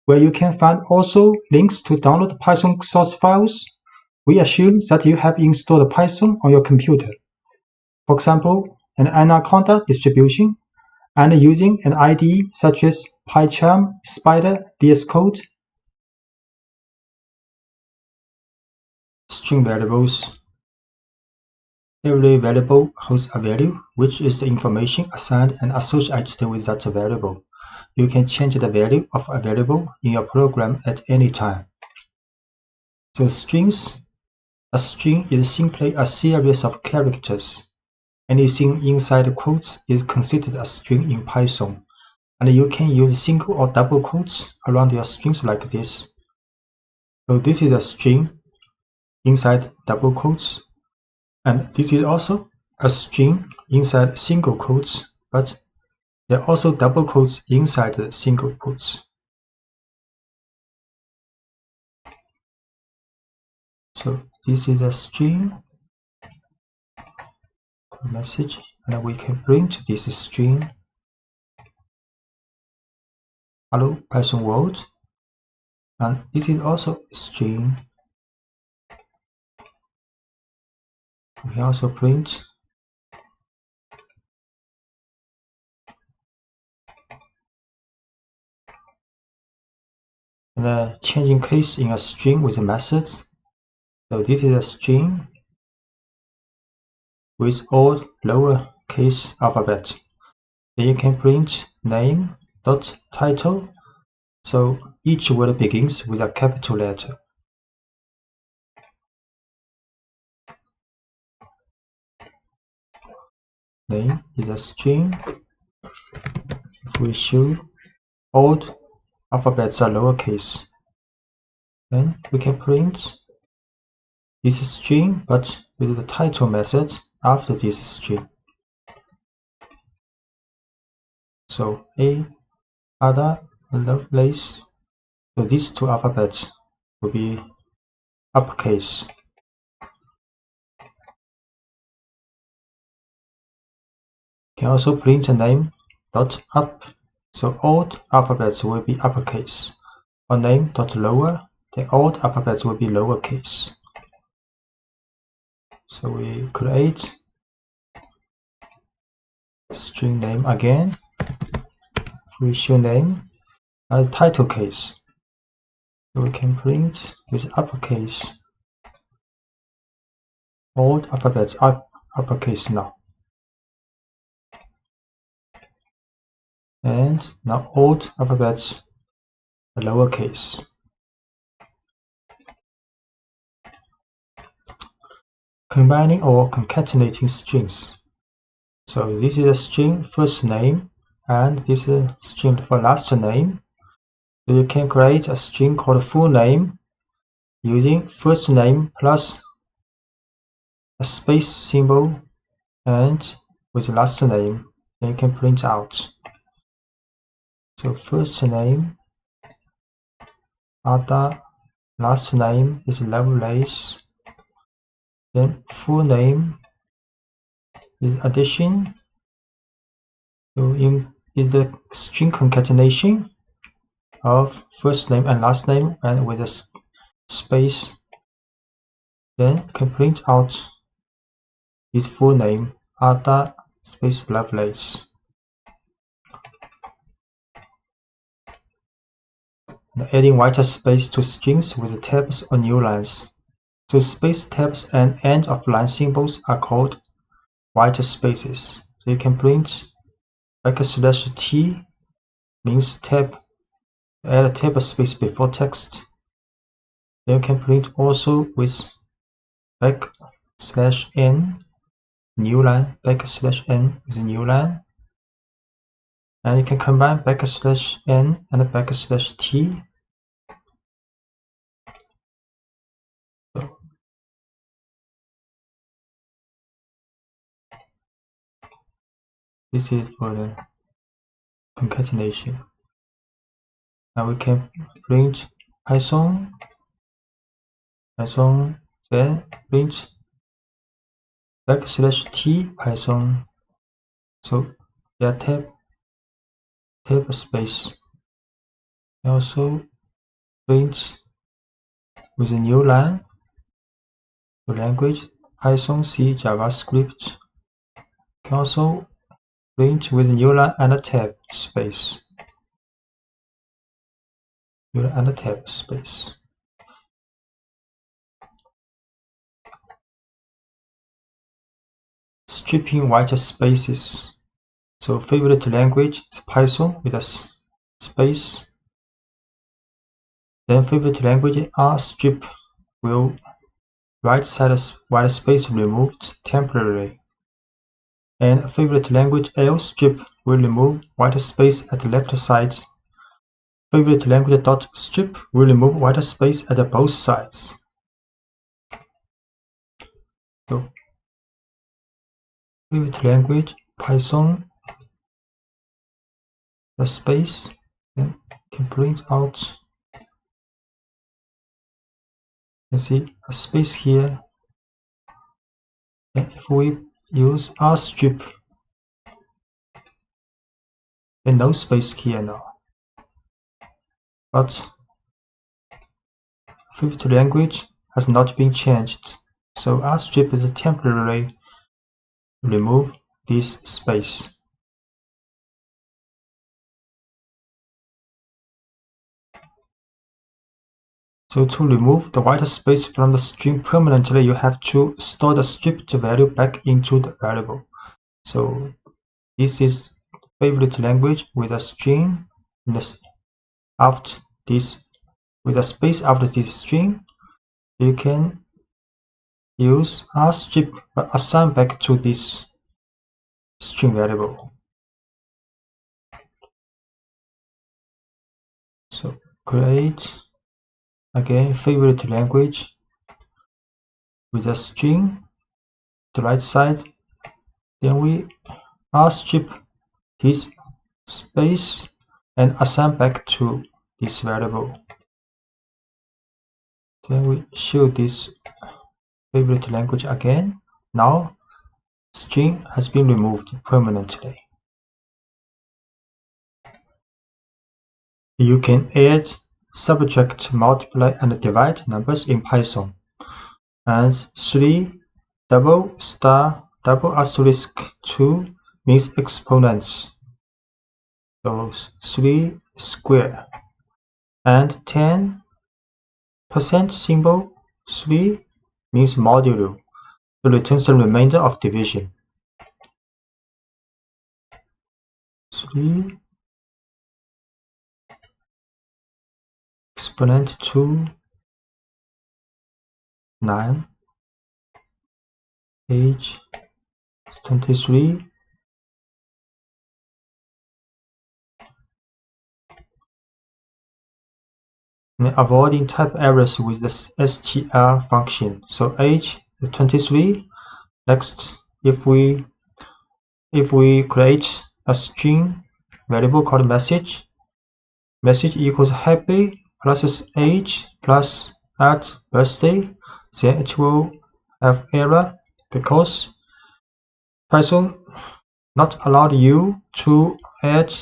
where you can find also links to download Python source files. We assume that you have installed Python on your computer. For example, an Anaconda distribution, and using an IDE such as PyCharm, Spider, VS Code. String variables. Every variable holds a value, which is the information assigned and associated with that variable. You can change the value of a variable in your program at any time. So strings. A string is simply a series of characters. Anything inside quotes is considered a string in Python, and you can use single or double quotes around your strings like this. So this is a string inside double quotes, and this is also a string inside single quotes, but there are also double quotes inside the single quotes. So this is a string message, and we can print this string. Hello Python world, and this is also a string. We can also print the changing case in a string with methods. So this is a string with all lowercase alphabet. Then you can print name.title. So each word begins with a capital letter. Name is a string. If we show all alphabets are lowercase, then we can print this string but with the title method after this string. So A, Ada, Lovelace. So these two alphabets will be uppercase. Can also print a name dot up. So all alphabets will be uppercase. Or name dot lower, then all alphabets will be lowercase. So we create string name again. We show name as title case. So we can print with uppercase. All alphabets are uppercase now. And now all alphabets are lowercase. Combining or concatenating strings. So this is a string first name, and this is a string for last name. So you can create a string called full name using first name plus a space symbol and with last name. Then you can print out. So first name Ada, last name is Lovelace. Then full name is addition. So is the string concatenation of first name and last name and with a space. Then can print out his full name Ada space Lovelace. And adding white space to strings with tabs or new lines. So space tabs and end of line symbols are called white spaces. So you can print \t means tab, add a tab space before text. Then you can print also with \n new line, \n is a new line. And you can combine \n and \t. So this is for the concatenation. Now we can print Python, then print \t Python. So there tab space. Also print with a new line. The language Python, C, JavaScript. Can also print with a new line and a tab space. New line and a tab space. Stripping white spaces. So favorite language is Python with a space. Then favorite language R strip will right side white space removed temporarily. And favorite language L strip will remove white space at the left side. Favorite language dot strip will remove white space at both sides. So favorite language Python, the space, then can print out. You see a space here. And if we use R strip, then no space here now. But fifth language has not been changed, so R strip is temporarily remove this space. So to remove the white space from the string permanently, you have to store the stripped value back into the variable. So this is favorite language with a string after this, with a space after this string. You can use R strip but assign back to this string variable. So create again favorite language with a string, the right side, then we R strip this space and assign back to this variable. Then we show this favorite language again. Now string has been removed permanently. You can add, subtract, multiply, and divide numbers in Python. And 3 double star double asterisk 2 means exponents. So 3 square. And 10% symbol 3 means modulo. So returns the remainder of division. 3 exponent 2 9 age 23 and avoiding type errors with the str function. So age is 23. Next, if we create a string variable called message equals happy plus age plus at birthday, then it will have error because Python not allowed you to add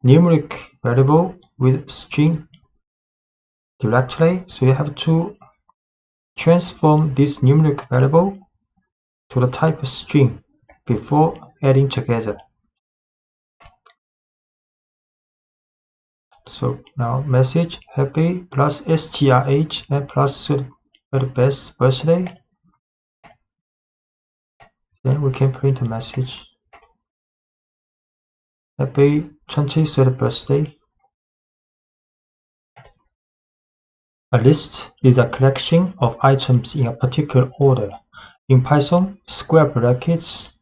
numeric variable with string directly, so you have to transform this numeric variable to the type string before adding together. So now message happy plus strh and plus best birthday. Then we can print a message happy 23rd birthday. A list is a collection of items in a particular order. In Python, square brackets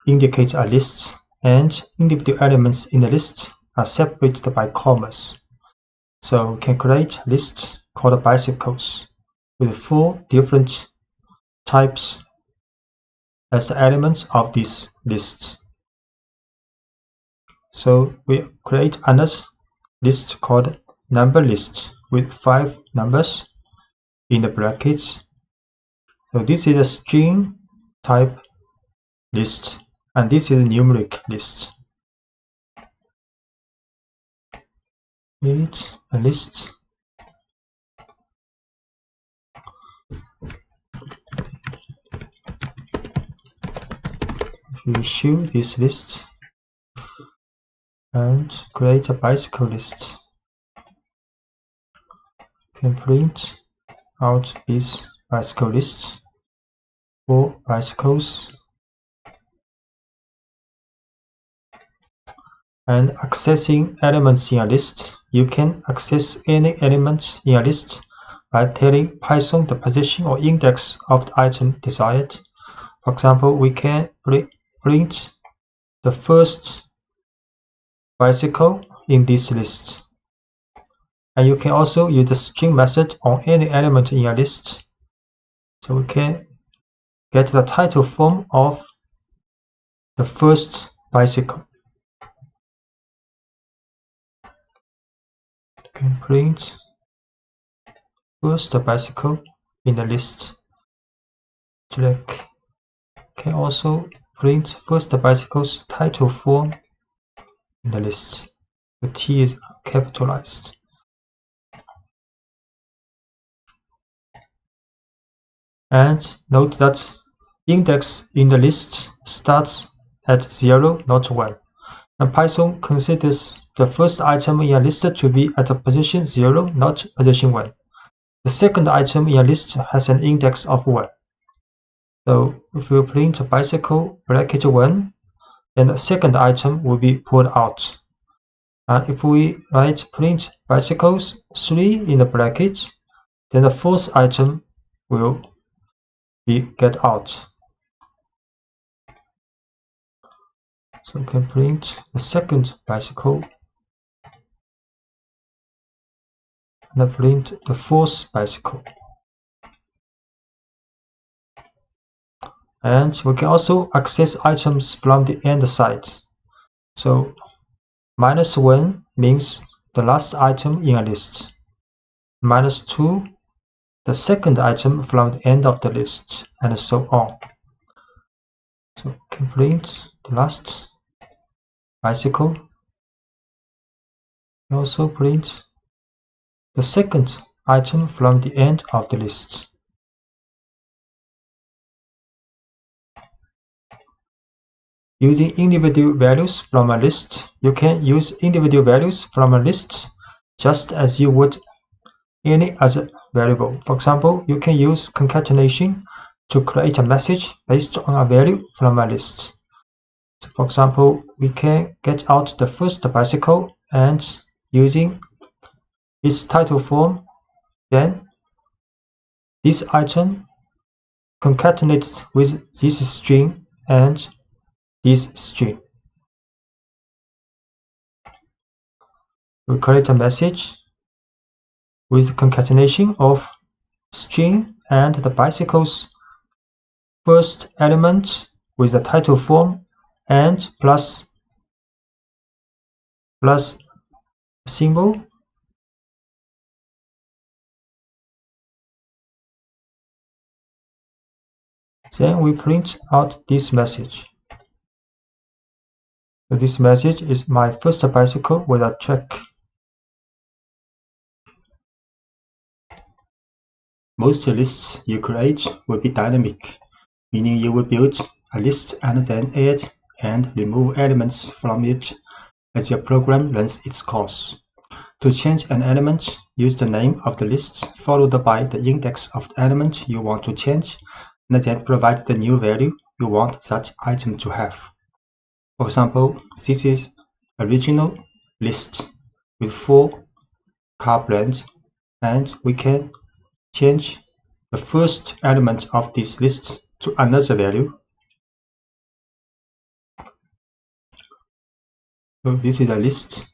indicate a list, and individual elements in the list are separated by commas. So we can create a list called bicycles with 4 different types as the elements of this list. So we create another list called number list with 5 numbers in the brackets. So this is a string type list, and this is a numeric list. Create a list issue this list and create a bicycle list. Can print out this bicycle list for bicycles. And accessing elements in a list, you can access any element in a list by telling Python the position or index of the item desired. For example, we can print the first bicycle in this list. And you can also use the string method on any element in a list. So we can get the title form of the first bicycle. You can print first bicycle in the list. Select. Can also print first bicycle's title form in the list. The T is capitalized. And note that index in the list starts at 0, not 1. And Python considers the first item in a list to be at a position 0, not position 1. The second item in a list has an index of 1. So if we print bicycle bracket 1, then the second item will be pulled out. And if we write print bicycles 3 in the bracket, then the fourth item will be get out. So we can print the second bicycle and print the fourth bicycle. And we can also access items from the end side. So -1 means the last item in a list. -2, the second item from the end of the list, and so on. So we can print the last bicycle. We also print the second item from the end of the list. Using individual values from a list, you can use individual values from a list just as you would any other variable. For example, you can use concatenation to create a message based on a value from a list. So for example, we can get out the first bicycle and using its title form, then this item concatenated with this string and this string. We create a message with concatenation of string and the bicycle's first element with the title form and plus symbol. Then we print out this message. So this message is my first bicycle with a track. Most lists you create will be dynamic, meaning you will build a list and then add and remove elements from it as your program runs its course. To change an element, use the name of the list followed by the index of the element you want to change, and then provide the new value you want that item to have. For example, this is original list with 4 car brands, and we can change the first element of this list to another value. So this is a list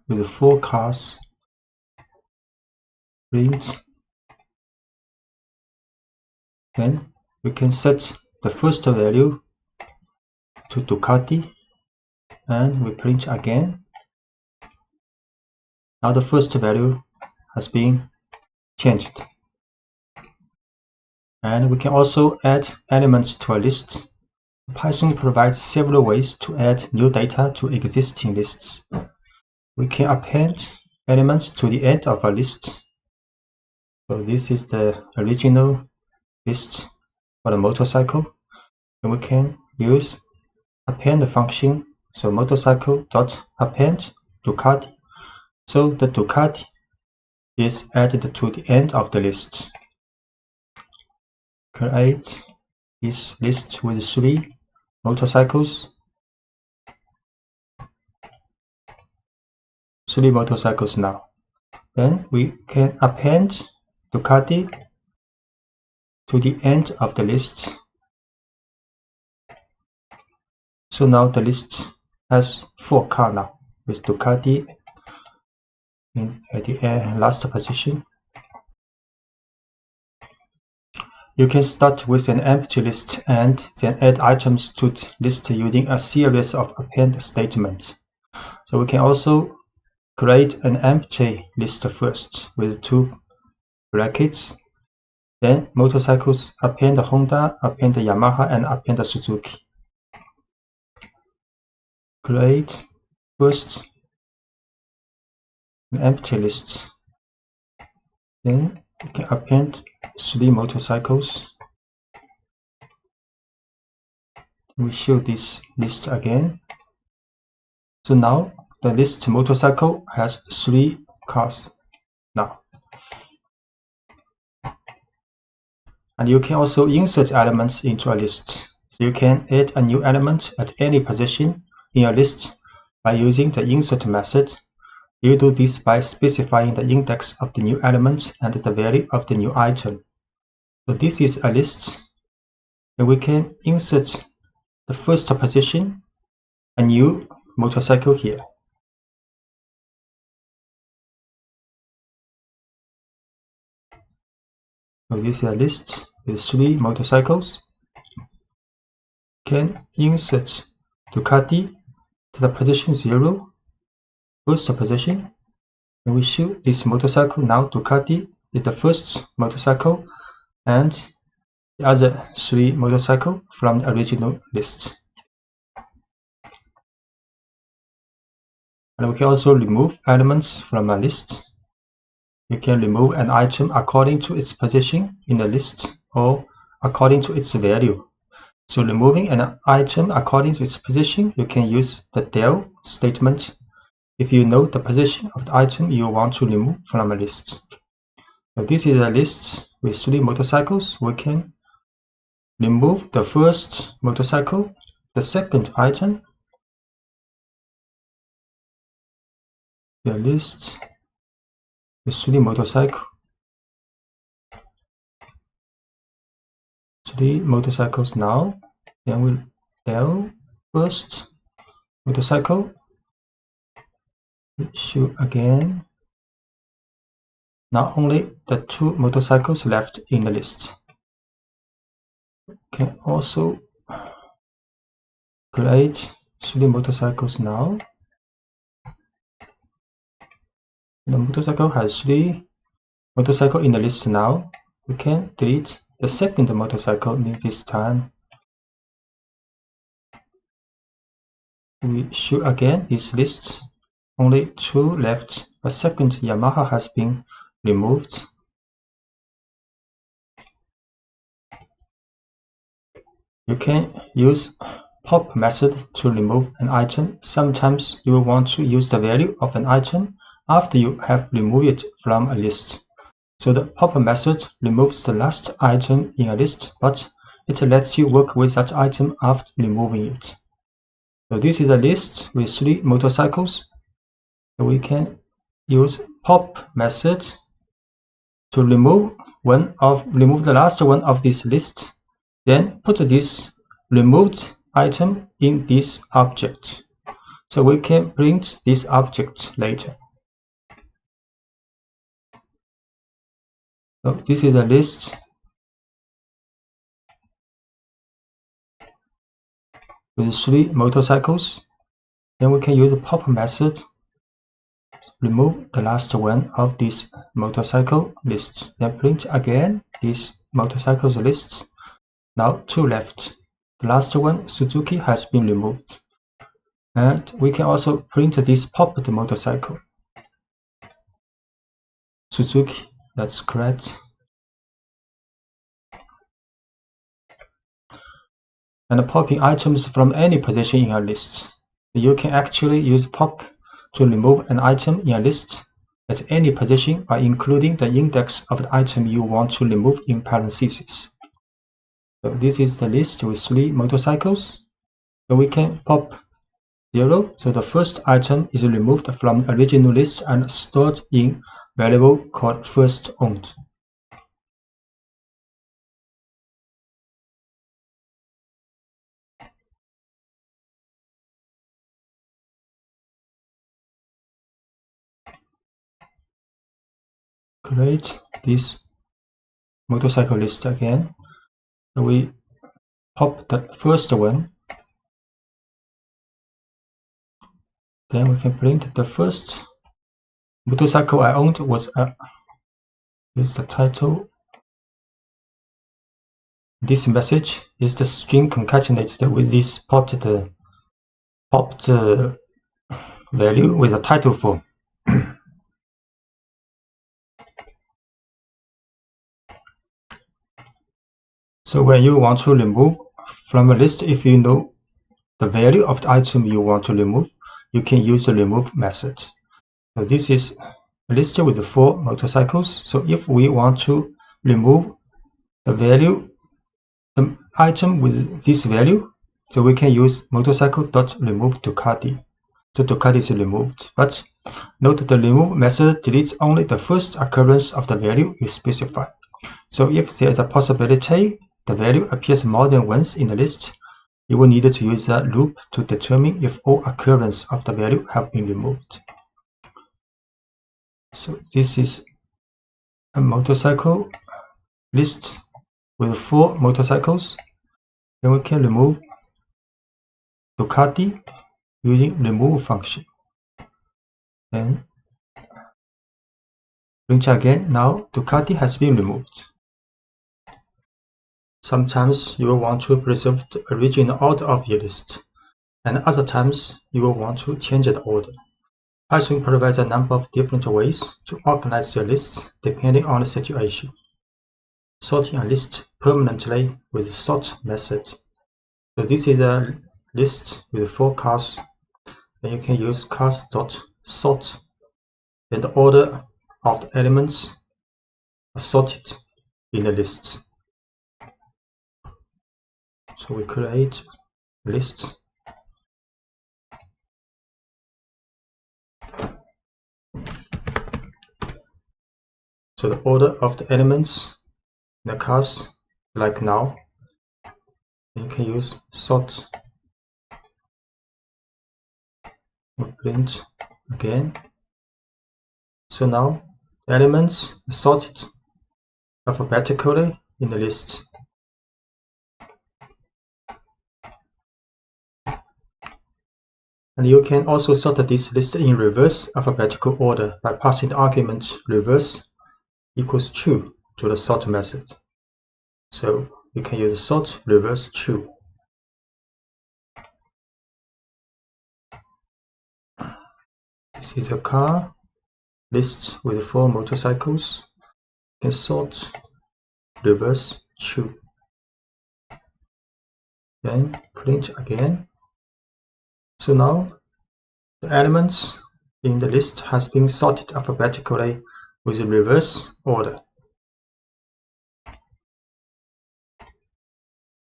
with 4 cars. Print. Then we can set the first value to Ducati, and we print again. Now the first value has been changed. And we can also add elements to a list. Python provides several ways to add new data to existing lists. We can append elements to the end of a list. So this is the original list for the motorcycle. And we can use append function. So motorcycle dot append Ducati. So the Ducati is added to the end of the list. Create this list with 3 motorcycles. 3 motorcycles now. Then we can append Ducati to the end of the list. So now the list has 4 cars now, with Ducati at the last position. You can start with an empty list and then add items to the list using a series of append statements. So we can also create an empty list first with 2 brackets. Then motorcycles append Honda, append Yamaha, and append Suzuki. Create first an empty list. Then we can append 3 motorcycles. We show this list again. So now the list motorcycle has 3 cars now. And you can also insert elements into a list. So you can add a new element at any position in a list by using the insert method. You do this by specifying the index of the new element and the value of the new item. So this is a list, and we can insert the first position, a new motorcycle here. So this is a list with 3 motorcycles. Can insert Ducati to the position 0, first position, and we show this motorcycle. Now Ducati is the first motorcycle and the other 3 motorcycles from the original list. And we can also remove elements from a list. You can remove an item according to its position in the list or according to its value. So removing an item according to its position, you can use the del statement if you know the position of the item you want to remove from a list. So this is a list with 3 motorcycles. We can remove the first motorcycle, the second item, the list with 3 motorcycles. 3 motorcycles now. Then we'll del first motorcycle. Show again. Now only the 2 motorcycles left in the list. Can also create 3 motorcycles now. The motorcycle has 3 motorcycles in the list now. We can delete the second motorcycle this time. We show again this list. Only 2 left. A second Yamaha has been removed. You can use pop method to remove an item. Sometimes you will want to use the value of an item after you have removed it from a list. So the pop method removes the last item in a list, but it lets you work with that item after removing it. So this is a list with 3 motorcycles. So we can use pop method to remove the last one of this list. Then put this removed item in this object. So we can print this object later. So this is a list with 3 motorcycles. Then we can use the pop method. Remove the last one of this motorcycle list. Then print again this motorcycles list. Now 2 left. The last one, Suzuki, has been removed. And we can also print this popped motorcycle. Suzuki, that's correct. and popping items from any position in a list. You can actually use pop to remove an item in a list at any position by including the index of the item you want to remove in parentheses. So this is the list with 3 motorcycles. So we can pop 0, so the first item is removed from the original list and stored in variable called first owned. Create this motorcycle list again. So we pop the first one. Then we can print the first motorcycle I owned was is the title. This message is the string concatenated with this popped value with a title form. So when you want to remove from a list, if you know the value of the item you want to remove, you can use the remove method. So this is a list with 4 motorcycles. So if we want to remove the item with this value, so we can use motorcycle.remove Ducati. So Ducati is removed, but note the remove method deletes only the first occurrence of the value you specify. So if there is a possibility the value appears more than once in the list, you will need to use that loop to determine if all occurrences of the value have been removed. So this is a motorcycle list with 4 motorcycles. Then we can remove Ducati using remove function. Then print again. Now Ducati has been removed. Sometimes you will want to preserve the original order of your list, and other times you will want to change the order. Python provides a number of different ways to organize your lists depending on the situation. Sorting a list permanently with the sort method. So this is a list with 4 cars, and you can use cars.sort. Then the order of the elements are sorted in the list. So we create a list. So the order of the elements in the cars, like now, you can use sort. We print again. So now the elements are sorted alphabetically in the list. And you can also sort this list in reverse alphabetical order by passing the argument reverse equals true to the sort method. So you can use sort reverse true. This is a car list with 4 motorcycles. You can sort reverse true. Then print again. So now the elements in the list has been sorted alphabetically with a reverse order.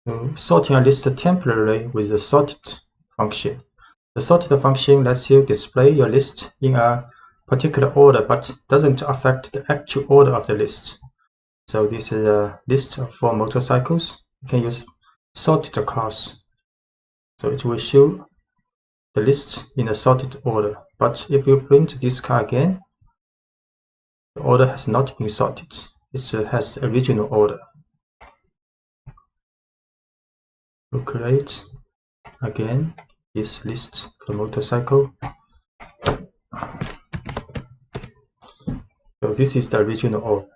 So sorting a list temporarily with the sorted function. The sorted function lets you display your list in a particular order but doesn't affect the actual order of the list. So this is a list of 4 motorcycles. You can use sorted cars. So it will show the list in a sorted order. But if you print this car again, the order has not been sorted. It has the original order. We'll create again this list for the motorcycle. So this is the original order.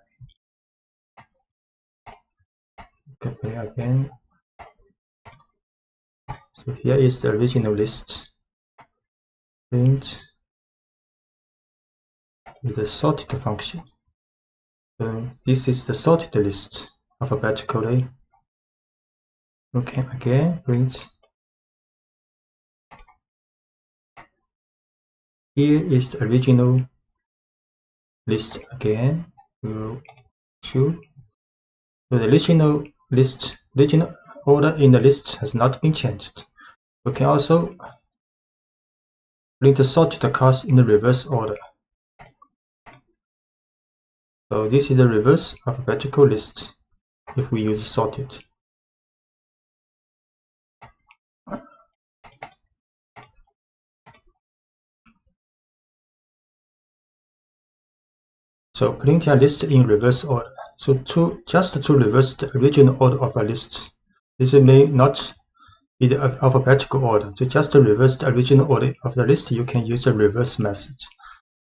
Copy again. So here is the original list. Print with the sorted function. So this is the sorted list alphabetically. Okay, again, print. Here is the original list again. We'll choose. So the original order in the list has not been changed. We can also print the sorted cars in the reverse order. So this is the reverse alphabetical list if we use sorted. So print a list in reverse order. So just to reverse the original order of a list, this may not be the alphabetical order. So just to reverse the original order of the list, you can use a reverse method.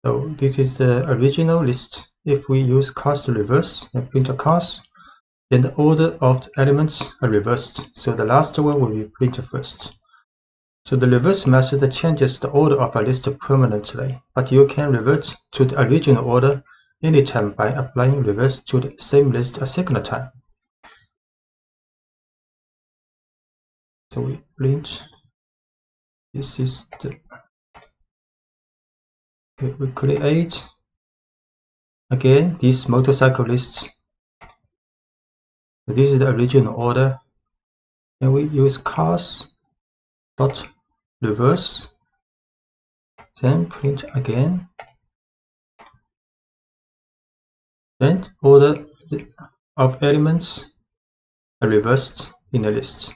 So this is the original list. If we use cast reverse and print a cast, then the order of the elements are reversed. So the last one will be printed first. So the reverse method changes the order of a list permanently, but you can revert to the original order anytime by applying reverse to the same list a second time. So we print. This is the. Okay, we create again this motorcycle list. This is the original order, and we use cars dot reverse, then print again, then order of elements are reversed in the list.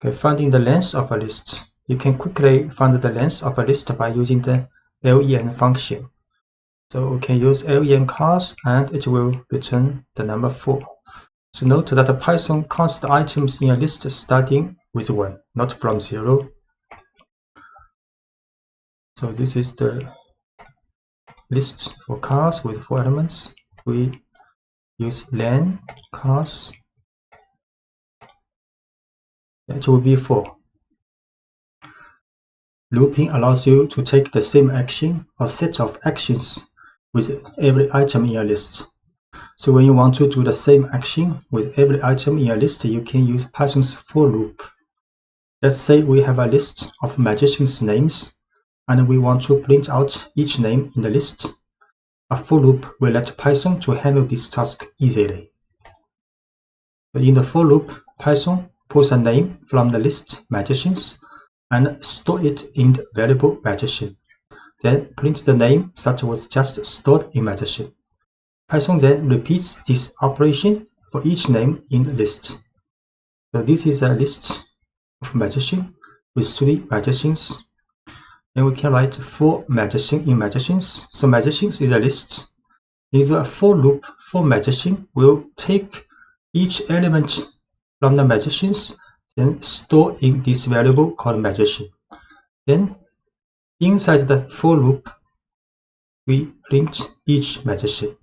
Okay, finding the length of a list. You can quickly find the length of a list by using the len function. So we can use len cars and it will return the number 4. So note that Python counts the items in a list starting with 1, not from 0. So this is the list for cars with 4 elements. We use len cars. That will be 4. Looping allows you to take the same action or set of actions with every item in a list. So when you want to do the same action with every item in a list, you can use Python's for loop. Let's say we have a list of magicians' names, and we want to print out each name in the list. A for loop will let Python to handle this task easily. So in the for loop, Python pulls a name from the list magicians and store it in the variable magician. Then print the name that was just stored in magician. Python then repeats this operation for each name in the list. So this is a list of magicians with 3 magicians. Then we can write 4 magicians in magicians. So magicians is a list. In the for loop, for magician will take each element from the magicians, then store in this variable called magician. Then inside the for loop, we print each magician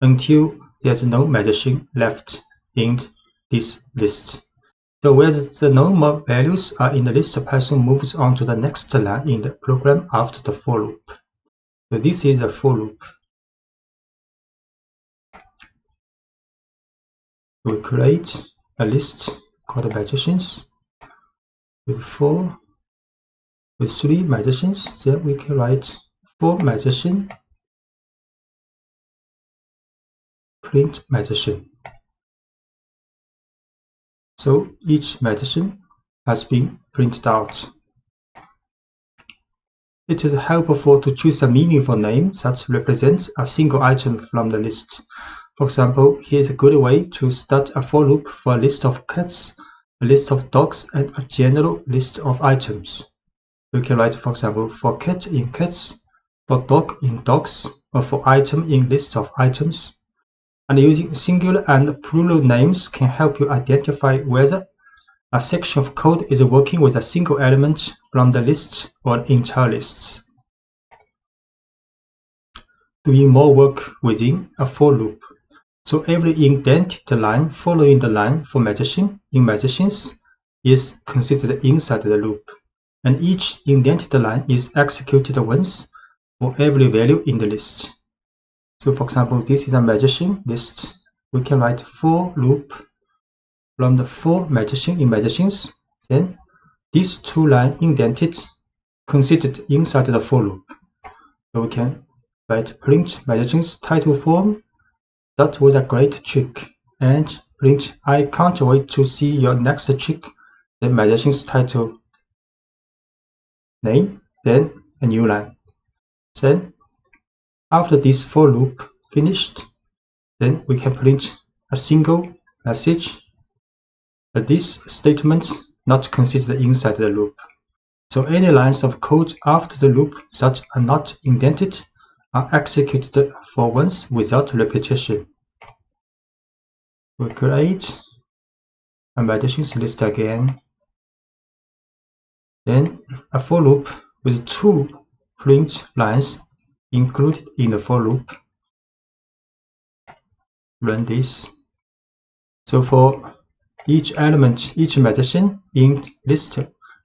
until there's no magician left in this list. So where the no more values are in the list, Python moves on to the next line in the program after the for loop. So this is the for loop. We create a list called magicians with 3 magicians. Then we can write 4 magician, print magician. So each magician has been printed out. It is helpful to choose a meaningful name that represents a single item from the list. For example, here is a good way to start a for loop for a list of cats, a list of dogs, and a general list of items. We can write, for example, for cat in cats, for dog in dogs, or for item in list of items. And using singular and plural names can help you identify whether a section of code is working with a single element from the list or an entire list. Doing more work within a for loop. So every indented line following the line for magician in magicians is considered inside the loop, and each indented line is executed once for every value in the list. So for example, this is a magician list, we can write for loop from the for magicians. Then these two lines indented considered inside the for loop. So we can write print magicians title form. That was a great trick. And print I can't wait to see your next trick. Then magicians title name. Then a new line. Then after this for loop finished, then we can print a single message. But this statement not considered inside the loop. So any lines of code after the loop that are not indented are executed for once without repetition. We create a magicians list again. Then a for loop with two print lines included in the for loop. Run this. So for each element, each magician in list,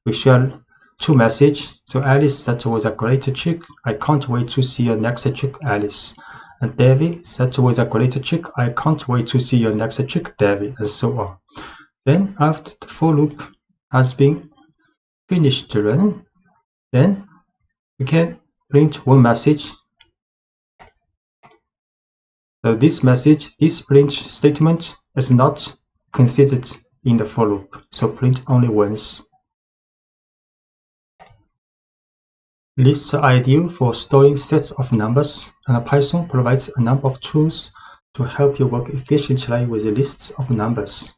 we share two messages. So Alice, that was a great trick. I can't wait to see your next trick, Alice. And David, that was a great trick. I can't wait to see your next trick, David, and so on. Then after the for loop has been finished to run, then we can print one message. So this message, this print statement is not considered in the for loop. So print only once. Lists are ideal for storing sets of numbers, and Python provides a number of tools to help you work efficiently with lists of numbers.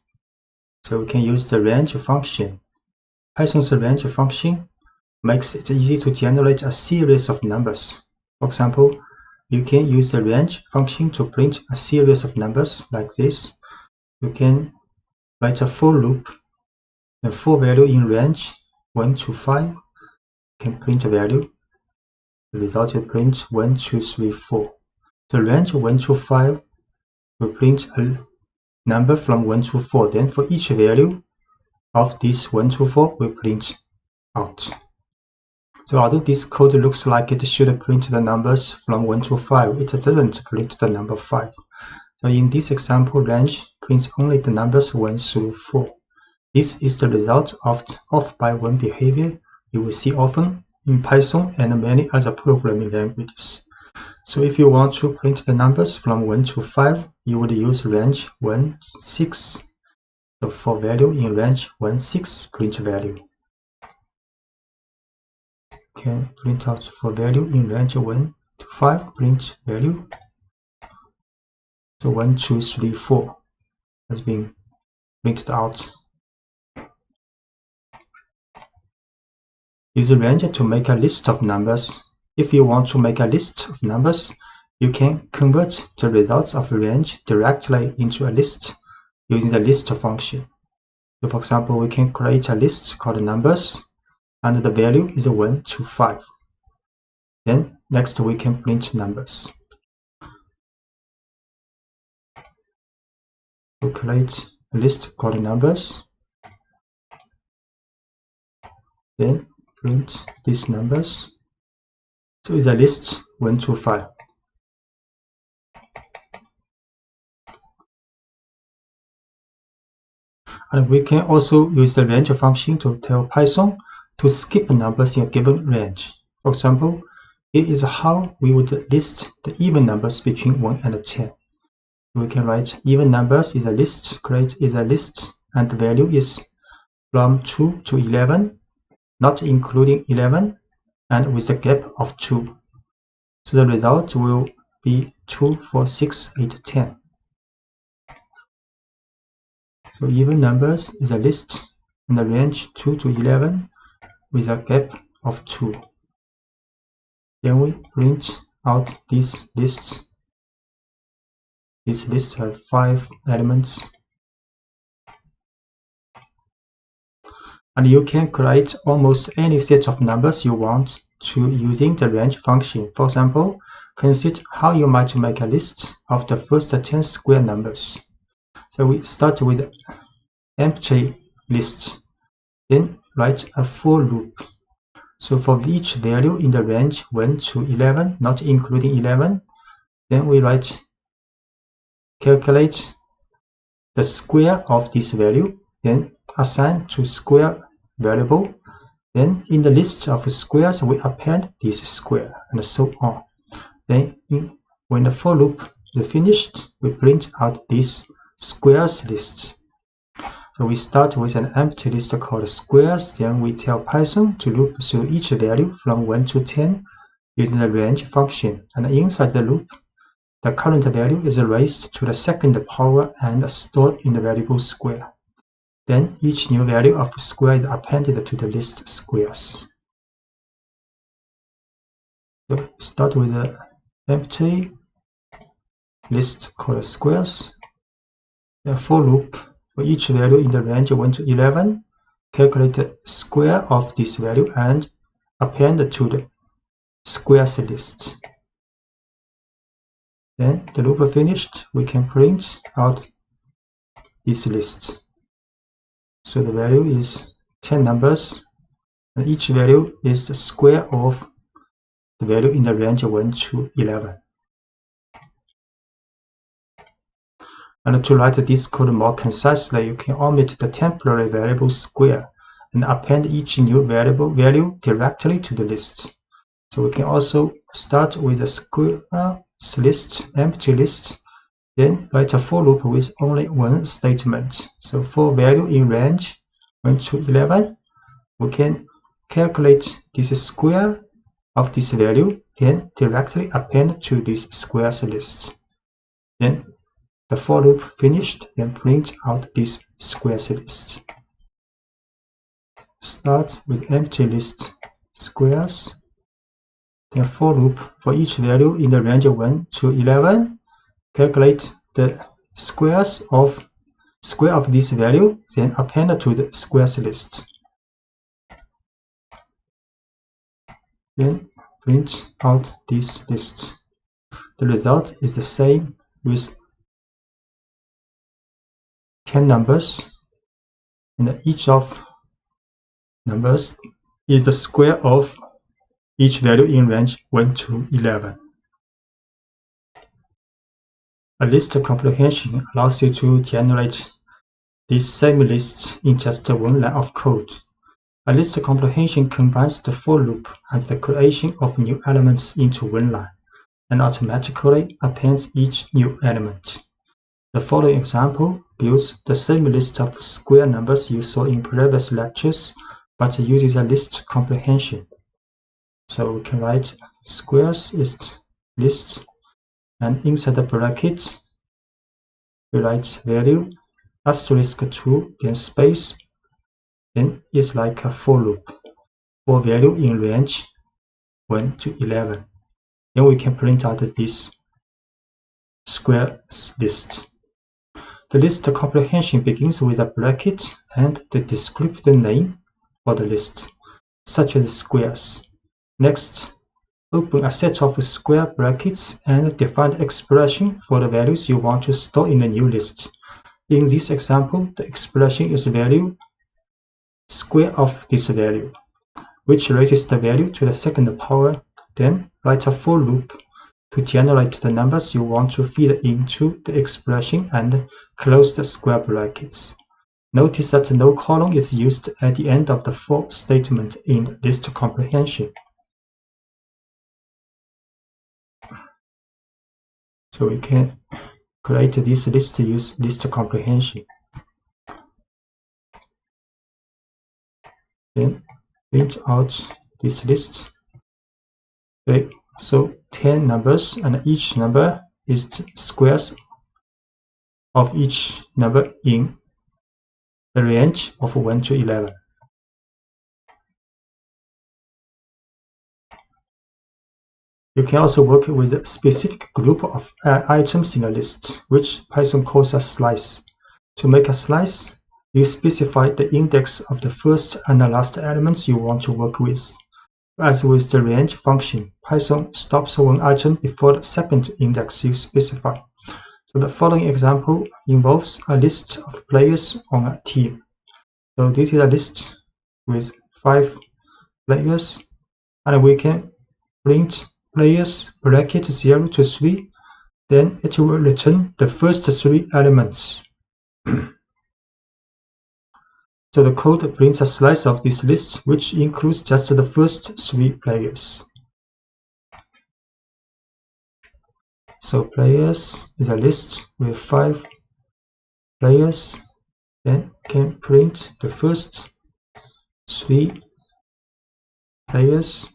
So we can use the range function. Python's range function makes it easy to generate a series of numbers. For example, you can use the range function to print a series of numbers like this. You can write a for loop, the for value in range 1 to 5. Can print a value. The result will print 1, 2, 3, 4. The range 1 to 5 will print a number from 1 to 4. Then for each value of this 1 to 4 will print out. So although this code looks like it should print the numbers from 1 to 5, it doesn't print the number 5. So in this example, range prints only the numbers 1 through 4. This is the result of off by 1 behavior you will see often in Python and many other programming languages. So if you want to print the numbers from 1 to 5, you would use range 1, 6. So for value in range 1, 6, print value. Can print out for value in range 1 to 5, print value. So 1, 2, 3, 4 has been printed out. Use range to make a list of numbers. If you want to make a list of numbers, you can convert the results of range directly into a list using the list function. So for example, we can create a list called numbers, and the value is 1 to 5. Then next we can print numbers. We create a list called numbers. Then print these numbers. So it's a list 1 to 5. And we can also use the range function to tell Python to skip numbers in a given range. For example, here is how we would list the even numbers between 1 and 10. We can write even numbers is a list, create is a list, and the value is from 2 to 11, not including 11, and with a gap of 2. So the result will be 2, 4, 6, 8, 10. So even numbers is a list in the range 2 to 11 with a gap of 2. Then we print out this list. This list has 5 elements. And you can create almost any set of numbers you want to using the range function. For example, consider how you might make a list of the first 10 square numbers. So we start with empty list, then write a for loop. So for each value in the range 1 to 11, not including 11, then we write calculate the square of this value, then assign to square variable. Then in the list of squares, we append this square, and so on. Then when the for loop is finished, we print out this squares list. So we start with an empty list called squares, then we tell Python to loop through each value from 1 to 10 using the range function. And inside the loop, the current value is raised to the second power and stored in the variable square. Then each new value of square is appended to the list squares. So start with an empty list called squares. The for loop for each value in the range 1 to 11, calculate the square of this value and append to the squares list. Then the loop finished, we can print out this list. So the value is 10 numbers, and each value is the square of the value in the range 1 to 11. And to write this code more concisely, you can omit the temporary variable square and append each new variable value directly to the list. So we can also start with a squares list, empty list, then write a for loop with only one statement. So for value in range 1 to 11, we can calculate this square of this value, then directly append to this squares list. Then the for loop finished, then print out this squares list. Start with empty list squares, then for loop for each value in the range 1 to 11, calculate the square of this value, then append to the squares list. Then print out this list. The result is the same with 10 numbers, and each of numbers is the square of each value in range 1 to 11. A list comprehension allows you to generate this same list in just one line of code. A list comprehension combines the for loop and the creation of new elements into one line, and automatically appends each new element. The following example builds the same list of square numbers you saw in previous lectures, but uses a list comprehension. So we can write squares is list, and inside the bracket we write value *2, then space, then it's like a for loop for value in range 1 to 11. Then we can print out this squares list. The list comprehension begins with a bracket and the descriptor name for the list, such as squares. Next, open a set of square brackets and define the expression for the values you want to store in the new list. In this example, the expression is value square of this value, which raises the value to the second power. Then write a for loop to generate the numbers you want to feed into the expression and close the square brackets. Notice that no colon is used at the end of the for statement in list comprehension. So we can create this list to use list comprehension. Then print out this list. Okay, so 10 numbers, and each number is squares of each number in the range of 1 to 11. You can also work with a specific group of items in a list, which Python calls a slice. To make a slice, you specify the index of the first and the last elements you want to work with. As with the range function, Python stops one item before the second index you specify. So the following example involves a list of players on a team. So this is a list with 5 players, and we can print players bracket 0 to 3, then it will return the first 3 elements. So the code prints a slice of this list, which includes just the first 3 players. So players is a list with 5 players, then can print the first 3 players.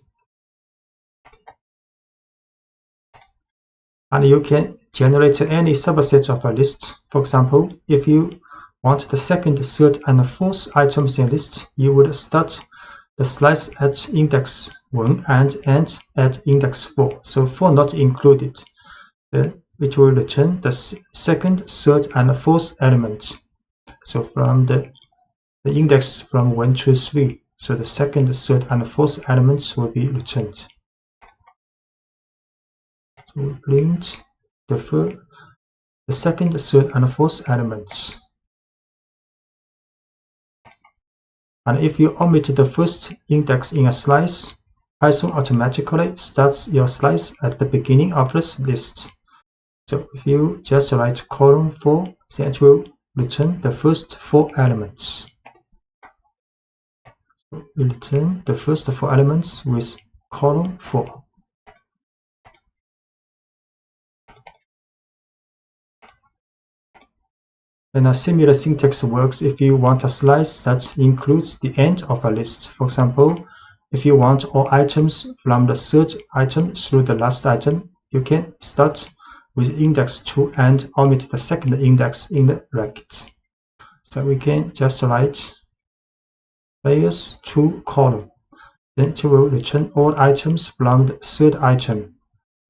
And you can generate any subset of a list. For example, if you want the second, third, and fourth items in a list, you would start the slice at index 1 and end at index 4. So 4 not included. Then it will return the second, third, and fourth element. So from the index from 1 to 3. So the second, third, and fourth elements will be returned. So we print the second, third, and fourth elements. And if you omit the first index in a slice, Python automatically starts your slice at the beginning of this list. So if you just write column 4, then it will return the first 4 elements. So we return the first 4 elements with column 4. And a similar syntax works if you want a slice that includes the end of a list. For example, if you want all items from the third item through the last item, you can start with index 2 and omit the second index in the bracket. So we can just write players 2 column. Then it will return all items from the third item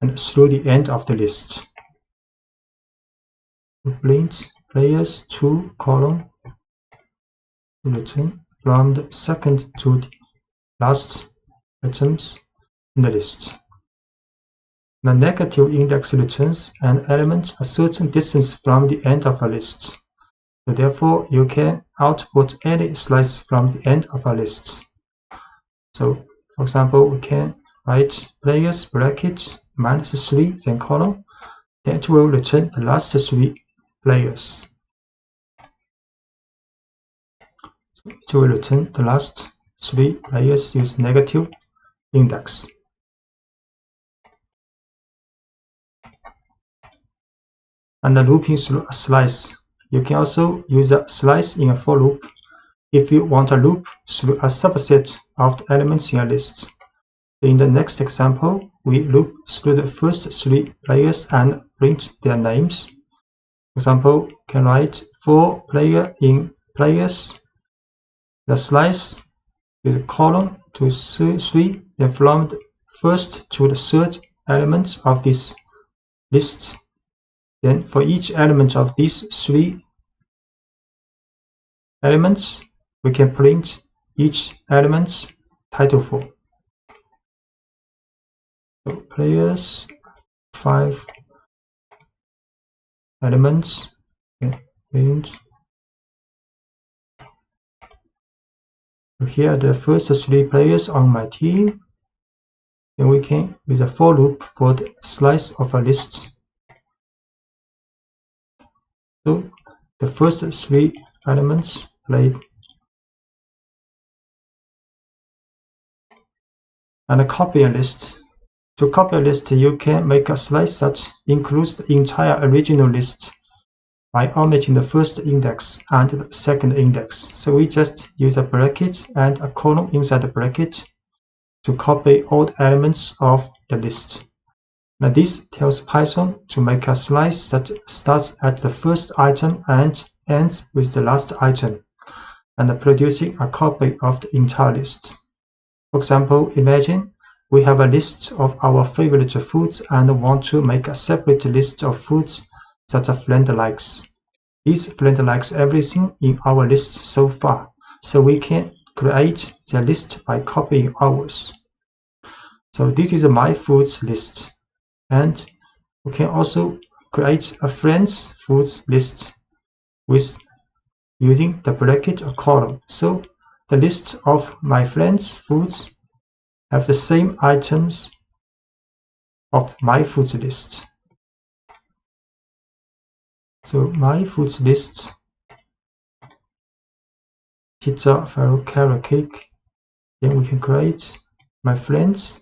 and through the end of the list. We print players 2 column return from the second to the last items in the list. The negative index returns an element a certain distance from the end of a list. So therefore, you can output any slice from the end of a list. So, for example, we can write players bracket -3 then column. Then it will return the last 3 players. So it will return the last 3 players with negative index. And the looping through a slice. You can also use a slice in a for loop if you want a loop through a subset of the elements in a list. In the next example, we loop through the first 3 players and print their names. For example, can write for player in players. The slice with column to 3, then from the first to the third element of this list. Then for each element of these 3 elements, we can print each element's title for. So players 5 elements, print. So here are the first 3 players on my team. Then we can use a for loop for the slice of a list. So the first 3 elements played. And a copy a list. To copy a list, you can make a slice that includes the entire original list by omitting the first index and the second index. So we just use a bracket and a column inside the bracket to copy all the elements of the list. Now this tells Python to make a slice that starts at the first item and ends with the last item, and producing a copy of the entire list. For example, imagine we have a list of our favorite foods and want to make a separate list of foods that a friend likes. This friend likes everything in our list so far, so we can create the list by copying ours. So this is my foods list, and we can also create a friend's foods list with using the bracket or column. So the list of my friend's foods have the same items of my foods list. So my foods list pizza, Faro, carrot cake. Then we can create my friends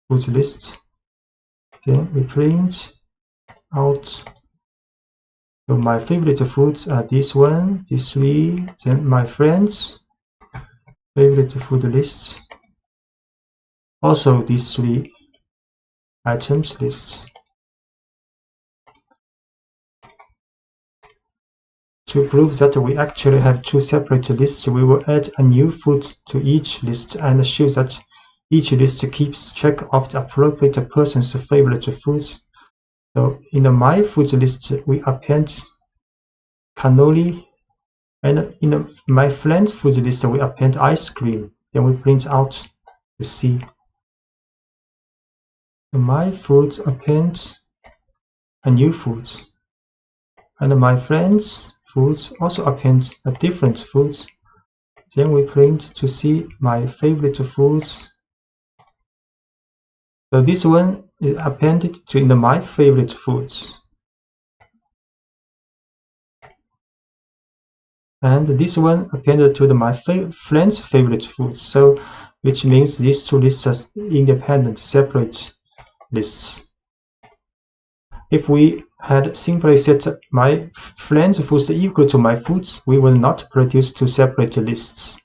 foods list. Then we print out. So my favorite foods are this one, these three. Then my friends favorite food lists. Also these three items lists. To prove that we actually have two separate lists, we will add a new food to each list and show that each list keeps track of the appropriate person's favorite foods. So in the My Foods list, we append cannoli, and in the My Friends Foods list, we append ice cream. Then we print out to see. The My Foods append a new food, and My Friends Foods also append a different food. Then we print to see my favorite foods. So this one is appended to in the My Favorite Foods. And this one appended to the My Friend's Favorite Foods. So which means these two lists are independent, separate lists. If we had simply set My Friend's Foods equal to My Foods, we will not produce two separate lists.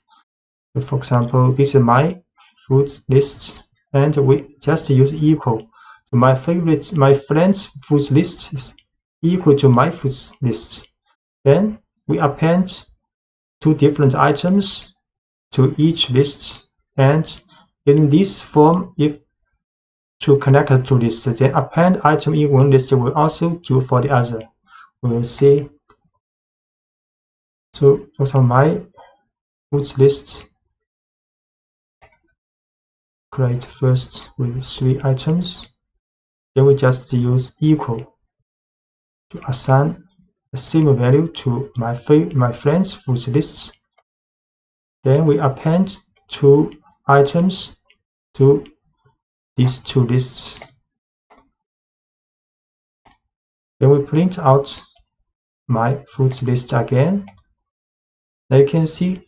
So for example, this is My Foods list, and we just use equal. So my friend's foods list is equal to my foods list. Then we append two different items to each list, and in this form, if to connect the two lists, then append item in one list will also do for the other. We will see. So for example, my foods list create first with three items. Then we just use equal to assign the same value to my friend's foods list. Then we append two items to these two lists. Then we print out my foods list again. Now you can see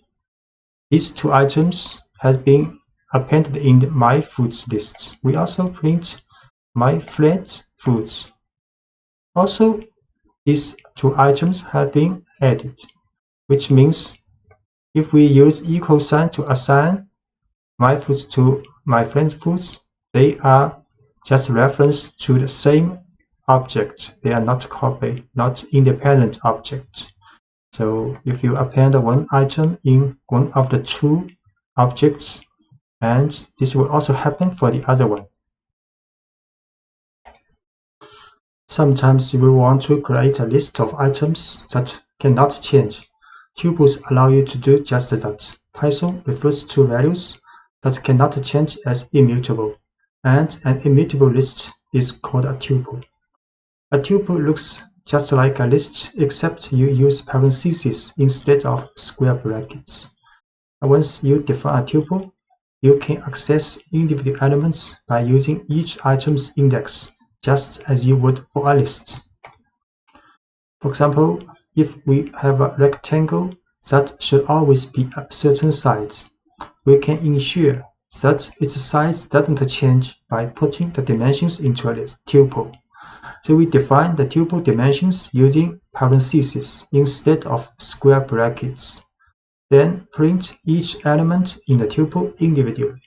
these two items have been appended in the My Foods list. We also print My Friends Foods. Also, these two items have been added, which means if we use equal sign to assign My Foods to My Friends Foods, they are just reference to the same object. They are not copy, not independent object. So if you append one item in one of the two objects, and this will also happen for the other one. Sometimes we want to create a list of items that cannot change. Tuples allow you to do just that. Python refers to values that cannot change as immutable, and an immutable list is called a tuple. A tuple looks just like a list, except you use parentheses instead of square brackets. And once you define a tuple, you can access individual elements by using each item's index, just as you would for a list. For example, if we have a rectangle that should always be a certain size, we can ensure that its size doesn't change by putting the dimensions into a tuple. So we define the tuple dimensions using parentheses instead of square brackets. Then print each element in the tuple individually,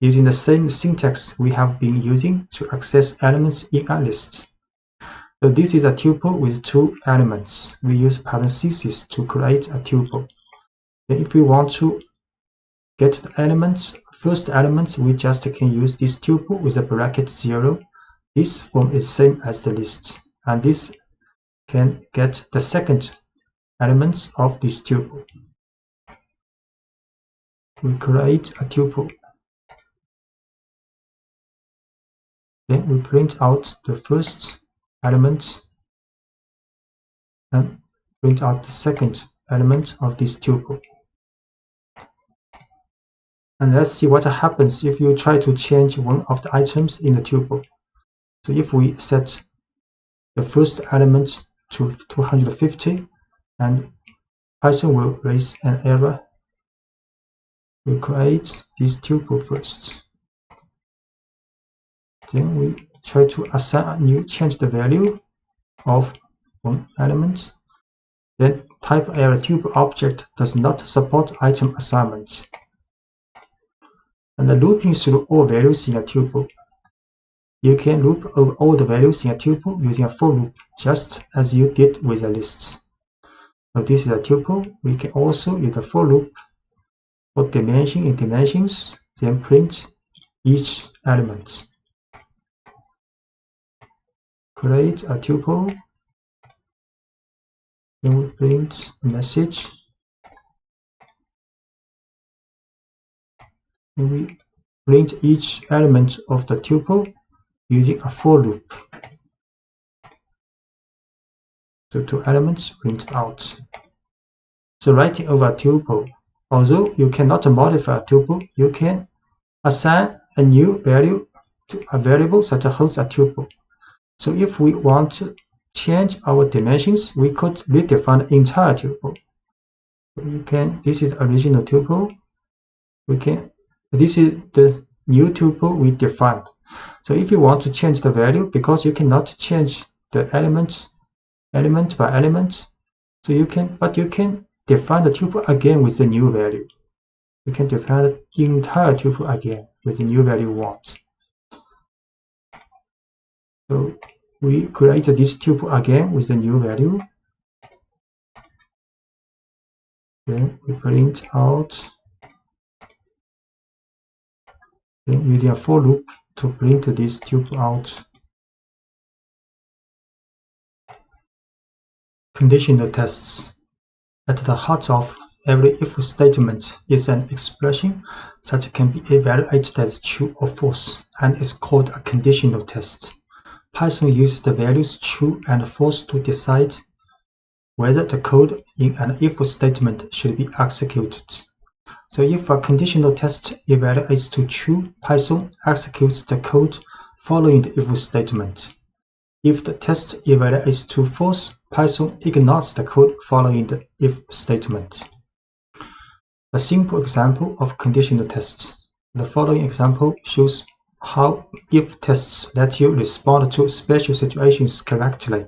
using the same syntax we have been using to access elements in a list. So this is a tuple with two elements. We use parentheses to create a tuple. Then if we want to get the elements, first elements, we just can use this tuple with a bracket 0. This form is same as the list, and this can get the second elements of this tuple. We create a tuple. Then we print out the first element and print out the second element of this tuple. And let's see what happens if you try to change one of the items in the tuple. So if we set the first element to 250 and Python will raise an error. We create this tuple first. Then we try to assign a new, change the value of one element. Then type error tuple object does not support item assignment. And the looping through all values in a tuple. You can loop over all the values in a tuple using a for loop, just as you did with a list. So this is a tuple. We can also use a for loop for dimension in dimensions, then print each element. Create a tuple, then we print a message, and we print each element of the tuple using a for loop. So 2 elements printed out. So writing over a tuple, although you cannot modify a tuple, you can assign a new value to a variable that holds a tuple. So if we want to change our dimensions, we could redefine the entire tuple. So you can, this is original tuple. This is the new tuple we defined. So if you want to change the value, because you cannot change the element by element, so you can define the tuple again with the new value. You can define the entire tuple again with the new value you want. So we create this tuple again with the new value. Then we print out, then using a for loop to print this tuple out. Conditional tests. At the heart of every if statement is an expression that can be evaluated as true or false, and is called a conditional test. Python uses the values true and false to decide whether the code in an if statement should be executed. So if a conditional test evaluates to true, Python executes the code following the if statement. If the test evaluates to false, Python ignores the code following the if statement. A simple example of conditional tests. The following example shows how if tests let you respond to special situations correctly.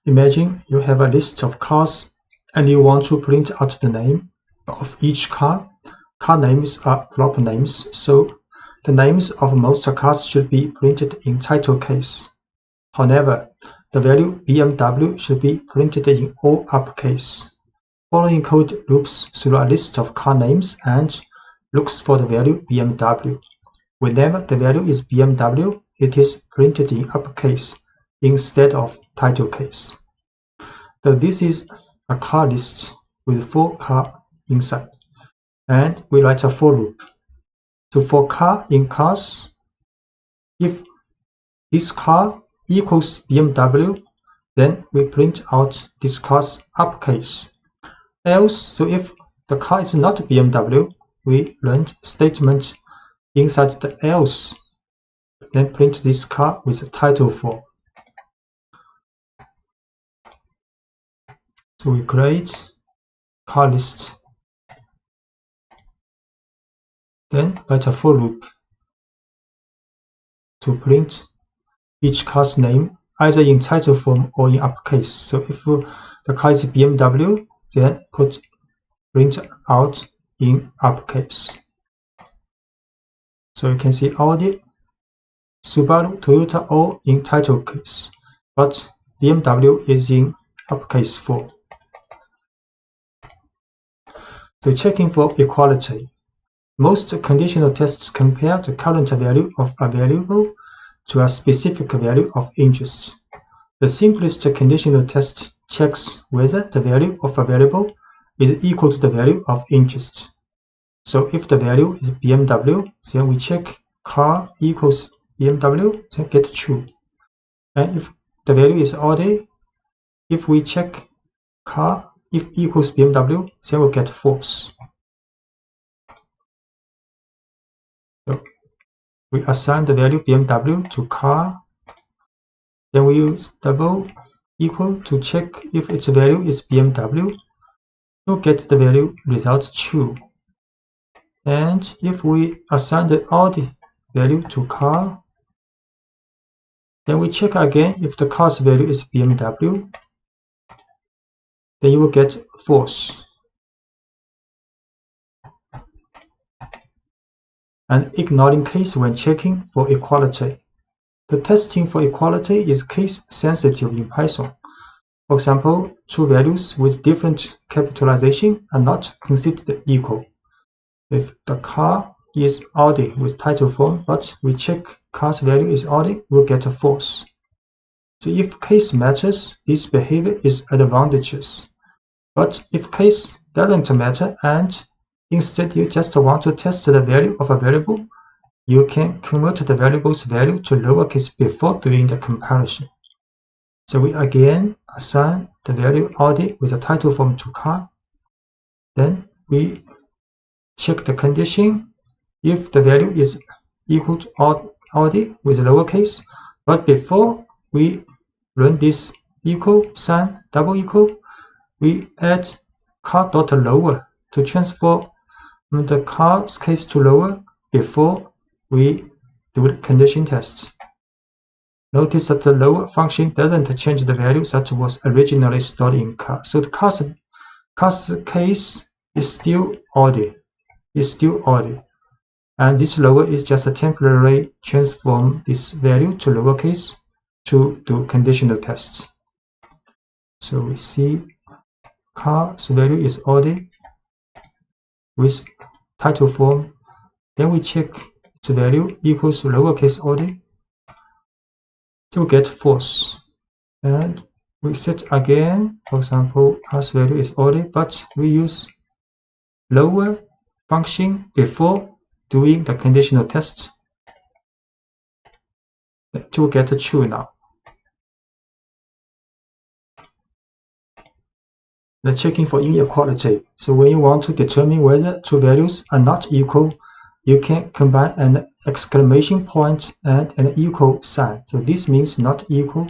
Imagine you have a list of cars and you want to print out the name of each car. Car names are proper names, so the names of most cars should be printed in title case. However, the value BMW should be printed in all uppercase. Following code loops through a list of car names and looks for the value BMW. Whenever the value is BMW, it is printed in uppercase instead of title case. So this is a car list with 4 cars inside, and we write a for loop. So for car in cars, if this car equals BMW, then we print out this car's uppercase. Else, so if the car is not BMW, we run statement inside the else, then print this car with a title for. So we create car list, then write a for loop to print each car's name either in title form or in uppercase. So if the car is BMW, then print out in uppercase. So you can see Audi, Subaru, Toyota all in title case, but BMW is in uppercase 4. So checking for equality. Most conditional tests compare the current value of a variable to a specific value of interest. The simplest conditional test checks whether the value of a variable is equal to the value of interest. So if the value is BMW, then we check car equals BMW, then get true. And if the value is Audi, if we check car if equals BMW, then we'll get false. So we assign the value BMW to car, then we use double equal to check if its value is BMW, You'll get the value result true. And if we assign the odd value to car, then we check again if the car's value is BMW, then you will get false. And ignoring case when checking for equality. The testing for equality is case sensitive in Python. For example, two values with different capitalization are not considered equal. If the car is Audi with title form, but we check car's value is Audi, we'll get a false. So if case matters, this behavior is advantageous. But if case doesn't matter and instead you just want to test the value of a variable, you can convert the variable's value to lowercase before doing the comparison. So we again assign the value Audi with the title form to car. Then we check the condition if the value is equal to Audi with lowercase, but before we run this equal sign, double equal, we add car.lower to transform the car's case to lower before we do the condition test. Notice that the lower function doesn't change the value that was originally stored in car. So the car's case is still Audi. And this lower is just a temporary transform this value to lowercase to do conditional tests. So we see car's value is Audi with title form. Then we check its value equals lowercase Audi to get false. And we set again, for example, car's value is Audi, but we use lower function before doing the conditional test to get true now. The checking for inequality. So when you want to determine whether two values are not equal, you can combine an exclamation point and an equal sign. So this means not equal.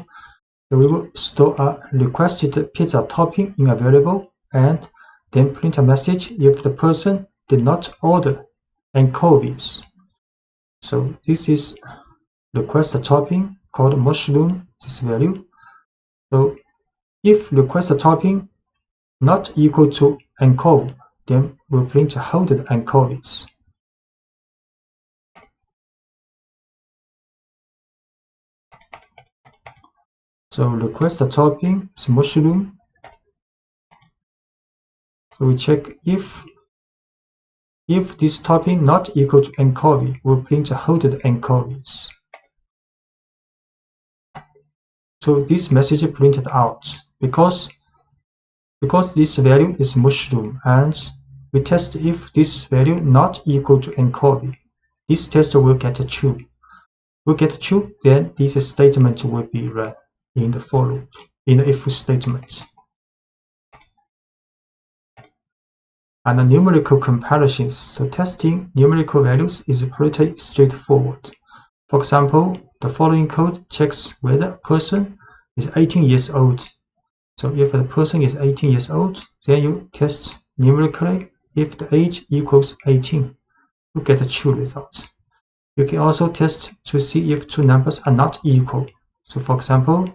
So we will store a requested pizza topping in a variable and then print a message if the person did not order anchovies. So this is request a topping called mushroom, this value. So if request a topping not equal to anchovy, then we'll print holded anchovies. So request a topping is mushroom. So we check if this topping not equal to anchovy, we'll print holded anchovies. So this message printed out because this value is mushroom and we test if this value not equal to anchovy. This test will get true. Will get true, then this statement will be run in the for loop, in the if statement. And the numerical comparisons. So testing numerical values is pretty straightforward. For example, the following code checks whether a person is 18 years old. So if the person is 18 years old, then you test numerically if the age equals 18. You get a true result. You can also test to see if two numbers are not equal. So for example,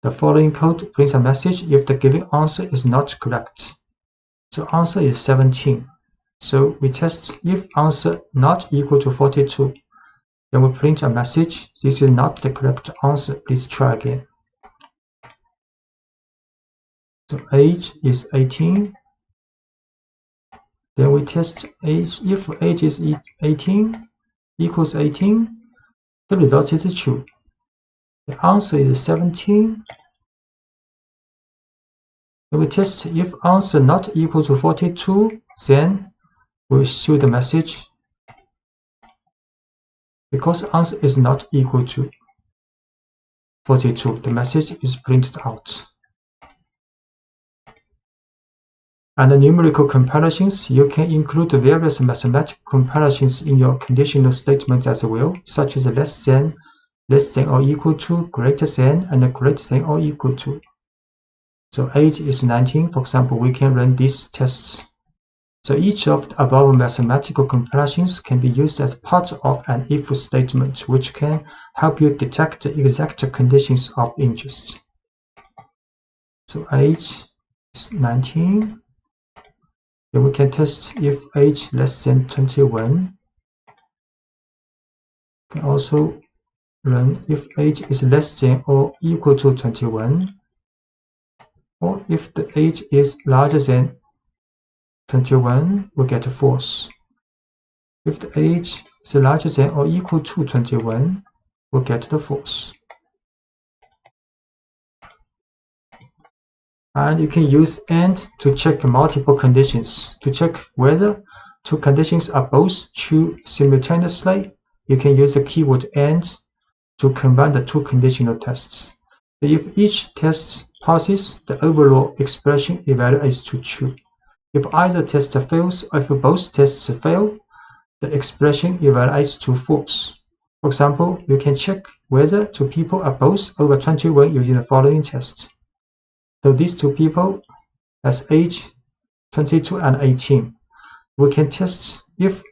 the following code prints a message if the given answer is not correct. So answer is 17. So we test if answer not equal to 42. Then we print a message. This is not the correct answer. Please try again. So age is 18. Then we test age. If age is 18 equals 18, the result is true. The answer is 17. Then we test if answer not equal to 42, then we show the message because answer is not equal to 42. The message is printed out. And the numerical comparisons, you can include various mathematical comparisons in your conditional statements as well, such as less than or equal to, greater than, and greater than or equal to. So age is 19, for example, we can run these tests. So each of the above mathematical comparations can be used as part of an if statement, which can help you detect the exact conditions of interest. So age is 19. Then we can test if age less than 21. We can also run if age is less than or equal to 21, or if the age is larger than 21, we get false. If the age is larger than or equal to 21, we'll get the false. And you can use AND to check multiple conditions. To check whether two conditions are both true simultaneously, you can use the keyword AND to combine the two conditional tests. If each test passes, the overall expression evaluates to true. If either test fails or if both tests fail, the expression evaluates to false. For example, you can check whether two people are both over 21 using the following test. So these two people has age 22 and 18. We can test if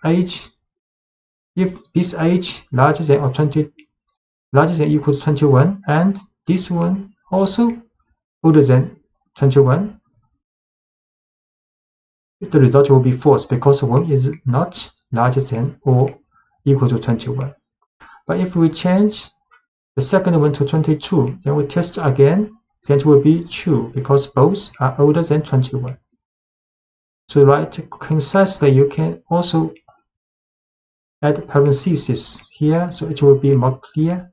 this age larger than equal to 21 and this one also older than 21. The result will be false because one is not larger than or equal to 21. But if we change the second one to 22, then we test again, then it will be true because both are older than 21. To write concisely, you can also add parentheses here, so it will be more clear.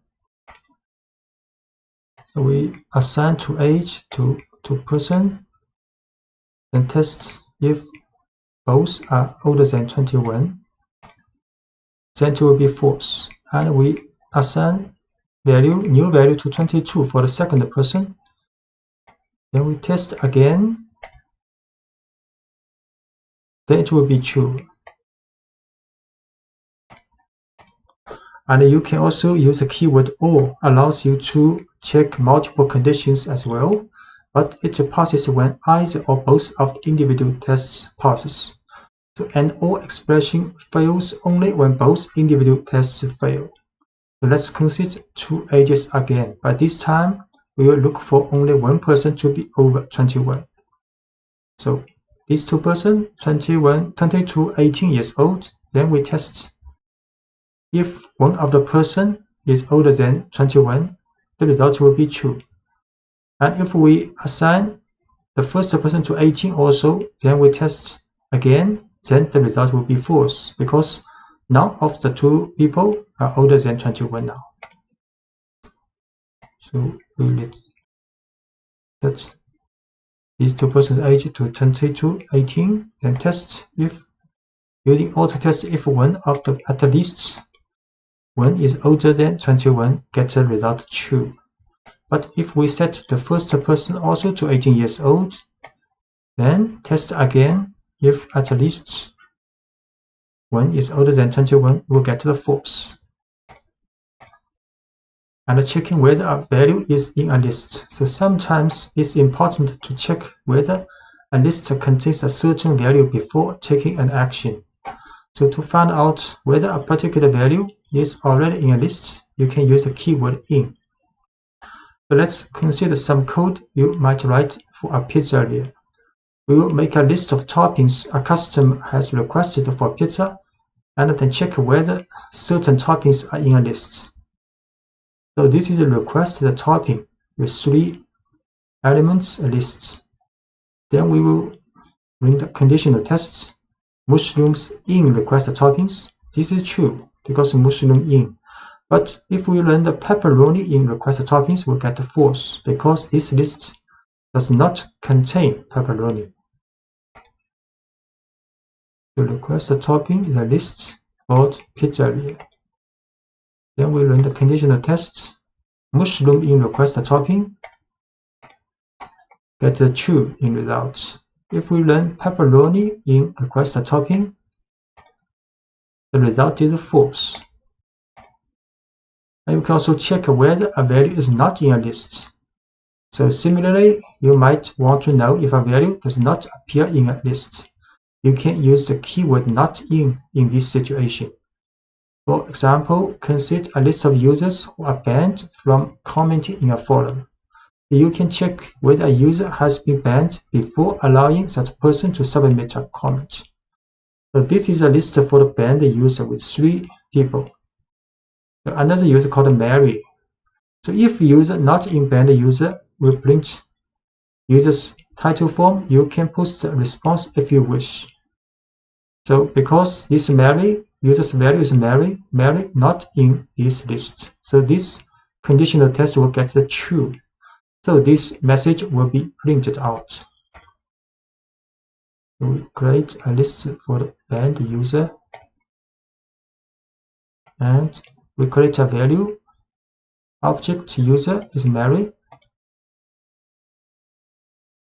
So we assign to age to person, and test if both are older than 21, then it will be false. And we assign new value to 22 for the second person. Then we test again, then it will be true. And you can also use the keyword OR, allows you to check multiple conditions as well, but it passes when either or both of the individual tests passes. So an OR expression fails only when both individual tests fail. So let's consider two ages again, but this time we will look for only one person to be over 21. So these two persons, 21, 22, 18 years old, then we test if one of the person is older than 21, the result will be true. And if we assign the first person to 18 also, then we test again, then the result will be false because none of the two people are older than 21 now. So we need set these two persons' age to 22, 18, then test if using auto test if one of the at least one is older than 21, get the result true. But if we set the first person also to 18 years old, then test again if at least one is older than 21, we'll get the false. And checking whether a value is in a list. So sometimes it's important to check whether a list contains a certain value before taking an action. So to find out whether a particular value is already in a list, you can use the keyword in. So let's consider some code you might write for a pizzeria. We will make a list of toppings a customer has requested for pizza, and then check whether certain toppings are in a list. So this is a requested topping with 3 elements, a list. Then we will run the conditional tests. Mushrooms in requested toppings. This is true because mushroom in. But if we run the pepperoni in requested toppings, we'll get false because this list does not contain pepperoni. The requested topping is a list called pizzeria. Then we run the conditional test. Mushroom in requested topping, get the true in results. If we run pepperoni in requested topping, the result is false. And you can also check whether a value is not in a list. So similarly, you might want to know if a value does not appear in a list. You can use the keyword not in this situation. For example, consider a list of users who are banned from commenting in a forum. You can check whether a user has been banned before allowing that person to submit a comment. So this is a list for the banned user with 3 people. So another user called Mary. So if user not in banned user will print user's title form, you can post a response if you wish. So because this Mary, user's value is Mary not in this list. So this conditional test will get the true. So this message will be printed out. So we create a list for the banned user, and we create a value. Object user is Mary.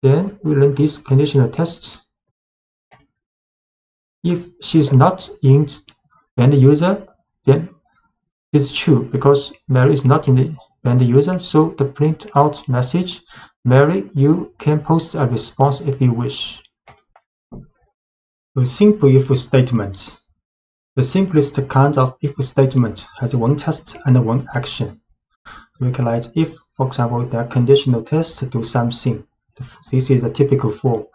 Then we run this conditional test. If she's not in banned user, then it's true because Mary is not in the banned user. So the print out message, Mary, you can post a response if you wish. A simple if statement. The simplest kind of if statement has one test and one action. We can write if, for example, the conditional test to do something. This is the typical form.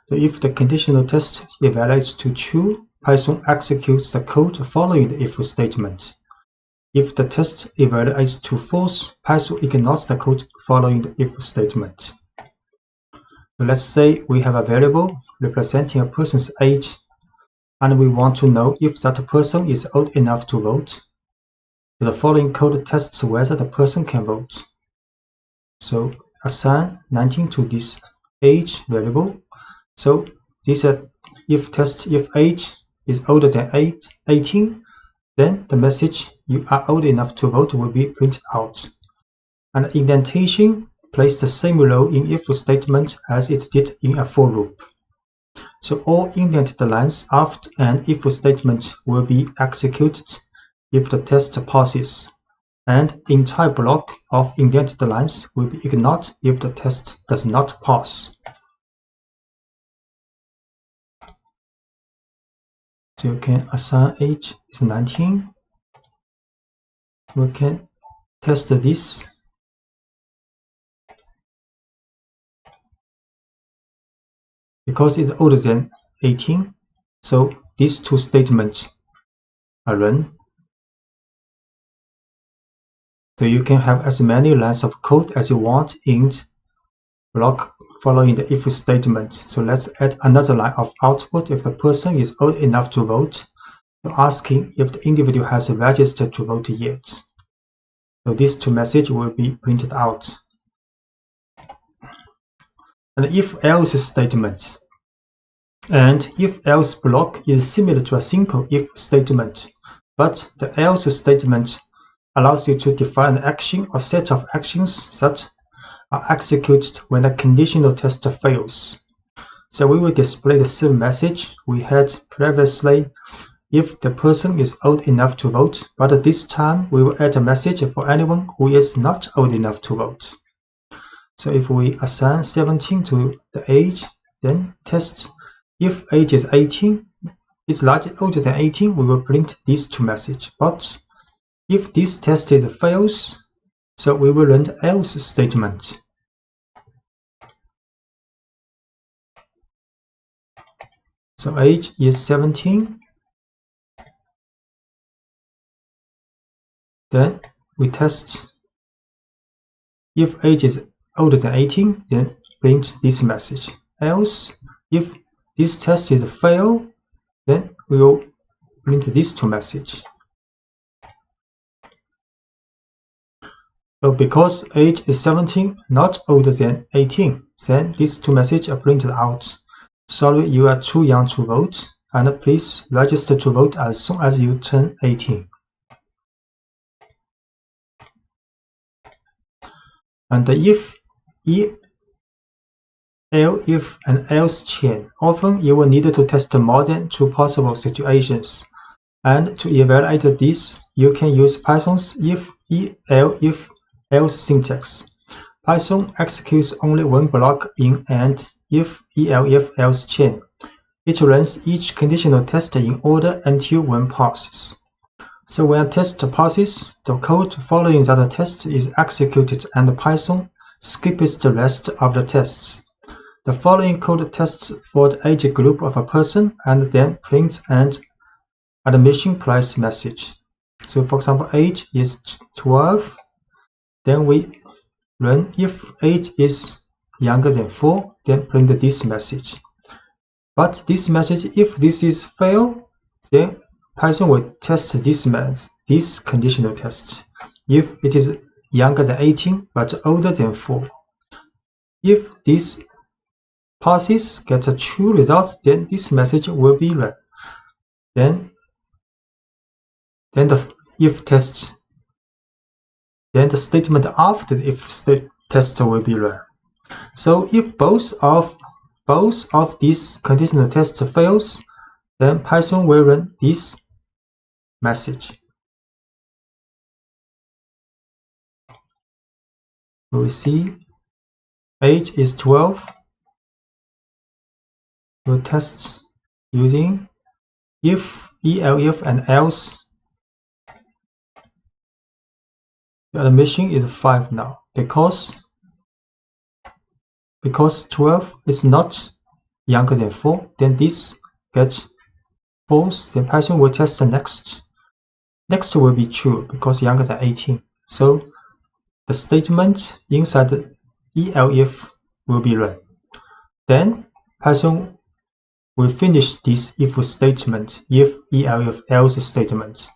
So if the conditional test evaluates to true, Python executes the code following the if statement. If the test evaluates to false, Python ignores the code following the if statement. So let's say we have a variable representing a person's age, and we want to know if that person is old enough to vote. So the following code tests whether the person can vote. So assign 19 to this age variable. So this if test if age is older than 18, then the message you are old enough to vote will be printed out. And indentation plays the same role in if statement as it did in a for loop. So all indented lines after an if statement will be executed if the test passes, and the entire block of indented lines will be ignored if the test does not pass. So you can assign age is 19. We can test this. Because it's older than 18, so these two statements are run. So you can have as many lines of code as you want in block following the if statement. So let's add another line of output if the person is old enough to vote, so asking if the individual has registered to vote yet. So these two messages will be printed out. And if else statement. And if else block is similar to a simple if statement, but the else statement allows you to define an action or set of actions that are executed when a conditional test fails. So we will display the same message we had previously if the person is old enough to vote, but this time we will add a message for anyone who is not old enough to vote. So if we assign 17 to the age, then test if age is 18, is larger older than 18, we will print these two messages. But if this test fails, so we will run the else statement. So age is 17. Then we test if age is older than 18, then print this message. Else, if this test is fail, then we will print these two messages. So because age is 17, not older than 18, then these two messages are printed out. Sorry, you are too young to vote, and please register to vote as soon as you turn 18. And if and else chain, often you will need to test more than 2 possible situations. And to evaluate this, you can use Python's if else syntax. Python executes only one block in an if-elif-else chain. It runs each conditional test in order until one passes. So when a test passes, the code following that test is executed and Python skips the rest of the tests. The following code tests for the age group of a person and then prints an admission price message. So for example, age is 12. Then we run if age is younger than 4, then print this message. But this message, if this is fail, then Python will test this conditional test. If it is younger than 18 but older than 4. If this passes, gets a true result, then this message will be run. Then the if test, then the statement after the if test will be run. So if both of these conditional tests fails, then Python will run this message. We see age is 12. We'll test using if, elif, and else. The admission is 5 now because 12 is not younger than 4. Then this gets false. Then Python will test the next. Next will be true because younger than 18. So the statement inside the elif will be run. Then Python will finish this if statement, if, elif, else statement.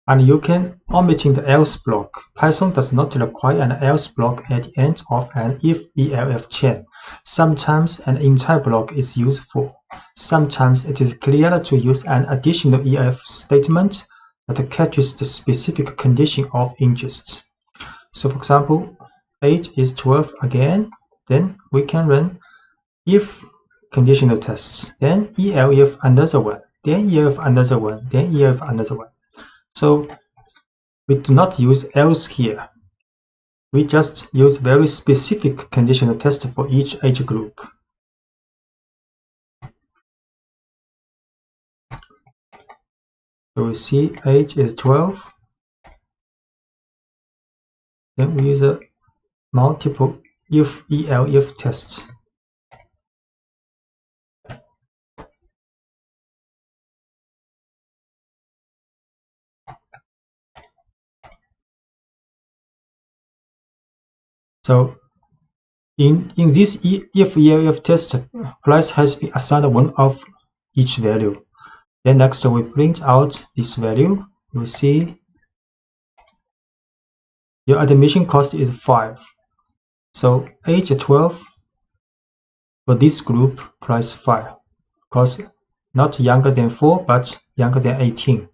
And you can omitting the else block. Python does not require an else block at the end of an if-elif chain. Sometimes an entire block is useful. Sometimes it is clearer to use an additional if statement that catches the specific condition of interest. So for example, age is 12 again. Then we can run if conditional tests. Then elif another one. Then elif another one. Then elif another one. So we do not use else here. We just use very specific conditional test for each age group. So we see age is 12. Then we use a multiple if, elif tests. So in this if-elif test, price has been assigned one of each value. Then next we print out this value. You see your admission cost is 5. So age 12 for this group, price 5, because not younger than 4 but younger than 18.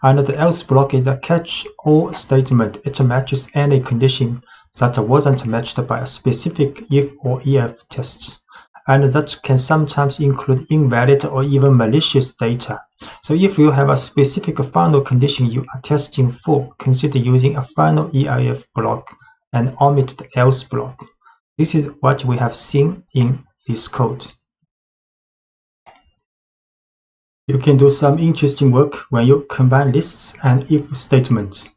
And the else block is a catch-all statement. It matches any condition that wasn't matched by a specific if or elif test. And that can sometimes include invalid or even malicious data. So if you have a specific final condition you are testing for, consider using a final elif block and omit the else block. This is what we have seen in this code. You can do some interesting work when you combine lists and if statements.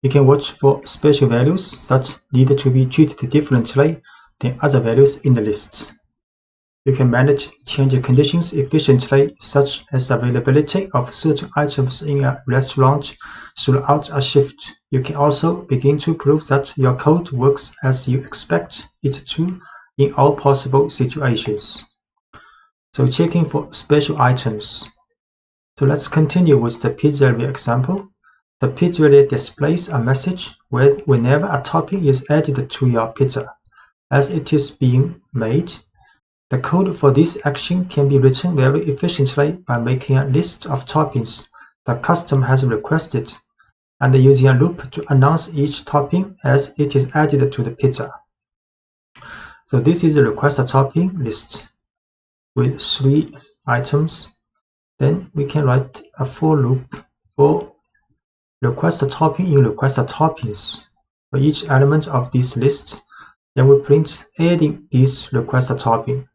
You can watch for special values that need to be treated differently than other values in the list. You can manage change conditions efficiently, such as the availability of certain items in a restaurant throughout a shift. You can also begin to prove that your code works as you expect it to in all possible situations. So checking for special items. So let's continue with the pizzeria example. The pizzeria displays a message whenever a topping is added to your pizza. As it is being made, the code for this action can be written very efficiently by making a list of toppings the customer has requested and using a loop to announce each topping as it is added to the pizza. So this is a request a topping list with 3 items. Then we can write a for loop for request topping in request toppings for each element of this list. Then we print adding this request topping.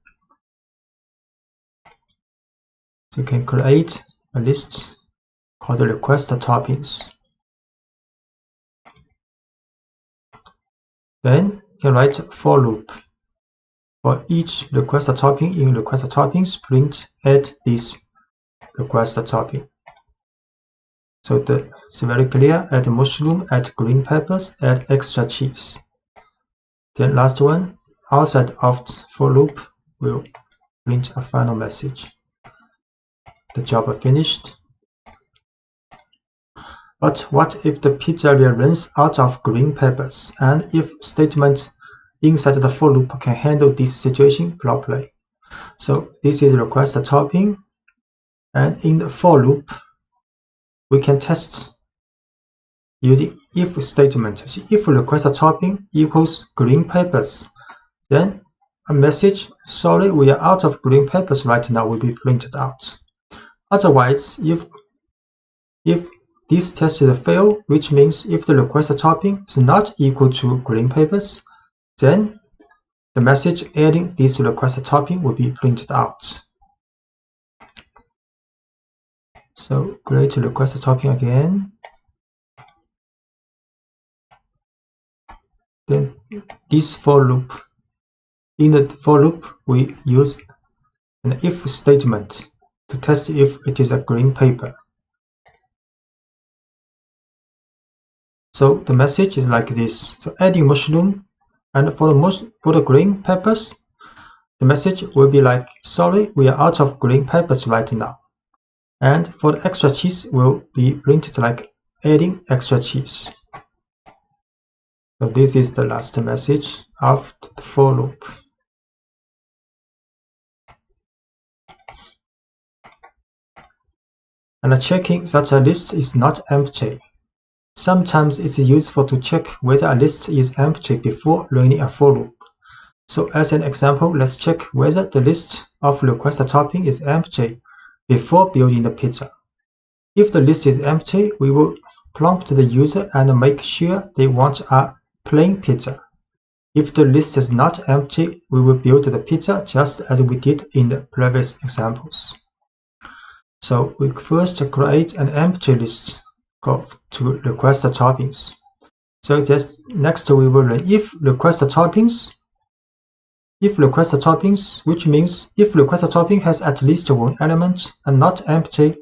So you can create a list called request toppings. Then you can write for loop for each request topping in request toppings, print add this request topping. So it's very clear: add mushroom, add green peppers, add extra cheese. Then last one, outside of for loop will print a final message. The job finished. But what if the pizzeria runs out of green peppers, and if statement inside the for loop can handle this situation properly? So this is request topping, and in the for loop we can test using if statement. So if request topping equals green peppers, then a message, sorry, we are out of green peppers right now, will be printed out. Otherwise, if this test is a fail, which means if the request topping is not equal to green peppers, then the message adding this request topping will be printed out. So create a request topping again. Then this for loop. In the for loop, we use an if statement to test if it is a green pepper. So the message is like this. So adding mushroom, and for the green peppers, the message will be like, sorry, we are out of green peppers right now. And for the extra cheese will be printed like adding extra cheese. So this is the last message of the for loop. And checking that a list is not empty. Sometimes it's useful to check whether a list is empty before running a for loop. So as an example, let's check whether the list of request topping is empty before building the pizza. If the list is empty, we will prompt the user and make sure they want a plain pizza. If the list is not empty, we will build the pizza just as we did in the previous examples. So we first create an empty list to request toppings. So next we will run if request toppings, which means if request topping has at least one element and not empty,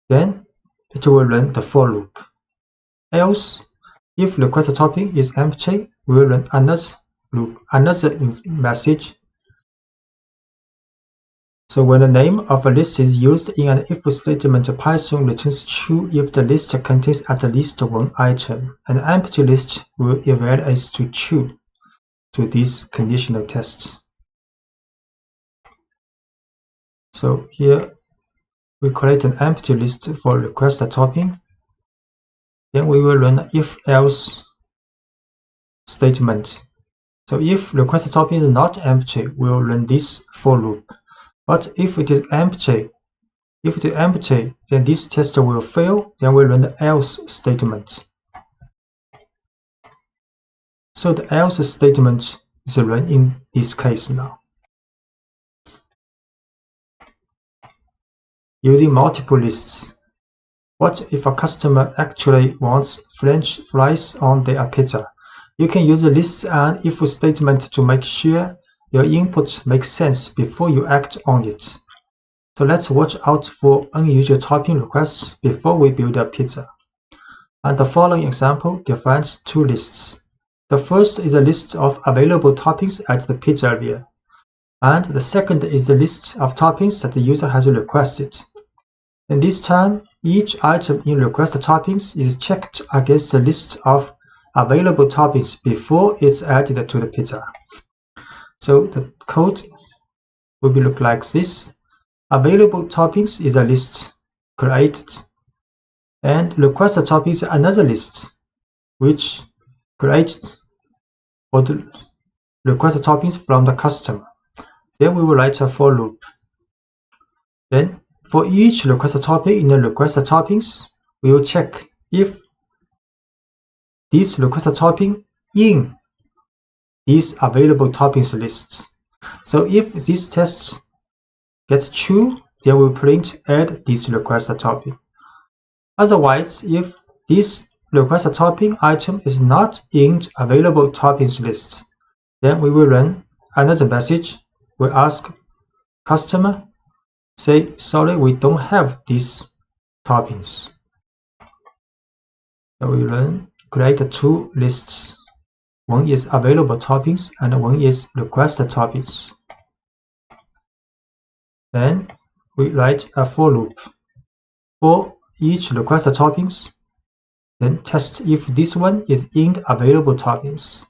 then it will run the for loop. Else, if request topping is empty, we will run another loop, another message. So when the name of a list is used in an if statement, Python returns true if the list contains at least one item. An empty list will evaluate to true to this conditional test. So here we create an empty list for request topping. Then we will run if-else statement. So if request topping is not empty, we will run this for loop. But if it is empty, then this test will fail. Then we run the else statement. So the else statement is run in this case now. Using multiple lists. What if a customer actually wants French fries on their pizza? You can use the lists and if statement to make sure your input makes sense before you act on it. So let's watch out for unusual topping requests before we build a pizza. And the following example defines two lists. The first is a list of available toppings at the pizzeria, and the second is the list of toppings that the user has requested. And this time, each item in request toppings is checked against the list of available toppings before it's added to the pizza. So the code will look like this. Available toppings is a list created, and request toppings is another list which created for the request toppings from the customer. Then we will write a for loop. Then for each request topic in the request toppings, we will check if this request topic in these available toppings list. So if this test gets true, then we'll print add this request topic. Otherwise, if this request topping item is not in available toppings list, then we will run another message. We ask customer, say, sorry, we don't have these toppings. So we run create two lists. One is available toppings and one is request toppings. Then we write a for loop for each request toppings. Then test if this one is in the available toppings.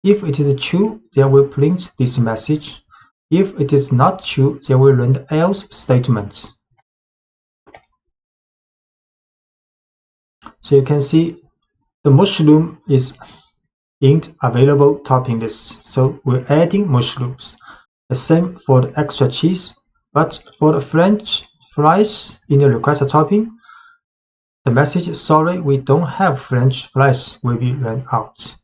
If it is true, then we print this message. If it is not true, then we run the else statement. So you can see the mushroom is in the available topping list. So we're adding mushrooms. The same for the extra cheese, but for the French fries in the request topping, the message, sorry, we don't have French fries, will be run out.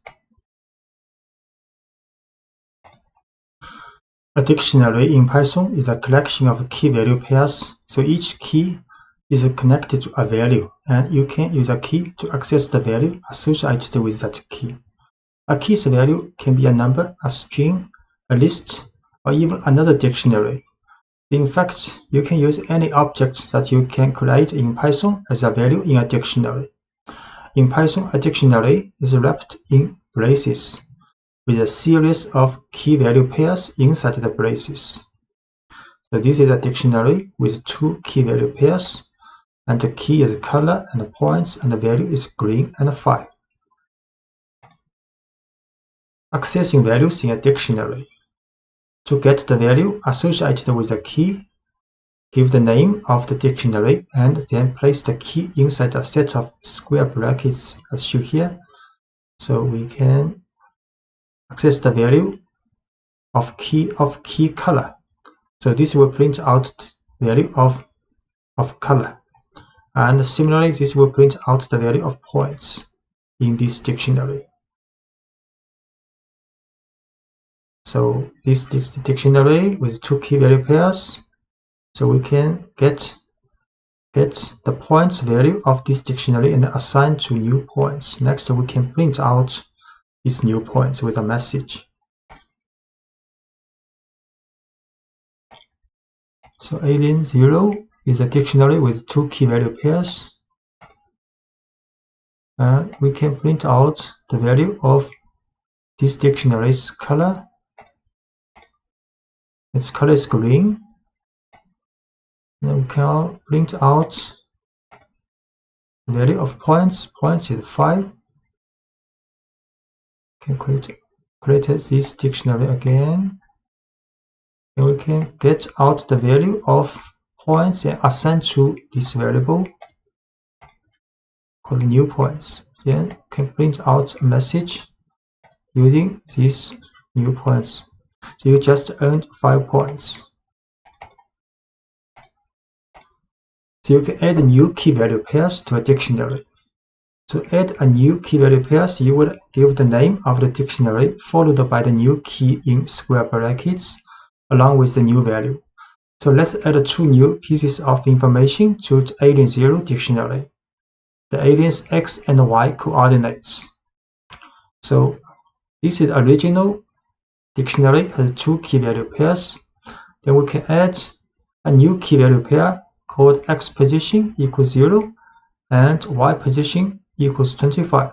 A dictionary in Python is a collection of key-value pairs, so each key is connected to a value, and you can use a key to access the value associated with that key. A key's value can be a number, a string, a list, or even another dictionary. In fact, you can use any object that you can create in Python as a value in a dictionary. In Python, a dictionary is wrapped in braces, with a series of key-value pairs inside the braces. So this is a dictionary with two key-value pairs, and the key is color and points, and the value is green and 5. Accessing values in a dictionary. To get the value associated with the key, give the name of the dictionary and then place the key inside a set of square brackets as shown here. So we can access the value of key color. So this will print out the value of color. And similarly, this will print out the value of points in this dictionary. So this is the dictionary with two key-value pairs. So we can get the points value of this dictionary and assign to new points. Next, we can print out these new points with a message. So alien 0 is a dictionary with two key-value pairs. And we can print out the value of this dictionary's color. Its color is green. Then we can print out the value of points. Points is 5. We can create this dictionary again. And we can get out the value of points and assign to this variable called new points. Then we can print out a message using these new points. So you just earned 5 points. So you can add new key-value pairs to a dictionary. To add a new key-value pairs, you would give the name of the dictionary followed by the new key in square brackets along with the new value. So let's add 2 new pieces of information to the alien 0 dictionary. The alien's x and y coordinates. So this is original dictionary has 2 key-value pairs. Then we can add a new key-value pair called x position equals 0 and y position equals 25.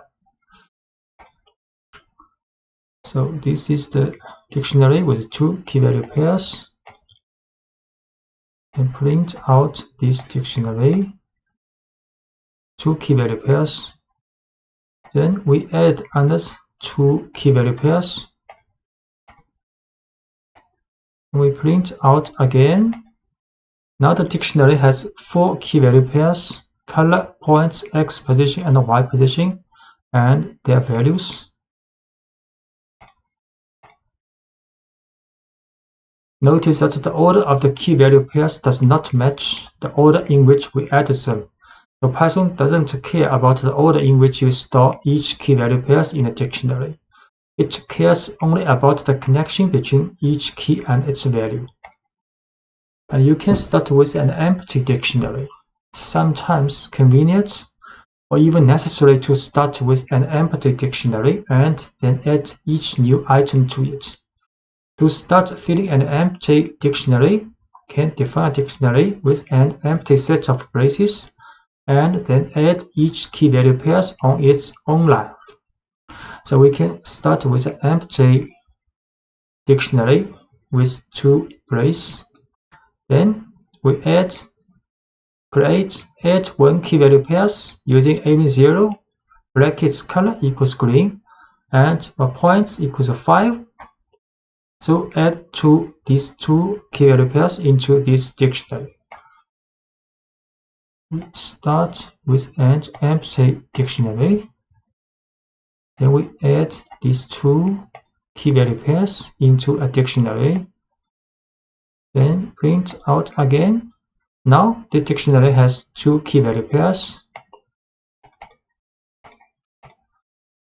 So this is the dictionary with 2 key-value pairs. And print out this dictionary, 2 key-value pairs. Then we add another 2 key-value pairs. We print out again. Now the dictionary has 4 key-value pairs, color, points, x position, and y position, and their values. Notice that the order of the key value pairs does not match the order in which we added them. So Python doesn't care about the order in which you store each key value pairs in a dictionary. It cares only about the connection between each key and its value. And you can start with an empty dictionary. It's sometimes convenient or even necessary to start with an empty dictionary and then add each new item to it. To start filling an empty dictionary, you can define a dictionary with an empty set of braces and then add each key value pairs on its own line. So we can start with an empty dictionary with 2 braces. Then we add one key value pairs using alien0, brackets color equals green, and points equals 5. So add these 2 key value pairs into this dictionary. We start with an empty dictionary. Then we add these 2 key value pairs into a dictionary. Then print out again. Now the dictionary has 2 key value pairs.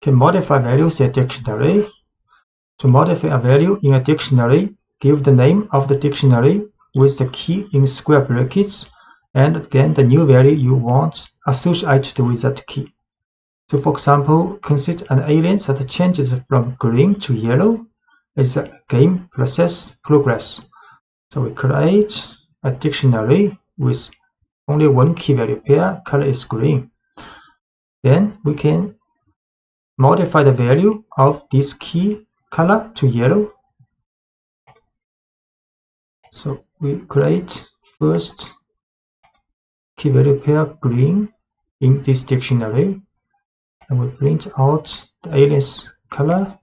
Can modify values in a dictionary. To modify a value in a dictionary, give the name of the dictionary with the key in square brackets and then the new value you want associated with that key. So for example, consider an alien that changes from green to yellow as a game process progress. So we create a dictionary with only 1 key value pair, color is green. Then we can modify the value of this key color to yellow. So we create first key value pair green in this dictionary, and we print out the alien's color.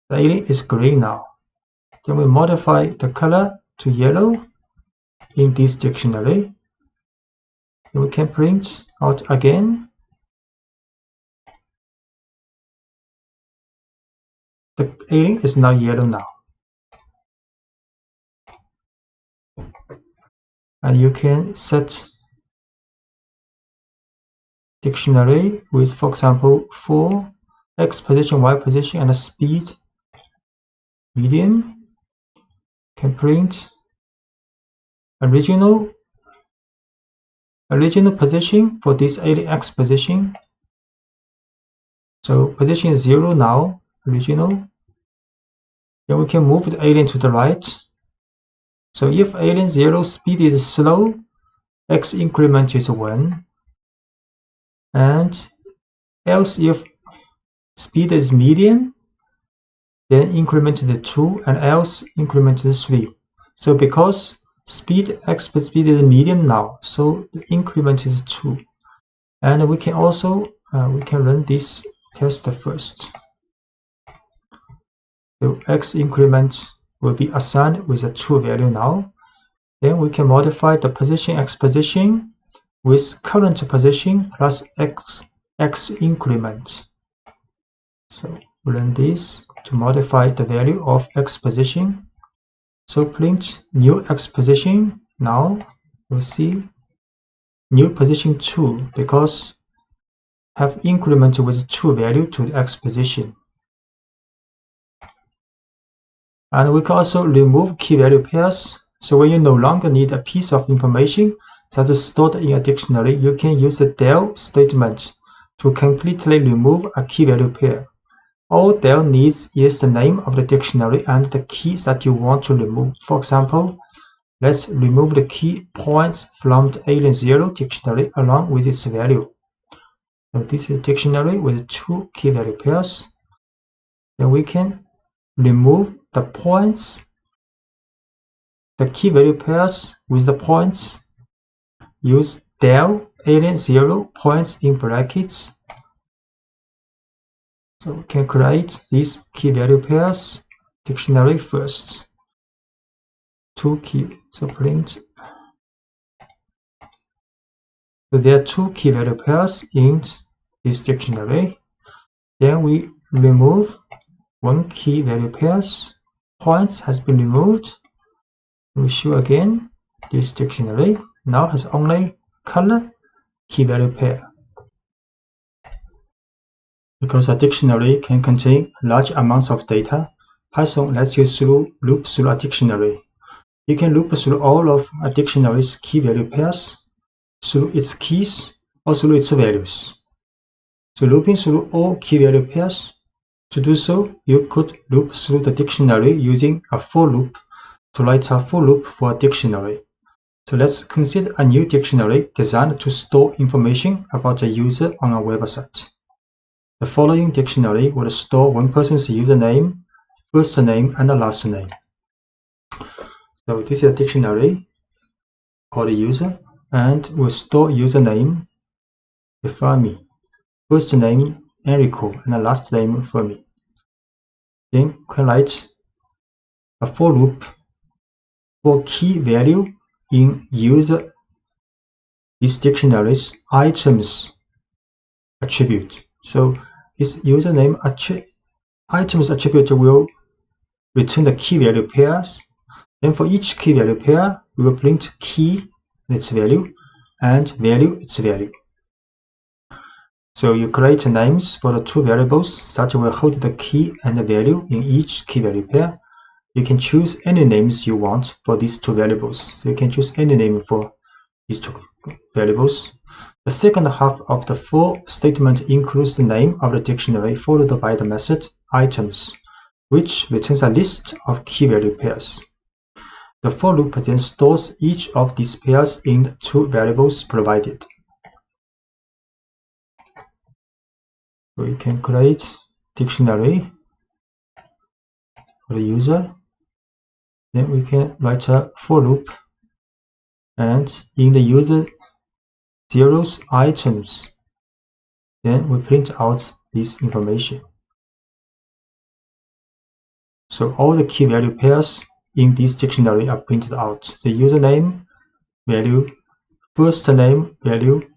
The alien is green now. Then we modify the color to yellow in this dictionary. And we can print out again. The alien is now yellow now. And you can set dictionary with, for example, for x position, y position, and a speed medium. Can print original position for this alien x position. So position is 0 now, original. Then we can move the alien to the right. So if alien 0 speed is slow, x increment is 1. And else if speed is medium, then increment is 2, and else increment is 3. So because x speed is medium now, so the increment is 2. And we can also we can run this test first. So x increment will be assigned with a true value now. Then we can modify the position x position with current position plus x increment. So we run this to modify the value of x position. So print new x position. Now we'll see new position 2 because have increment with true value to the x position. And we can also remove key value pairs. So when you no longer need a piece of information that is stored in a dictionary, you can use the del statement to completely remove a key value pair. All del needs is the name of the dictionary and the keys that you want to remove. For example, let's remove the key points from the alien0 dictionary along with its value. So this is a dictionary with 2 key value pairs. Then we can remove the points, the key value pairs with the points. Use del alien0 points in brackets. So we can create these key value pairs dictionary first. 2 key. So print. So there are 2 key value pairs in this dictionary. Then we remove 1 key value pairs. points has been removed. We show again this dictionary now has only color key value pair. Because a dictionary can contain large amounts of data, Python lets you loop through a dictionary. You can loop through all of a dictionary's key value pairs, through its keys, or through its values. So looping through all key value pairs, to do so, you could loop through the dictionary using a for loop to write a for loop for a dictionary. So let's consider a new dictionary designed to store information about a user on a website. The following dictionary will store one person's username, first name, and last name. So this is a dictionary called user, and will store username Fermi, first name Enrico, and the last name Fermi. Then we can write a for loop for key value in user this dictionary's items attribute. So this username items attribute will return the key value pairs. Then for each key value pair, we will print key its value and value its value. So you create names for the two variables that will hold the key and the value in each key value pair. You can choose any names you want for these two variables. So you can choose any name for these two variables. The second half of the for statement includes the name of the dictionary followed by the method items, which returns a list of key value pairs. The for loop then stores each of these pairs in the two variables provided. So we can create dictionary for the user. Then we can write a for loop, and in the user zeros items, then we print out this information. So all the key value pairs in this dictionary are printed out. The username value, first name value,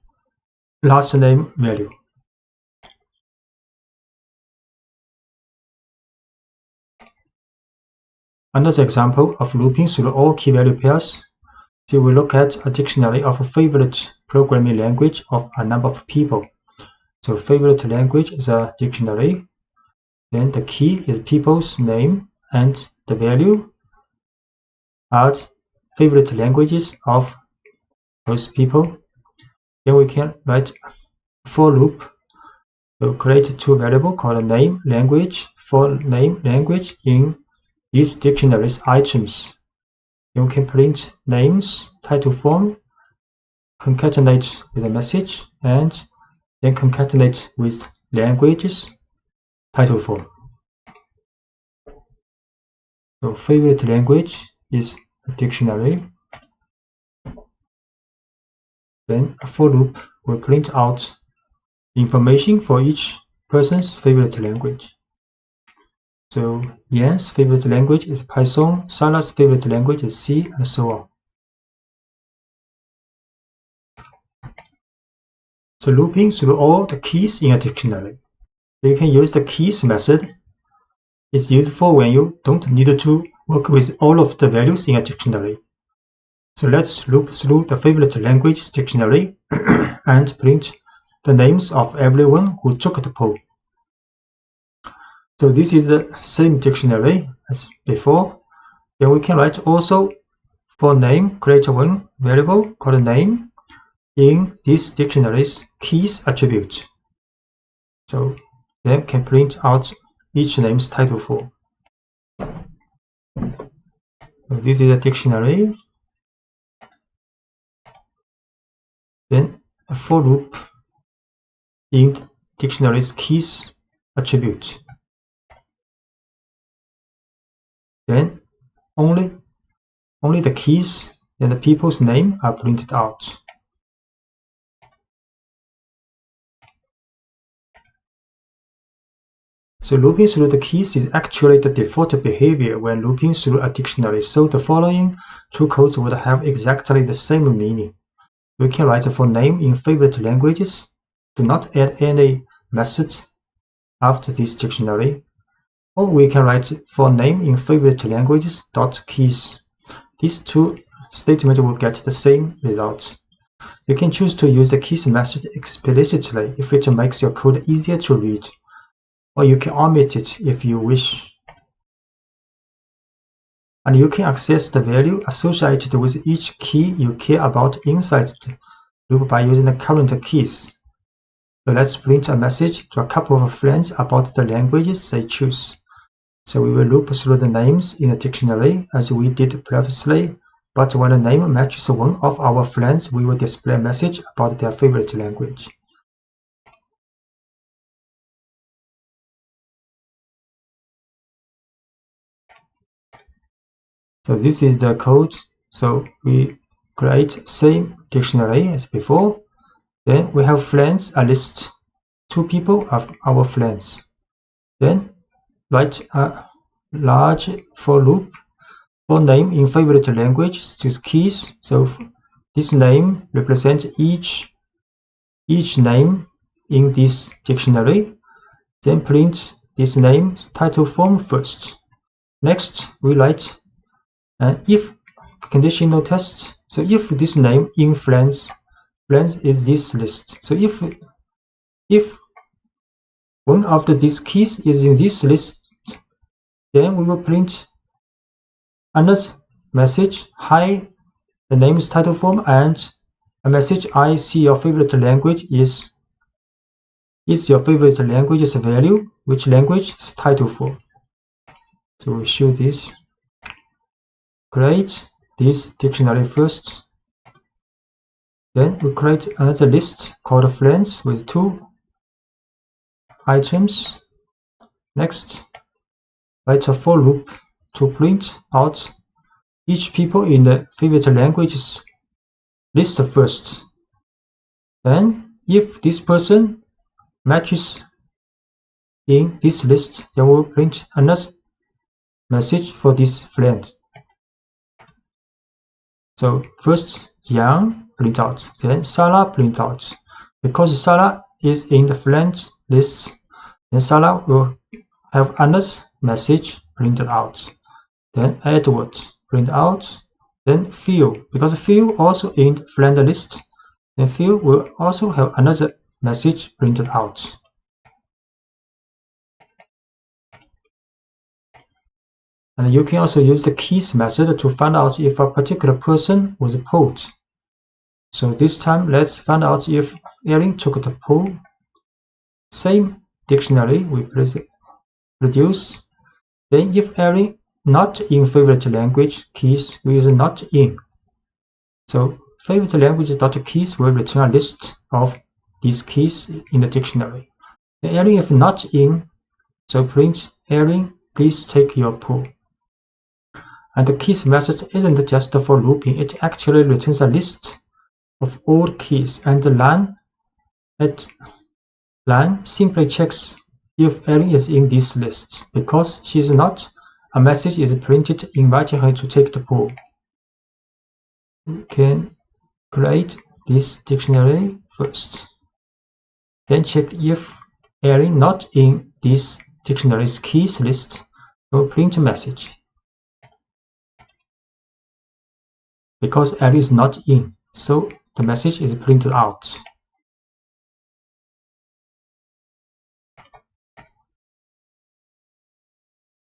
last name value. Another example of looping through all key value pairs. So we look at a dictionary of a favorite programming language of a number of people. So favorite language is a dictionary. Then the key is people's name, and the value are favorite languages of those people. Then we can write for loop. We'll create two variables called name language for name language in these dictionaries items. Then we can print names title form, concatenate with a message, and then concatenate with languages title form. So favorite language is a dictionary. Then a for loop will print out information for each person's favorite language. So Yan's favorite language is Python, Sarah's favorite language is C, and so on. So looping through all the keys in a dictionary. So you can use the keys method. It's useful when you don't need to work with all of the values in a dictionary. So let's loop through the favorite language dictionary and print the names of everyone who took the poll. So this is the same dictionary as before. Then we can write also for name, create one variable called name in this dictionary's keys attribute. So then can print out each name's title form. So this is a dictionary. Then a for loop in dictionary's keys attribute. Then only the keys and the people's name are printed out. So looping through the keys is actually the default behavior when looping through a dictionary. So the following two codes would have exactly the same meaning. We can write for name in favorite languages. Do not add any methods after this dictionary. Or we can write for name in favorite languages dot keys. These two statements will get the same result. You can choose to use the keys method explicitly if it makes your code easier to read, or you can omit it if you wish. And you can access the value associated with each key you care about inside the loop by using the current keys. So let's print a message to a couple of friends about the languages they choose. So we will loop through the names in the dictionary as we did previously, but when a name matches one of our friends, we will display a message about their favorite language. So this is the code. So we create same dictionary as before. Then we have friends, a list, 2 people of our friends. Then write a large for loop for name in favorite language to keys. So this name represents each name in this dictionary. Then print this name's title form first. Next, we write an if conditional test. So if this name in friends is this list. So if one of these keys is in this list, then we will print another message, hi, the name's title form, and a message, I see your favorite language is your favorite language's value, which language is title form. So we show this. Create this dictionary first. Then we create another list called friends with 2 items. Next, write a for loop to print out each people in the favorite languages list first. Then, if this person matches in this list, then we'll print another message for this friend. So first, Yang print out, then Sarah print out. Because Sarah is in the friend list, then Sarah will have another message printed out. Then Edward print out. Then Phil, because Phil also in the friend list, then Phil will also have another message printed out. And you can also use the keys method to find out if a particular person was polled. So this time, let's find out if Erin took the poll. Same dictionary we produce. Then if Erin not in favorite language keys, we use not in. So favorite language.keys will return a list of these keys in the dictionary. And Erin if not in, so print Erin, please take your poll. And the keys method isn't just for looping, it actually returns a list of all keys, and the line simply checks if Erin is in this list. Because she is not, a message is printed inviting her to take the poll. We can create this dictionary first. Then check if Erin not in this dictionary's keys list, we'll print a message. Because Erin is not in, so the message is printed out.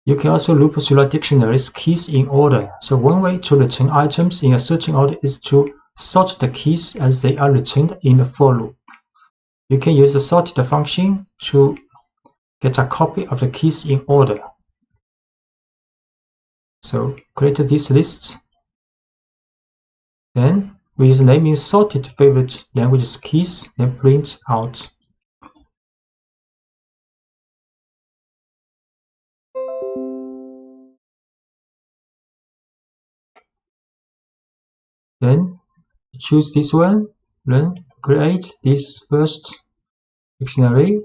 You can also loop through a dictionary's keys in order. So one way to return items in a certain order is to sort the keys as they are returned in the for loop. You can use the sorted function to get a copy of the keys in order. So create this list. Then we use naming sorted favorite languages keys, then print out. Then choose this one, then create this first dictionary,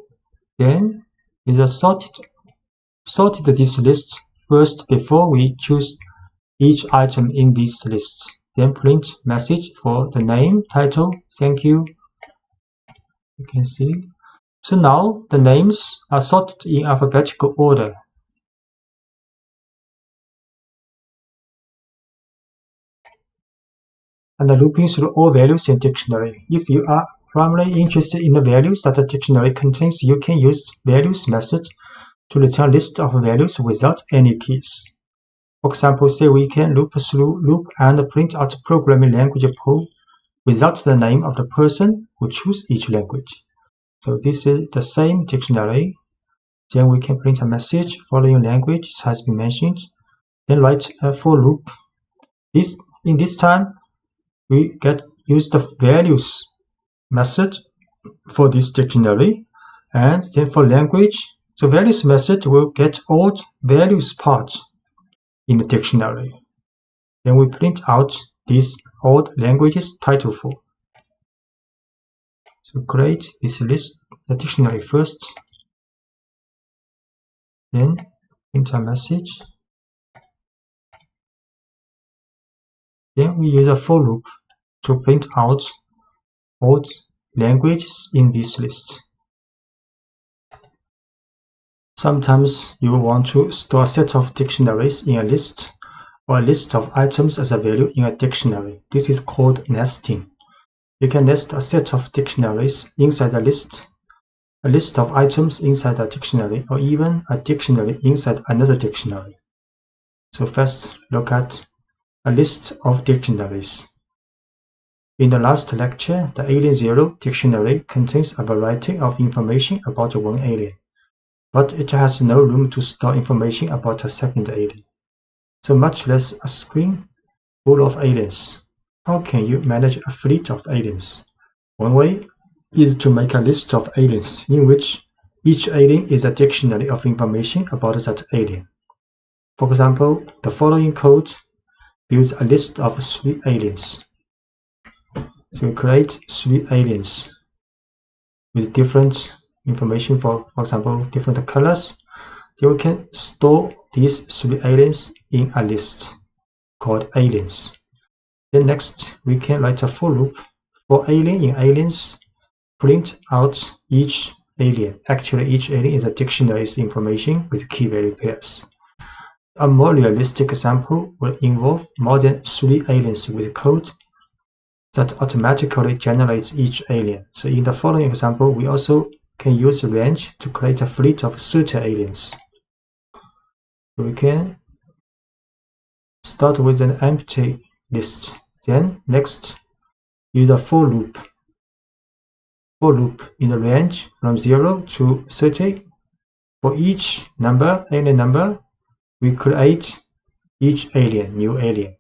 then we just sorted this list first before we choose each item in this list. Then print message for the name, title, thank you. You can see. So now the names are sorted in alphabetical order. and looping through all values in dictionary. If you are primarily interested in the values that the dictionary contains, you can use values method to return a list of values without any keys. For example, say we can loop through loop and print out programming language pool without the name of the person who chose each language. So this is the same dictionary. Then we can print a message following language has been mentioned. Then write a for loop. In this time, we use the values method for this dictionary, and then for language, the values method will get all values parts in the dictionary. Then we print out these old languages title for. So create this list, the dictionary first, then print a message. Then we use a for loop to print out all languages in this list. Sometimes you will want to store a set of dictionaries in a list, or a list of items as a value in a dictionary. This is called nesting. You can nest a set of dictionaries inside a list of items inside a dictionary, or even a dictionary inside another dictionary. So first, look at a list of dictionaries. In the last lecture, the Alien Zero dictionary contains a variety of information about one alien, but it has no room to store information about a second alien, so much less a screen full of aliens. How can you manage a fleet of aliens? One way is to make a list of aliens in which each alien is a dictionary of information about that alien. For example, the following code builds a list of 3 aliens. So we create 3 aliens with different information, for example, different colors. Then we can store these 3 aliens in a list called aliens. Then next, we can write a for loop for alien in aliens, print out each alien. Actually, each alien is a dictionary's information with key value pairs. A more realistic example will involve more than 3 aliens with code that automatically generates each alien. So in the following example, we also can use range to create a fleet of 30 aliens. So we can start with an empty list. Then next, use a for loop. For loop in the range from 0 to 30. For each alien number, we create each alien, new alien.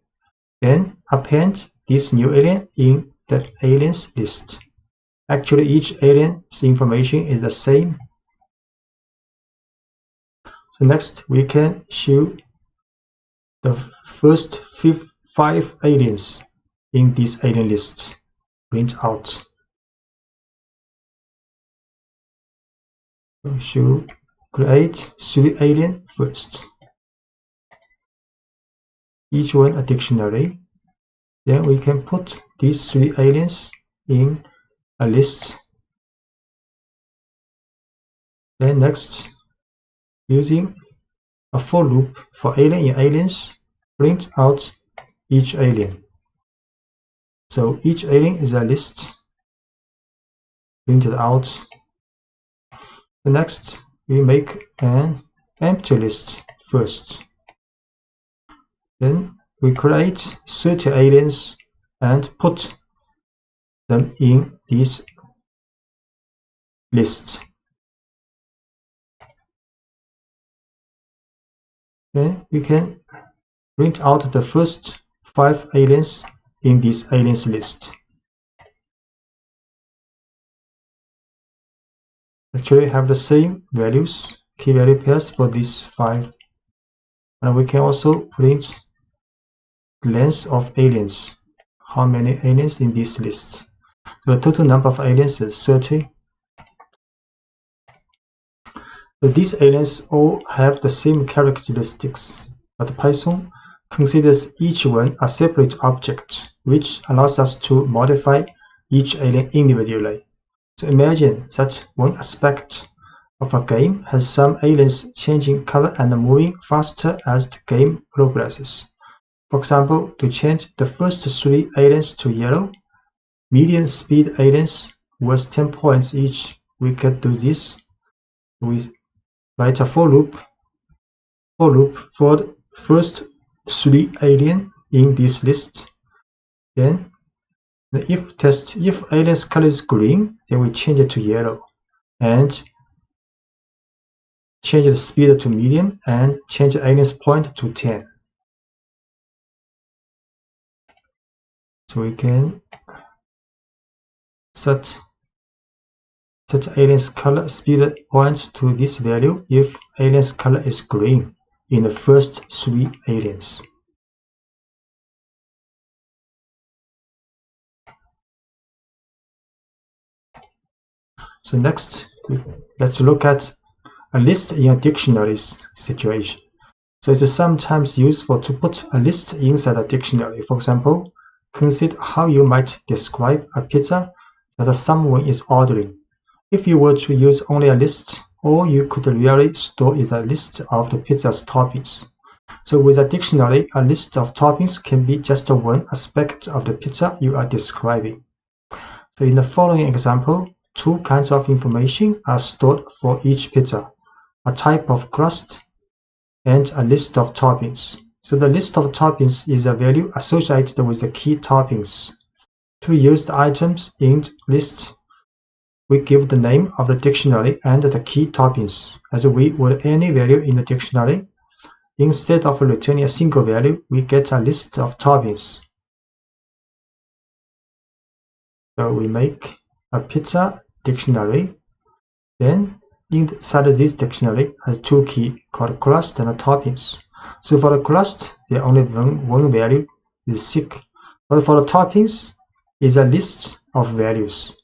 Then append this new alien in the aliens list. Actually, each alien's information is the same. So next, we can show the first 5 aliens in this alien list. Print out. We should create 3 aliens first. Each one a dictionary. Then we can put these 3 aliens in a list. Then next, using a for loop for alien in aliens, print out each alien. So each alien is a list printed out. The next, we make an empty list first. Then we create 30 aliens and put them in this list. Then we can print out the first 5 aliens in this aliens list. Actually have the same values, key value pairs for these 5. And we can also print the length of aliens, how many aliens in this list. So the total number of aliens is 30. So these aliens all have the same characteristics, but Python considers each one a separate object, which allows us to modify each alien individually. So imagine that one aspect of a game has some aliens changing color and moving faster as the game progresses. For example, to change the first 3 aliens to yellow, median speed aliens was 10 points each. We can do this. We write a for loop for the first 3 alien in this list. Then the if test, if alien's color is green, then we change it to yellow, and change the speed to medium, and change alien's point to 10. So we can set alien's color speed points to this value if alien's color is green in the first 3 aliens. So next, let's look at a list in a dictionaries situation. So it is sometimes useful to put a list inside a dictionary. For example, consider how you might describe a pizza that someone is ordering. If you were to use only a list, all you could really store is a list of the pizza's toppings. So with a dictionary, a list of toppings can be just one aspect of the pizza you are describing. So in the following example, 2 kinds of information are stored for each pizza: a type of crust and a list of toppings. So the list of toppings is a value associated with the key toppings. To use the items in the list, we give the name of the dictionary and the key toppings as we would any value in the dictionary. Instead of returning a single value, we get a list of toppings. So we make a pizza dictionary. Then inside this dictionary has 2 keys called crust and toppings. So for the crust, there only one value is 6. But for the toppings, is a list of values.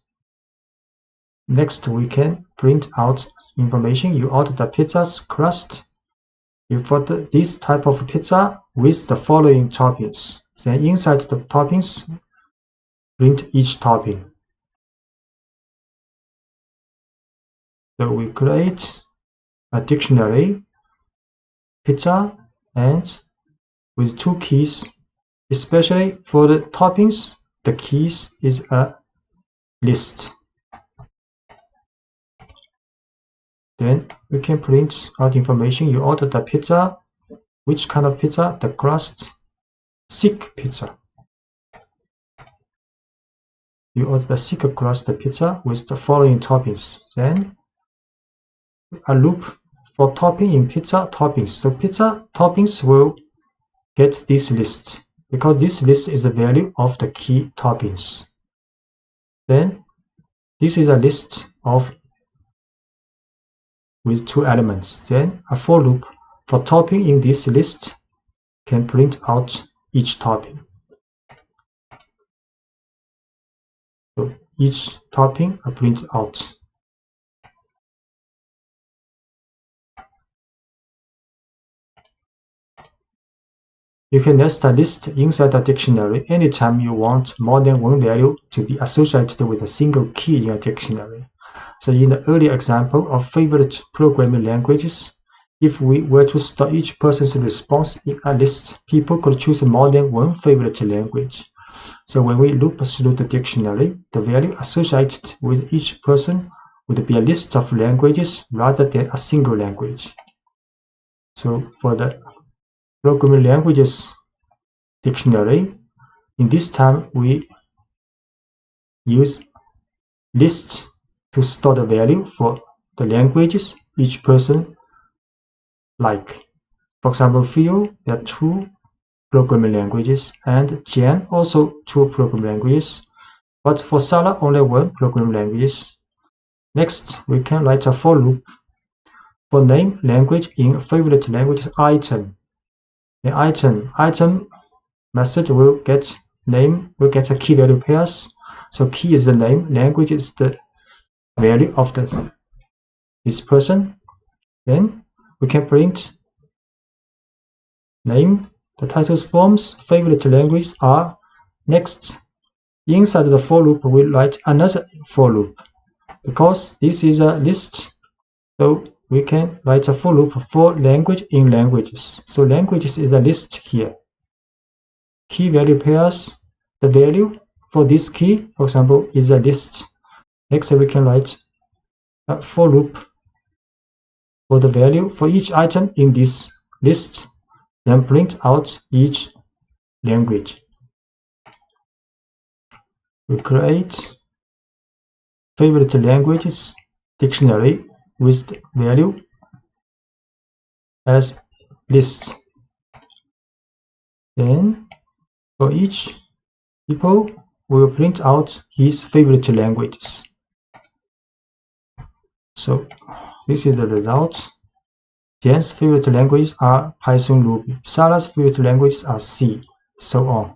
Next, we can print out information. You order the pizza's crust. You put this type of pizza with the following toppings. Then inside the toppings, print each topping. So we create a dictionary, pizza, and with 2 keys, especially for the toppings, the keys is a list. Then we can print out information. You order the pizza. Which kind of pizza? The crust, thick pizza. You order the thick crust pizza with the following toppings. Then a loop for topping in pizza toppings. So pizza toppings will get this list because this list is the value of the key toppings. Then this is a list of with 2 elements. Then a for loop for topping in this list can print out each topping. So each topping are printed out. You can nest a list inside a dictionary anytime you want more than one value to be associated with a single key in a dictionary. So in the earlier example of favorite programming languages, if we were to store each person's response in a list, people could choose more than one favorite language. So when we loop through the dictionary, the value associated with each person would be a list of languages rather than a single language. So for the programming languages dictionary, in this time we use list to store the value for the languages each person like. For example, Phil, there are 2 programming languages, and Jan also 2 programming languages, but for Sarah only 1 programming language. Next, we can write a for loop for name language in favorite languages item. The item method will get a key value pairs. So key is the name, language is the value of this person. Then we can print name, the titles forms, favorite language are. Next, inside the for loop we write another for loop because this is a list. So we can write a for loop for language in languages. So languages is a list here. key value pairs, the value for this key, for example, is a list. Next, we can write a for loop for the value for each item in this list, then print out each language. We create favorite languages dictionary with value as list. Then for each people, we will print out his favorite languages. So this is the result. Jen's favorite languages are Python, Ruby. Sarah's favorite languages are C, so on.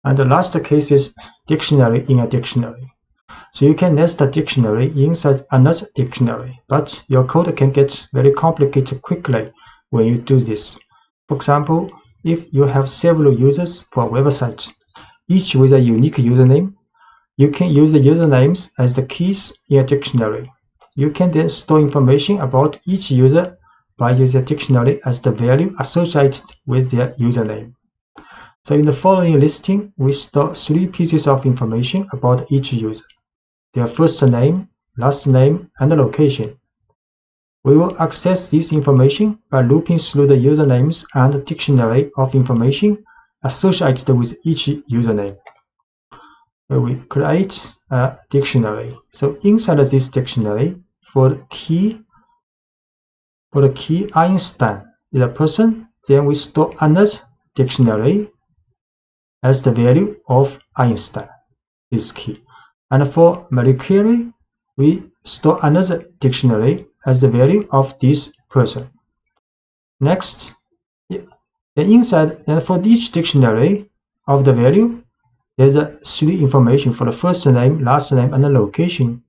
And the last case is dictionary in a dictionary. So you can nest a dictionary inside another dictionary, but your code can get very complicated quickly when you do this. For example, if you have several users for a website, each with a unique username, you can use the usernames as the keys in a dictionary. You can then store information about each user by using a dictionary as the value associated with their username. So in the following listing, we store 3 pieces of information about each user: their first name, last name, and the location. We will access this information by looping through the usernames and the dictionary of information associated with each username. We create a dictionary. So inside of this dictionary, for the key Einstein is a person, then we store another dictionary as the value of Einstein, this key. And for Marie Curie, we store another dictionary as the value of this person. Next, inside, and for each dictionary of the value, there's 3 information for the first name, last name, and the location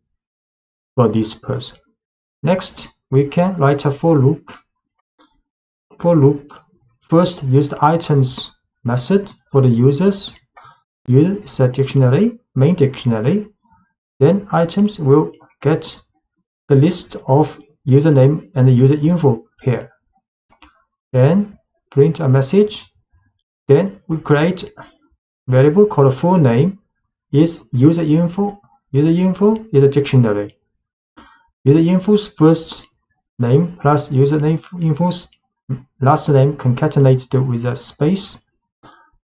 for this person. Next, we can write a for loop. For loop, first use the items method for the users. User is a dictionary, main dictionary. Then items will get the list of username and the user info pair. Then print a message. Then we create variable called full name is user info. User info is a dictionary. User info's first name plus username info's last name concatenated with a space.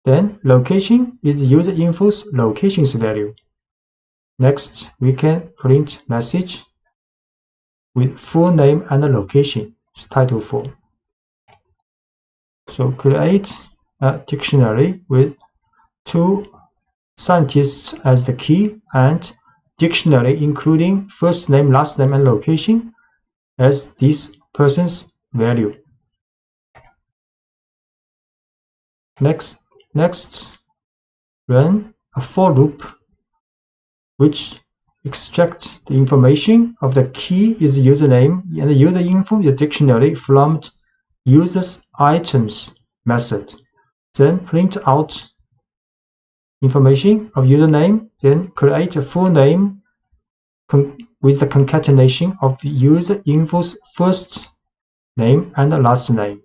Then location is user info's location's value. Next, we can print message with full name and the location, title form. So create a dictionary with 2 scientists as the key and dictionary including first name, last name, and location as this person's value. Next, run a for loop which extracts the information of the key is the username and the user info is the dictionary from user's items method. Then print out information of username, then create a full name with the concatenation of the user info's first name and the last name,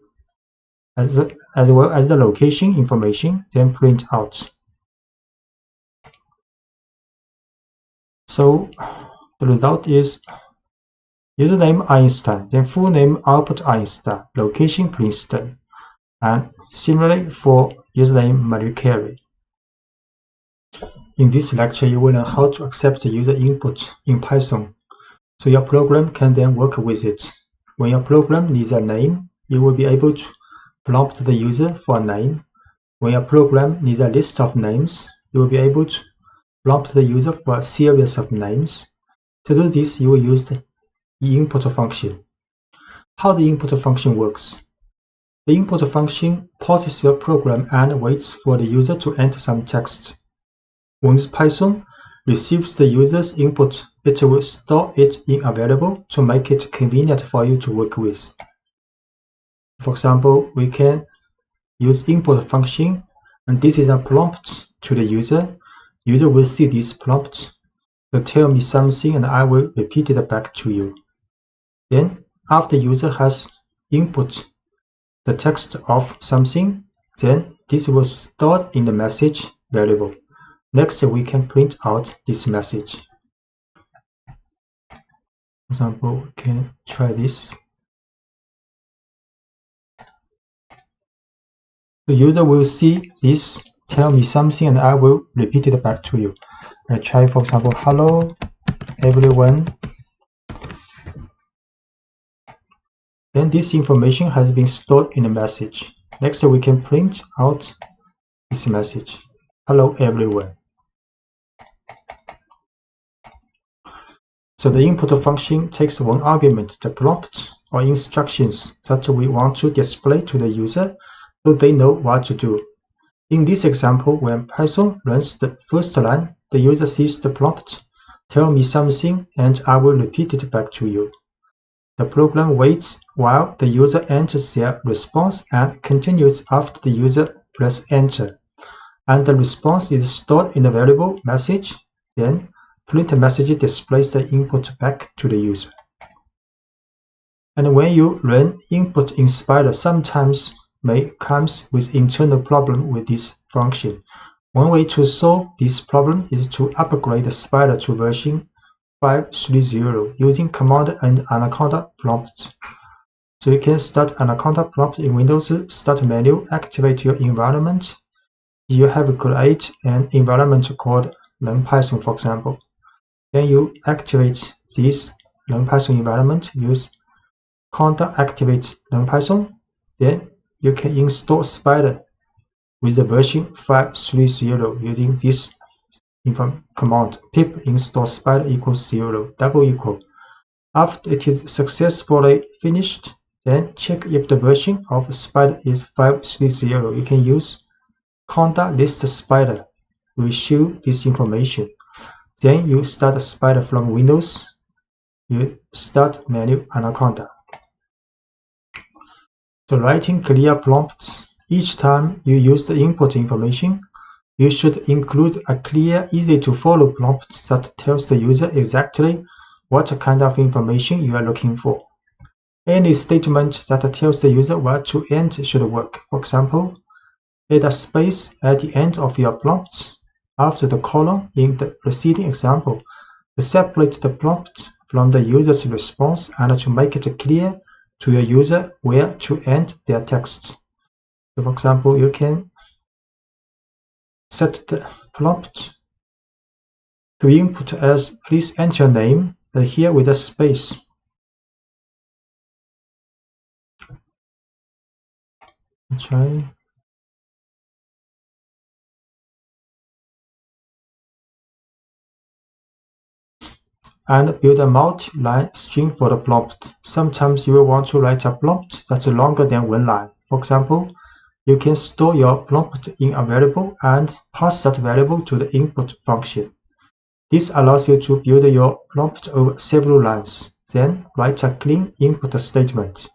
as well as the location information, then print out. So the result is username Einstein, then full name output Einstein, location Princeton, and similarly for username Marie Curie. In this lecture, you will learn how to accept the user input in Python, so your program can then work with it. When your program needs a name, you will be able to prompt the user for a name. When your program needs a list of names, you will be able to prompt the user for a series of names. To do this, you will use the input function. How the input function works? The input function pauses your program and waits for the user to enter some text. Once Python receives the user's input, it will store it in a variable to make it convenient for you to work with. For example, we can use input function, and this is a prompt to the user. User will see this prompt. So tell me something and I will repeat it back to you. Then, after user has input the text of something, then this will stored in the message variable. Next, we can print out this message. For example, we can try this. The user will see this, tell me something, and I will repeat it back to you. I try, for example, hello everyone. Then this information has been stored in the message. Next, we can print out this message. Hello everyone. So the input function takes one argument, the prompt or instructions that we want to display to the user so they know what to do. In this example, when Python runs the first line, the user sees the prompt, tell me something, and I will repeat it back to you. The program waits while the user enters their response and continues after the user presses enter. And the response is stored in the variable message. Then print message displays the input back to the user. And when you run input in Spider, sometimes comes with internal problem with this function. One way to solve this problem is to upgrade the Spider to version 5.3.0 using command and Anaconda prompt. So you can start Anaconda prompt in Windows Start menu, activate your environment. You have create an environment called NumPy, for example. Then you activate this NumPy environment, use conda activate NumPy. Then you can install Spider with the version 5.3.0 using this command pip install spider equals 0 double equal. After it is successfully finished, then check if the version of Spider is 5.3.0. You can use conda list Spider will show this information. Then you start Spider from Windows. You start menu Anaconda. So writing clear prompts. Each time you use the input information, you should include a clear, easy-to-follow prompt that tells the user exactly what kind of information you are looking for. Any statement that tells the user where to end should work. For example, add a space at the end of your prompt after the colon in the preceding example to separate the prompt from the user's response and to make it clear to your user where to end their text. So for example, you can set the prompt to input as please enter your name, and here with a space. Try. And build a multi-line string for the prompt. Sometimes you will want to write a prompt that's longer than one line. For example, you can store your prompt in a variable and pass that variable to the input function. This allows you to build your prompt over several lines, then write a clean input statement.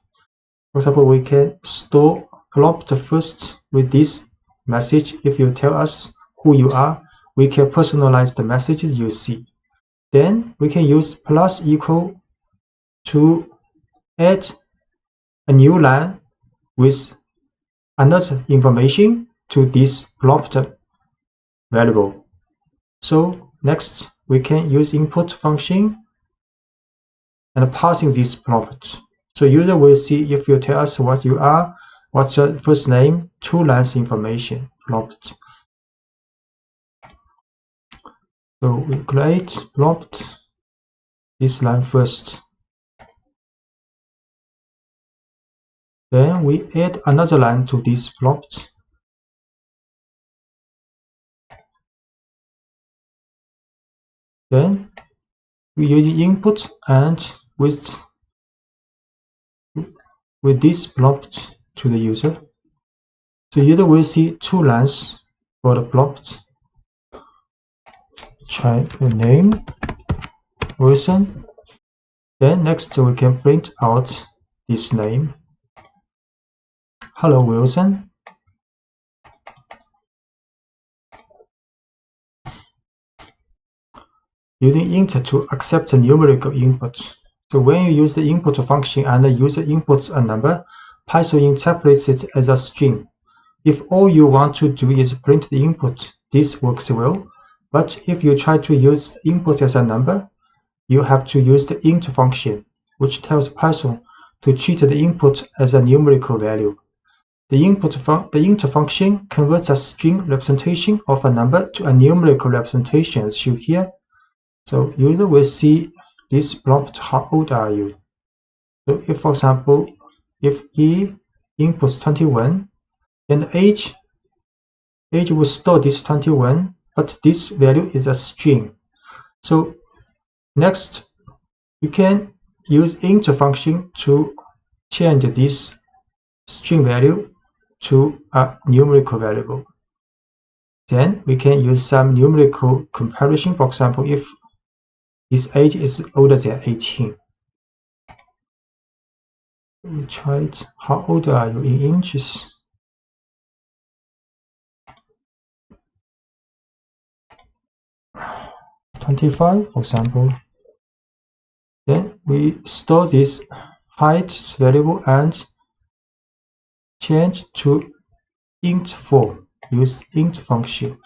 For example, we can store prompt first with this message. If you tell us who you are, we can personalize the messages you see. Then we can use plus equal to add a new line with another information to this prompt variable. So next we can use input function and passing this prompt. So user will see if you tell us what you are, what's your first name, 2 lines information prompt. So we create prompt this line first. Then we add another line to this prompt. Then we use input and with this prompt to the user. So user will see 2 lines for the prompt. Try a name, Wilson. Then next we can print out this name. Hello Wilson. Using int to accept a numerical input. So when you use the input function and the user inputs a number, Python interprets it as a string. If all you want to do is print the input, this works well. But if you try to use input as a number, you have to use the int function, which tells Python to treat the input as a numerical value. The int function converts a string representation of a number to a numerical representation as shown here. So user will see this prompt, how old are you? So if, for example, if he inputs 21, then the age will store this 21, but this value is a string. So next, you can use int function to change this string value to a numerical variable. Then we can use some numerical comparison. For example, if his age is older than 18. We try it. How old are you in inches? $25, for example. Then we store this height variable and change to int form. Use int function.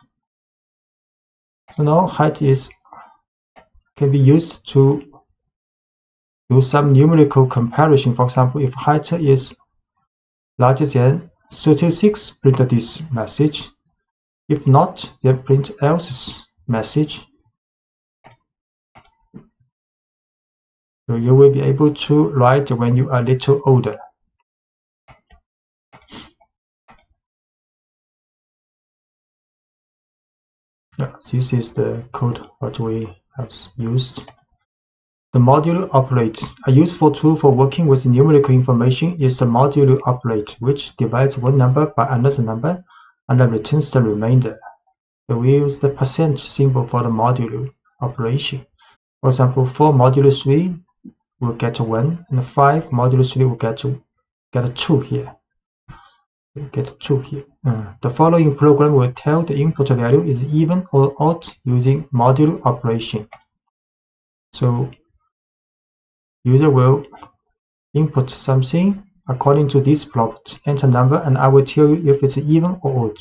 So now height can be used to do some numerical comparison. For example, if height is larger than 36, print this message. If not, then print else message. So you will be able to write when you are a little older. Yeah, this is the code what we have used. The modulo operator. A useful tool for working with numerical information is the modulo operator, which divides one number by another number and then returns the remainder. So we use the percent symbol for the modulo operation. For example, 4 modulo 3 will get 1, and 5 modulo 3 will get 2 here. The following program will tell the input value is even or odd using modulo operation. So user will input something according to this prompt, enter number, and I will tell you if it's even or odd.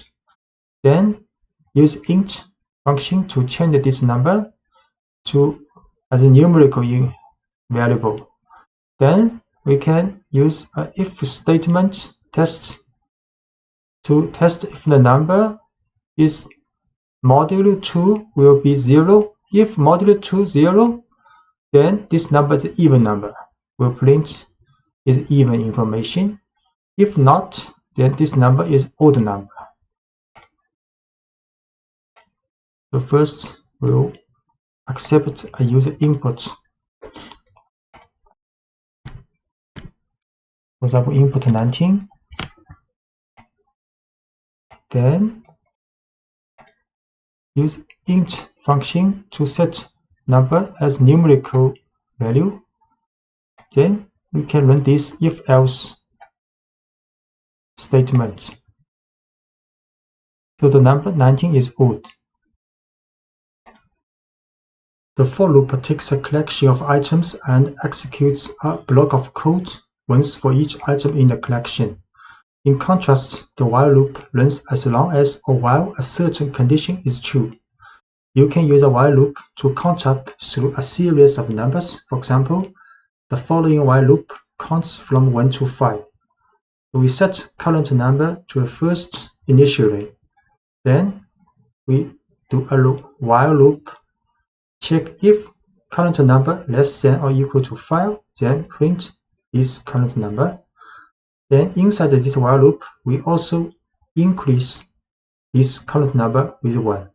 Then use int function to change this number as a numerical variable. Then we can use an if statement test to test if the number is modulo 2 will be 0. If modulo 2 0, then this number is an even number. We'll print is even information. If not, then this number is odd number. So first we'll accept a user input. For example, input 19. Then use int function to set number as numerical value. Then we can run this if-else statement. So the number 19 is odd. The for loop takes a collection of items and executes a block of code once for each item in the collection. In contrast, the while loop runs as long as or while a certain condition is true. You can use a while loop to count up through a series of numbers. For example, the following while loop counts from 1 to 5. We set current number to the first initially. Then we do a while loop, check if current number less than or equal to 5, then print this current number. Then inside this while loop, we also increase this current number with 1.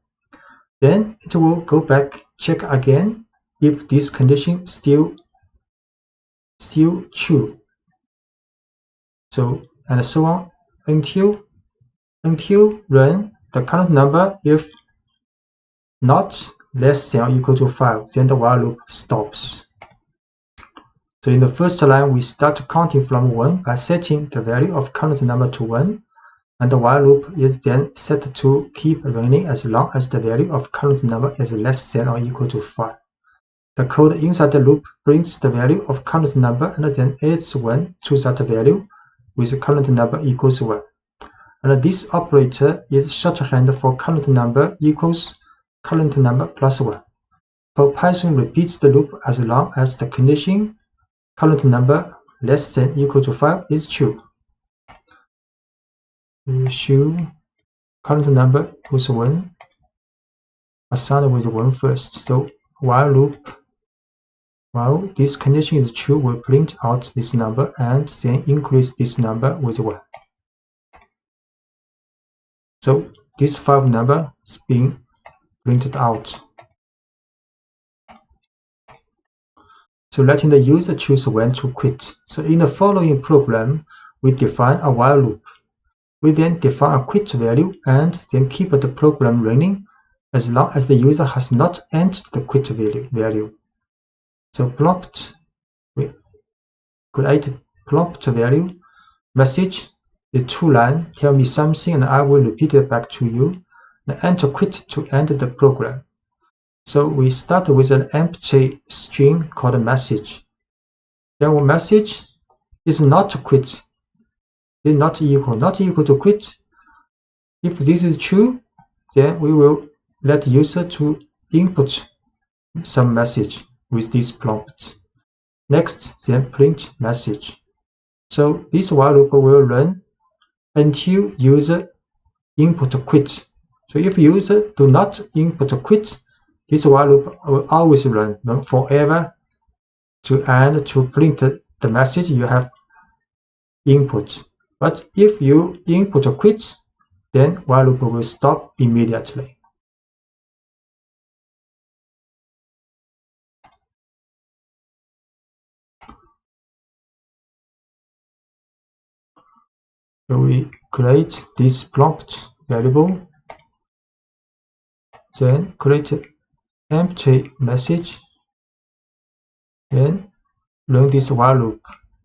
Then it will go back, check again if this condition still true. So and so on until run the current number if not less than or equal to 5, then the while loop stops. So in the first line, we start counting from 1 by setting the value of current number to 1, and the while loop is then set to keep running as long as the value of current number is less than or equal to 5. The code inside the loop brings the value of current number and then adds 1 to that value with current number equals 1. And this operator is shorthand for current number equals current number plus 1. So Python repeats the loop as long as the condition current number less than equal to 5 is true. We show current number equals 1, assigned with 1 first. So while loop, while this condition is true, will print out this number and then increase this number with 1. So this 5 number is being printed out. So letting the user choose when to quit. So in the following program, we define a while loop. We then define a quit value and then keep the program running as long as the user has not entered the quit value. So prompt, we create prompt value message. The 2-line, tell me something and I will repeat it back to you. And enter quit to end the program. So we start with an empty string called message. Then our message is not quit, is not equal to quit. If this is true, then we will let user to input some message with this prompt. Next, then print message. So this while loop will run until user input quit. So if user do not input quit, this while loop will always run forever to print the message you have input. But if you input quit, then while loop will stop immediately. So we create this prompt variable, then create empty message, then run this while loop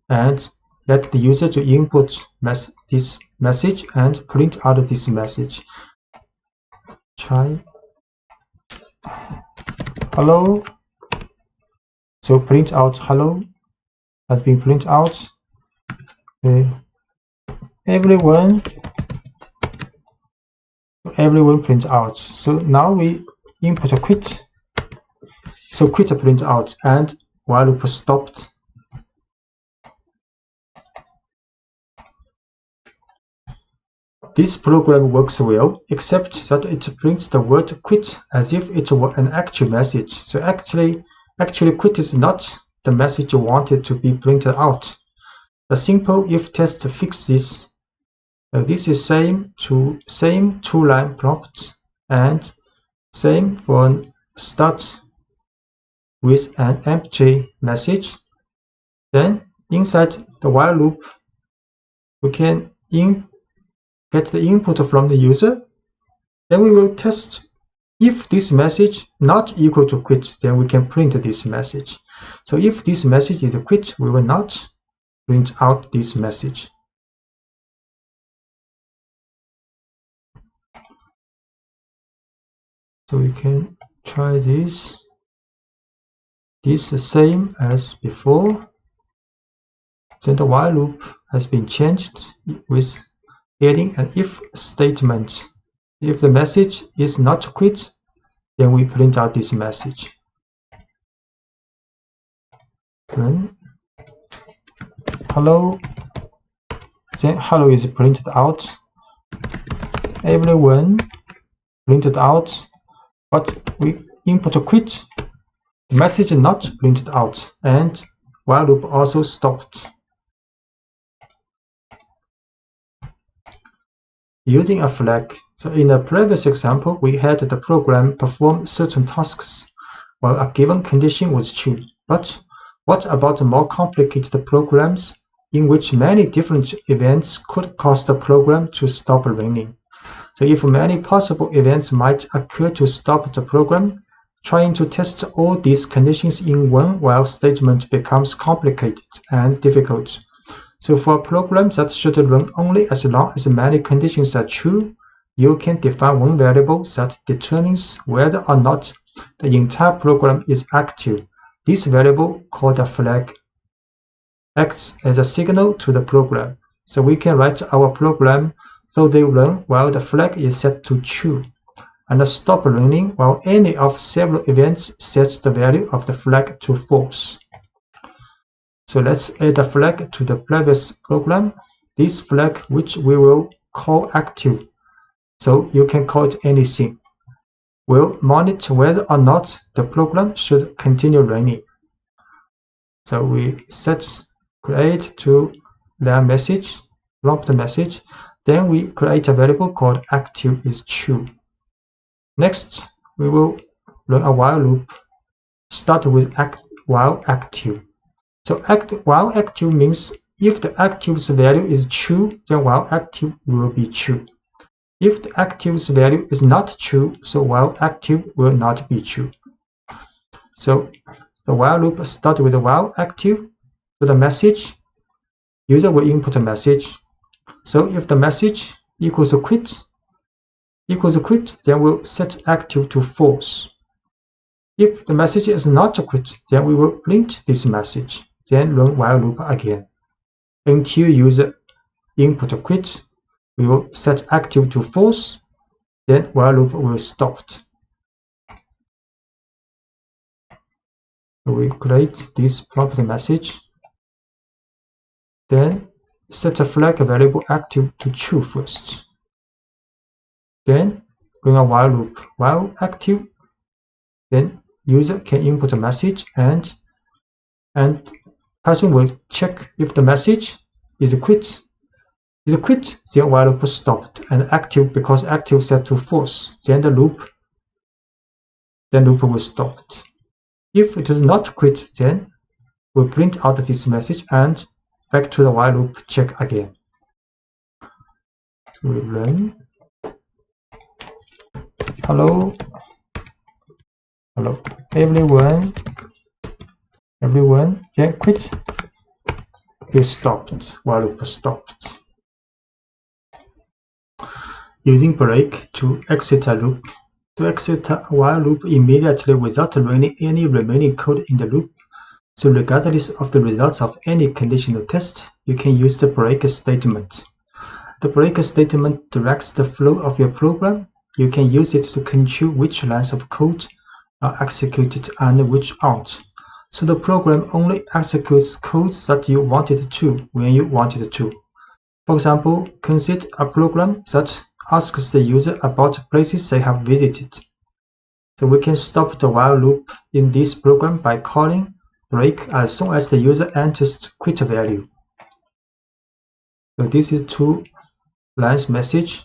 and let the user to input this message and print out this message. Try hello. So print out hello has been printed out. Okay. Everyone print out. So now we input a quit. So quit print out and while loop stopped. This program works well, except that it prints the word quit as if it were an actual message. So actually quit is not the message wanted to be printed out. The simple if test fixes this. This is same 2-line prompt and same for start with an empty message. Then inside the while loop, we can get the input from the user. Then we will test if this message not equal to quit, then we can print this message. So if this message is quit, we will not print out this message. So we can try this. This is the same as before. Then the while loop has been changed with adding an if statement. If the message is not quit, then we print out this message. Then hello. Then hello is printed out. Everyone printed out. But we input a quit, message not printed out, and while loop also stopped. Using a flag. So in the previous example, we had the program perform certain tasks while a given condition was true. But what about more complicated programs in which many different events could cause the program to stop running? So if many possible events might occur to stop the program, trying to test all these conditions in one while statement becomes complicated and difficult. So for programs that should run only as long as many conditions are true, you can define one variable that determines whether or not the entire program is active. This variable, called a flag, acts as a signal to the program. So we can write our program so they run while the flag is set to true, and stop running while any of several events sets the value of the flag to false. So let's add a flag to the previous program. This flag, which we will call active, so you can call it anything, will monitor whether or not the program should continue running. So we set create to their message, prompt message. Then we create a variable called active is true. Next, we will run a while loop. Start with while active. So while active means if the active's value is true, then while active will be true. If the active's value is not true, so while active will not be true. So the while loop starts with while active. So the message, user will input a message. So if the message equals quit, then we'll set active to false. If the message is not quit, then we will print this message, then run while loop again. Until user input quit, we will set active to false, then while loop will stop. So we create this prompt message, then set a flag variable active to true first. Then run a while loop. While active, then user can input a message and Python will check if the message is quit. If quit, then while loop stopped, and active, because active set to false, then the loop will stop. If it is not quit, then we'll print out this message and back to the while loop check again. So we run. Hello, everyone, then quit is stopped, while loop stopped. Using break to exit a loop. To exit a while loop immediately without running any remaining code in the loop. So regardless of the results of any conditional test, you can use the break statement. The break statement directs the flow of your program. You can use it to control which lines of code are executed and which aren't. So the program only executes code that you want it to when you want it to. For example, consider a program that asks the user about places they have visited. So we can stop the while loop in this program by calling break as soon as the user enters the quit value. So this is 2 lines message.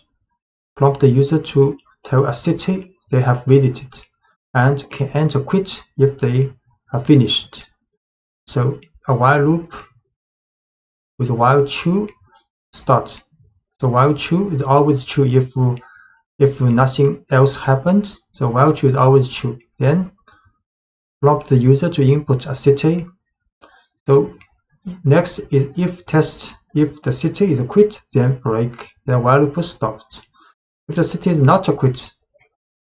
Prompt the user to tell a city they have visited and can enter quit if they are finished. So a while loop with while true start. So while true is always true if nothing else happened. So while true is always true. Then prompt the user to input a city. So next is if test. If the city is quit, then break. Then while loop stopped. If the city is not quit,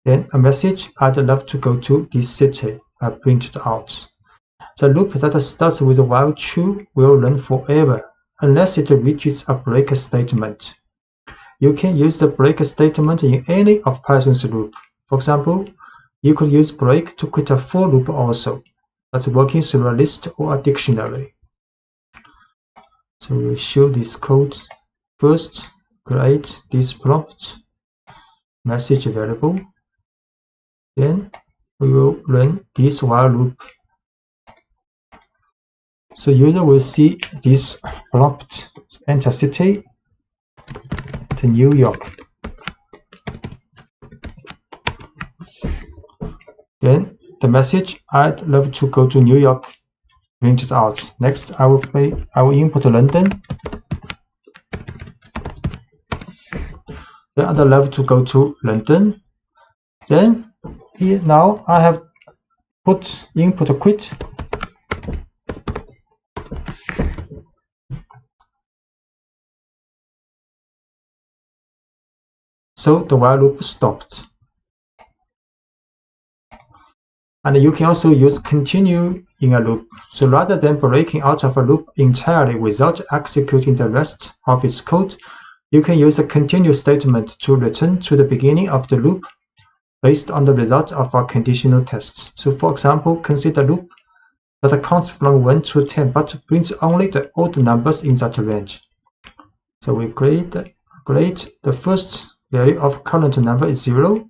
then a message I'd love to go to this city are printed out. The loop that starts with while true will run forever unless it reaches a break statement. You can use the break statement in any of Python's loop. For example, you could use break to quit a for loop also, that's working through a list or a dictionary. So we'll show this code. First, create this prompt message variable. Then we will run this while loop. So user will see this prompt, enter city to New York. Then the message I'd love to go to New York printed out. Next I will input London. Then I'd love to go to London. Then here now I have put input quit. So the while loop stopped. And you can also use continue in a loop. So rather than breaking out of a loop entirely without executing the rest of its code, you can use a continue statement to return to the beginning of the loop based on the result of our conditional tests. So for example, consider a loop that counts from 1 to 10 but brings only the odd numbers in that range. So we create the first value of current number is 0.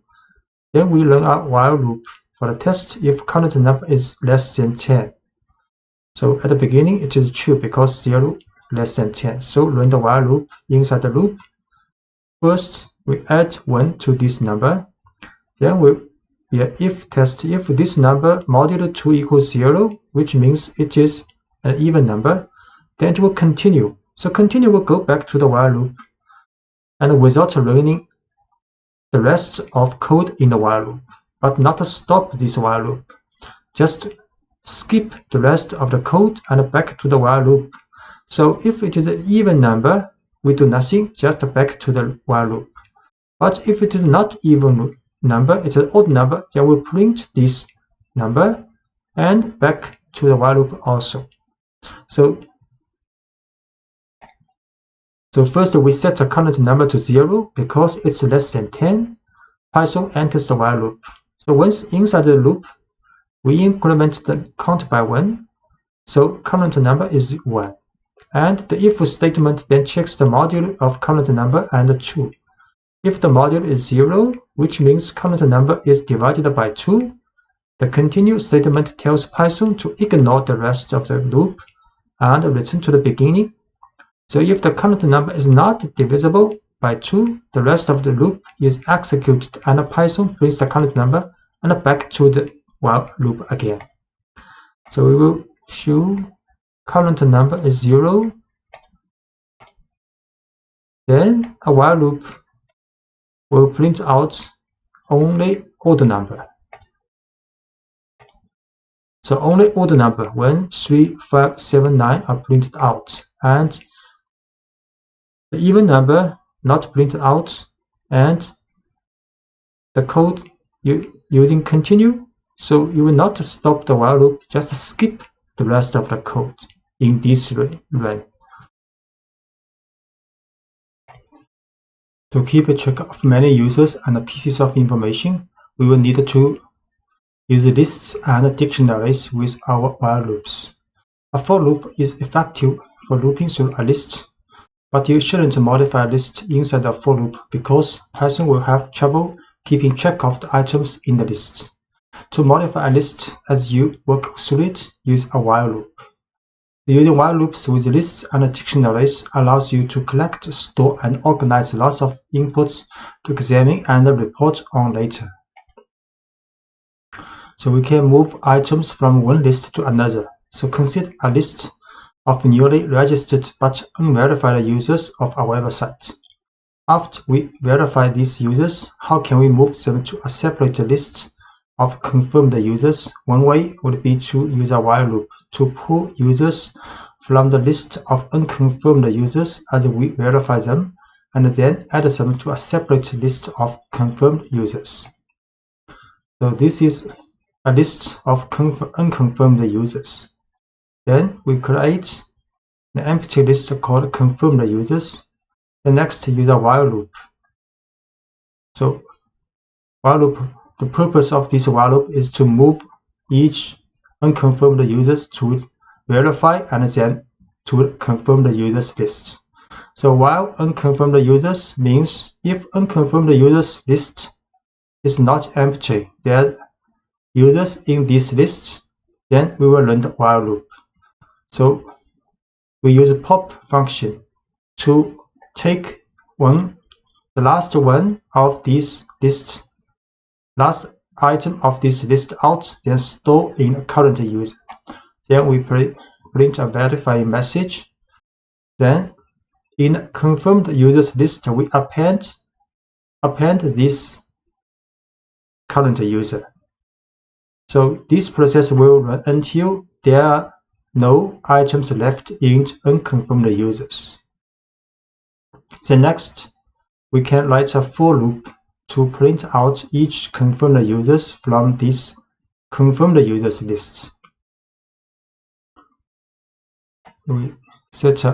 Then we run a while loop for the test if current number is less than 10. So at the beginning it is true because 0 less than 10. So run the while loop inside the loop. First we add 1 to this number. Then we if test if this number modulo 2 equals 0, which means it is an even number, then it will continue. So continue will go back to the while loop and without running the rest of code in the while loop, but not stop this while loop. Just skip the rest of the code and back to the while loop. So if it is an even number, we do nothing, just back to the while loop. But if it is not even number, it's an odd number, then we print this number and back to the while loop also. So first we set the current number to 0 because it's less than 10. Python enters the while loop. So once inside the loop, we increment the count by 1. So current number is 1. And the if statement then checks the modulo of current number and 2. If the modulo is 0, which means current number is divided by 2, the continue statement tells Python to ignore the rest of the loop and return to the beginning. So if the current number is not divisible by 2, the rest of the loop is executed and Python prints the current number and back to the while loop again. So we will show current number is 0. Then a while loop will print out only odd number. So only odd number 1, 3, 5, 7, 9 are printed out, and the even number not printed out, and the code using continue. So you will not stop the while loop, just skip the rest of the code in this run. To keep a track of many users and pieces of information, we will need to use lists and dictionaries with our while loops. A for loop is effective for looping through a list, but you shouldn't modify a list inside a for loop because Python will have trouble keeping track of the items in the list. To modify a list as you work through it, use a while loop. Using while loops with lists and dictionaries allows you to collect, store, and organize lots of inputs to examine and report on later. So we can move items from one list to another. So consider a list of newly registered but unverified users of our website. After we verify these users, how can we move them to a separate list of confirmed users? One way would be to use a while loop to pull users from the list of unconfirmed users as we verify them, and then add them to a separate list of confirmed users. So this is a list of unconfirmed users. Then we create an empty list called confirmed users. The next use a while loop. So while loop, the purpose of this while loop is to move each unconfirmed users to verify and then to confirm the users list. So while unconfirmed users means if unconfirmed users list is not empty, there are users in this list, then we will run the while loop. So we use a pop function to take the last one of this list, last item of this list out, then store in a current user. Then we print a verifying message. Then in confirmed users list, we append this current user. So this process will run until there are no items left in unconfirmed users. Then next, we can write a for loop to print out each confirmed users from this confirm the user's list. So we set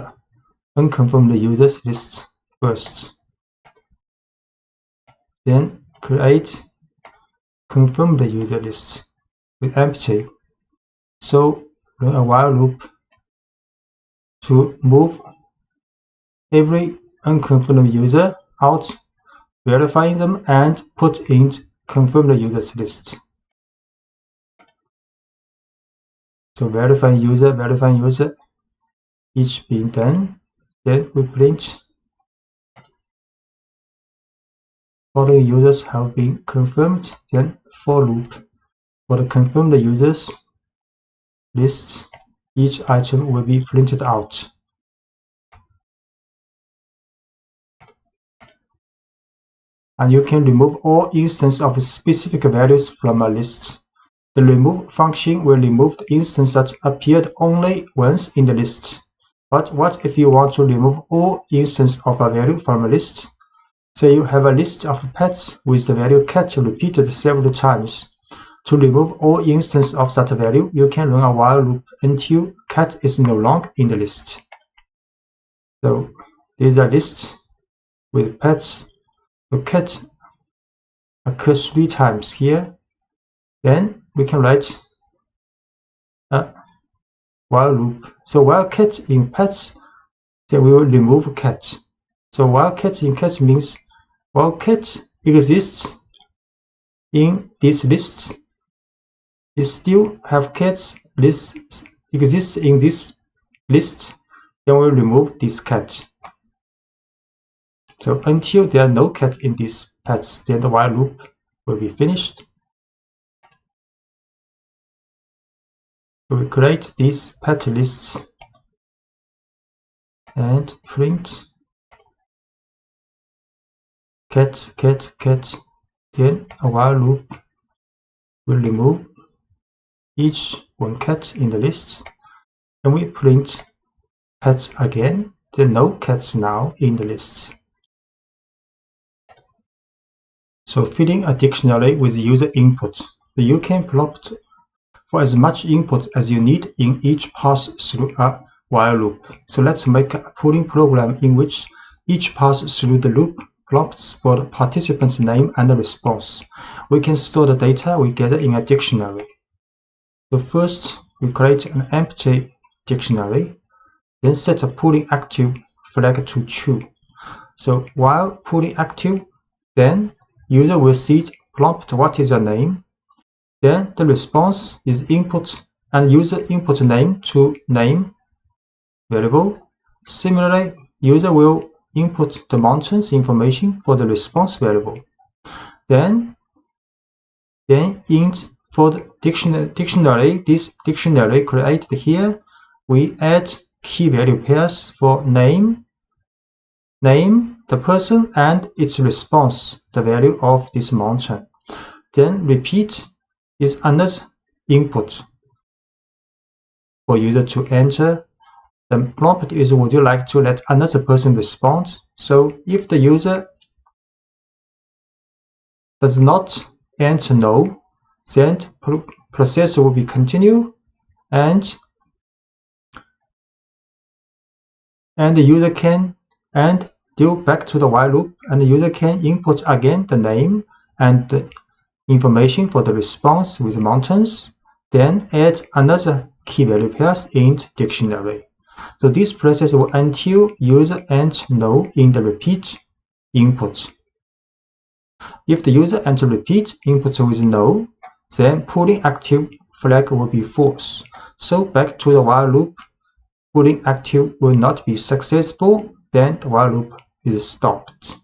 unconfirm the user's list first. Then create confirm the user list with empty. So run a while loop to move every unconfirmed user out, verifying them, and put in confirm the user's list. So verifying user, each being done. Then we print following users have been confirmed. Then for loop for the confirmed users list, each item will be printed out. And you can remove all instances of specific values from a list. The remove function will remove the instance that appeared only once in the list. But what if you want to remove all instances of a value from a list? Say you have a list of pets with the value cat repeated several times. To remove all instances of that value, you can run a while loop until cat is no longer in the list. So this is a list with pets. The cat occurs 3 times here. Then we can write a while loop. So while cat in pets, then we will remove cat. So while cat in cat means while cat exists in this list, it still have cats list exists in this list, then we'll remove this cat. So until there are no cat in these pets, then the while loop will be finished. So we create these pet lists and print cat, cat, cat. Then a while loop will remove each one cat in the list, and we print pets again. There are no cats now in the list. So filling a dictionary with user input. So you can prompt for as much input as you need in each pass through a while loop. So let's make a pooling program in which each pass through the loop prompts for the participant's name and the response. We can store the data we gather in a dictionary. So first, we create an empty dictionary, then set a pooling active flag to true. So while pooling active, then user will see prompt what is your name. Then the response is input and user input name to name variable. Similarly, user will input the mountains information for the response variable. Then for the dictionary, this dictionary created here, we add key value pairs for name, the person, and its response, the value of this mountain. Then repeat is another input for user to enter. The prompt is would you like to let another person respond? So if the user does not enter no, then process will be continue, and the user can do back to the while loop, and the user can input again the name and the information for the response with mountains, then add another key value pairs in dictionary. So this process will until user enter no in the repeat input. If the user enter repeat input with no, then pooling active flag will be false. So back to the while loop, pooling active will not be successful, then the while loop is stopped.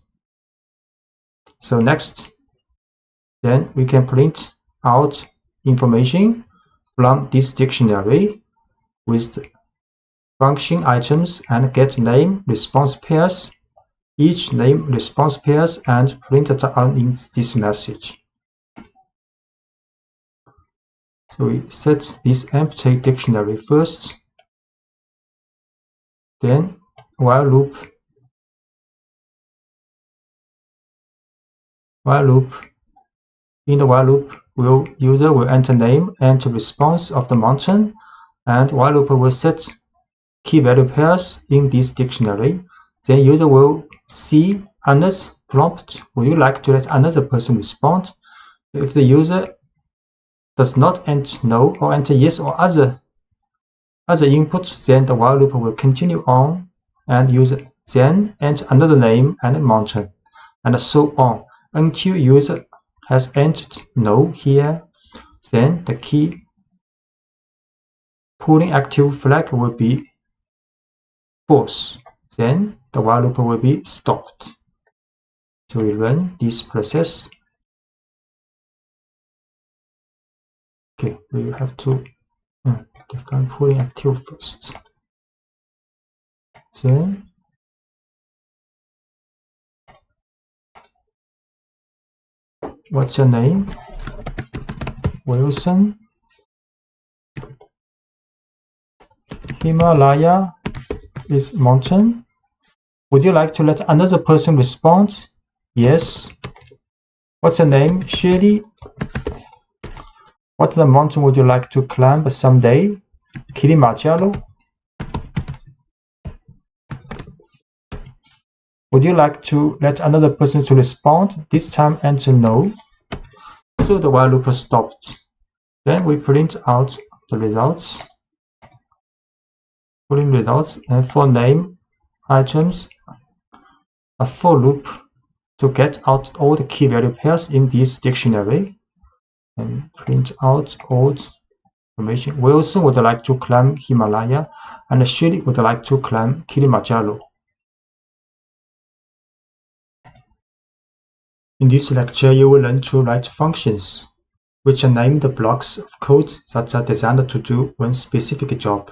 So next, then we can print out information from this dictionary with function items and get name response pairs, each name response pairs, and print it out in this message. So we set this empty dictionary first, then while loop, in the while loop user will enter name and response of the mountain, and while loop will set key value pairs in this dictionary. Then user will see Anna's prompt. Would you like to let another person respond? If the user does not enter no or enter yes or other input, then the while loop will continue on, and user then enter another name and mountain, and so on until user has entered no here. Then the key pooling active flag will be false. Then the while loop will be stopped. So we run this process. Okay, we have to define pooling active first. Then what's your name? Wilson. Himalaya is mountain. Would you like to let another person respond? Yes. What's your name? Shirley. What the mountain would you like to climb someday? Kilimanjaro. Would you like to let another person to respond? This time enter no. So the while loop stopped. Then we print out the results. Pulling results, and for name items, a for loop to get out all the key value pairs in this dictionary, and print out all information. Wilson would like to climb Himalaya, and Shirley would like to climb Kilimanjaro. In this lecture, you will learn to write functions, which are named blocks of code that are designed to do one specific job.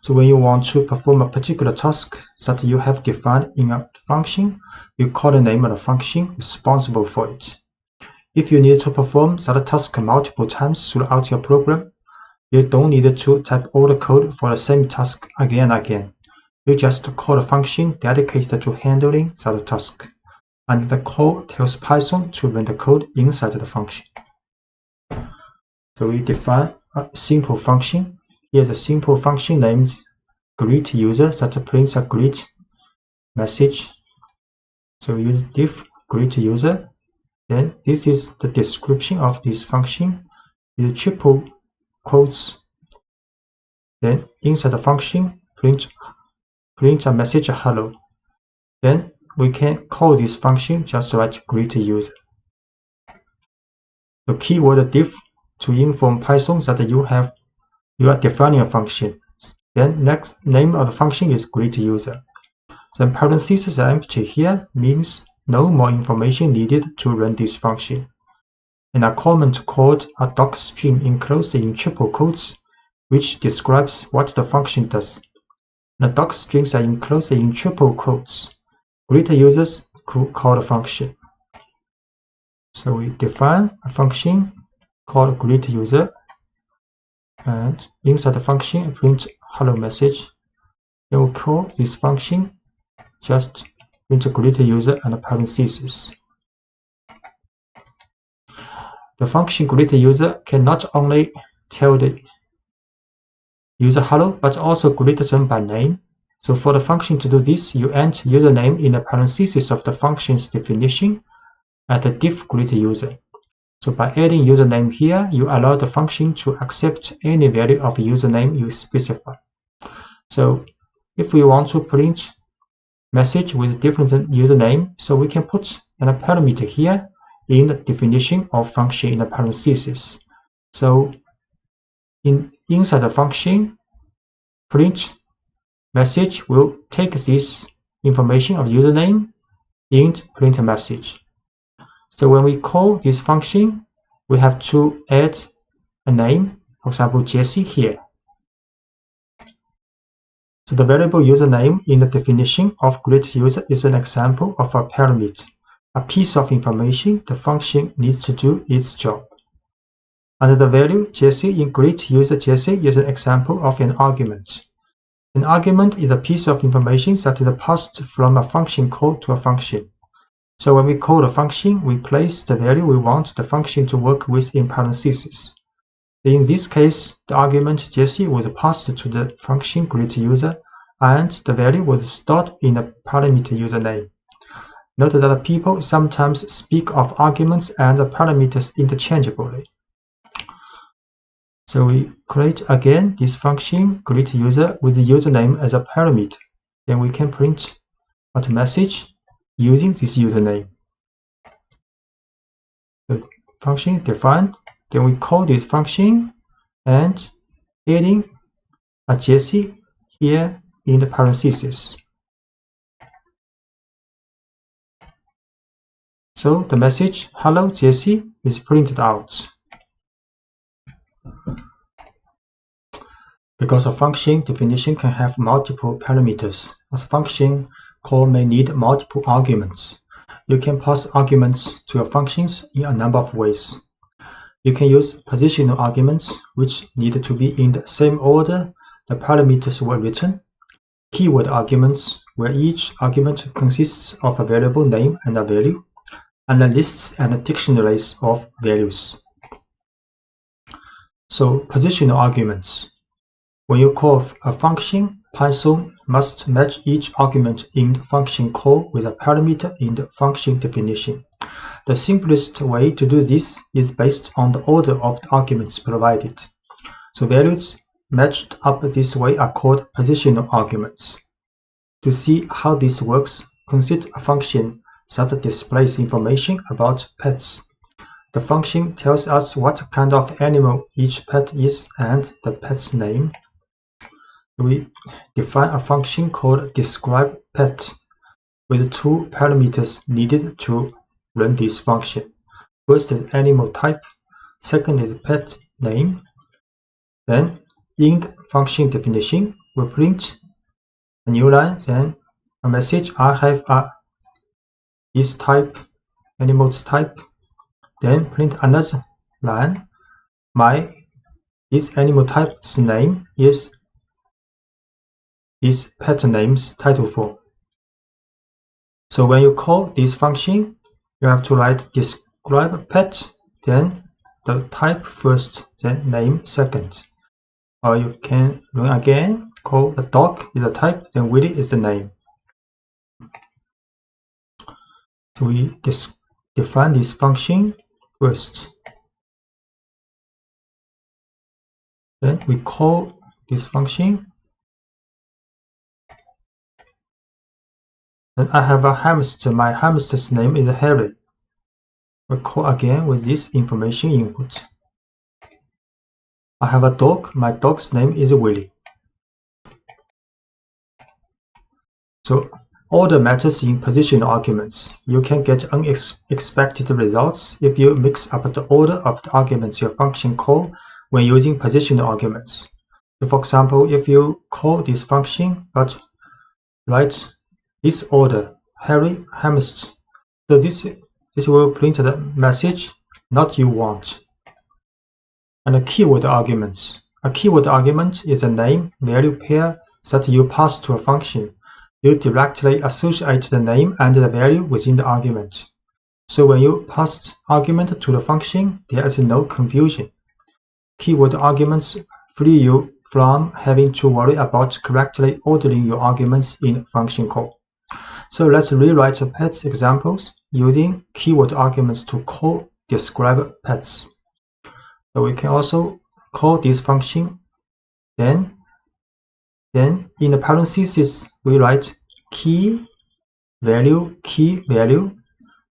So when you want to perform a particular task that you have defined in a function, you call the name of the function responsible for it. If you need to perform that task multiple times throughout your program, you don't need to type all the code for the same task again and again. You just call a function dedicated to handling that task, and the call tells Python to run the code inside the function. So we define a simple function. Here's a simple function named greet user that prints a greet message. So use diff greet user. Then this is the description of this function. Use triple quotes. Then inside the function, print a message hello. Then we can call this function just write greet user. The keyword diff to inform Python that you are defining a function. Then next name of the function is greet user. Then parentheses are empty here, means no more information needed to run this function. And a comment called a docstring enclosed in triple quotes, which describes what the function does. The docstrings are enclosed in triple quotes. Greet users call the function. So we define a function called greet user, and inside the function print hello message. Then we'll call this function just print greet user and parentheses. The function greet user can not only tell the user hello, but also greet them by name. So for the function to do this, you enter username in the parentheses of the function's definition at the diff greet user. So by adding username here, you allow the function to accept any value of username you specify. So if we want to print message with different username, so we can put a parameter here in the definition of function in the parentheses. So inside the function, print message will take this information of username and print a message. So when we call this function, we have to add a name, for example, Jesse here. So the variable username in the definition of greet user is an example of a parameter, a piece of information the function needs to do its job. And the value Jesse in greet user Jesse is an example of an argument. An argument is a piece of information that is passed from a function call to a function. So when we call the function, we place the value we want the function to work with in parentheses. In this case, the argument Jessie was passed to the function greetUser, and the value was stored in a parameter username. Note that people sometimes speak of arguments and parameters interchangeably. So we create again this function greetUser with the username as a parameter. Then we can print out a message using this username. The function defined. Then we call this function and adding a Jessie here in the parentheses. So the message "Hello Jessie" is printed out. Because a function definition can have multiple parameters, a function call may need multiple arguments. You can pass arguments to your functions in a number of ways. You can use positional arguments, which need to be in the same order the parameters were written, keyword arguments, where each argument consists of a variable name and a value, and the lists and dictionaries of values. So positional arguments. When you call a function, Python must match each argument in the function call with a parameter in the function definition. The simplest way to do this is based on the order of the arguments provided. So values matched up this way are called positional arguments. To see how this works, consider a function that displays information about pets. The function tells us what kind of animal each pet is and the pet's name. We define a function called describePet with two parameters needed to run this function. First is animal type, second is pet name. Then in the function definition, we print a new line, then a message "I have this type, animal's type." Then print another line, this animal type's name is this pet name's title form. So when you call this function, you have to write describePet, then the type first, then name second. Or you can run again, call the dog is the type, then Willy is the name. So we define this function first. Then we call this function. Then I have a hamster. My hamster's name is Harry. We call again with this information input. I have a dog. My dog's name is Willy. So order matters in positional arguments. You can get unexpected results if you mix up the order of the arguments your function call when using positional arguments. So for example, if you call this function but write this order, Harry hamster, so this will print the message "not you want." And a keyword arguments. A keyword argument is a name-value pair that you pass to a function. You directly associate the name and the value within the argument. So when you pass argument to the function, there is no confusion. Keyword arguments free you from having to worry about correctly ordering your arguments in function call. So let's rewrite the pets examples using keyword arguments to call describePets. So we can also call this function. Then in the parentheses we write key value.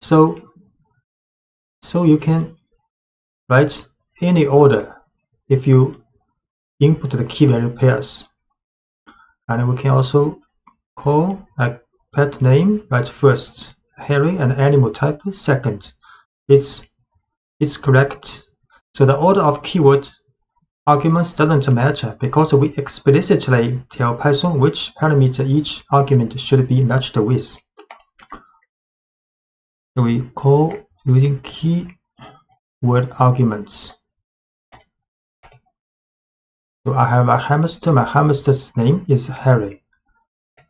So you can write any order if you input the key value pairs. And we can also call a pet name, right first, Harry, and animal type second. It's correct. So the order of keyword arguments doesn't matter because we explicitly tell Python which parameter each argument should be matched with. So we call using keyword arguments. So I have a hamster. My hamster's name is Harry.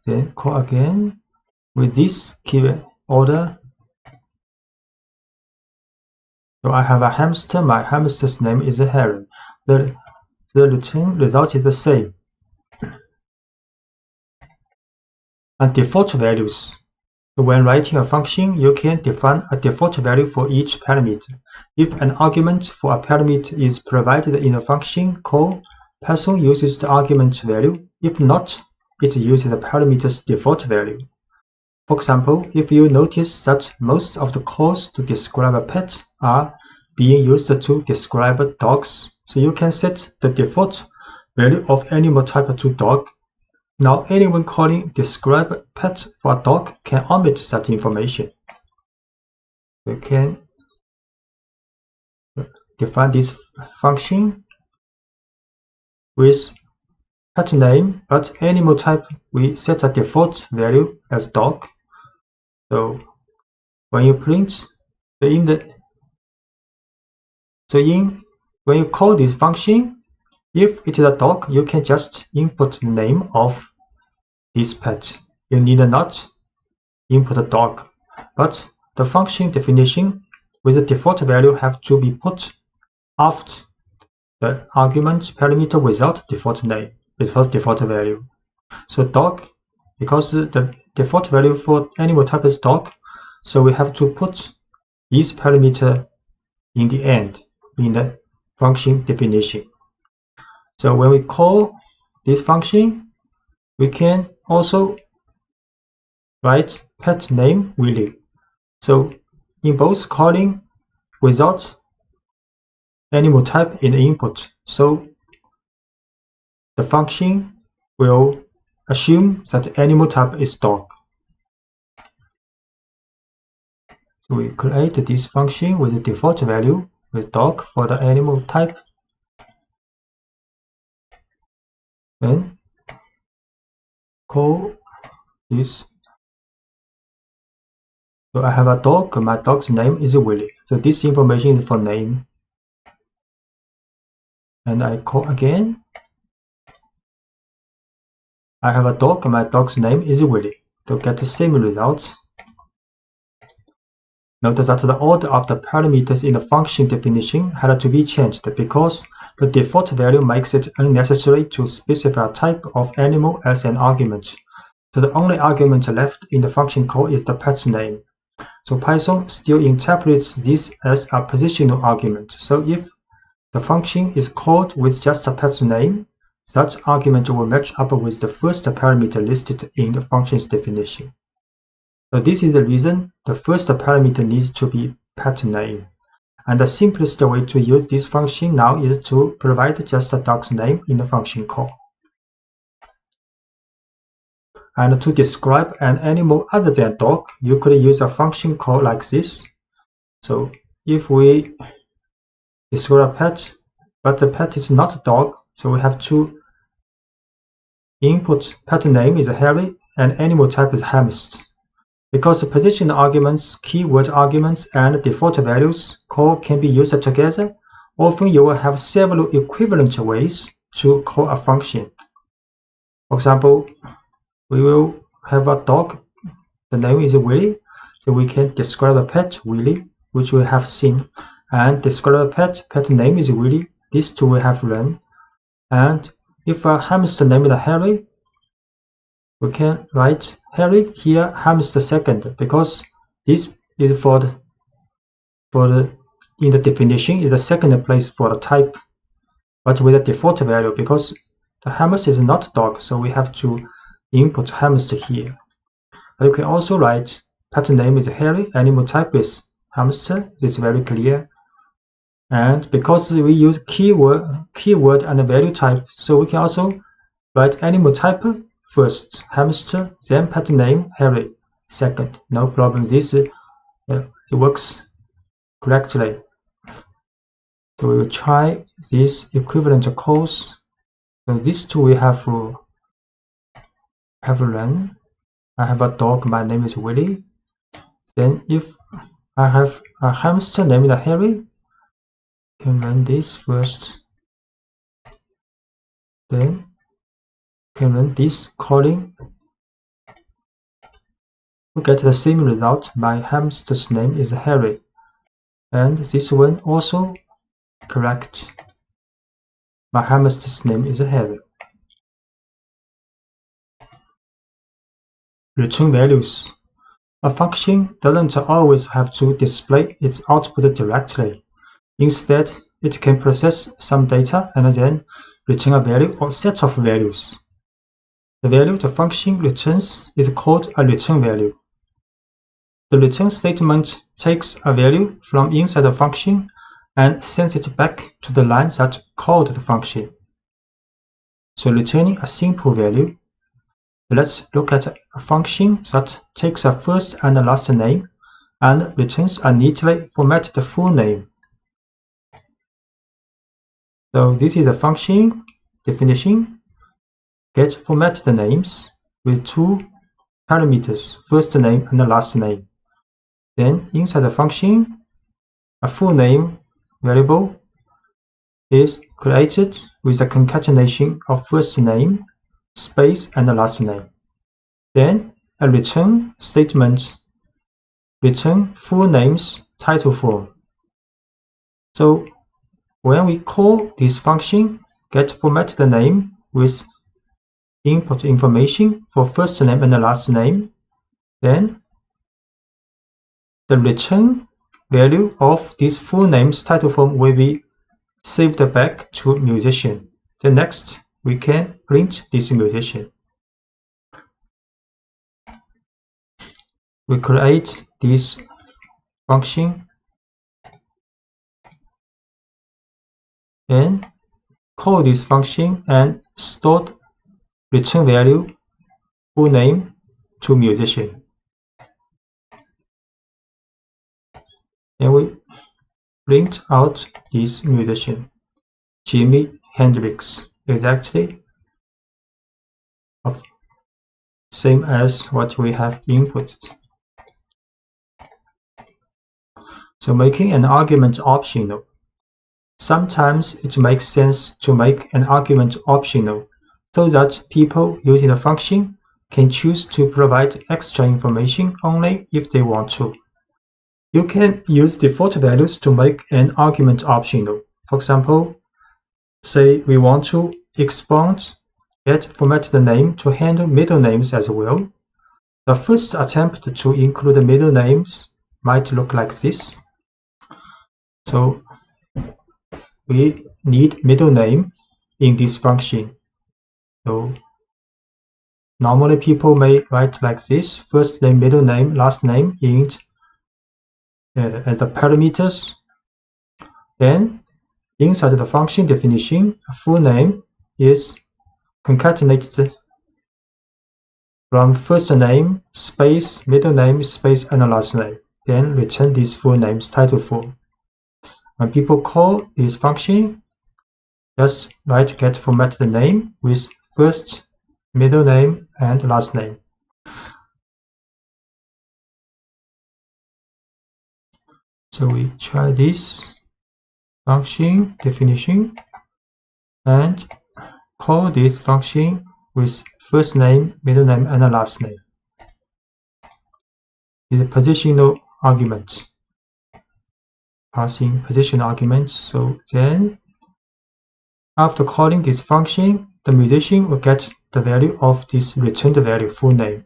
Then call again with this keyword order So I have a hamster, my hamster's name is Harry. The return result is the same. And default values. So when writing a function, you can define a default value for each parameter. If an argument for a parameter is provided in a function call, Python uses the argument value. If not, it uses the parameter's default value. For example, if you notice that most of the calls to describe a pet are being used to describe dogs, so you can set the default value of animal type to dog. Now anyone calling describe pet for a dog can omit that information. We can define this function with pet name, but animal type we set a default value as dog. So when you print when you call this function, if it is a dog, you can just input the name of this pet. You need not input a dog, but the function definition with the default value have to be put after the argument parameter without default name, without default value. So dog, because the default value for animal type is dog, so we have to put this parameter in the end in the function definition. So when we call this function, we can also write pet name Willy. So in both calling without animal type in the input, so the function will assume that animal type is dog. So we create this function with the default value with dog for the animal type. Then call this. So I have a dog, my dog's name is Willy. So this information is for name. And I call again. I have a dog, my dog's name is Willy. To get the same result. Notice that the order of the parameters in the function definition had to be changed because the default value makes it unnecessary to specify a type of animal as an argument. So the only argument left in the function call is the pet's name. So Python still interprets this as a positional argument. So if the function is called with just a pet's name, that argument will match up with the first parameter listed in the function's definition. So this is the reason the first parameter needs to be pet name. And the simplest way to use this function now is to provide just a dog's name in the function call. And to describe an animal other than dog, you could use a function call like this. So if we describe a pet, but the pet is not a dog, so we have to input pet name is Harry and animal type is hamster. Because the position arguments, keyword arguments, and default values call can be used together, often you will have several equivalent ways to call a function. For example, we will have a dog, the name is Willy, so we can describe a pet, Willy, which we have seen, and describe a pet name is Willy, these two we have learned. And if a hamster name is Harry, we can write Harry here, hamster second, because this is in the definition is the second place for the type, but with a default value because the hamster is not dog, so we have to input hamster here. But you can also write pet name is Harry, animal type is hamster. This is very clear. And because we use keyword and value type, so we can also write animal type first, hamster, then pet name Harry second. No problem. This it works correctly. So we will try this equivalent calls. So these two we have run. I have a dog, my name is Willy. Then if I have a hamster named Harry, I can run this first. Then can run this calling. We get the same result. My hamster's name is Harry. And this one also correct. My hamster's name is Harry. Return values. A function doesn't always have to display its output directly. Instead, it can process some data and then return a value or set of values. The value the function returns is called a return value. The return statement takes a value from inside the function and sends it back to the line that called the function. So returning a simple value. Let's look at a function that takes a first and a last name and returns a neatly formatted full name. So this is a function definition. Get formatted names with two parameters, first name and the last name. Then inside the function, a full name variable is created with a concatenation of first name, space, and the last name. Then a return statement return full name's title form. So when we call this function get formatted name with input information for first name and the last name, then the return value of this full name's title form will be saved back to musician. Then next we can print this musician. We create this function and call this function and store return value full name to musician. And we print out this musician, Jimi Hendrix, exactly same as what we have inputted. So making an argument optional. Sometimes it makes sense to make an argument optional so that people using the function can choose to provide extra information only if they want to. You can use default values to make an argument optional. For example, say we want to expand get formatted name to handle middle names as well. The first attempt to include middle names might look like this. So we need middle name in this function. So normally people may write like this: first name, middle name, last name in as the parameters. Then inside the function definition, a full name is concatenated from first name, space, middle name, space, and the last name. Then return this full name's title form. When people call this function, just write get formatted name with first, middle name, and last name. So we try this function definition and call this function with first name, middle name, and the last name. The positional argument. Passing position arguments. So then after calling this function, the musician will get the value of this returned value full name.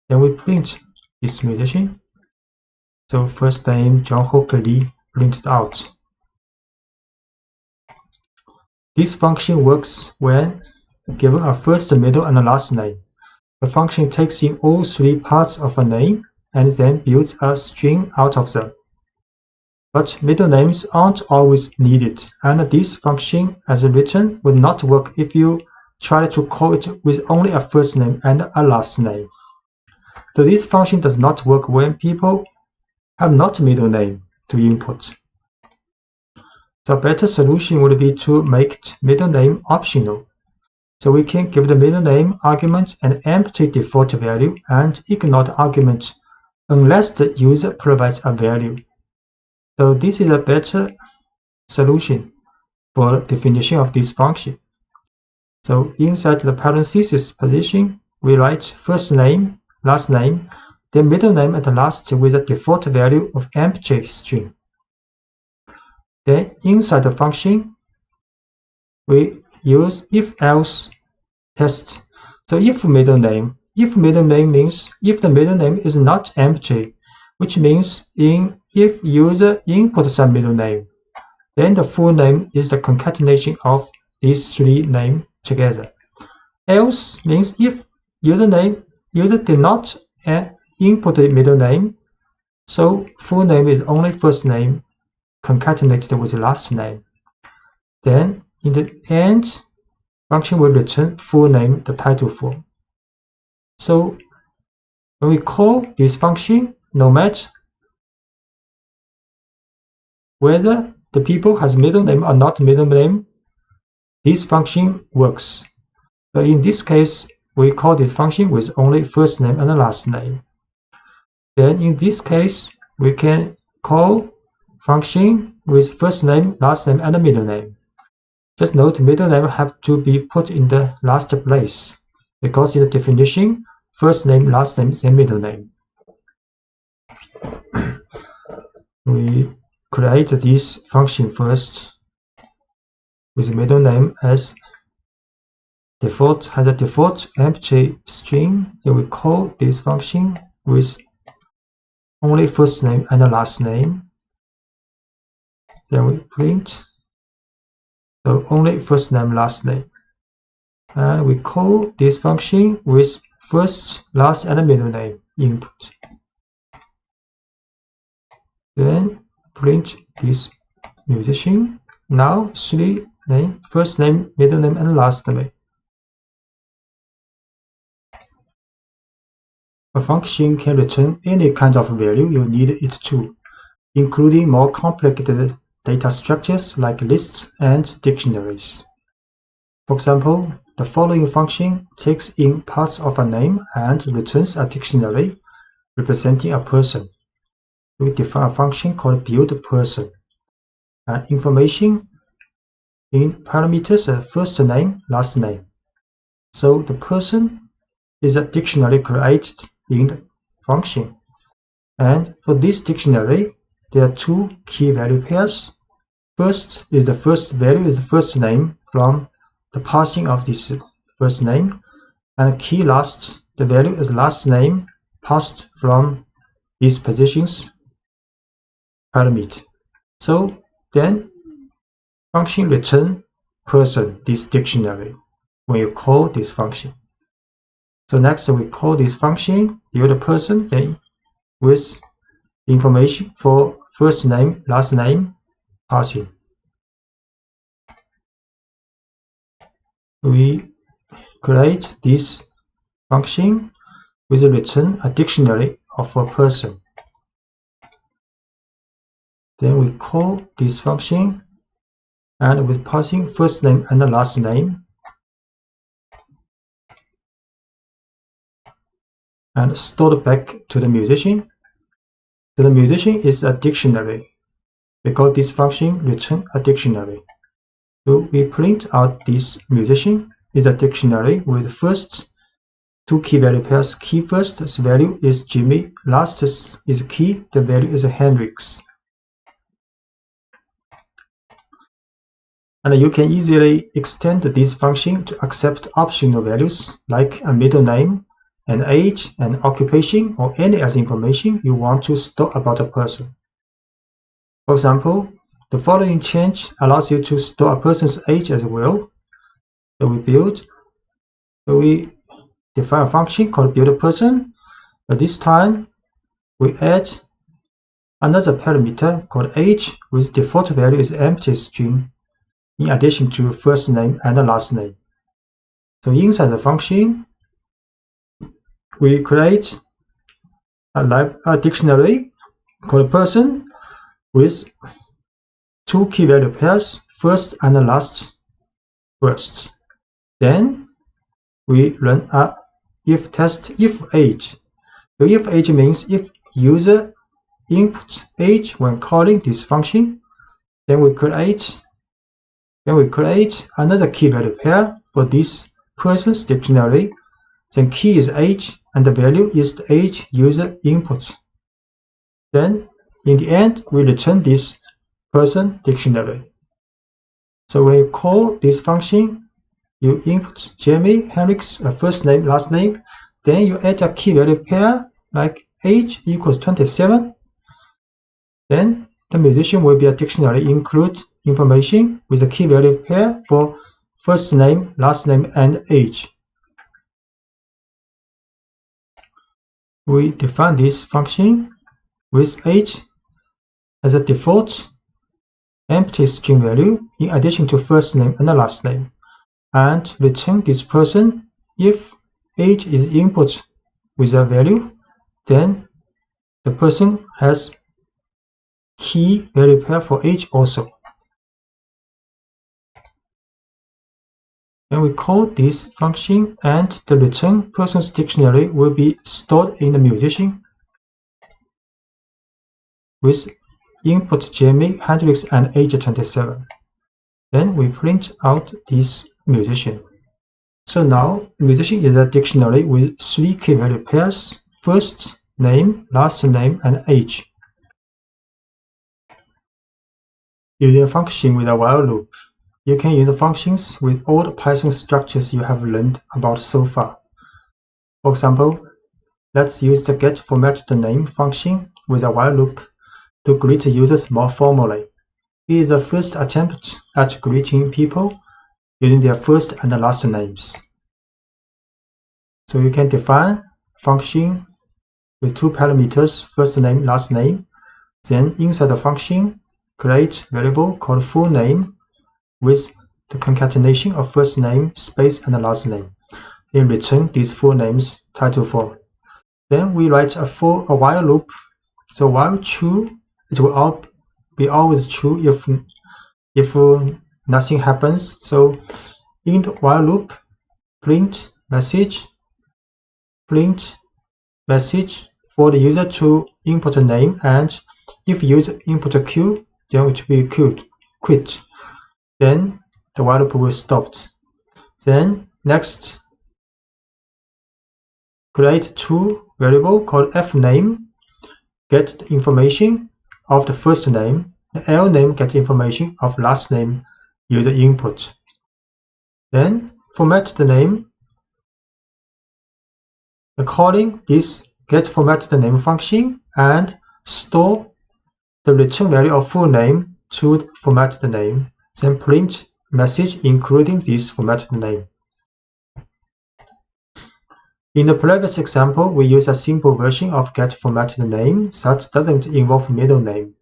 Then we print this musician. So first name John Hooker Lee printed out. This function works when given a first, middle, and a last name. The function takes in all three parts of a name and then builds a string out of them. But middle names aren't always needed, and this function as written would not work if you try to call it with only a first name and a last name. So this function does not work when people have not middle name to input. The better solution would be to make middle name optional. So we can give the middle name argument an empty default value and ignore the argument unless the user provides a value. So this is a better solution for definition of this function. So inside the parenthesis position, we write first name, last name, then middle name at last with a default value of empty string. Then inside the function, we use if-else test. So if middle name means if the middle name is not empty, which means if user inputs some middle name, then the full name is the concatenation of these three names together. Else means if user did not input the middle name, so full name is only first name concatenated with last name. Then in the end, function will return full name, the title form. So when we call this function, no matter whether the people has middle name or not middle name, this function works. So in this case, we call this function with only first name and last name. Then in this case, we can call function with first name, last name, and middle name. Just note middle name have to be put in the last place, because in the definition, first name, last name, then middle name. We create this function first with middle name as default, has a default empty string. Then we call this function with only first name and last name. Then we print so only first name, last name. And we call this function with first, last, and middle name input. Then print this musician. Now three name, first name, middle name, and last name. A function can return any kind of value you need it to, including more complicated data structures like lists and dictionaries. For example, the following function takes in parts of a name and returns a dictionary representing a person. We define a function called buildPerson. Information in parameters are first name, last name. So the person is a dictionary created in the function. And for this dictionary, there are two key value pairs. First is the first value is the first name from the parsing of this first name, and key last, the value is last name passed from these positions parameter. So then function return person, this dictionary, when you call this function. So next we call this function buildPerson, then with information for first name, last name, parsing. We create this function with a return a dictionary of a person. Then we call this function and with passing first name and the last name, and stored back to the musician. So the musician is a dictionary because this function returns a dictionary. So we print out this musician is a dictionary with first two key value pairs. Key first value is Jimmy, last is key, the value is Hendrix. And you can easily extend this function to accept optional values like a middle name, an age, an occupation, or any other information you want to store about a person. For example, the following change allows you to store a person's age as well. So we define a function called buildPerson, but this time we add another parameter called age with default value is empty string in addition to first name and the last name. So inside the function, we create a dictionary called person with two key value pairs, first and last first. Then we run a if test if age. So if age means if user input age when calling this function, then we create another key value pair for this person's dictionary. Then key is age and the value is the age user input. Then in the end we return this person dictionary. So when you call this function, you input Jamie, Henrik's first name, last name, then you add a key value pair like age equals 27. Then the musician will be a dictionary include information with a key value pair for first name, last name, and age. We define this function with age as a default empty string value in addition to first name and the last name, and return this person if age is input with a value, then the person has key value pair for age also. Then we call this function, and the return person's dictionary will be stored in the musician with input Jamie, Hendrix, and age 27. Then we print out this musician. So now musician is a dictionary with 3 key value pairs: first name, last name, and age. Using a function with a while loop. You can use functions with all the Python structures you have learned about so far. For example, let's use the getFormatTheName function with a while loop to greet users more formally. It is the first attempt at greeting people using their first and last names. So you can define a function with 2 parameters, first name, last name. Then inside the function, create variable called full name with the concatenation of first name, space, and the last name. Then return these full names title form. Then we write a while loop. So while true, it will be always true if nothing happens. So in the while loop, print message for the user to input a name, and if user input a Q, then it will be quit. Then the while loop will stop. Then next, create 2 variable called fName, get the information of the first name, the LName get information of last name user input. Then format the name, calling this getFormatTheName function, and store the return value of full name to format the name. Then print message including this formatted name. In the previous example, we use a simple version of getFormatTheName that doesn't involve middle name.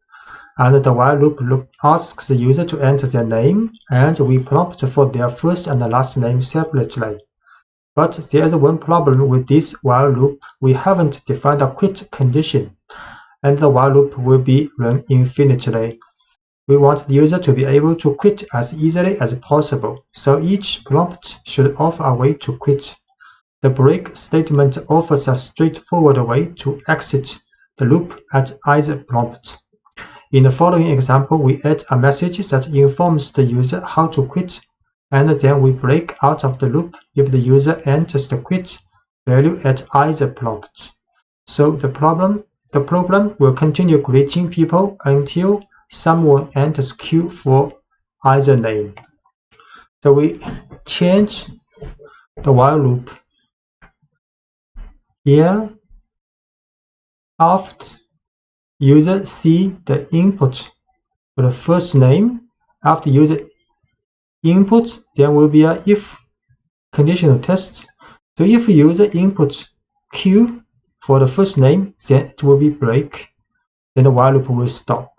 And the while loop asks the user to enter their name, and we prompt for their first and last name separately. But there is one problem with this while loop. We haven't defined a quit condition, and the while loop will be run infinitely. We want the user to be able to quit as easily as possible, so each prompt should offer a way to quit. The break statement offers a straightforward way to exit the loop at either prompt. In the following example, we add a message that informs the user how to quit, and then we break out of the loop if the user enters the quit value at either prompt. So the program will continue greeting people until someone enters Q for either name. So we change the while loop here. After user see the input for the first name, after user input, there will be a if conditional test. So if user input Q for the first name, then it will be break. Then the while loop will stop.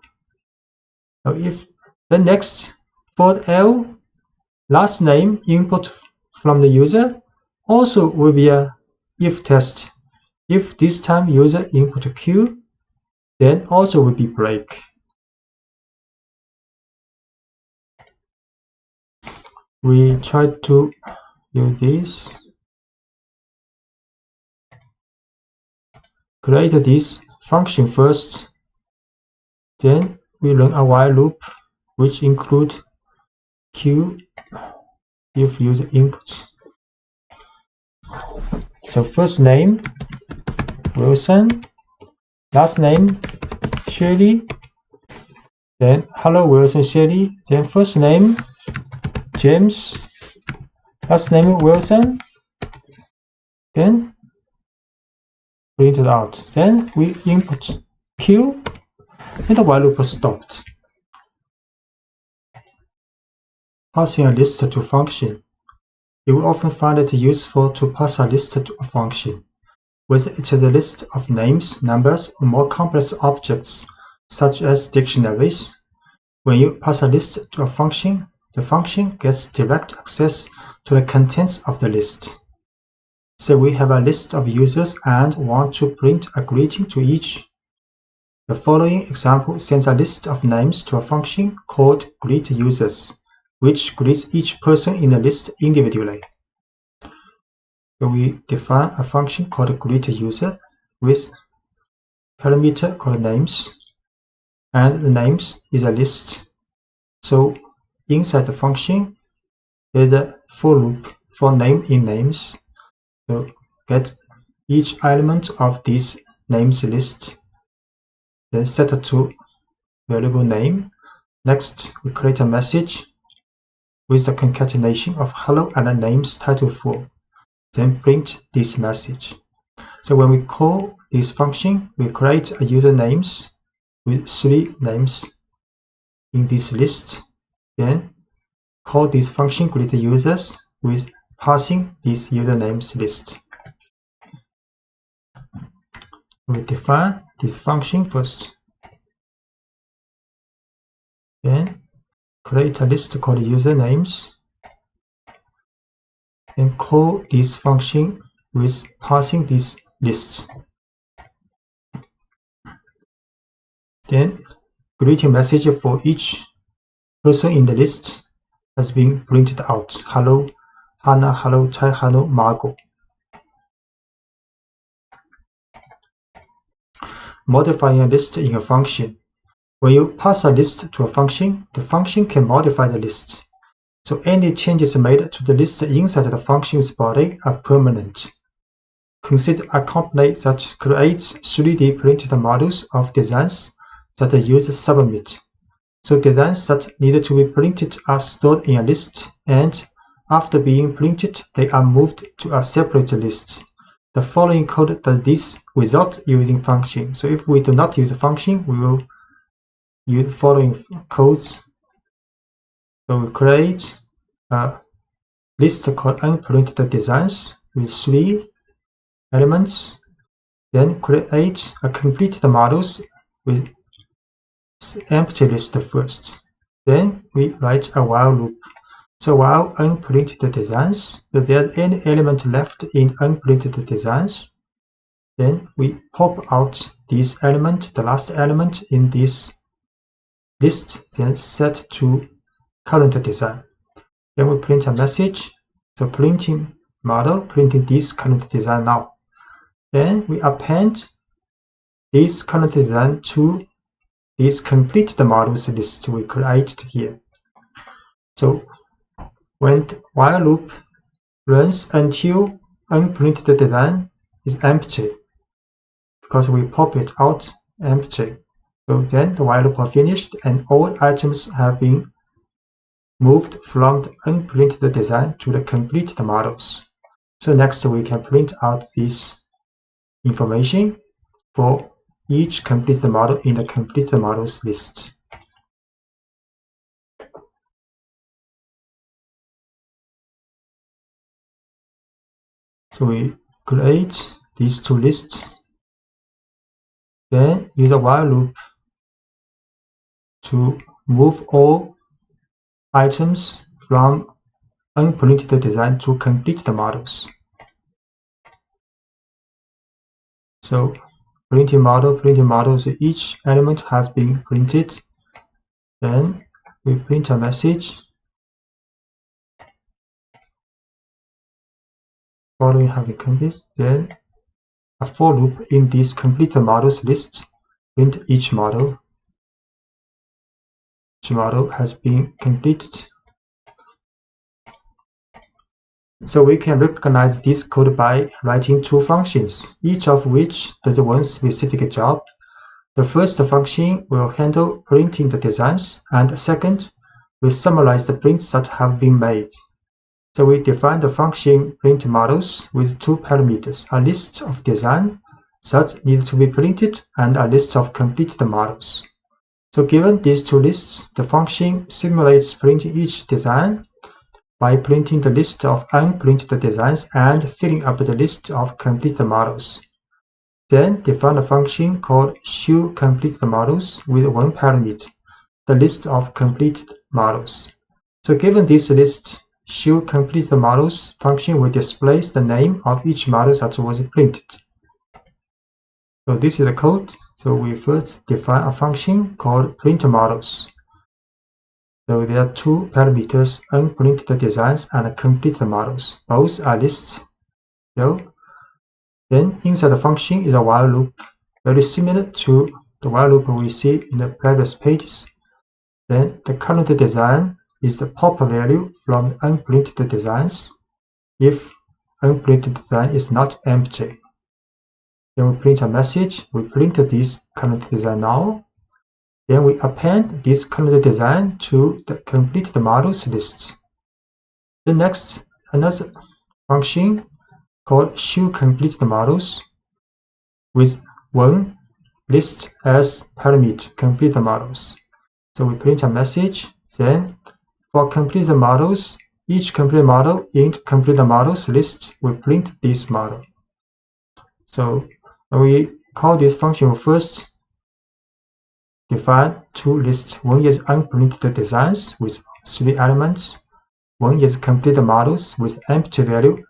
So if the next for L last name input from the user also will be a if test. If this time user input Q, then also will be break. We try to use this. Create this function first, then we run a while loop which include Q if user input. So first name Wilson, last name Shirley, then hello Wilson Shelley, then first name James, last name Wilson, then print it out. Then we input Q, and the while loop stopped. Passing a list to function. You will often find it useful to pass a list to a function, whether it is a list of names, numbers, or more complex objects, such as dictionaries. When you pass a list to a function, the function gets direct access to the contents of the list. Say we have a list of users and want to print a greeting to each. The following example sends a list of names to a function called greetUsers, which greets each person in the list individually. So we define a function called greetUser with parameter called names, and the names is a list. So inside the function, there's a for loop for name in names. So get each element of this names list, then set it to variable name. Next, we create a message with the concatenation of hello and the names title for, then print this message. So when we call this function, we create a user names with 3 names in this list, then call this function greetUsers with passing this user names list. We define this function first, then create a list called usernames, and call this function with passing this list. Then greeting message for each person in the list has been printed out. Hello Hannah, hello Chai, hello Margot. Modifying a list in a function. When you pass a list to a function, the function can modify the list. So any changes made to the list inside the function's body are permanent. Consider a company that creates 3D printed models of designs that the users submit. So designs that need to be printed are stored in a list, and after being printed, they are moved to a separate list. The following code does this without using function. So if we do not use a function, we will use the following codes. So we create a list called unprinted designs with 3 elements, then create a completed models with empty list first. Then we write a while loop. So while unprinted designs, if there's any element left in unprinted designs, then we pop out this element, the last element in this list, then set to current design. Then we print a message, so printing model, printing this current design now. Then we append this current design to this completed models list we created here. So when the while loop runs until unprinted design is empty, because we pop it out empty. So then the while loop are finished and all items have been moved from the unprinted design to the completed models. So next we can print out this information for each completed model in the completed models list. So we create these 2 lists, then use a while loop to move all items from unprinted design to completed models. So printing model, so each element has been printed. Then we print a message following having completed, then a for loop in this completed models list, print each model. Each model has been completed. So we can recognize this code by writing 2 functions, each of which does one specific job. The first function will handle printing the designs, and the second will summarize the prints that have been made. So we define the function print models with two parameters, a list of designs that need to be printed and a list of completed models. So given these two lists, the function simulates printing each design by printing the list of unprinted designs and filling up the list of completed models. Then define a function called showCompleteModels with one parameter, the list of completed models. So given this list, showCompleteModels function will display the name of each model that was printed. So this is the code. So we first define a function called printModels. So there are two parameters, unprinted designs and completed models. Both are lists. So then inside the function is a while loop, very similar to the while loop we see in the previous pages. Then the current design is the pop value from the unprinted designs if unprinted design is not empty. Then we print a message, we print this current design now. Then we append this current design to the completed models list. The next, another function called showCompleteModels with one list as parameter, completed models. So we print a message, then for completed models, each completed model in completed models list will print this model. So we call this function, we first define two lists. One is unprinted designs with 3 elements. One is completed models with empty value,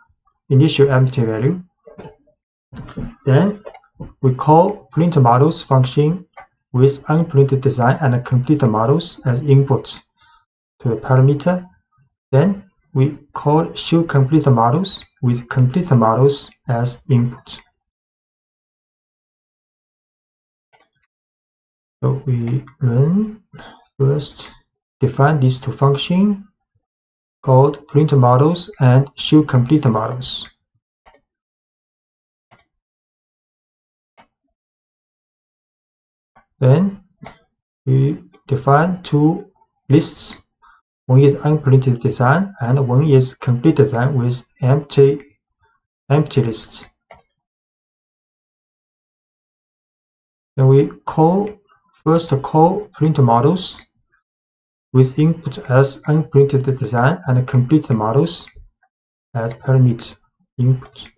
initial empty value. Then we call printModels function with unprinted design and completed models as input to the parameter. Then we call showCompleteModels with completed models as input. So we run first define these two functions called printModels and showCompleteModels. Then we define two lists. One is unprinted design and one is complete design with empty lists. Then we first call printModels with input as unprinted design and completed models as parameter input.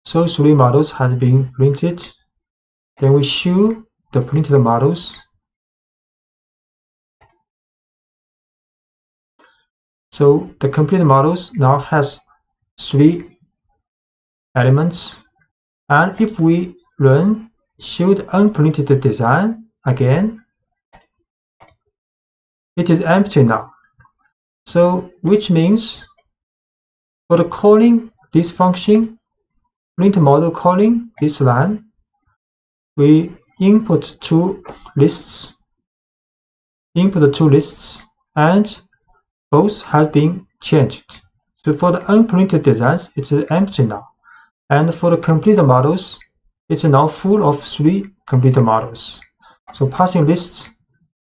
So 3 models has been printed. Then we show the printed models. So the completed models now has 3 elements, and if we run show the unprinted design again, it is empty now. So which means for the calling this function, printModel calling this line, we input two lists, and both have been changed. So for the unprinted designs, it's empty now, and for the completed models, it's now full of 3 completed models. So passing lists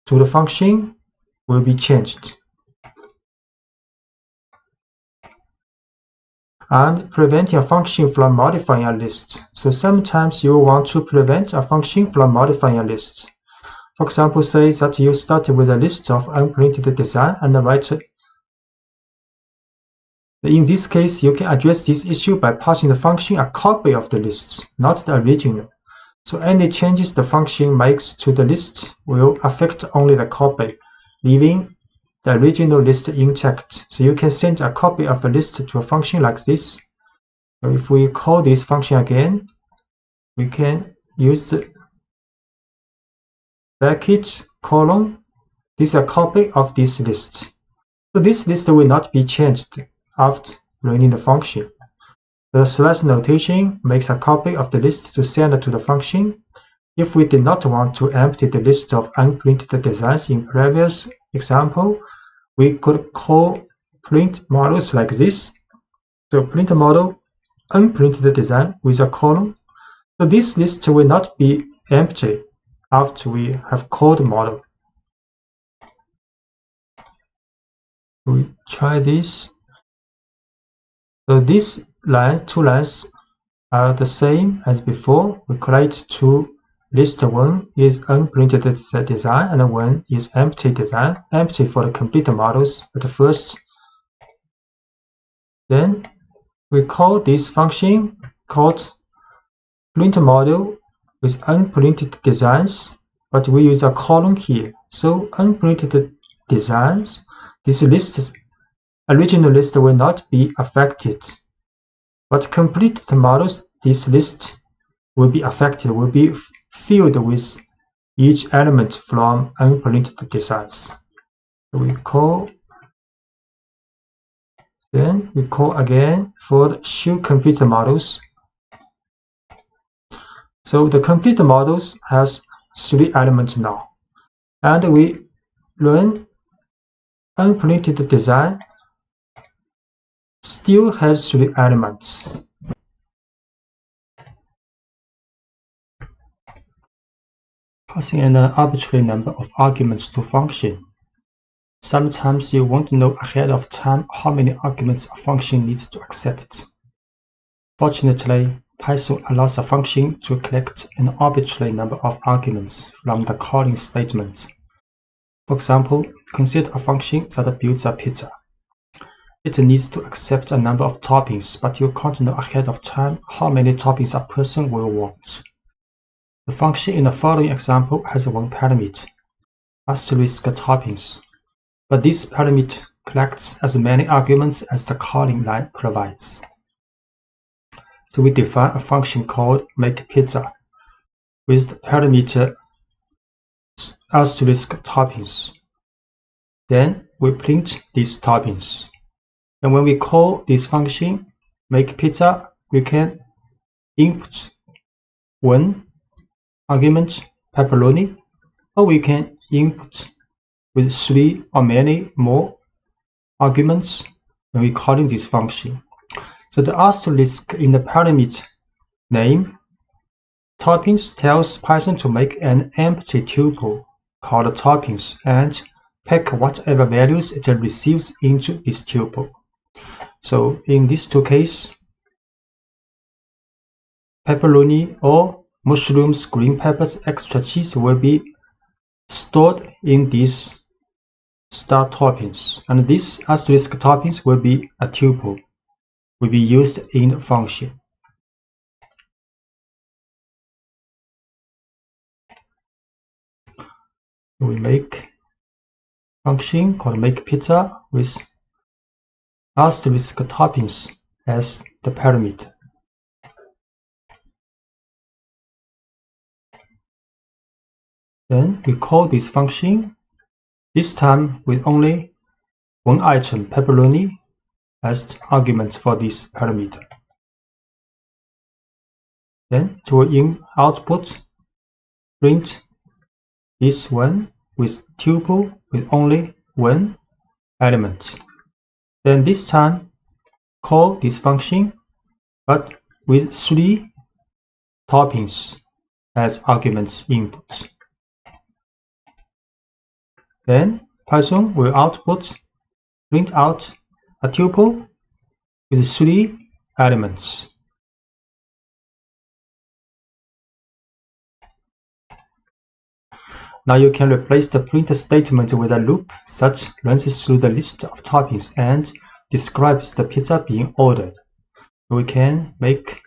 to the function will be changed. And preventing a function from modifying a list. So sometimes you want to prevent a function from modifying a list. For example, say that you start with a list of unprinted design and write. In this case, you can address this issue by passing the function a copy of the list, not the original. So any changes the function makes to the list will affect only the copy, leaving the original list intact. So you can send a copy of a list to a function like this. So if we call this function again, we can use the bracket colon. This is a copy of this list. So this list will not be changed after running the function. The slash notation makes a copy of the list to send to the function. If we did not want to empty the list of unprinted designs in previous example, we could call printModels like this. So printModel unprinted design with a colon. So this list will not be empty after we have called the model. We try this. So these two lines are the same as before. We create two lists. One is unprinted design and one is empty design. Empty for the complete models at first. Then we call this function called print model with unprinted designs, but we use a colon here. So unprinted designs, this list, original list will not be affected. But completed models, this list will be affected, will be filled with each element from unprinted designs. So we call, then we call again for the show completed models. So the complete models has 3 elements now, and we run unprinted design still has 3 elements. Passing an arbitrary number of arguments to function. Sometimes you want to know ahead of time how many arguments a function needs to accept. Fortunately, Python allows a function to collect an arbitrary number of arguments from the calling statement. For example, consider a function that builds a pizza. It needs to accept a number of toppings, but you can't know ahead of time how many toppings a person will want. The function in the following example has one parameter, asterisk toppings, but this parameter collects as many arguments as the calling line provides. So we define a function called makePizza with the parameter asterisk toppings. Then we print these toppings. And when we call this function makePizza, we can input one argument pepperoni, or we can input with 3 or many more arguments when we calling this function. So the asterisk in the parameter name toppings tells Python to make an empty tuple called toppings and pack whatever values it receives into this tuple. So in these two cases, pepperoni or mushrooms, green peppers, extra cheese will be stored in these star toppings, and this asterisk toppings will be a tuple, will be used in the function. We make function called makePizza with asterisk toppings as the parameter. Then we call this function, this time with only one item, pepperoni, as the argument for this parameter. Then it will in output print this one with tuple with only one element. Then this time call this function but with 3 toppings as arguments input. Then Python will print out a tuple with 3 elements. Now you can replace the print statement with a loop that runs through the list of toppings and describes the pizza being ordered. We can make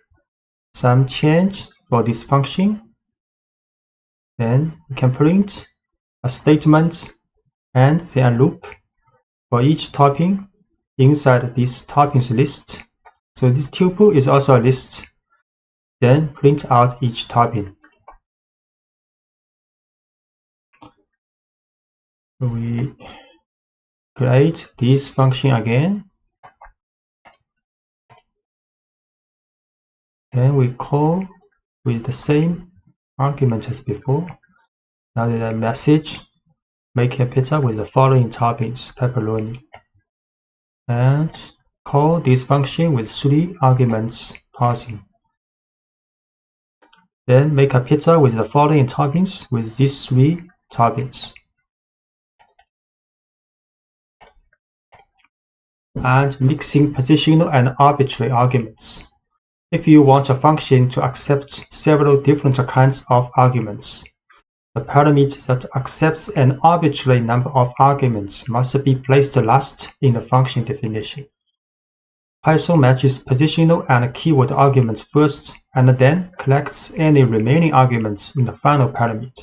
some change for this function. Then we can print a statement and then a loop for each topping inside this toppings list. So this tuple is also a list. Then print out each topping. We create this function again. Then we call with the same argument as before. Now the message, make a pizza with the following toppings, pepperoni. And call this function with 3 arguments passing. Then make a pizza with the following toppings with these 3 toppings. And mixing positional and arbitrary arguments. If you want a function to accept several different kinds of arguments, the parameter that accepts an arbitrary number of arguments must be placed last in the function definition. Python matches positional and keyword arguments first and then collects any remaining arguments in the final parameter.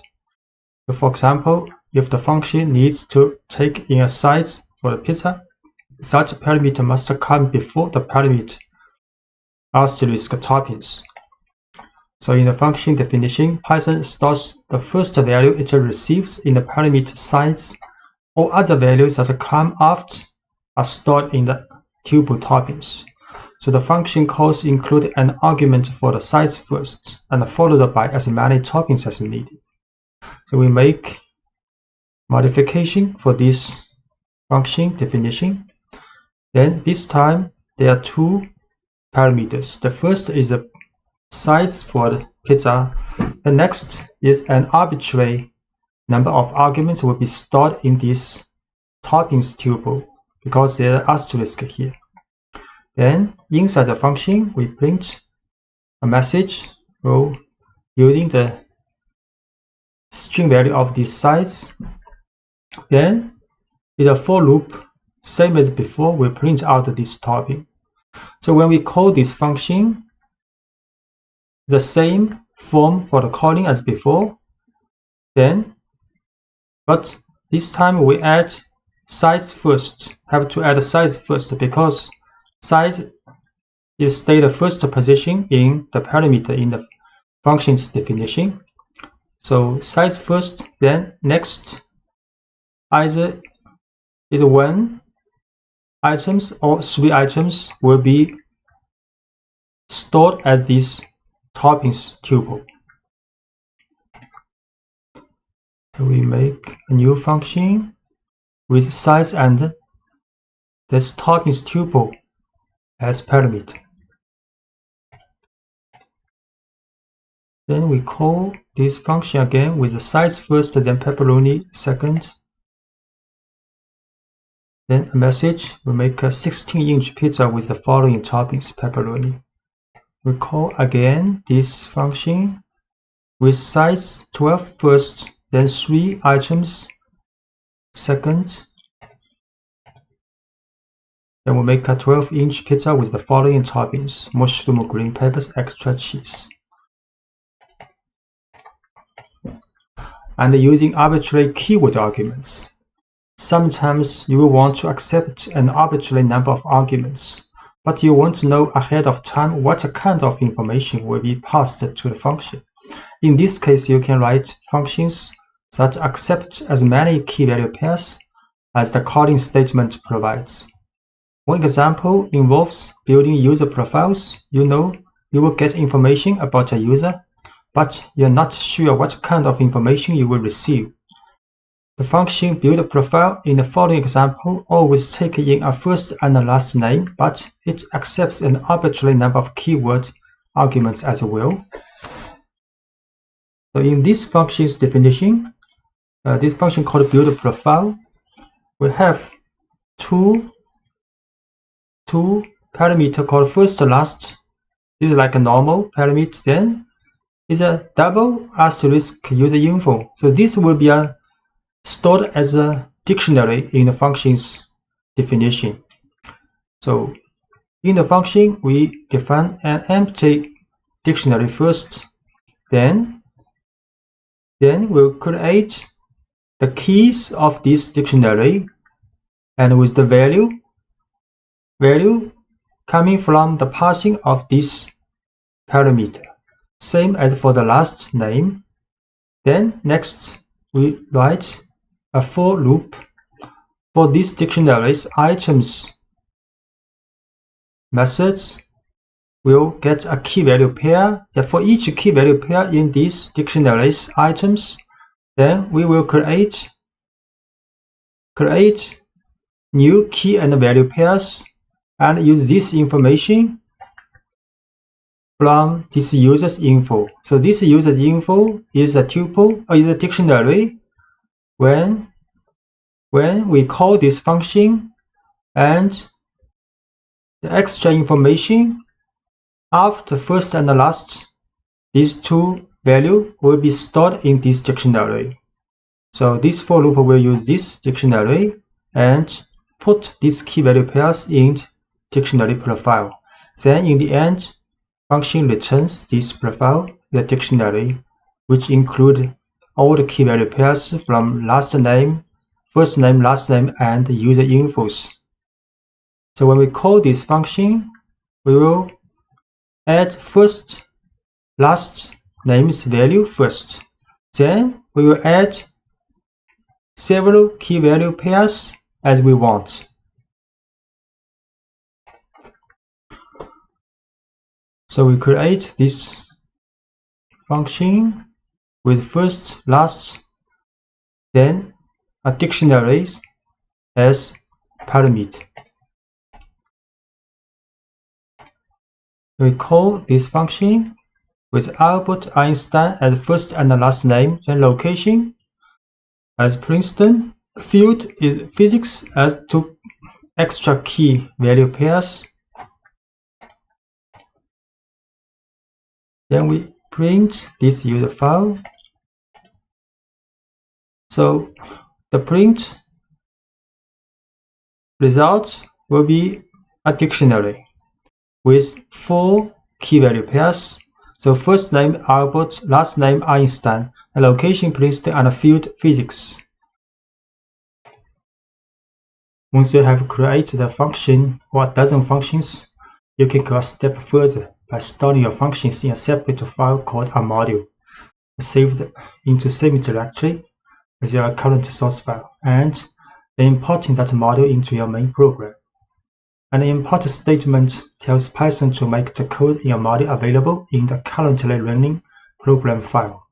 So for example, if the function needs to take in a size for the pizza, such parameter must come before the parameter asterisk toppings. So in the function definition, Python stores the first value it receives in the parameter size. All other values that come after are stored in the tuple toppings. So the function calls include an argument for the size first, and followed by as many toppings as needed. So we make modification for this function definition. Then this time there are 2 parameters. The first is the size for the pizza. The next is an arbitrary number of arguments will be stored in this toppings tuple because there are asterisk here. Then inside the function we print a message using the string value of this size. Then in a for loop, same as before, we print out this topping. So when we call this function, the same form for the calling as before, but this time we add size first. Have to add size first because size is stay the first position in the parameter in the function's definition. So size first, then next either is 1 items or 3 items will be stored as this toppings tuple. So we make a new function with size and this toppings tuple as parameter. Then we call this function again with the size first, then pepperoni second. Then a message, we make a 16-inch pizza with the following toppings, pepperoni. We call again this function with size 12 first, then 3 items second. Then we make a 12-inch pizza with the following toppings, mushroom, green peppers, extra cheese. And using arbitrary keyword arguments. Sometimes you will want to accept an arbitrary number of arguments, but you want to know ahead of time what kind of information will be passed to the function. In this case, you can write functions that accept as many key value pairs as the calling statement provides. One example involves building user profiles. You know you will get information about a user, but you're not sure what kind of information you will receive. The function build profile in the following example always takes in a first and a last name, but it accepts an arbitrary number of keyword arguments as well. So in this function's definition, this function called build profile, we have two parameter called first last. This is like a normal parameter. Then is a double asterisk user info. So this will be stored as a dictionary in the function's definition. So in the function, we define an empty dictionary first. Then we'll create the keys of this dictionary, and with the value coming from the passing of this parameter, same as for the last name. Then next we write a for loop for this dictionary's items. Methods will get a key value pair. That for each key value pair in this dictionary's items, then we will create new key and value pairs and use this information from this user's info. So this user's info is a tuple or is a dictionary when we call this function, and the extra information after first and the last, these two values will be stored in this dictionary. So this for loop will use this dictionary and put these key value pairs in dictionary profile. Then in the end, function returns this profile, the dictionary, which include all the key value pairs from last name, first name, last name, and user infos. So when we call this function, we will add first, last name's value first. Then we will add several key value pairs as we want. So we create this function with first, last, then a dictionary as parameter. We call this function with Albert Einstein as first and last name, then location as Princeton, field is physics as two extra key value pairs. Then we print this user file. So the print result will be a dictionary with 4 key value pairs. So first name Albert, last name Einstein, a location Princeton, and a field physics. Once you have created a function or a dozen functions, you can go a step further by storing your functions in a separate file called a module, saved into same directory as your current source file, and then importing that module into your main program. An import statement tells Python to make the code in your module available in the currently running program file.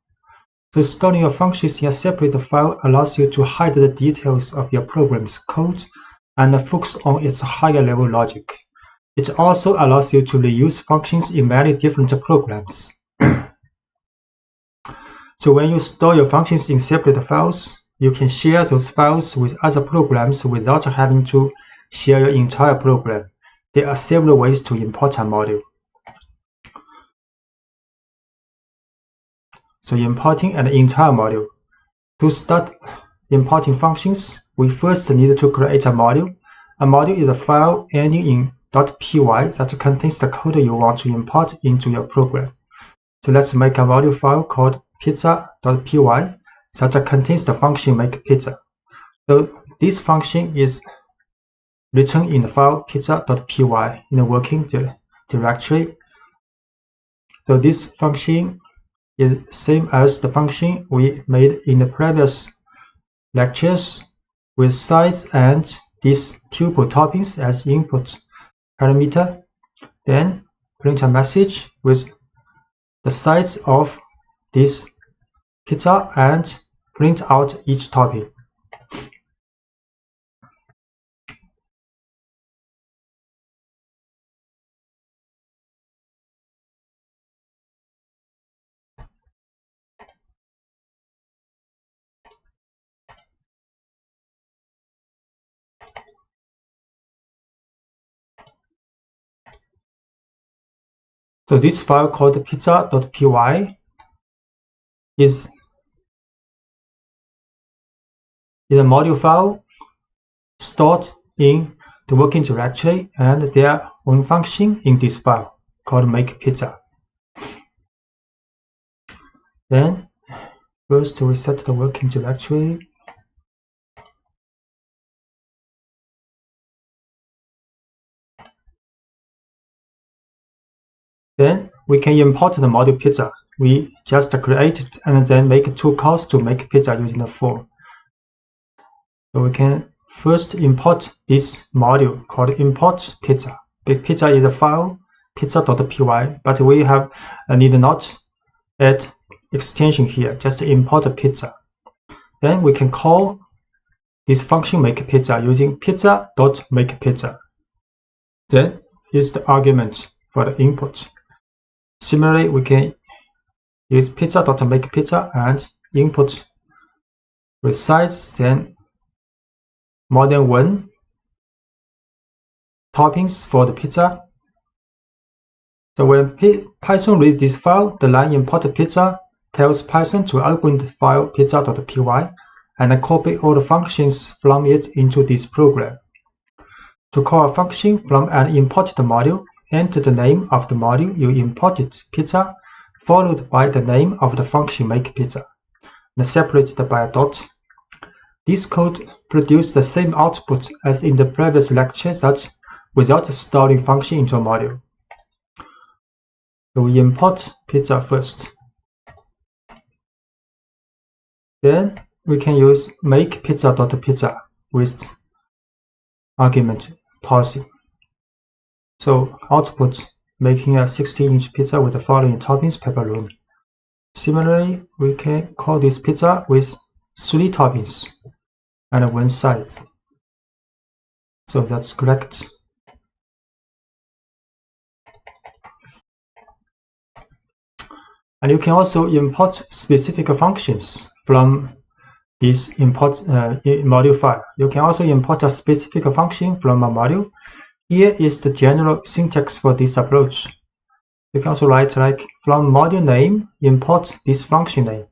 So storing your functions in a separate file allows you to hide the details of your program's code and focus on its higher level logic. It also allows you to reuse functions in many different programs. So when you store your functions in separate files, you can share those files with other programs without having to share your entire program. There are several ways to import a module. So importing an entire module. To start importing functions, we first need to create a module. A module is a file ending in .py that contains the code you want to import into your program. So let's make a module file called pizza.py that contains the function make pizza. So this function is written in the file pizza.py in the working directory. So this function is same as the function we made in the previous lectures, with size and these tuple toppings as input parameter. Then print a message with the size of this pizza and print out each topping. So this file called pizza.py is a module file stored in the working directory, and their own function in this file called make pizza. Then first we set the working directory. Then we can import the module pizza. We just create it and then make 2 calls to make pizza using the form. So we can first import this module called import pizza. Pizza is a file pizza.py, but we need not add extension here, just import pizza. Then we can call this function make pizza using pizza.makepizza. Then is the argument for the input. Similarly, we can use pizza.makePizza and input with size, then more than 1 toppings for the pizza. So when Python reads this file, the line import pizza tells Python to open the file pizza.py and copy all the functions from it into this program. To call a function from an imported module, enter the name of the module you imported, pizza, followed by the name of the function makePizza, and separated by a dot. This code produces the same output as in the previous lecture, that without storing function into a module. So we import pizza first. Then we can use makePizza.pizza with argument parsing. So output making a 16-inch pizza with the following toppings: pepperoni. Similarly, we can call this pizza with 3 toppings and 1 size. So that's correct. And you can also import specific functions from this import module file. You can also import a specific function from a module. Here is the general syntax for this approach. You can also write like from module name, import this function name.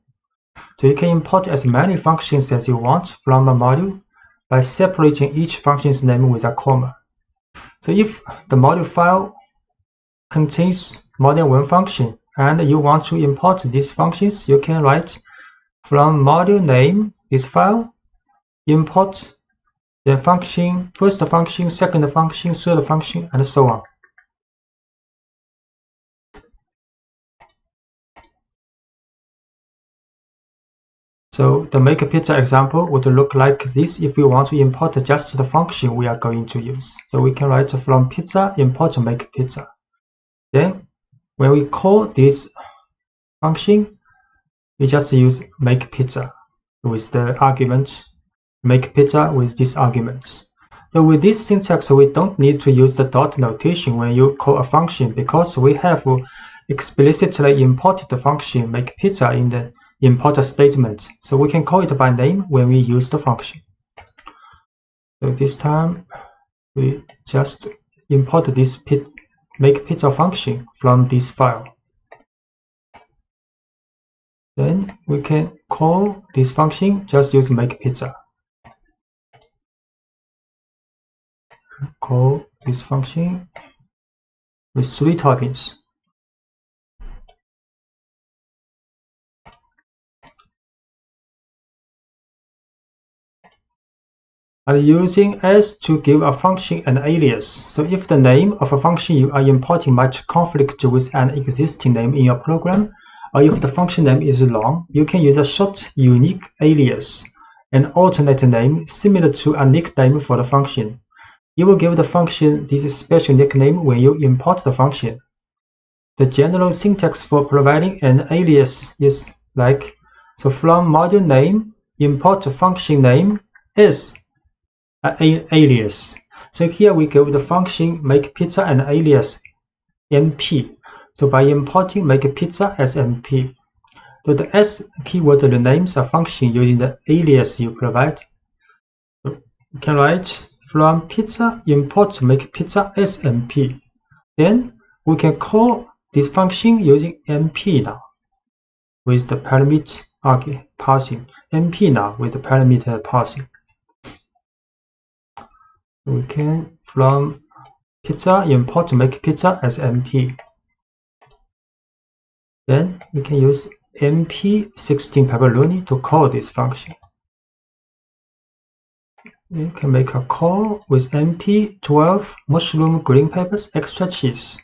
So you can import as many functions as you want from a module by separating each function's name with a comma. So if the module file contains more than 1 function and you want to import these functions, you can write from module name, this file, import the function, first function, second function, third function, and so on. So the makePizza example would look like this if we want to import just the function we are going to use. So we can write from pizza import makePizza. Then when we call this function, we just use makePizza with the argument makePizza with this argument. So with this syntax, we don't need to use the dot notation when you call a function, because we have explicitly imported the function makePizza in the import statement. So we can call it by name when we use the function. So this time we just import this makePizza function from this file. Then we can call this function, just use makePizza. Call this function with 3 toppings. And using s to give a function an alias. So if the name of a function you are importing might conflict with an existing name in your program, or if the function name is long, you can use a short unique alias, an alternate name similar to a nickname for the function. You will give the function this special nickname when you import the function. The general syntax for providing an alias is like, so from module name, import function name is an alias. So here we give the function makePizza an alias MP. So by importing makePizza as MP, so the s keyword renames a function using the alias you provide. So you can write from pizza import makePizza as MP. Then we can call this function using MP now with the parameter parsing. MP now with the parameter parsing. We can from pizza import makePizza as MP. Then we can use MP16 pepperoni to call this function. You can make a call with MP12 mushroom, green peppers, extra cheese.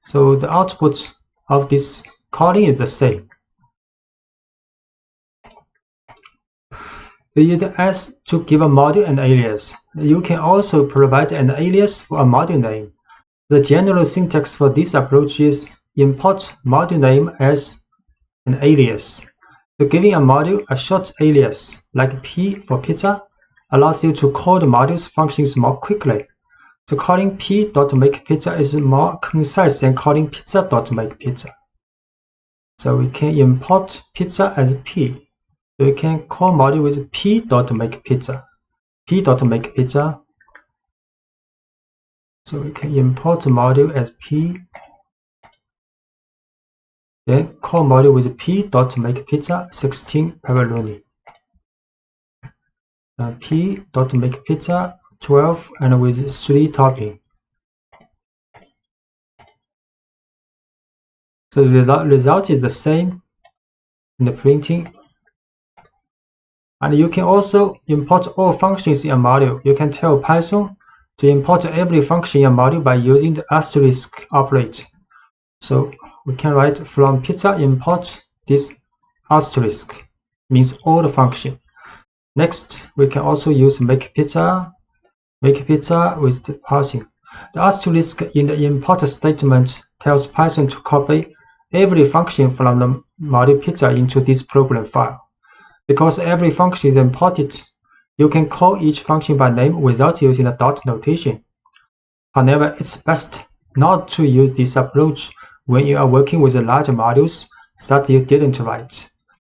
So the output of this calling is the same. We use s to give a module an alias. You can also provide an alias for a module name. The general syntax for this approach is import module name as an alias. So giving a module a short alias, like P for pizza, allows you to call the module's functions more quickly. So calling p.makePizza is more concise than calling pizza.makePizza. So we can import pizza as p. So we can call module with p.makePizza. p.makePizza. So we can import module as p. Then call module with p.makePizza 16 pepperoni. P.makePizza 12 and with 3 topping. So the result is the same in the printing. And you can also import all functions in a module. You can tell Python to import every function in a module by using the asterisk operator. So we can write from pizza import this asterisk, means all the function. Next, we can also use make pizza with the parsing. The asterisk in the import statement tells Python to copy every function from the module pizza into this program file. Because every function is imported, you can call each function by name without using a dot notation. However, it's best not to use this approach when you are working with large modules that you didn't write.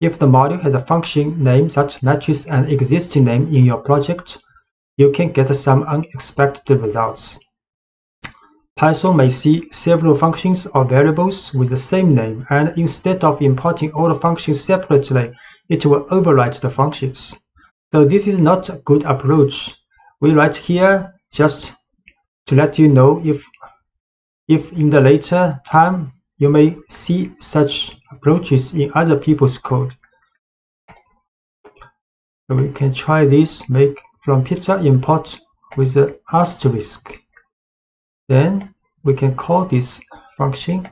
If the module has a function name that matches an existing name in your project, you can get some unexpected results. Python may see several functions or variables with the same name, and instead of importing all the functions separately, it will overwrite the functions. So this is not a good approach. We write here just to let you know if in the later time you may see such approaches in other people's code. So we can try this, make from pizza import with the asterisk. Then we can call this function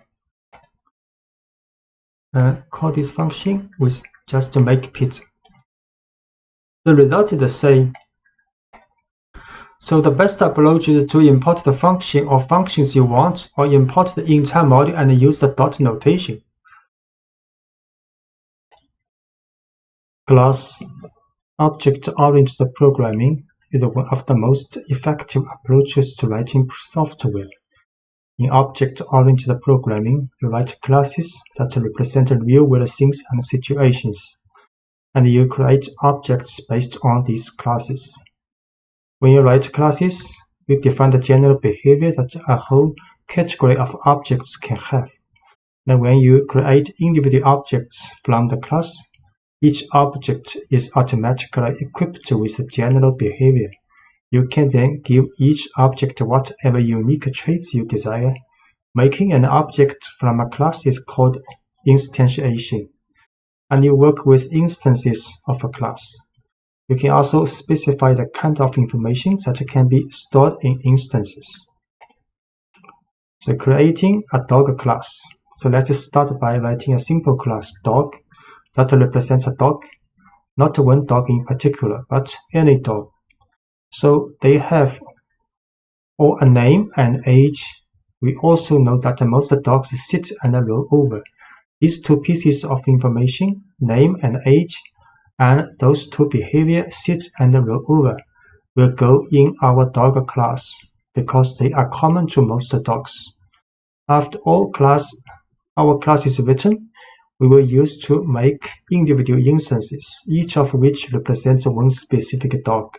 with just to make pizza. The result is the same. So the best approach is to import the function or functions you want, or import the entire module and use the dot notation. Class object-oriented programming is one of the most effective approaches to writing software. In object-oriented programming, you write classes that represent real-world things and situations, and you create objects based on these classes. When you write classes, you define the general behavior that a whole category of objects can have. And when you create individual objects from the class, each object is automatically equipped with the general behavior. You can then give each object whatever unique traits you desire. Making an object from a class is called instantiation, and you work with instances of a class. You can also specify the kind of information that can be stored in instances. So creating a dog class. So let's start by writing a simple class, dog, that represents a dog, not one dog in particular, but any dog. So they have all a name and age. We also know that most dogs sit and roll over. These two pieces of information, name and age, and those two behavior, sit and roll over, will go in our dog class because they are common to most dogs. After our class is written, we will use to make individual instances, each of which represents one specific dog.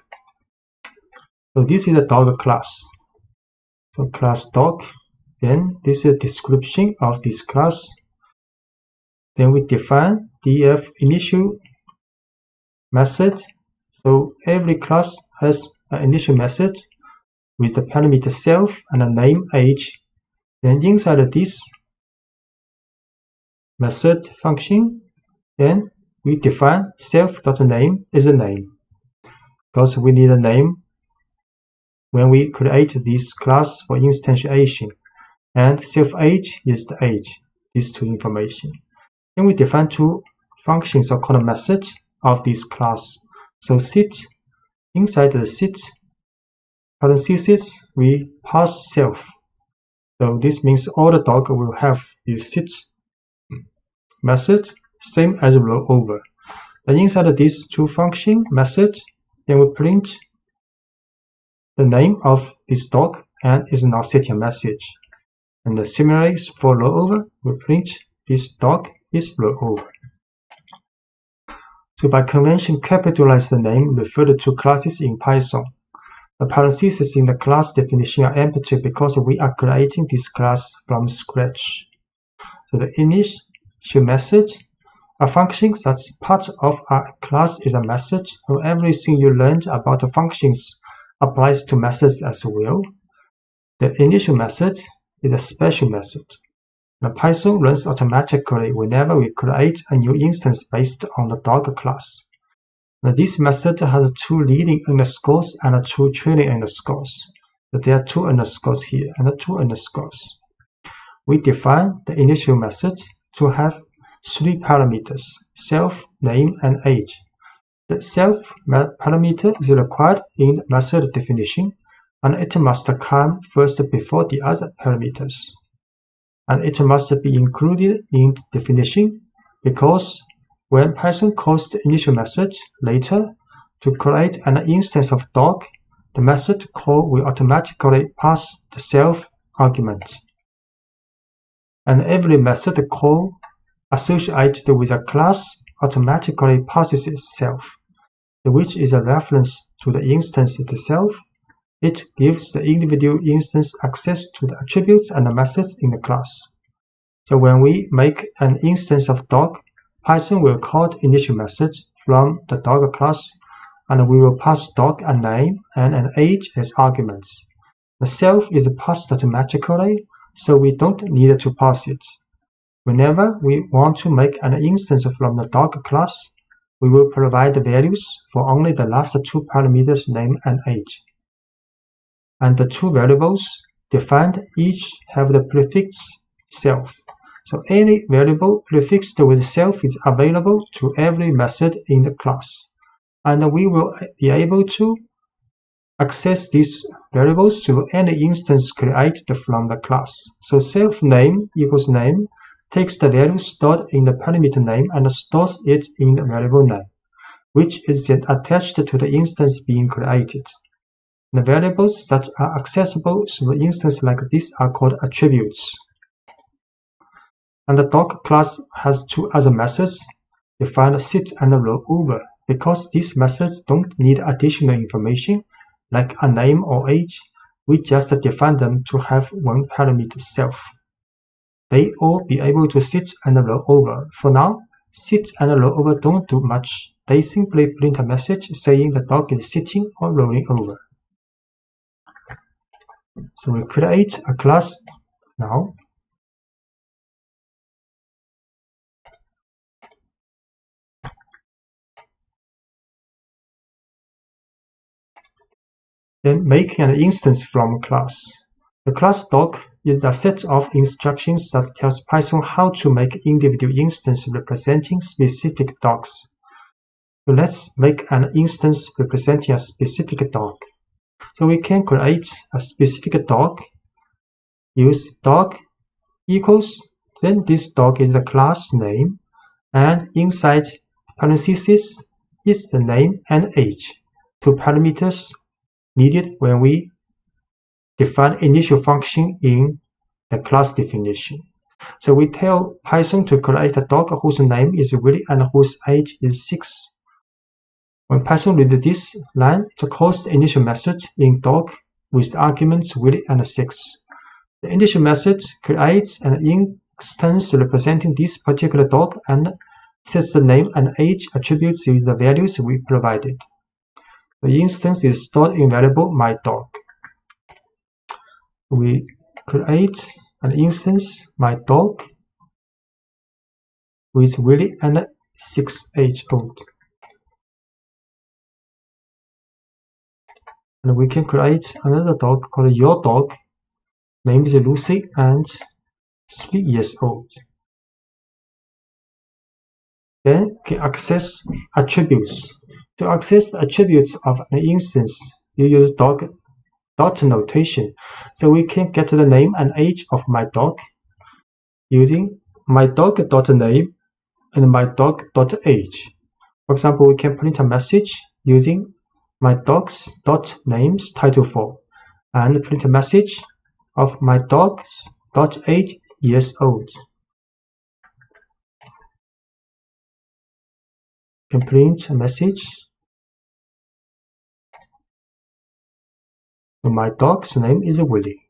So this is a dog class. So class dog. Then this is a description of this class. Then we define df initial method. So every class has an initial method with the parameter self and a name age. Then inside this method function, then we define self.name is a name, because we need a name when we create this class for instantiation, and self-age is the age, these two information. Then we define two functions or called methods of this class. So sit, inside the sit parentheses, we pass self. So this means all the dog will have this sit method, same as roll over. Then inside these two function method, then we print the name of this dog and is not setting a message. And similarly, for rollover, we print this dog is rollover. So by convention, capitalize the name referred to classes in Python. The parentheses in the class definition are empty because we are creating this class from scratch. So the initial method, a function that's part of a class, is a method, so everything you learned about the functions applies to methods as well. The initial method is a special method. The Python runs automatically whenever we create a new instance based on the dog class. Now, this method has two leading underscores and two trailing underscores. So there are two underscores here and two underscores. We define the initial method to have three parameters: self, name, and age. The self parameter is required in the method definition, and it must come first before the other parameters. And it must be included in the definition because when Python calls the initial method later to create an instance of dog, the method call will automatically pass the self argument. And every method call associated with a class automatically passes itself, which is a reference to the instance itself. It gives the individual instance access to the attributes and the methods in the class. So when we make an instance of dog, Python will call the initial method from the dog class, and we will pass dog a name and an age as arguments. The self is passed automatically, so we don't need to pass it. Whenever we want to make an instance from the dog class, we will provide the values for only the last two parameters, name and age. And the two variables defined each have the prefix self. So any variable prefixed with self is available to every method in the class. And we will be able to access these variables to any instance created from the class. So self name equals name takes the value stored in the parameter name and stores it in the variable name, which is then attached to the instance being created. The variables that are accessible through an instance like this are called attributes. And the dog class has two other methods, defined sit and rollover, because these methods don't need additional information like a name or age. We just define them to have one parameter self. They all be able to sit and roll over. For now, sit and roll over don't do much. They simply print a message saying the dog is sitting or rolling over. So we create a class now. Then making an instance from class. The class dog is a set of instructions that tells Python how to make individual instances representing specific dogs. So let's make an instance representing a specific dog. So we can create a specific dog, use dog equals, then this dog is the class name, and inside parentheses is the name and age, two parameters needed when we define initial function in the class definition. So we tell Python to create a dog whose name is Willy and whose age is 6. When Python reads this line, it calls the initial method in dog with the arguments Willy and 6. The initial method creates an instance representing this particular dog and sets the name and age attributes with the values we provided. The instance is stored in variable myDog. We create an instance myDog with Willy and 6 age old. And we can create another dog called your dog, name is Lucy and 3 years old. Then we can access attributes. To access the attributes of an instance, you use dot notation. So we can get the name and age of my dog using myDog.name and myDog.age. For example, we can print a message using myDogs.names title4. and print a message of my dog .8 years old. Can print a message. So my dog's name is Willie.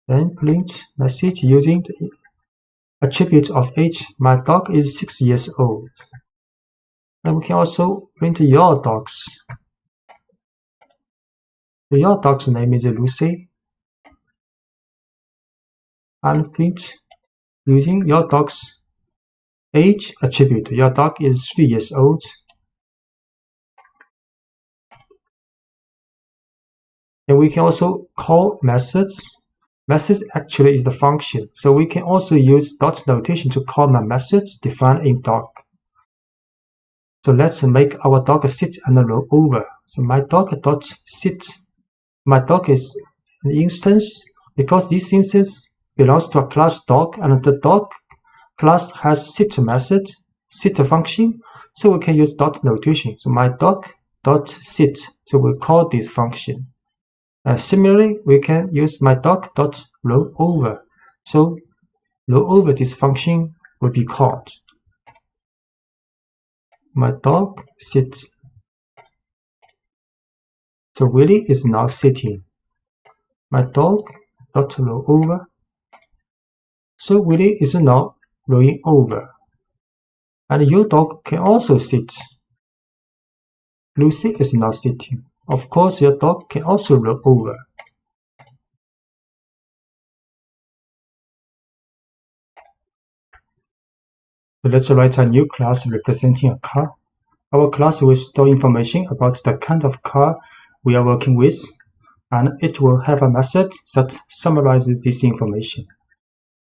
Then print message using the attribute of age. My dog is 6 years old. And we can also print your dogs. So your dog's name is Lucy. And print using your dog's age attribute. Your dog is 3 years old. And we can also call methods. Methods actually is the function. So we can also use dot notation to call my methods defined in dog. So let's make our dog sit and roll over. So my dog dot sit. My dog is an instance because this instance belongs to a class dog, and the dog class has sit method, sit function. So we can use dot notation. So my dog dot sit. So we call this function. Similarly, we can use my dog dot roll over. So roll over this function will be called. My dog sit. So Willie is now sitting. My dog dot roll over. So Willie is now rolling over. And your dog can also sit. Lucy is now sitting. Of course, your dog can also roll over. So let's write a new class representing a car. Our class will store information about the kind of car we are working with, and it will have a method that summarizes this information.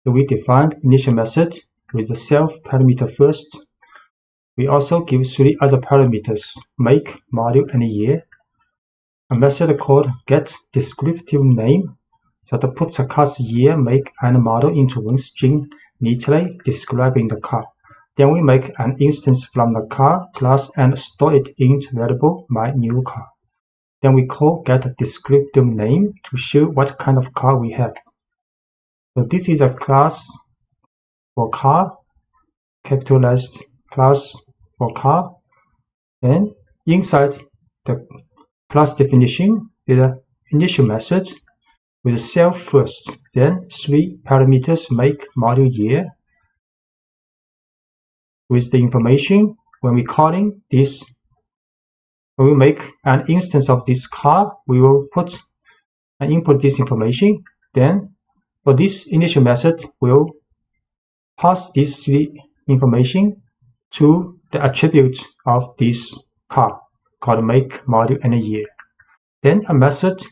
So we defined initial method with the self parameter first. We also give 3 other parameters: make, model, and year. A method called getDescriptiveName that puts a car's year, make, and model into one string neatly describing the car. Then we make an instance from the car class and store it in variable myNewCar. Then we call getDescriptiveName to show what kind of car we have. So this is a class for car, capitalized class for car. Then inside the class definition is an initial method with self first, then 3 parameters: make, model, year. With the information, when we calling this, when we make an instance of this car, we will put and input this information. Then for this initial method, we'll pass this 3 information to the attribute of this car called make, model, and year. Then a method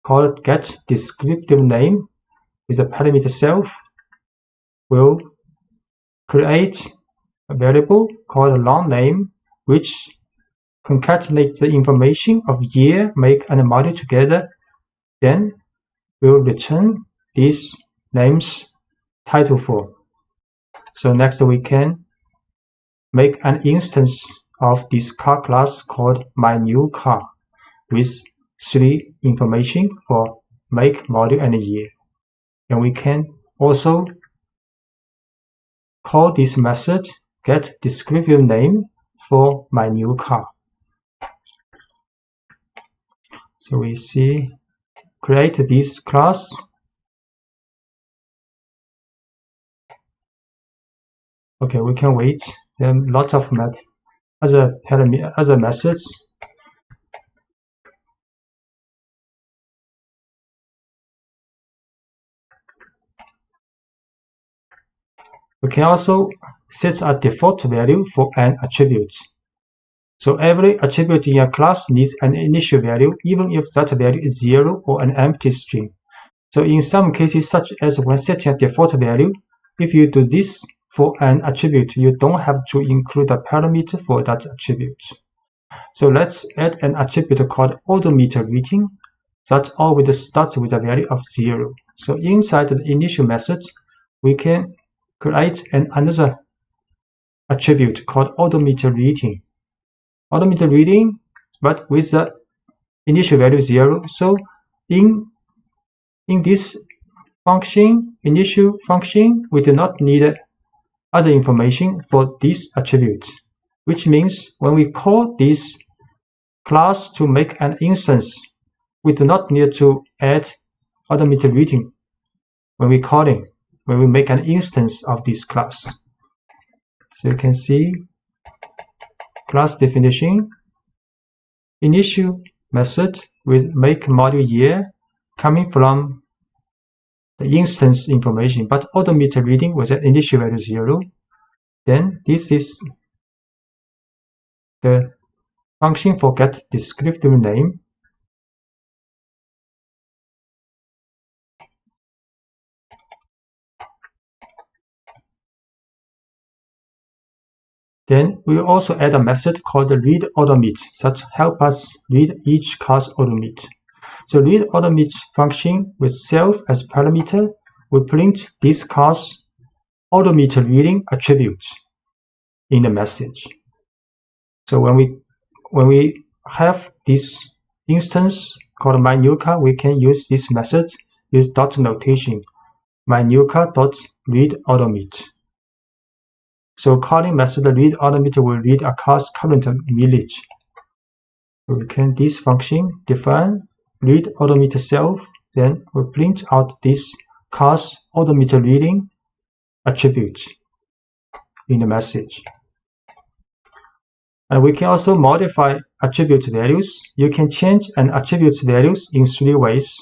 called getDescriptiveName with the parameter self will create a variable called longName, which concatenates the information of year, make, and model together. Then we'll return these names title form. So next we can make an instance of this car class called myNewCar with 3 information for make, model, and year. And we can also call this method getDescriptiveName for myNewCar. So we see create this class. Okay, we can wait. There are lots of other methods. We can also set a default value for an attribute. So every attribute in a class needs an initial value, even if that value is 0 or an empty string. So in some cases, such as when setting a default value, if you do this for an attribute, you don't have to include a parameter for that attribute. So let's add an attribute called odometer reading that always starts with a value of 0. So inside the initial method, we can create another attribute called odometer reading. Odometer reading, but with the initial value 0. So in this function, initial function, we do not need other information for this attribute, which means when we call this class to make an instance, we do not need to add automated reading when we make an instance of this class. So you can see class definition, initial method with make module year coming from the instance information, but automated reading with an initial value 0. Then this is the function for get descriptive name. Then we will also add a method called read automate that help us read each class automate. So read automate function with self as parameter will print this class automated reading attribute in the message. So when we have this instance called myNewCar, we can use this method with dot notation myNewCar.readAutomate. So calling method read automate will read a class current mileage. So we can this function define read automate self, then we print out this class automated reading attribute in the message. And we can also modify attribute values. You can change an attribute's values in 3 ways.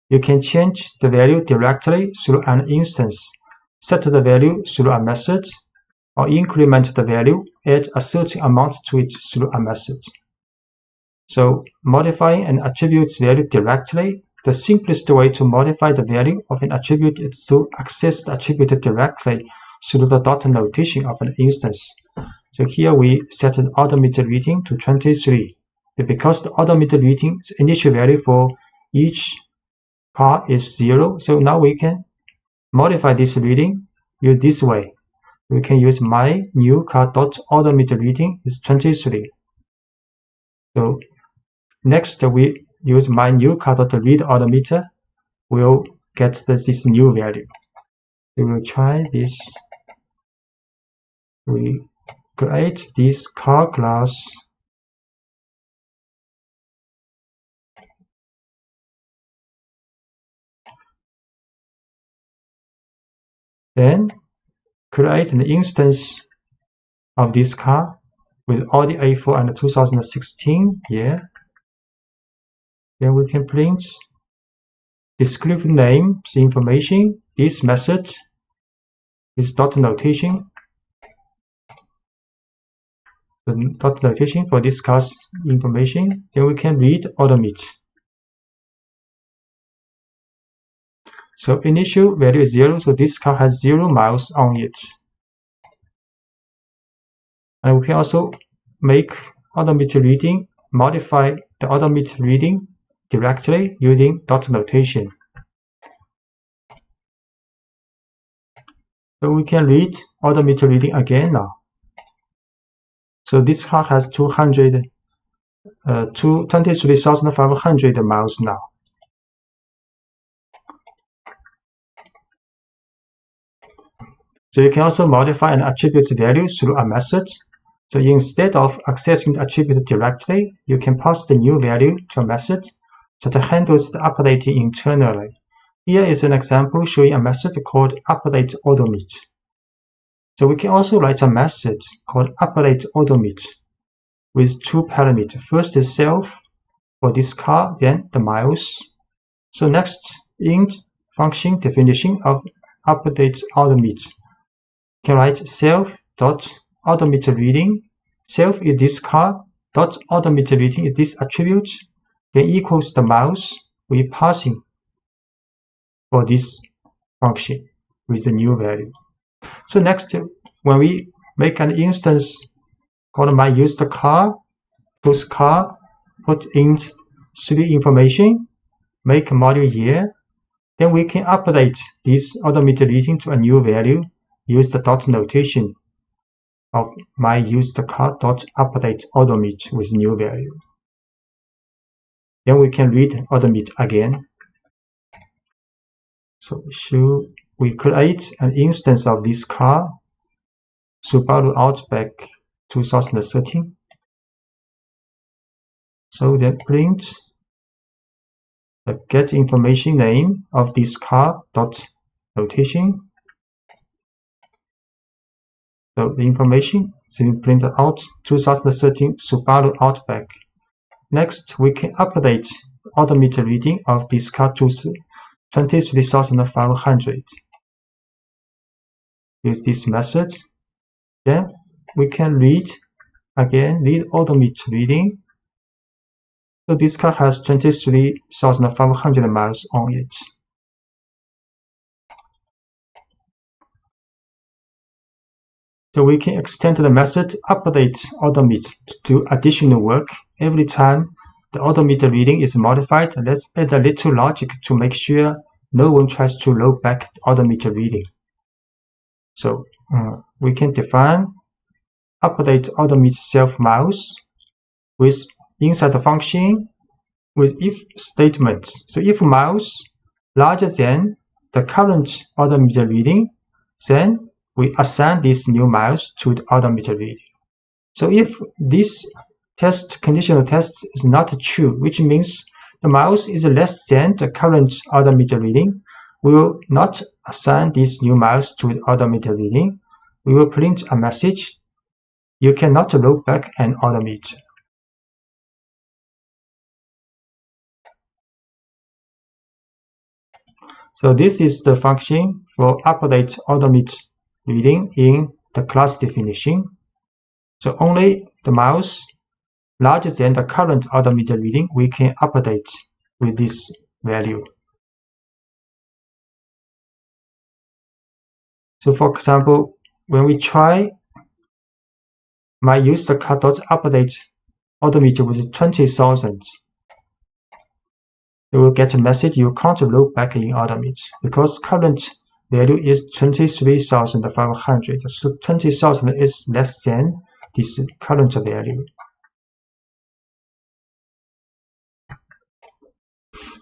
You can change the value directly through an instance, set the value through a method, or increment the value, add a certain amount to it through a method. So modifying an attribute's value directly, the simplest way to modify the value of an attribute is to access the attribute directly through the dot notation of an instance. So here we set an automated reading to 23. Because the automated reading's initial value for each car is 0, so now we can modify this reading use this way. We can use myNewCar.automated reading is 23. So next we use myNewCar.readAutomator will get this new value. We will try this. We create this car class. Then create an instance of this car with Audi A4 and 2016 year. Then we can print descriptive names information. This method is dot notation. The dot notation for this car's information. Then we can read automate. So initial value is 0, so this car has 0 miles on it. And we can also make automated reading, modify the automated reading directly using dot notation. So we can read automated reading again now. So this car has 23,500 miles now. So you can also modify an attribute's value through a method. So instead of accessing the attribute directly, you can pass the new value to a method that handles the updating internally. Here is an example showing a method called updateAutomate. So we can also write a method called updateAutomate with 2 parameters. First is self for this car, then the miles. So next, int function definition of updateAutomate. Can write self.automated reading. Self is this car, dot automated reading is this attribute, then equals the miles we passing for this function with the new value. So next, when we make an instance called myUsedCar, post car, put in 3 information, make module year, then we can update this automated reading to a new value. Use the dot notation of myUsedCar.updateAutomate with new value. Then we can read automate again. So we create an instance of this car, Subaru Outback 2013. So then print the get information name of this car dot notation. So the information is printed out 2013 Subaru Outback. Next, we can update the odometer reading of this car to 23,500. Use this method. Then we can read odometer reading. So this car has 23,500 miles on it. So we can extend the method update odometer to do additional work. Every time the odometer reading is modified, let's add a little logic to make sure no one tries to roll back the odometer reading. So we can define update odometer self miles with inside the function with if statement. So if miles larger than the current odometer reading, then we assign these new miles to the odometer reading. So if this conditional test is not true, which means the miles is less than the current odometer reading, we will not assign these new miles to the odometer reading. We will print a message: you cannot roll back an odometer. So this is the function for update odometer reading in the class definition. So only the miles larger than the current odometer reading we can update with this value. So for example, when we try my used car dot update odometer with 20,000, you will get a message you can't roll back in odometer because current value is 23,500. So 20,000 is less than this current value.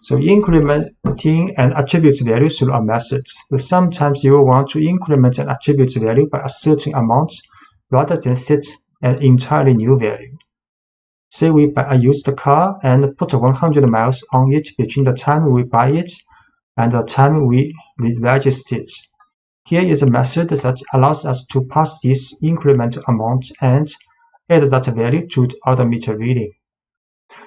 So incrementing an attribute value through a method. So sometimes you will want to increment an attribute value by a certain amount rather than set an entirely new value. Say we buy a used car and put 100 miles on it between the time we buy it and the time we register it. Here is a method that allows us to pass this increment amount and add that value to the odometer reading.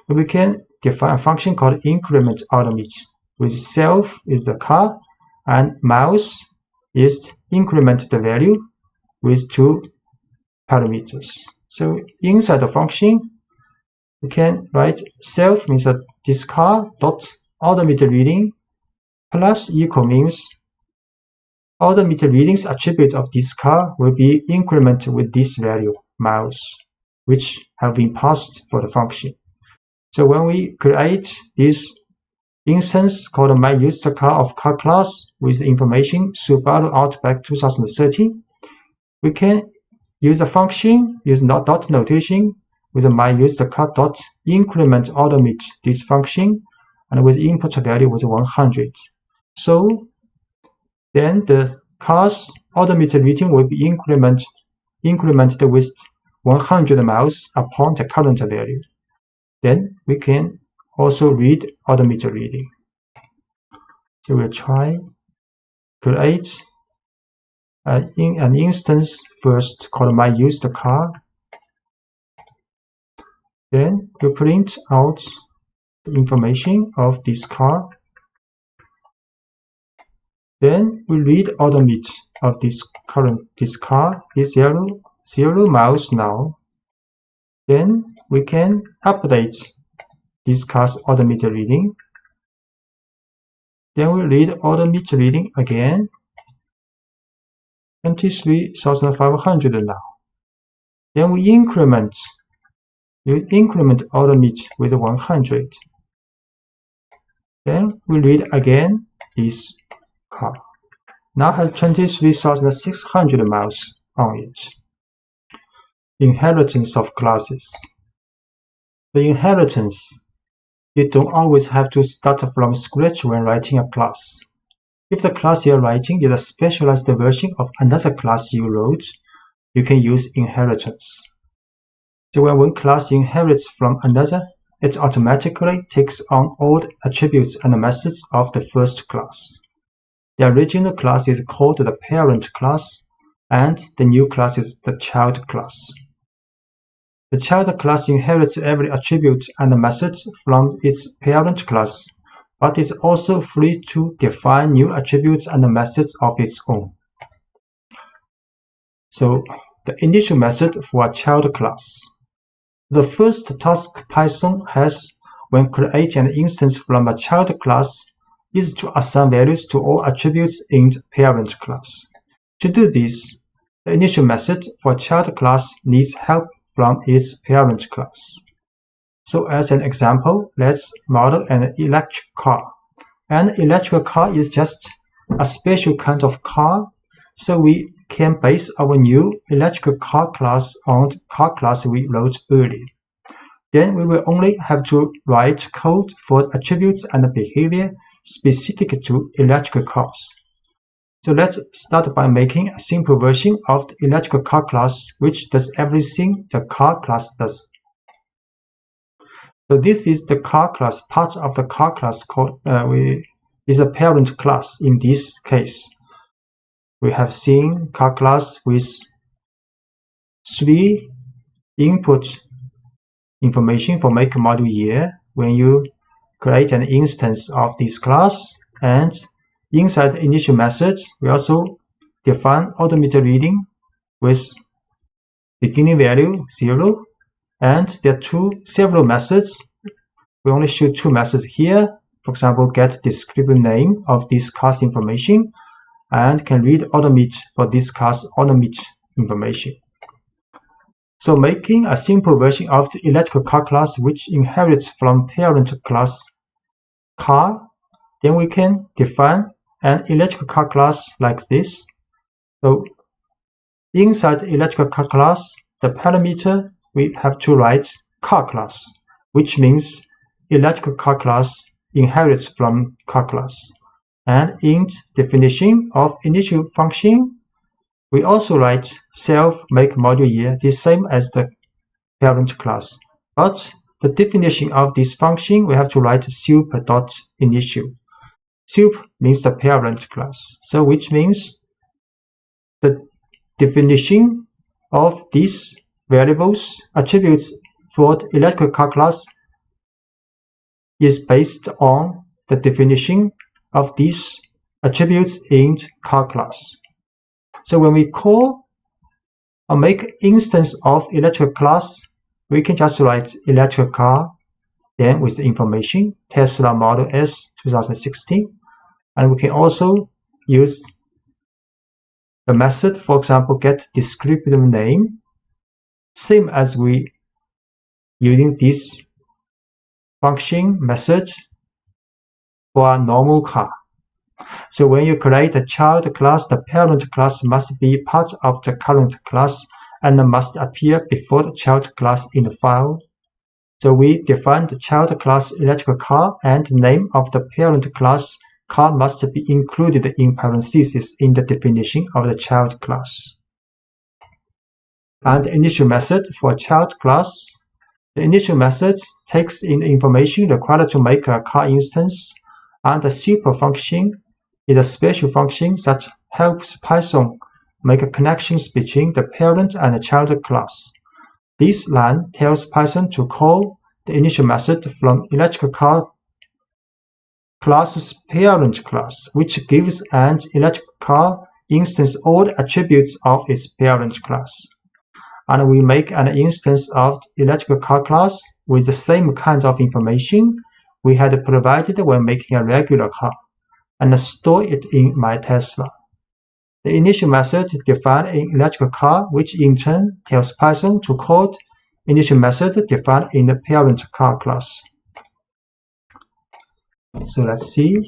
We can define a function called increment odometer, with self is the car and miles is increment the value with two parameters. So inside the function, we can write self means that this car dot odometer reading plus equal means odometer readings attribute of this car will be incremented with this value miles, which have been passed for the function. So when we create this instance called my used car of car class with the information Subaru Outback 2013, we can use a function, use dot notation with my used car dot increment odometer this function, and with input value was 100. So then the car's odometer reading will be incremented with 100 miles upon the current value. Then we can also read odometer reading. So we'll try create an instance first called my used car. Then we print out the information of this car. Then we read odometer of this car is 0 miles now. Then we can update this car's odometer reading. Then we read odometer reading again, 23,500 now. Then we increment odometer with 100. Then we read again this car. Now has 23,600 miles on it. Inheritance of classes. The inheritance You don't always have to start from scratch when writing a class. If the class you're writing is a specialized version of another class you wrote, you can use inheritance. So when one class inherits from another, it automatically takes on all the attributes and methods of the first class. The original class is called the parent class, and the new class is the child class. The child class inherits every attribute and method from its parent class, but is also free to define new attributes and methods of its own. So, the initial method for a child class. The first task Python has when creating an instance from a child class is to assign values to all attributes in the parent class. To do this, the initial method for a child class needs help from its parent class. So as an example, let's model an electric car. An electric car is just a special kind of car, so we can base our new electric car class on the car class we wrote earlier. Then we will only have to write code for attributes and behavior specific to electric cars. So let's start by making a simple version of the electric car class which does everything the car class does. So this is the car class, part of the car class called is a parent class in this case. We have seen car class with 3 input information for make, model, year when you create an instance of this class, and inside the initial method we also define automated reading with beginning value 0, and there are several methods. We only show 2 methods here. For example, get descriptive name of this class information, and can read automate for this class automate information. So making a simple version of the electric car class which inherits from parent class car, then we can define an electric car class like this. So inside the electric car class, the parameter we have to write car class, which means electric car class inherits from car class. And in definition of initial function, we also write self, make, model, year, the same as the parent class. But the definition of this function, we have to write sup.initial. Sup means the parent class, so which means the definition of these variables, attributes for the electric car class is based on the definition of these attributes in car class. So when we call or make instance of electric class, we can just write electric car, then with the information Tesla Model S 2016, and we can also use the method, for example, get descriptive name, same as we using this function method for a normal car. So when you create a child class, the parent class must be part of the current class and must appear before the child class in the file. So we define the child class electric car, and the name of the parent class car must be included in parentheses in the definition of the child class. And the initial method for a child class. The initial method takes in the information required to make a car instance, and the super function is a special function that helps Python make connections between the parent and the child class. This line tells Python to call the initial method from electric car class's parent class, which gives an electric car instance all the attributes of its parent class. And we make an instance of the electric car class with the same kind of information we had provided when making a regular car, and store it in my Tesla. The initial method defines an electric car, which in turn tells Python to call the initial method defined in the parent car class. So let's see,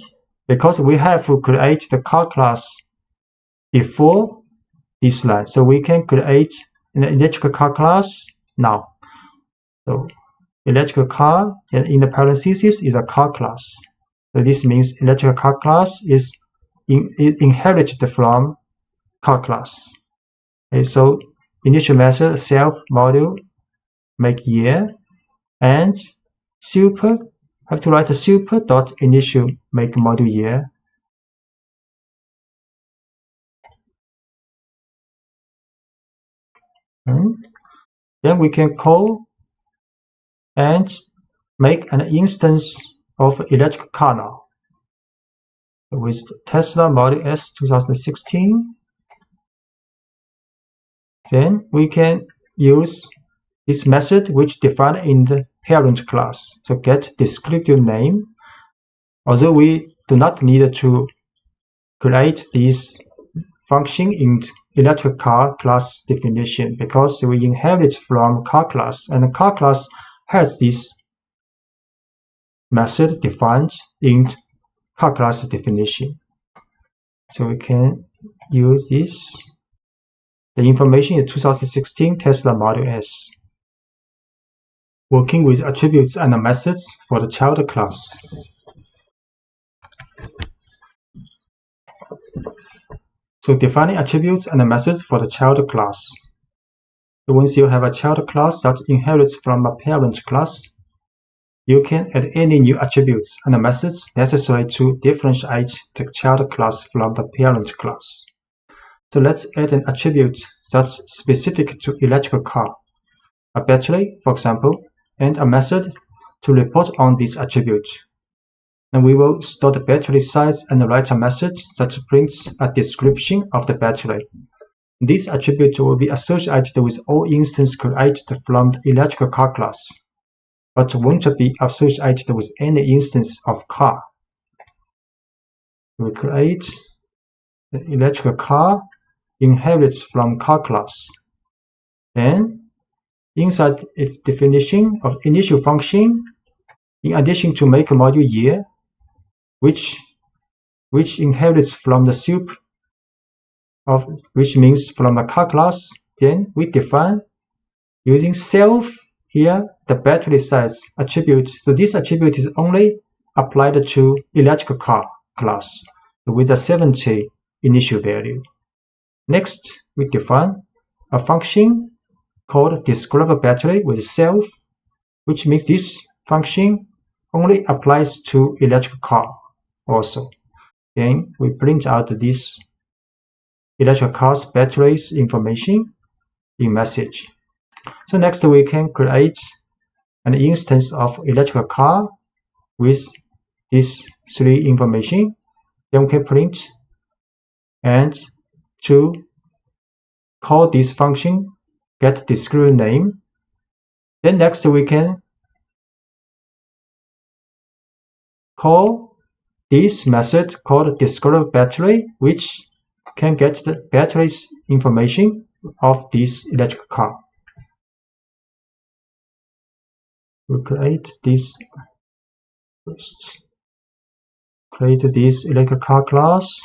because we have to create the car class before this line, so we can create an electric car class now. So electrical car, and in the parentheses is a car class. So this means electrical car class is inherited from car class. Okay, so initial method self module make year, and super have to write a super dot initial make module year. Then we can call and make an instance of electric car now with Tesla Model S 2016. Then we can use this method which defined in the parent class. So get descriptive name. Although we do not need to create this function in electric car class definition because we inherit from car class, and the car class has this method defined in car class definition. So we can use this. The information is 2016 Tesla Model S. Working with attributes and methods for the child class. So defining attributes and methods for the child class. So once you have a child class that inherits from a parent class, you can add any new attributes and methods necessary to differentiate the child class from the parent class. So let's add an attribute that's specific to electrical car, a battery, for example, and a method to report on this attribute. And we will store the battery size and write a message that prints a description of the battery. This attribute will be associated with all instances created from the electrical car class, but won't be associated with any instance of car. We create the electrical car inherits from car class. Then inside its definition of initial function, in addition to make module year, which inherits from the soup of which means from a car class, then we define using self here the battery size attribute. So this attribute is only applied to electrical car class with a 70 initial value. Next, we define a function called describe battery with self, which means this function only applies to electric car also. Then we print out this electric car's batteries information in message. So next we can create an instance of electric car with these three information. Then we can print, and to call this function get descriptive name. Then next we can call this method called describe battery, which can get the battery's information of this electric car. We create this first. Create this electric car class,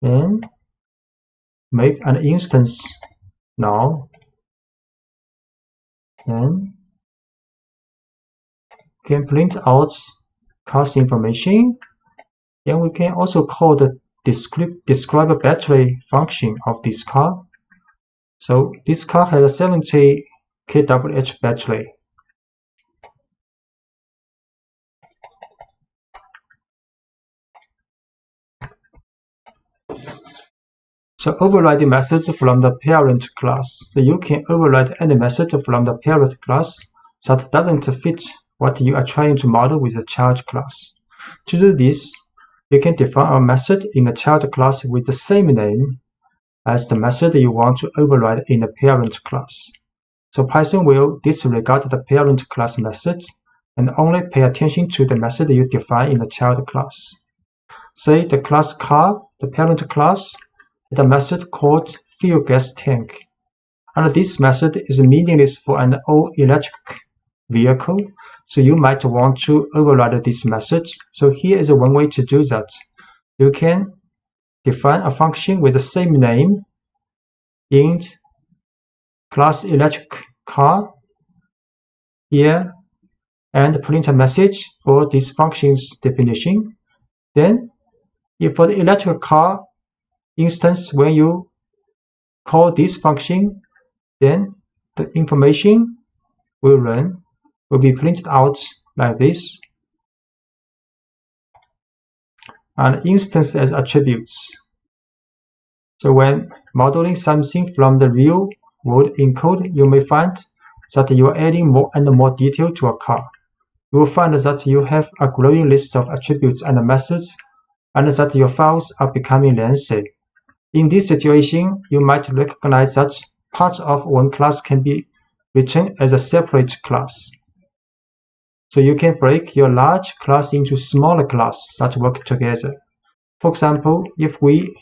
and make an instance now, and can print out car's information. Then we can also call the describe battery function of this car. So this car has a 70 kWh battery. So overriding methods from the parent class. So you can override any method from the parent class that doesn't fit what you are trying to model with the child class. To do this, you can define a method in the child class with the same name as the method you want to override in the parent class. So Python will disregard the parent class method and only pay attention to the method you define in the child class. Say the class car, the parent class, the method called fuel gas tank. And this method is meaningless for an all-electric vehicle, so you might want to override this method. So here is one way to do that. You can define a function with the same name in class electric car here and print a message for this function's definition. Then, if for the electric car instance, when you call this function, then the information will be printed out like this, and instance as attributes. So when modeling something from the real world in code, you may find that you are adding more and more detail to a car. You will find that you have a growing list of attributes and methods, and that your files are becoming lengthy. In this situation, you might recognize that parts of one class can be written as a separate class. So you can break your large class into smaller classes that work together. For example, if we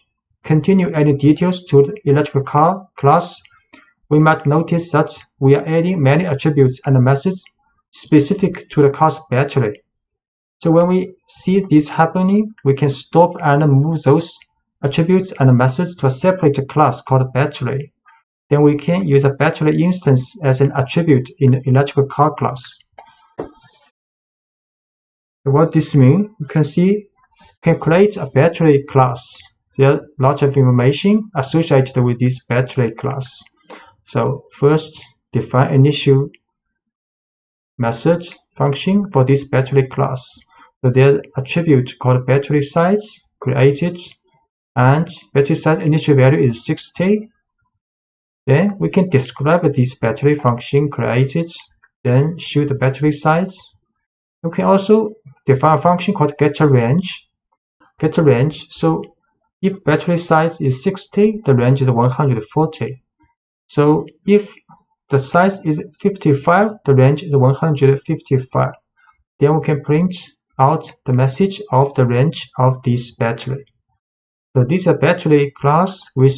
continue adding details to the electric car class, we might notice that we are adding many attributes and methods specific to the car's battery. So when we see this happening, we can stop and move those attributes and methods to a separate class called battery. Then we can use a battery instance as an attribute in the electric car class. So what this means, you can see you can create a battery class. There are lots of information associated with this battery class. So first, define initial method function for this battery class. So there's attribute called battery size created, and battery size initial value is 60. Then we can describe this battery function created, then show the battery size. We can also define a function called getRange. So if battery size is 60, the range is 140. So if the size is 55, the range is 155. Then we can print out the message of the range of this battery. So this is a battery class with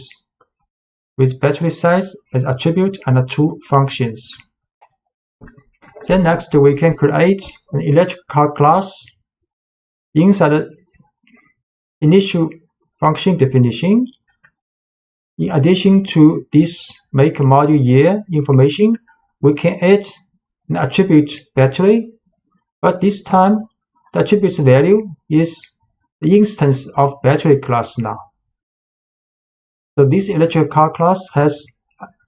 battery size as attribute and two functions. Then next we can create an electric car class inside the initial function definition. In addition to this make module year information, we can add an attribute battery, but this time the attribute's value is the instance of battery class now. So this electric car class has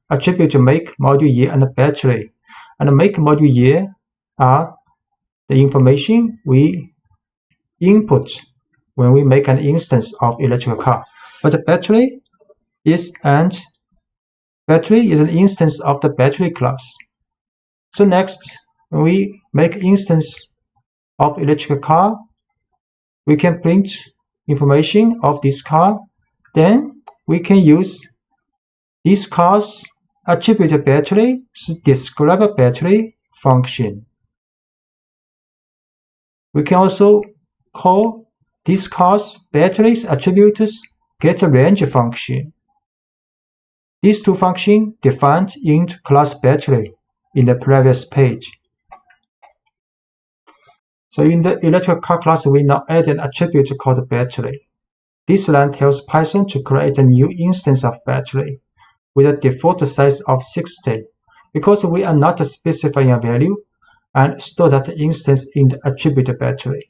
attribute make, module year, and battery. And make, module year are the information we input when we make an instance of electric car. But the battery is an instance of the battery class. So next, when we make instance of electric car, we can print information of this car. Then we can use this car's attribute battery to describe a battery function. We can also call this car's battery's attributes getRange function. These two functions defined in class battery in the previous page. So in the electric car class, we now add an attribute called battery. This line tells Python to create a new instance of battery with a default size of 60, because we are not specifying a value, and store that instance in the attribute battery.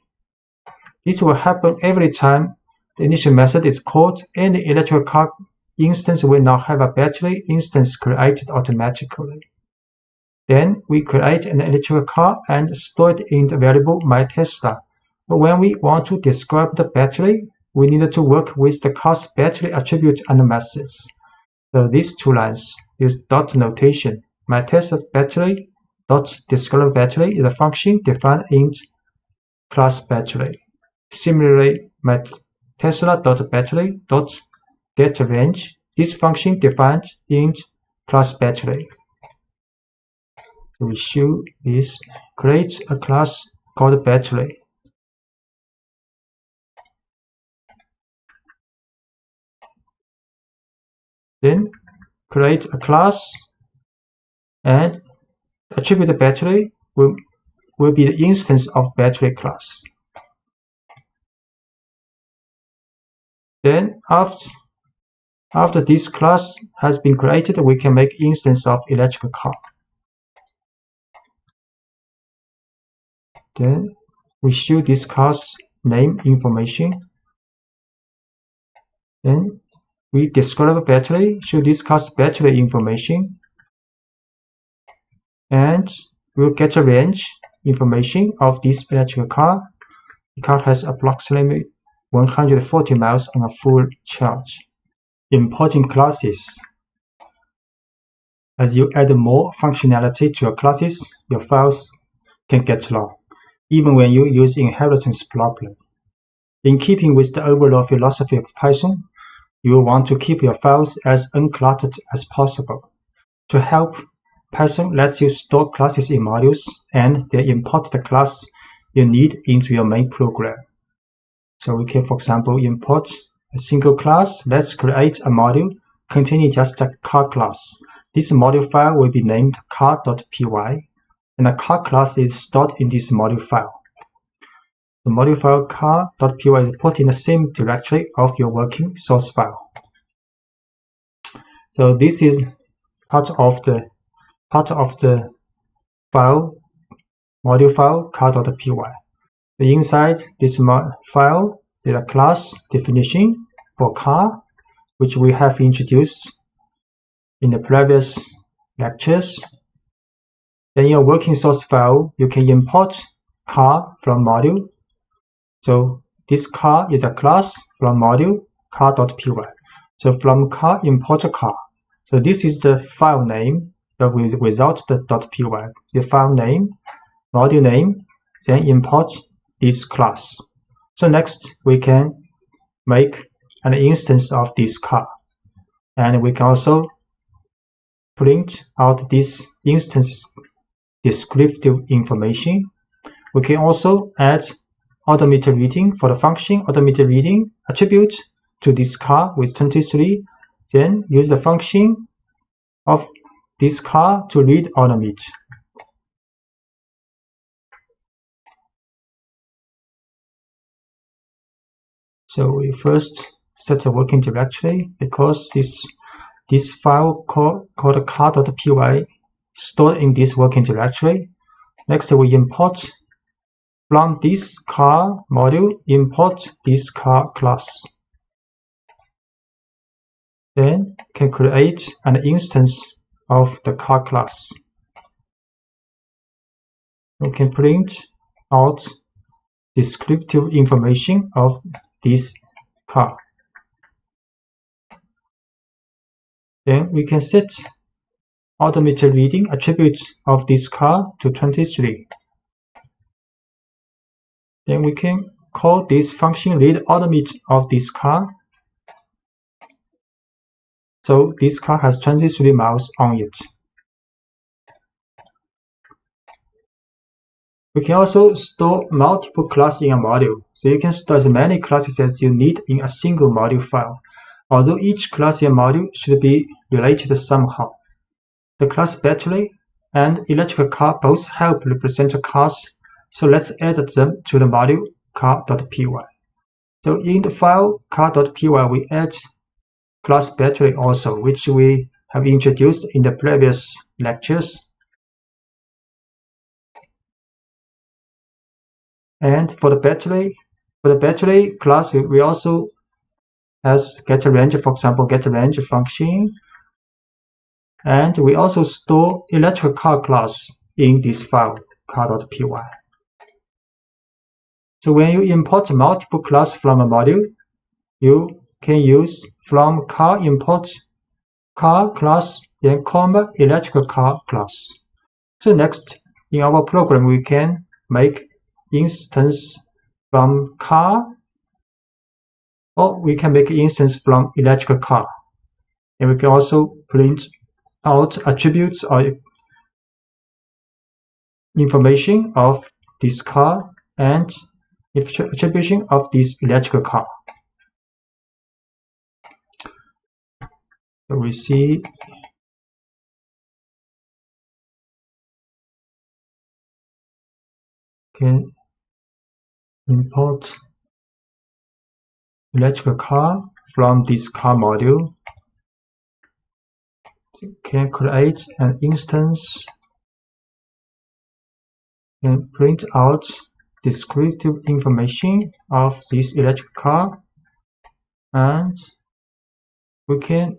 This will happen every time the initial method is called, and the electric car instance will now have a battery instance created automatically. Then we create an electric car and store it in the variable myTesla. But when we want to describe the battery, we need to work with the car's battery attribute and methods. So these two lines use dot notation. MyTesla's battery dot describe battery is a function defined in class battery. Similarly, myTesla.battery dot getRange, this function defined in class battery. So we show this, create a class called battery. Then create a class, and attribute battery will be the instance of battery class. Then after this class has been created, we can make instance of electric car. Then we show this class name information. Then we describe battery, show this class battery information. And we'll get a range information of this electric car. The car has approximately 140 miles on a full charge. Importing classes. As you add more functionality to your classes, your files can get long, even when you use inheritance properly. In keeping with the overall philosophy of Python, you will want to keep your files as uncluttered as possible. To help, Python lets you store classes in modules and then import the class you need into your main program. So we can, for example, import a single class. Let's create a module containing just a car class. This module file will be named car.py, and the car class is stored in this module file. The module file car.py is put in the same directory of your working source file. So this is part of the file, module file car.py. Inside this file, there is a class definition for car, which we have introduced in the previous lectures. Then in your working source file, you can import car from module. So this car is a class from module car.py. So from car, import a car. So this is the file name without the .py. The file name, module name, then import this class. So next we can make an instance of this car, and we can also print out this instance descriptive information. We can also add automated reading for the function automated reading attribute to this car with 23. Then use the function of this car to read automate. So we first set a working directory because this file called car.py stored in this working directory. Next we import from this car module, import this car class. Then can create an instance of the car class. We can print out descriptive information of this car. Then we can set automated reading attribute of this car to 23. Then we can call this function read automate of this car. So this car has 23 miles on it. We can also store multiple classes in a module, so you can store as many classes as you need in a single module file, although each class in a module should be related somehow. The class battery and electric car both help represent cars, so let's add them to the module car.py. So in the file car.py, we add class battery also, which we have introduced in the previous lectures. And for the battery class, we also has getRange, for example, getRange function. And we also store electric car class in this file, car.py. So when you import multiple classes from a module, you can use from car import car class, then comma electric car class. So next, in our program, we can make instance from car, or we can make instance from electric car. And we can also print out attributes or information of this car and attribution of this electric car. So we see can import electric car from this car module. Can create an instance and print out descriptive information of this electric car, and we can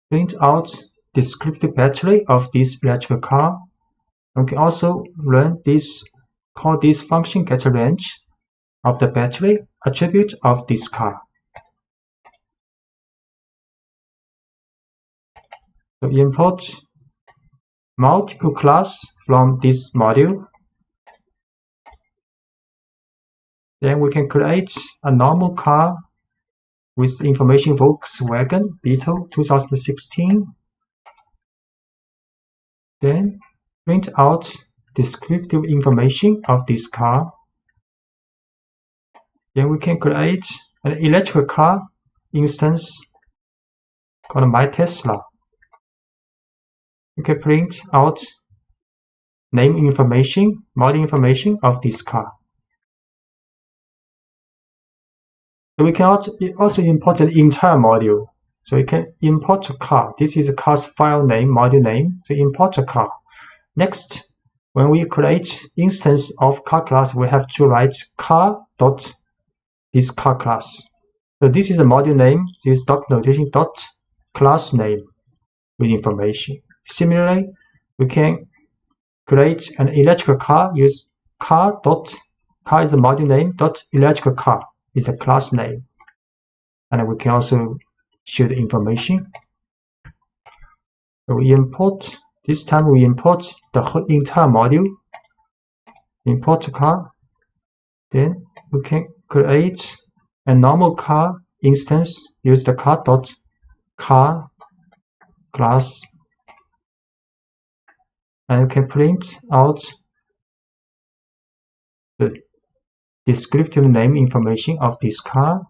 print out descriptive battery of this electric car. We can also run this, call this function getRange of the battery attribute of this car. So import multiple class from this module. Then we can create a normal car with the information Volkswagen Beetle 2016. Then print out descriptive information of this car. Then we can create an electric car instance called My Tesla. We can print out name information, model information of this car. So we can also import the entire module. So we can import a car. This is a car's file name, module name. So import a car. Next, when we create instance of car class, we have to write car dot this car class. So this is the module name. This dot notation dot class name with information. Similarly, we can create an electrical car. Use car is the module name dot electrical car is the class name, and we can also show the information. So we import. This time we import the whole entire module. Import car. Then we can create a normal car instance. Use the car dot car class, and we can print out the descriptive name information of this car.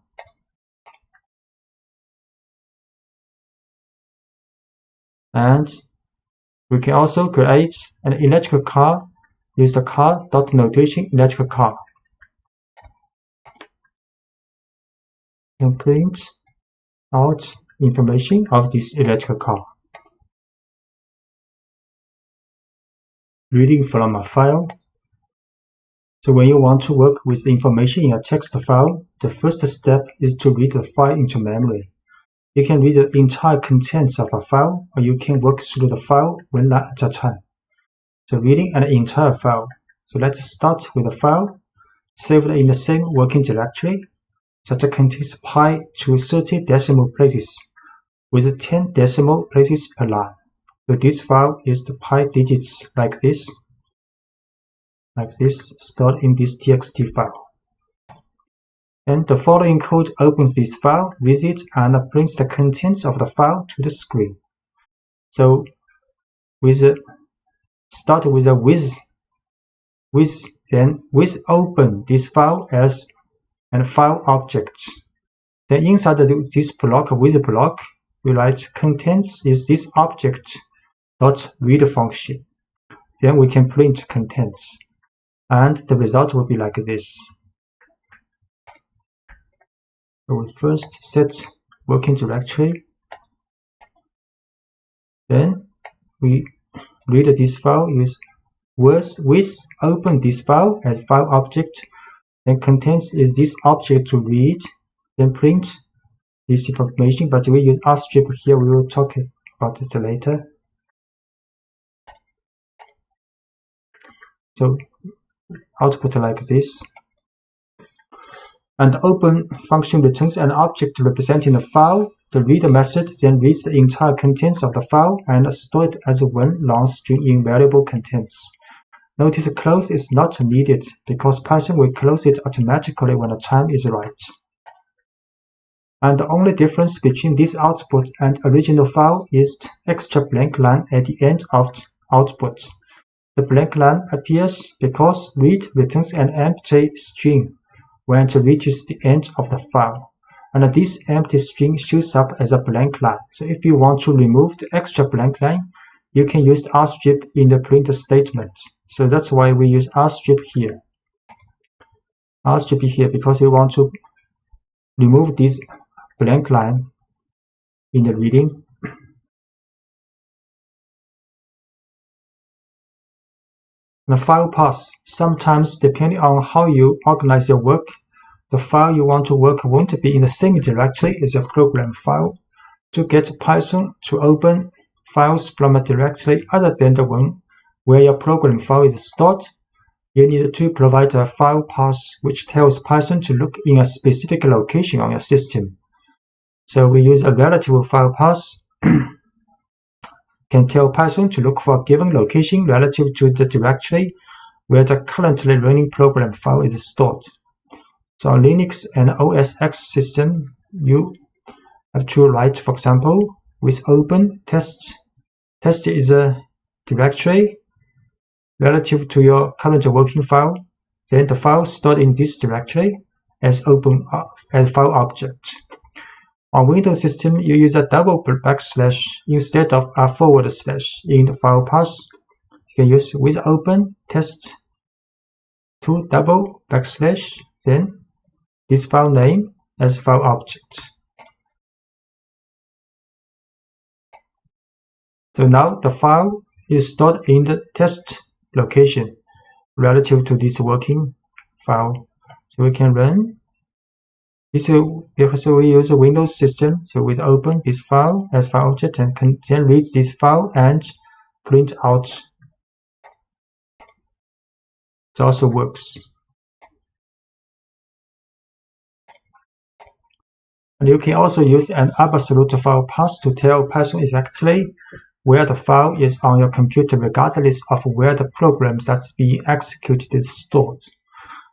And we can also create an electrical car. Use the car dot notation electrical car. And print out information of this electrical car. Reading from a file. So when you want to work with the information in a text file, the first step is to read the file into memory. You can read the entire contents of a file, or you can work through the file one line at a time. So reading an entire file. So let's start with a file saved in the same working directory that contains pi to 30 decimal places with 10 decimal places per line. So this file is the pi digits like this, stored in this txt file. And the following code opens this file, reads it, and brings the contents of the file to the screen. So start with a with open this file as a file object. Then inside this block, with block, we write contents is this object dot read function. Then we can print contents, and the result will be like this. So we first set working directory. Then we read this file. Use with open this file as file object. Then contents is this object to read. Then print this information. But we use rstrip here. We will talk about it later. So output like this. And the open function returns an object representing the file. The read method then reads the entire contents of the file and store it as one long string in variable contents. Notice close is not needed because Python will close it automatically when the time is right. And the only difference between this output and original file is the extra blank line at the end of the output. The blank line appears because read returns an empty string when it reaches the end of the file, and this empty string shows up as a blank line. So if you want to remove the extra blank line, you can use rstrip in the print statement. So that's why we use rstrip here. Rstrip here because we want to remove this blank line in the reading. The file path. Sometimes, depending on how you organize your work, the file you want to work won't be in the same directory as your program file. To get Python to open files from a directory other than the one where your program file is stored, you need to provide a file path which tells Python to look in a specific location on your system. So we use a relative file path can tell Python to look for a given location relative to the directory where the currently running program file is stored. So on Linux and OS X system, you have to write, for example, with open test. Test is a directory relative to your current working file. Then the file stored in this directory as open as file object. On Windows system, you use a double backslash instead of a forward slash in the file path. You can use with open test to double backslash, then this file name as file object. So now the file is stored in the test location relative to this working file. So we can run this because we use a Windows system. So we open this file as file object and can then read this file and print out. It also works. And you can also use an absolute file path to tell Python exactly where the file is on your computer regardless of where the program that's being executed is stored.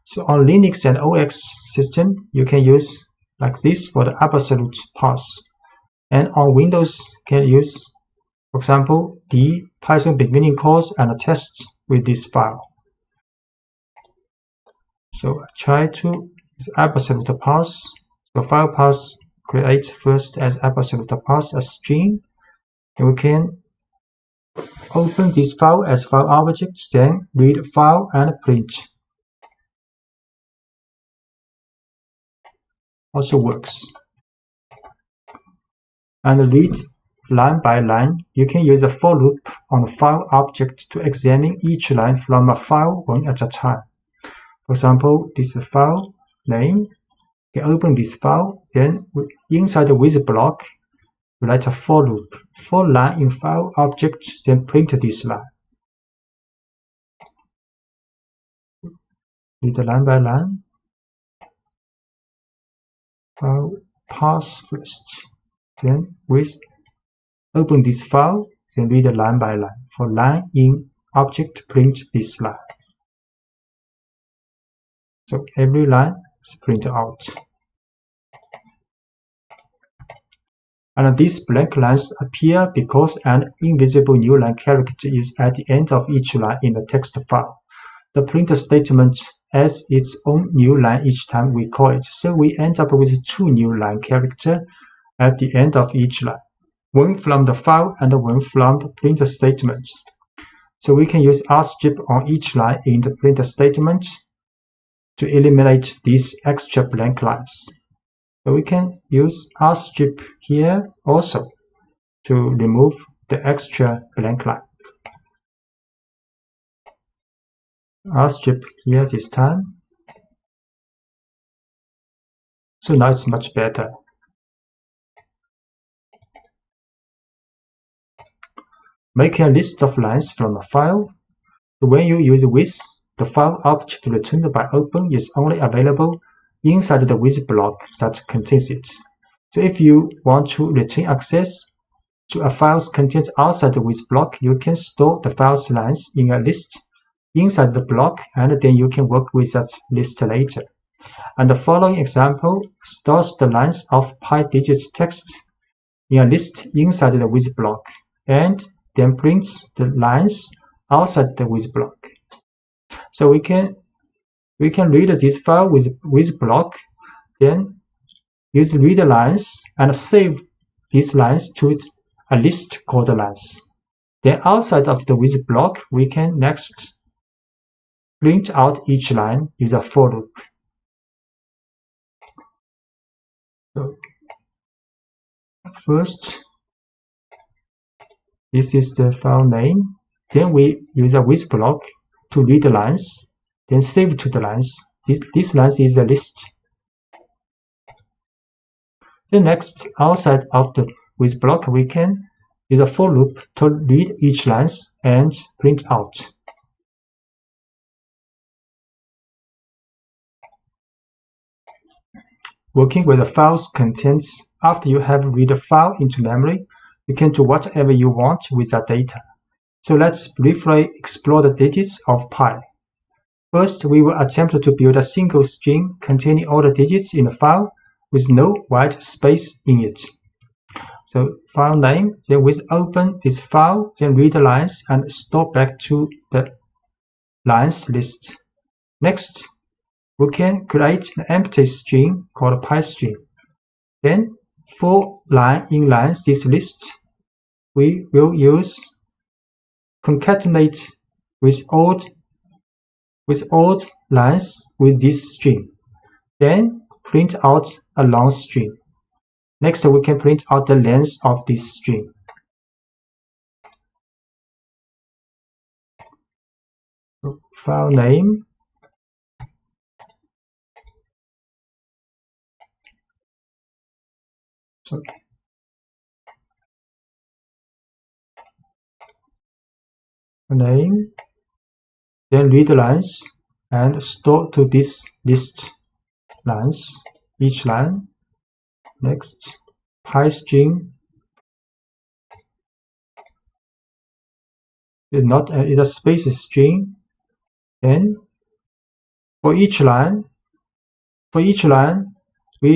So on Linux and OS system, you can use like this for the absolute path. And on Windows, you can use, for example, the Python beginning course and a test with this file. So I try to use absolute path. So file path create first as absolute path a string. And we can open this file as file object, then read file and print. Also works. And read line by line. You can use a for loop on the file object to examine each line from a file one at a time. For example, this is file name. You can open this file, then inside the with block, write a for loop. For line in file object, then print this line. Read line by line. File path first. Then with open this file, then read line by line. For line in object, print this line. So every line is printed out. And these blank lines appear because an invisible new line character is at the end of each line in the text file. The print statement adds its own new line each time we call it, so we end up with two new line characters at the end of each line, one from the file and one from the print statement. So we can use rstrip on each line in the print statement to eliminate these extra blank lines. So we can use rstrip here also to remove the extra blank line. Rstrip here this time. So now it's much better. Make a list of lines from a file. So when you use with, the file object returned by open is only available inside the with block that contains it. So if you want to retain access to a file's content outside the with block, you can store the file's lines in a list inside the block, and then you can work with that list later. And the following example stores the lines of pi digit text in a list inside the with block, and then prints the lines outside the with block. So we can read this file with block, then use read lines and save these lines to a list called lines. Then outside of the with block, we can next print out each line with a for loop. So first, this is the file name. Then we use a with block to read the lines, then save to the lines. This line is a list. Then next, outside of the with block, we can use a for loop to read each lines and print out. Working with the file's contents, after you have read a file into memory, you can do whatever you want with that data. So let's briefly explore the digits of pi. First, we will attempt to build a single string containing all the digits in the file with no white space in it. So file name, then we open this file, then read the lines and store back to the lines list. Next, we can create an empty string called pi string. Then for line in lines this list, we will use concatenate with odd lines with this string. Then print out a long string. Next, we can print out the length of this string. So, file name, name, then read the lines and store to this list lines, each line. Next, pi string is not a space string. Then for each line, we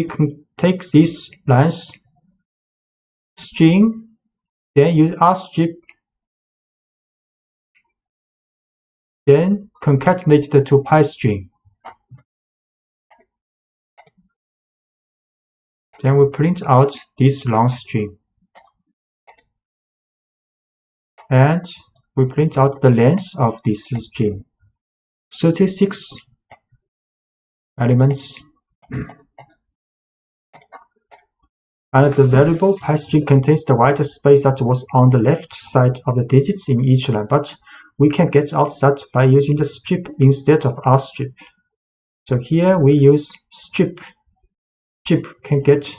can take this lines string, then use rstrip, then concatenate the to pi string. Then we print out this long string. And we print out the length of this string. 36 elements. And the variable pi string contains the white space that was on the left side of the digits in each line, but we can get out that by using the strip instead of rstrip. So here we use strip. Strip can get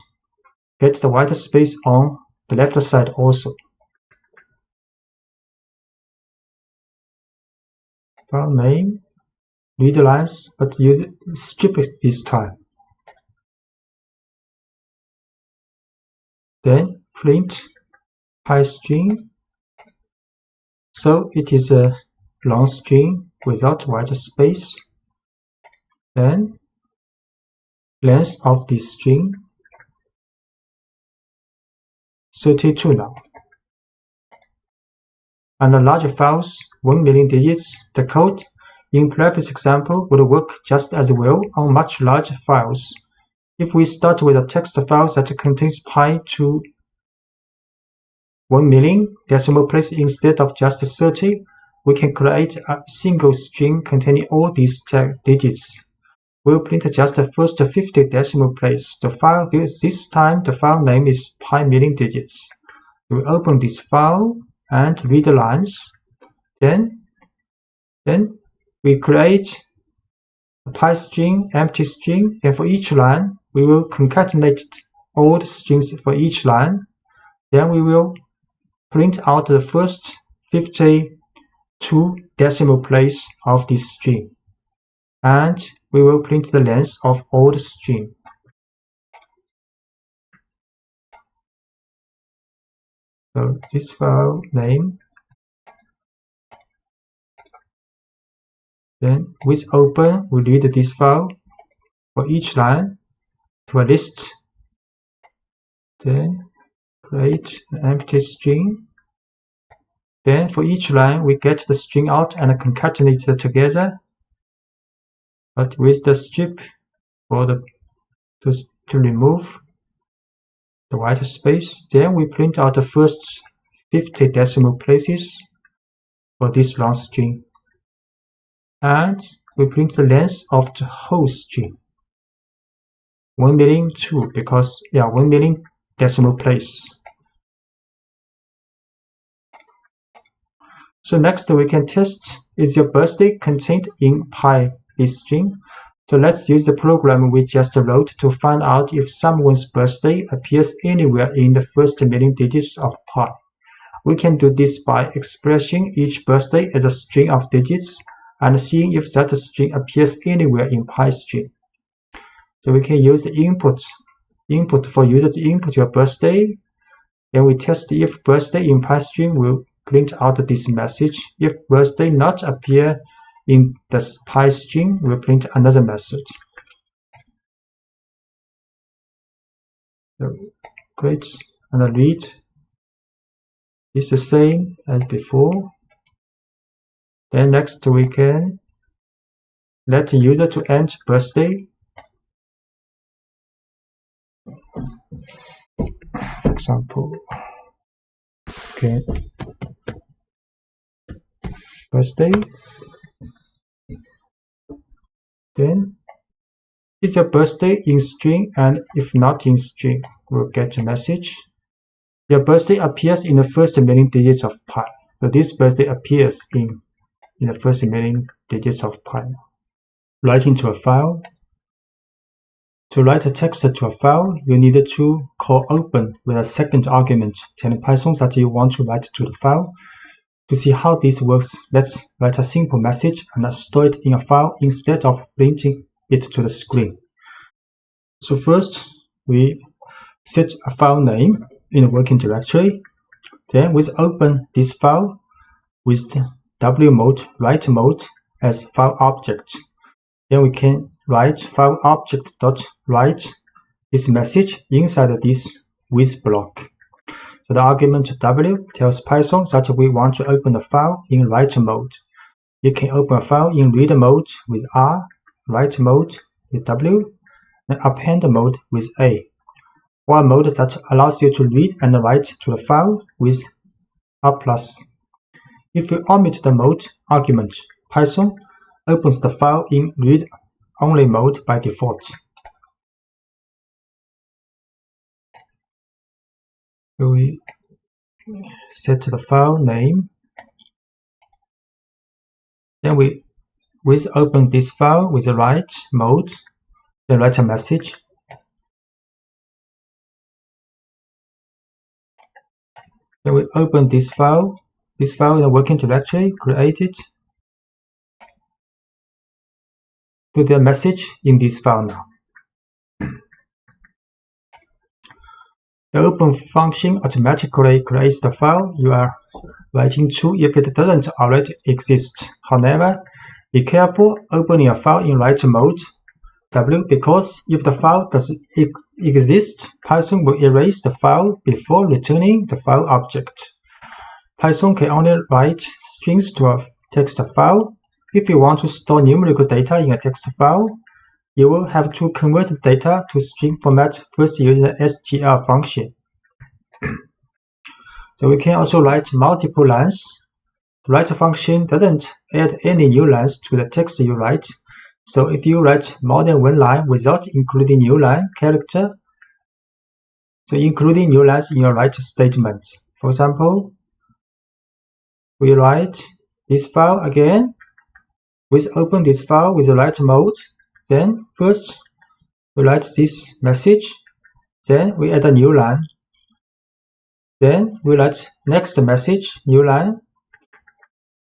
the white space on the left side also. File name, read lines, but use strip this time. Then print pi string. So it is a long string without white space. Then length of this string 32 now. And the larger files, 1 million digits, the code in previous example would work just as well on much larger files. If we start with a text file that contains pi to 1 million decimal place instead of just 30, we can create a single string containing all these digits. We'll print just the first 50 decimal place. The file this time the file name is pi million digits. We open this file and read the lines. Then we create a pi string, empty string, and for each line we will concatenate all the strings for each line. Then we will print out the first 52 decimal place of this string. And we will print the length of all the string. So this file name. Then with open, we read this file for each line to a list. Then create an empty string. Then for each line, we get the string out and concatenate it together. But with the strip for to remove the white space. Then we print out the first 50 decimal places for this long string. And we print the length of the whole string. 1 million 2 because 1 million decimal place. So next we can test, is your birthday contained in pi this string? So let's use the program we just wrote to find out if someone's birthday appears anywhere in the first million digits of pi. We can do this by expressing each birthday as a string of digits and seeing if that string appears anywhere in pi string. So we can use the input for user to input your birthday. Then we test if birthday in pi string will print out this message. If birthday not appear in the pi string, we'll print another message. So great, and read is the same as before. Then next we can let the user to enter birthday. For example, okay, birthday. Then is your birthday in string, and if not in string, we'll get a message. Your birthday appears in the first million digits of pi. So this birthday appears in the first million digits of pi. Write into a file. To write a text to a file, you need to call open with a second argument, telling Python that you want to write to the file. To see how this works, let's write a simple message and store it in a file instead of printing it to the screen. So first, we set a file name in the working directory. Then we open this file with W mode, write mode as file object. Then we can write file object.write this message inside this with block. So the argument W tells Python that we want to open the file in write mode. You can open a file in read mode with R, write mode with W, and append mode with A. One mode that allows you to read and write to the file with R+. If you omit the mode argument, Python opens the file in read-only mode by default. So we set the file name. Then we open this file with the write mode, then write a message. Then we open this file in the working directory, create it. Put the message in this file now. The open function automatically creates the file you are writing to if it doesn't already exist. However, be careful opening a file in write mode W, because if the file does exist, Python will erase the file before returning the file object. Python can only write strings to a text file. If you want to store numerical data in a text file, you will have to convert the data to string format first using the str function. So we can also write multiple lines. The write function doesn't add any new lines to the text you write. So if you write more than one line without including new line character, so including new lines in your write statement. For example, we write this file again. We open this file with the write mode. Then first we write this message. Then we add a new line. Then we write next message, new line.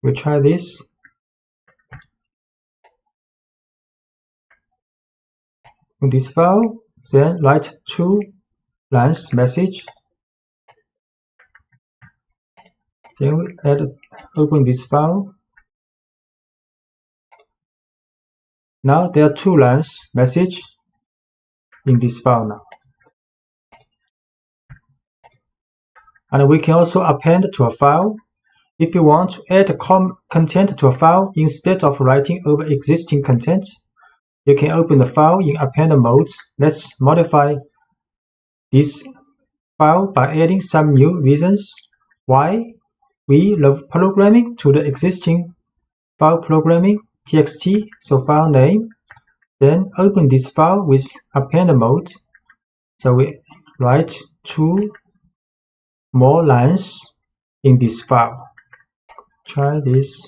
We try this. In this file, then write 2 lines message. Then we open this file. Now there are 2 lines message in this file now. And we can also append to a file. If you want to add content to a file instead of writing over existing content, you can open the file in append mode. Let's modify this file by adding some new reasons why we love programming to the existing file programming txt, so file name. Then open this file with append mode. So we write 2 more lines in this file. try this.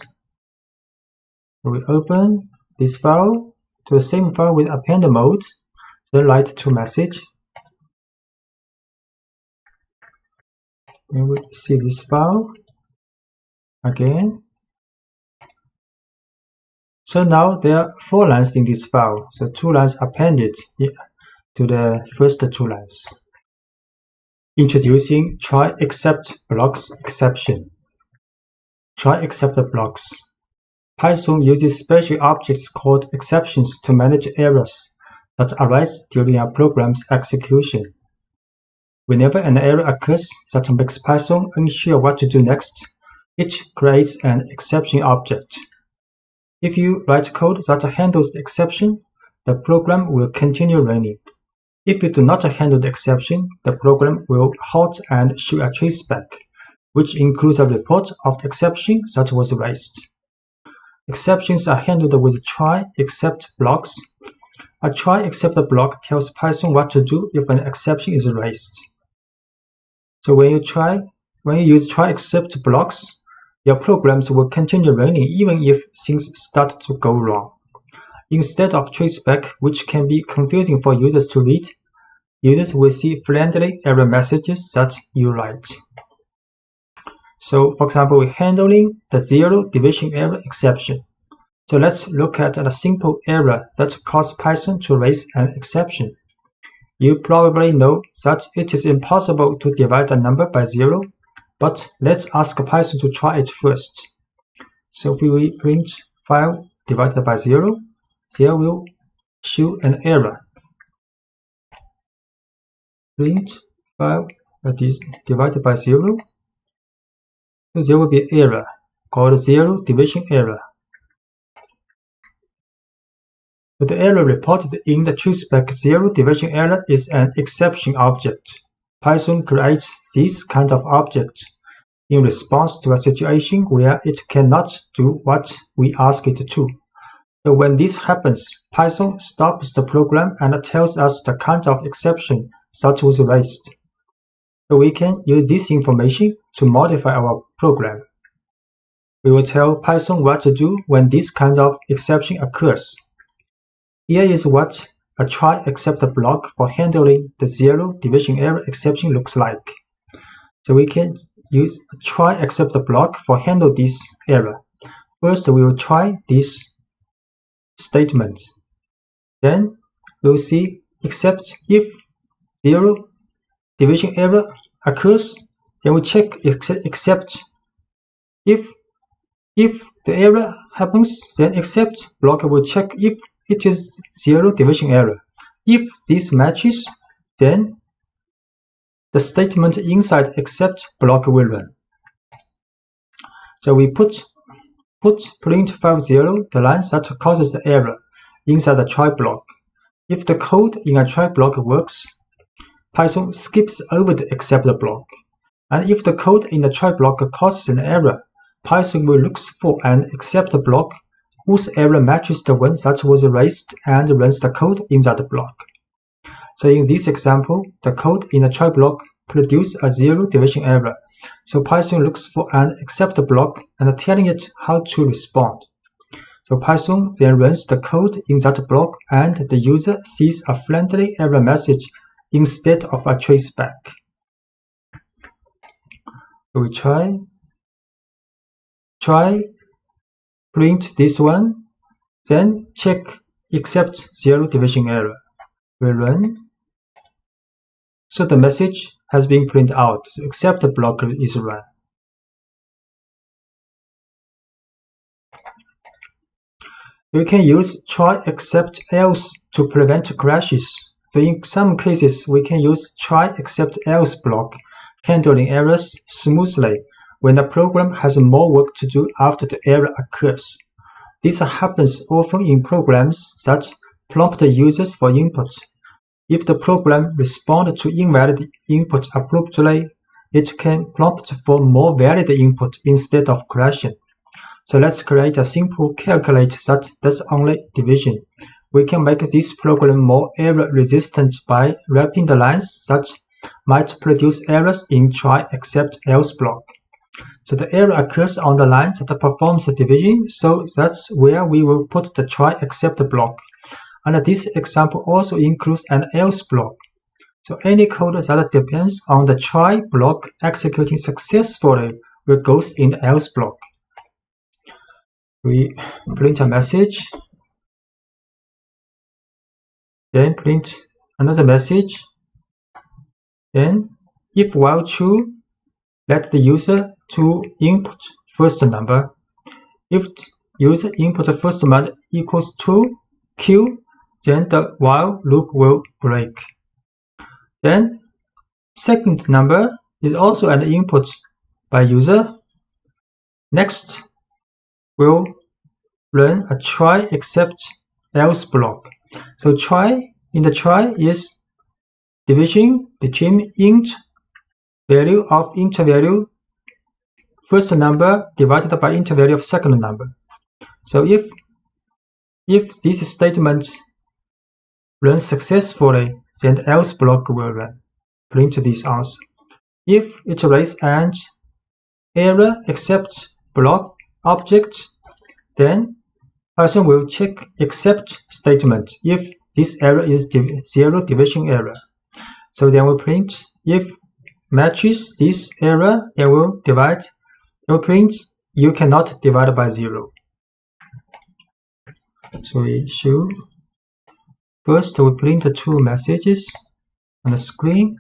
We open this file to the same file with append mode, then write to message. And we see this file again. So now there are 4 lines in this file, so 2 lines appended to the first 2 lines. Introducing try except blocks exception. Try except blocks. Python uses special objects called exceptions to manage errors that arise during a program's execution. Whenever an error occurs that makes Python unsure what to do next, it creates an exception object. If you write code that handles the exception, the program will continue running. If you do not handle the exception, the program will halt and show a traceback, which includes a report of the exception that was raised. Exceptions are handled with try except blocks. A try except block tells Python what to do if an exception is raised. So when you use try except blocks, your programs will continue running even if things start to go wrong. Instead of traceback, which can be confusing for users to read, users will see friendly error messages that you write. So, for example, we're handling the 0 division error exception. So let's look at a simple error that caused Python to raise an exception. You probably know that it is impossible to divide a number by 0, but let's ask Python to try it first. So if we print file divided by 0, there will show an error. Print file divided by 0. So there will be an error called 0 division error. But the error reported in the traceback 0 division error is an exception object. Python creates this kind of object in response to a situation where it cannot do what we ask it to. So when this happens, Python stops the program and tells us the kind of exception that was raised. So we can use this information to modify our program. We will tell Python what to do when this kind of exception occurs. Here is what a try except block for handling the 0 division error exception looks like. So we can use a try except block for handle this error. First, we will try this statement. Then we will see except if 0 division error occurs, then we check except if the error happens, then except block will check if it is 0 division error. If this matches, then the statement inside except block will run. So we put print file 0, the line that causes the error, inside the try block. If the code in a try block works, Python skips over the except block. And if the code in the try block causes an error, Python will look for an except block whose error matches the one that was raised and runs the code in that block. So in this example, the code in the try block produces a 0 division error. So Python looks for an except block and telling it how to respond. So Python then runs the code in that block and the user sees a friendly error message instead of a traceback. So we try print this one, then check except 0 division error. We run. So the message has been printed out, so except the block is run. We can use try except else to prevent crashes. So in some cases, we can use try except else block, handling errors smoothly when the program has more work to do after the error occurs. This happens often in programs that prompt users for input. If the program responds to invalid input abruptly, it can prompt for more valid input instead of crashing. So let's create a simple calculate that does only division. We can make this program more error resistant by wrapping the lines that might produce errors in try except else block. So the error occurs on the lines that performs the division, so that's where we will put the try except block. And this example also includes an else block. So any code that depends on the try block executing successfully will go in the else block. We print a message, then print another message, then if while true, let the user to input first number. If user input first number equals to Q, then the while loop will break. Then second number is also an input by user. Next, we'll run a try except else block. So in the try is division between int value of int value first number divided by int value of second number. So if this statement runs successfully, then the else block will run. Print this answer. If it raise an error except block object, then Python will check except statement if this error is zero division error. So then we'll print if matches this error, then we'll print you cannot divide by 0. So we should first we print the two messages on the screen.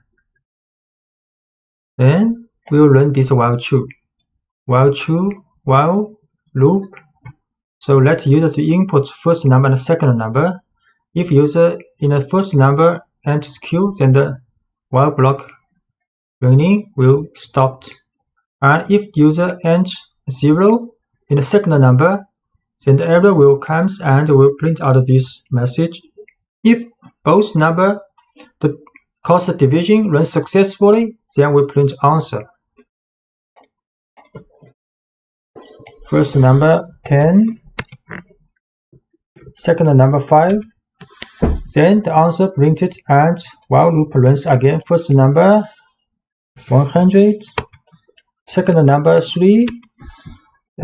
Then we will run this while true, while loop. So let user to input first number and second number. If user in the first number enters Q, then the while block running will stop. And if user enters 0 in the second number, then the error will come and will print out this message. If both number cause the division runs successfully, then we print answer. First number 10, second number 5. Then the answer printed and while loop runs again. First number 100, second number 3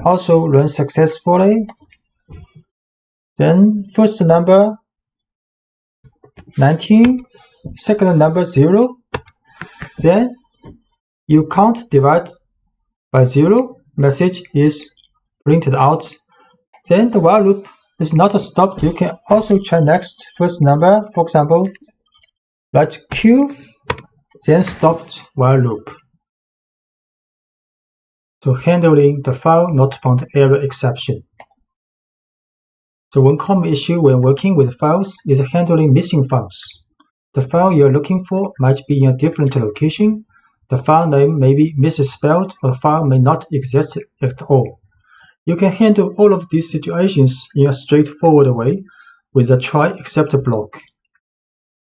also runs successfully. Then first number 19, second number 0. Then you can't divide by 0. Message is printed out. Then the while loop is not stopped. You can also try next first number. For example, write Q, then stopped while loop. So handling the file not found error exception. So one common issue when working with files is handling missing files. The file you're looking for might be in a different location. The file name may be misspelled, or the file may not exist at all. You can handle all of these situations in a straightforward way with a try except block.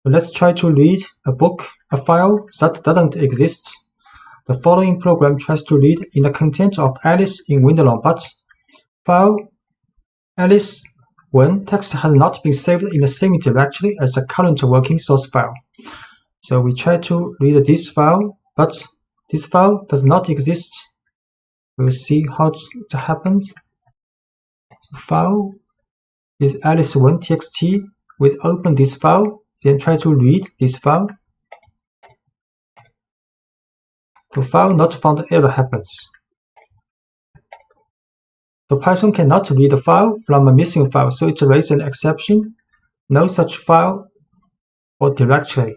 So let's try to read a file that doesn't exist. The following program tries to read in the content of Alice in Wonderland, but file Alice 1 text has not been saved in the same directory as the current working source file. So we try to read this file, but this file does not exist. We'll see how it happens. So file is alice1.txt. We open this file, then try to read this file. The file not found error happens. So Python cannot read a file from a missing file, so it raises an exception. No such file or directory.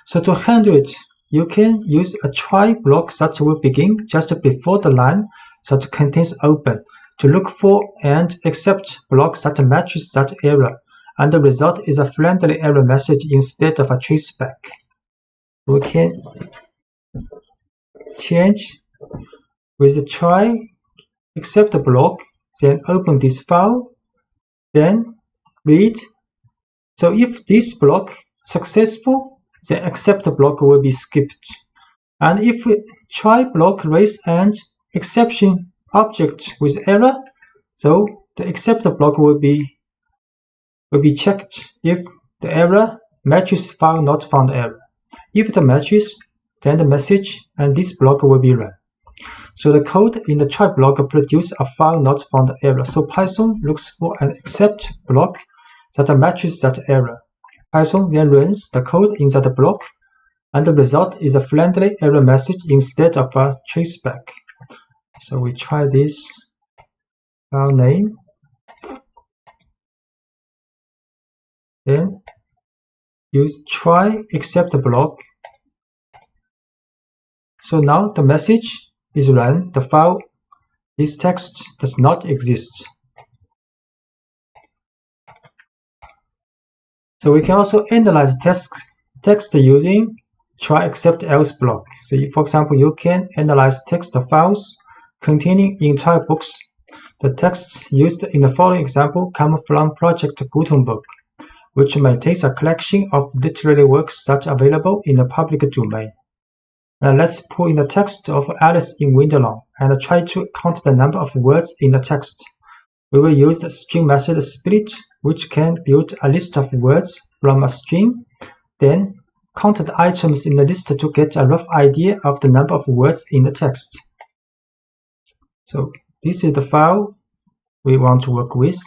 So to handle it, you can use a try block that will begin just before the line that contains open to look for and accept block that matches that error, and the result is a friendly error message instead of a traceback. We can change with the try except block, then open this file, then read. So if this block successful, the accept block will be skipped. And if we try block raise an exception object with error, so the accept block will be checked if the error matches file not found error. If it matches, then the message and this block will be run. So the code in the try block produces a file not found error. So Python looks for an except block that matches that error. Python then runs the code in that block, and the result is a friendly error message instead of a traceback. So we try this file name. Then use try except block. So now the message is run. The file, this text does not exist. So we can also analyze text using try except else block. So for example, you can analyze text files containing entire books. The texts used in the following example come from Project Gutenberg, which maintains a collection of literary works that are available in the public domain. Now let's pull in the text of Alice in Wonderland and try to count the number of words in the text. We will use the string method split, which can build a list of words from a string, then count the items in the list to get a rough idea of the number of words in the text. So this is the file we want to work with,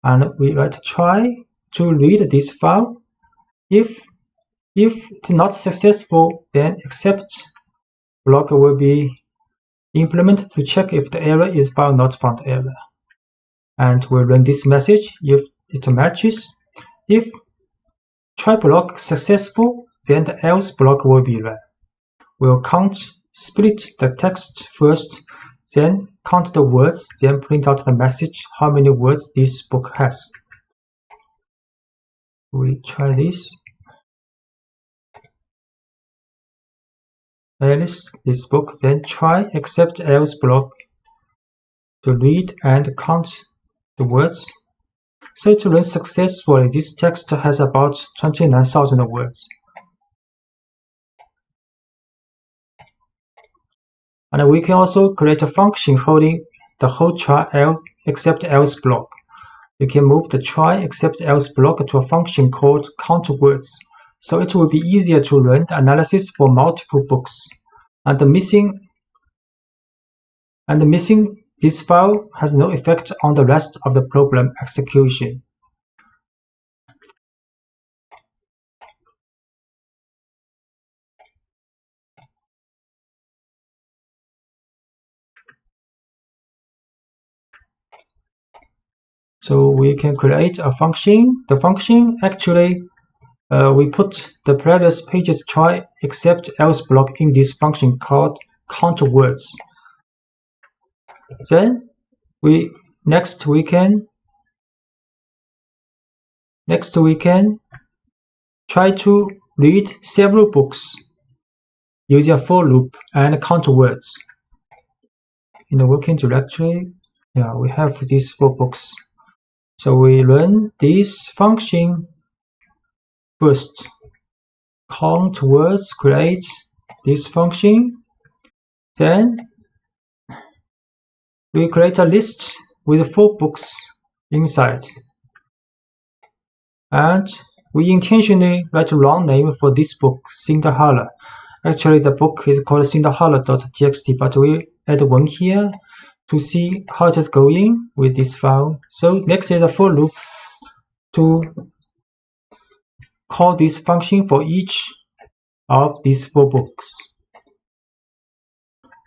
and we write try to read this file. If it's not successful, then except block will be implemented to check if the error is file not found error. And we'll run this message if it matches. If try block successful, then the else block will be run. We'll split the text first, then count the words, then print out the message how many words this book has. We try this. Alice, this book, then try except else block to read and count the words. So to run successfully, this text has about 29,000 words. And we can also create a function holding the whole try except else block. We can move the try except else block to a function called count words. So it will be easier to run the analysis for multiple books. And missing this file has no effect on the rest of the program execution. So we can create a function. The function actually we put the previous page's try except else block in this function called count words. Then next we can try to read several books using a for loop and count words. In the working directory, we have these 4 books. So we run this function first. Count words, create this function. Then we create a list with 4 books inside. And we intentionally write a wrong name for this book, Cinderella. Actually, the book is called cinderella.txt, but we add 1 here to see how it is going with this file. So next is a for loop to call this function for each of these 4 books.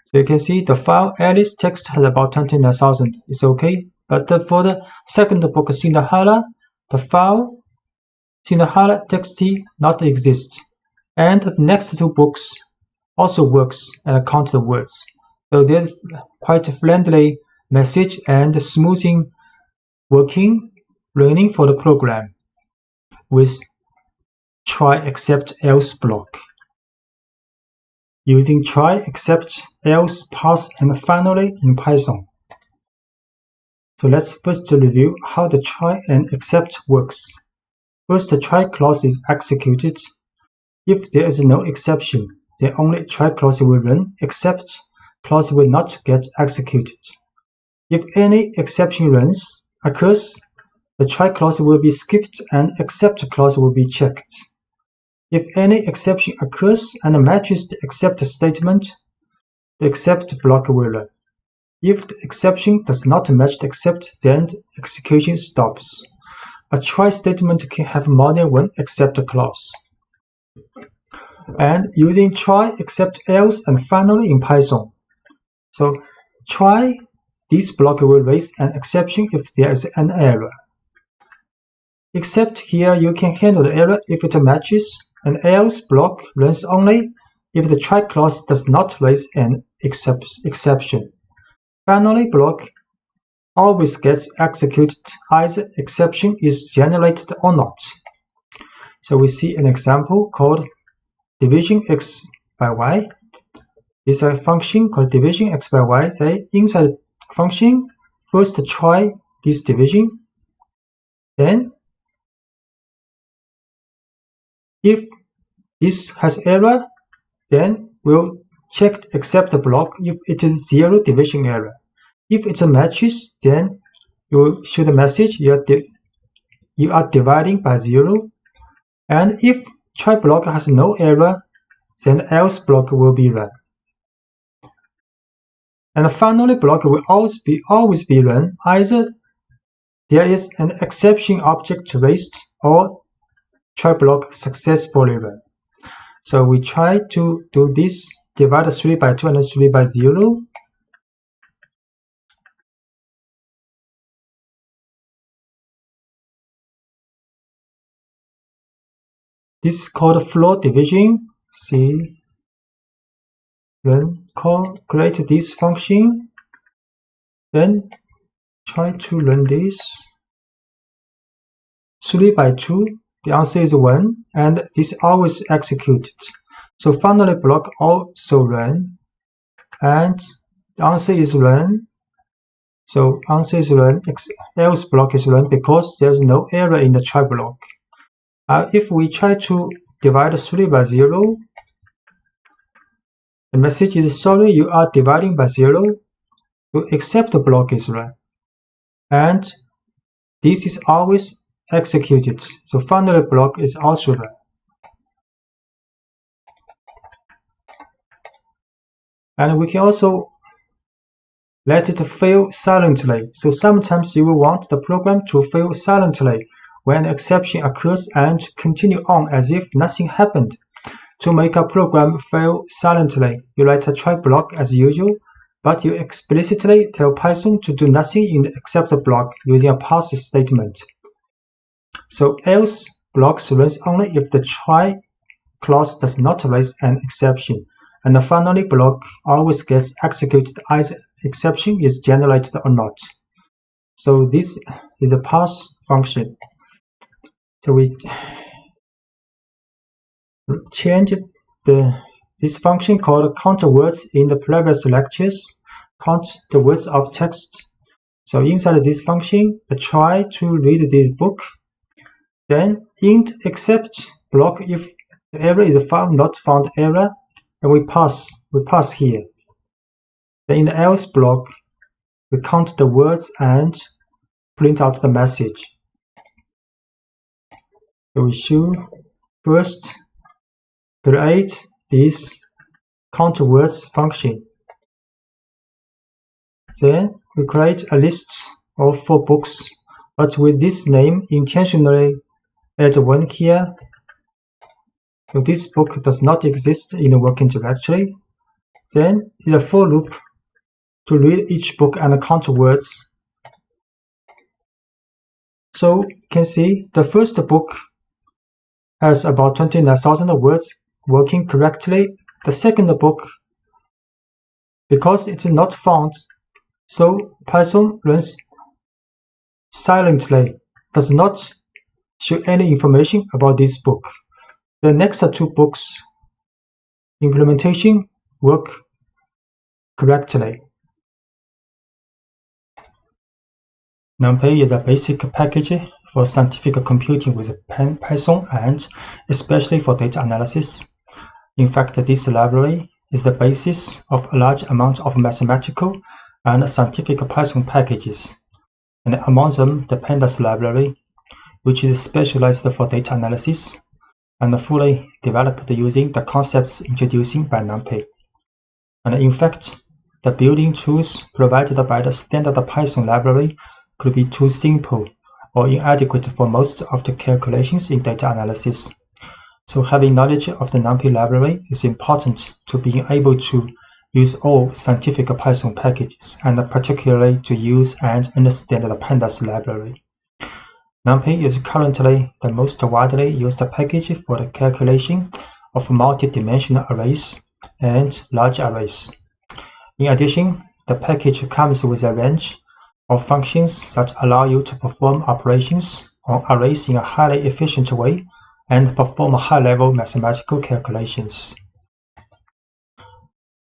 So you can see the file Alice text has about 29,000. It's okay. But for the second book, Cinderella, the file Cinderella.txt not exist. And the next 2 books also works and count the words. So there's quite a friendly message and smoothing working running for the program with try except else block. Using try except else pass and finally in Python. So let's first review how the try and except works. First, the try clause is executed. If there is no exception, then only try clause will run, except clause will not get executed. If any exception occurs, the try clause will be skipped and except clause will be checked. If any exception occurs and matches the except statement, the except block will run. If the exception does not match the except, then the execution stops. A try statement can have more than one except clause. And using try, except, else, and finally in Python. So try, this block will raise an exception if there is an error. Except here you can handle the error if it matches, and else block runs only if the try clause does not raise an exception. Finally block always gets executed either exception is generated or not. So we see an example called division x by y. It's a function called division x by y. Say inside the function, first try this division, then if this has error, then we'll check the except block if it is zero division error. If it matches, then you will show the message you are dividing by 0. And if try block has no error, then else block will be run. And finally block will always be run either there is an exception object raised or try block successfully run. So we try to do this, divide 3 by 2 and 3 by 0. This is called floor division. See, create this function, then try to run this. 3 by 2, the answer is 1, and this always executed. So finally block also run, and the answer is run. So answer is run, else block is run because there's no error in the try block. If we try to divide 3 by 0, the message is sorry, you are dividing by 0. So except block is run, and this is always executed. So finally block is also run. And we can also let it fail silently. So sometimes you will want the program to fail silently when an exception occurs and continue on as if nothing happened. To make a program fail silently, you write a try block as usual, but you explicitly tell Python to do nothing in the except block using a pass statement. So else blocks runs only if the try clause does not raise an exception, and the finally block always gets executed either exception is generated or not. So this is the pass function. So we changed this function called count words in the previous lectures. Count the words of text. So inside this function, I try to read this book. Then int except block if the error is found not found error, and we pass here. Then in the else block, we count the words and print out the message. So we should first create this count words function. Then we create a list of 4 books, but with this name intentionally add 1 here. So this book does not exist in the working directory. Then in a for loop to read each book and count words. So you can see the first book has about 29,000 words working correctly. The second book, because it's not found, so Python runs silently, does not show any information about this book. The next 2 books implementation work correctly. NumPy is a basic package for scientific computing with Python and especially for data analysis. In fact, this library is the basis of a large amount of mathematical and scientific Python packages, and among them the Pandas library, which is specialized for data analysis and fully developed using the concepts introduced by NumPy. And in fact, the building tools provided by the standard Python library could be too simple or inadequate for most of the calculations in data analysis. So having knowledge of the NumPy library is important to being able to use all scientific Python packages, and particularly to use and understand the Pandas library. NumPy is currently the most widely used package for the calculation of multi-dimensional arrays and large arrays. In addition, the package comes with a range of functions that allow you to perform operations on arrays in a highly efficient way and perform high-level mathematical calculations.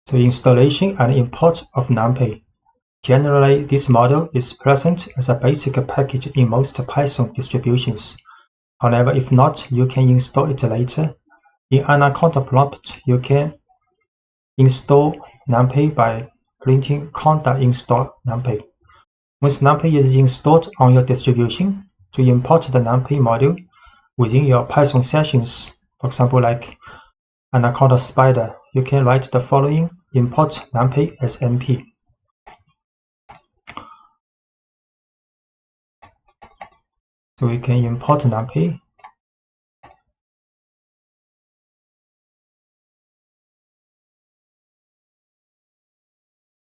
So installation and import of NumPy. Generally, this model is present as a basic package in most Python distributions. However, if not, you can install it later. In Anaconda prompt, you can install NumPy by printing conda install NumPy. Once NumPy is installed on your distribution, to import the NumPy module within your Python sessions, for example, like Anaconda Spider, you can write the following: import NumPy as np. So we can import NumPy.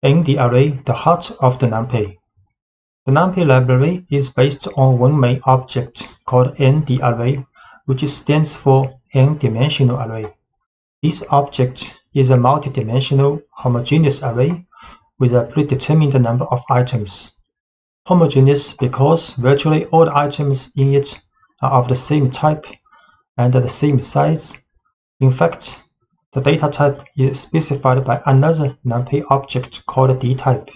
In the array, the heart of the NumPy. The NumPy library is based on one main object called n_the_array, which stands for n-dimensional array. This object is a multi-dimensional homogeneous array with a predetermined number of items. Homogeneous because virtually all the items in it are of the same type and the same size. In fact, the data type is specified by another NumPy object called dtype.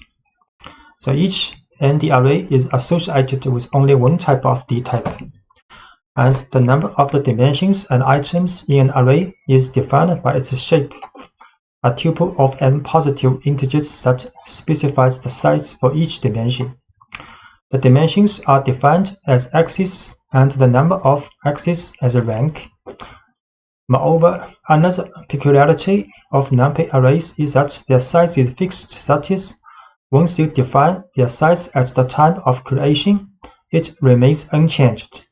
So each n_the_array is associated with only one type of dtype, and the number of the dimensions and items in an array is defined by its shape, a tuple of n positive integers that specifies the size for each dimension. The dimensions are defined as axes and the number of axes as a rank. Moreover, another peculiarity of NumPy arrays is that their size is fixed, that is, once you define their size at the time of creation, it remains unchanged.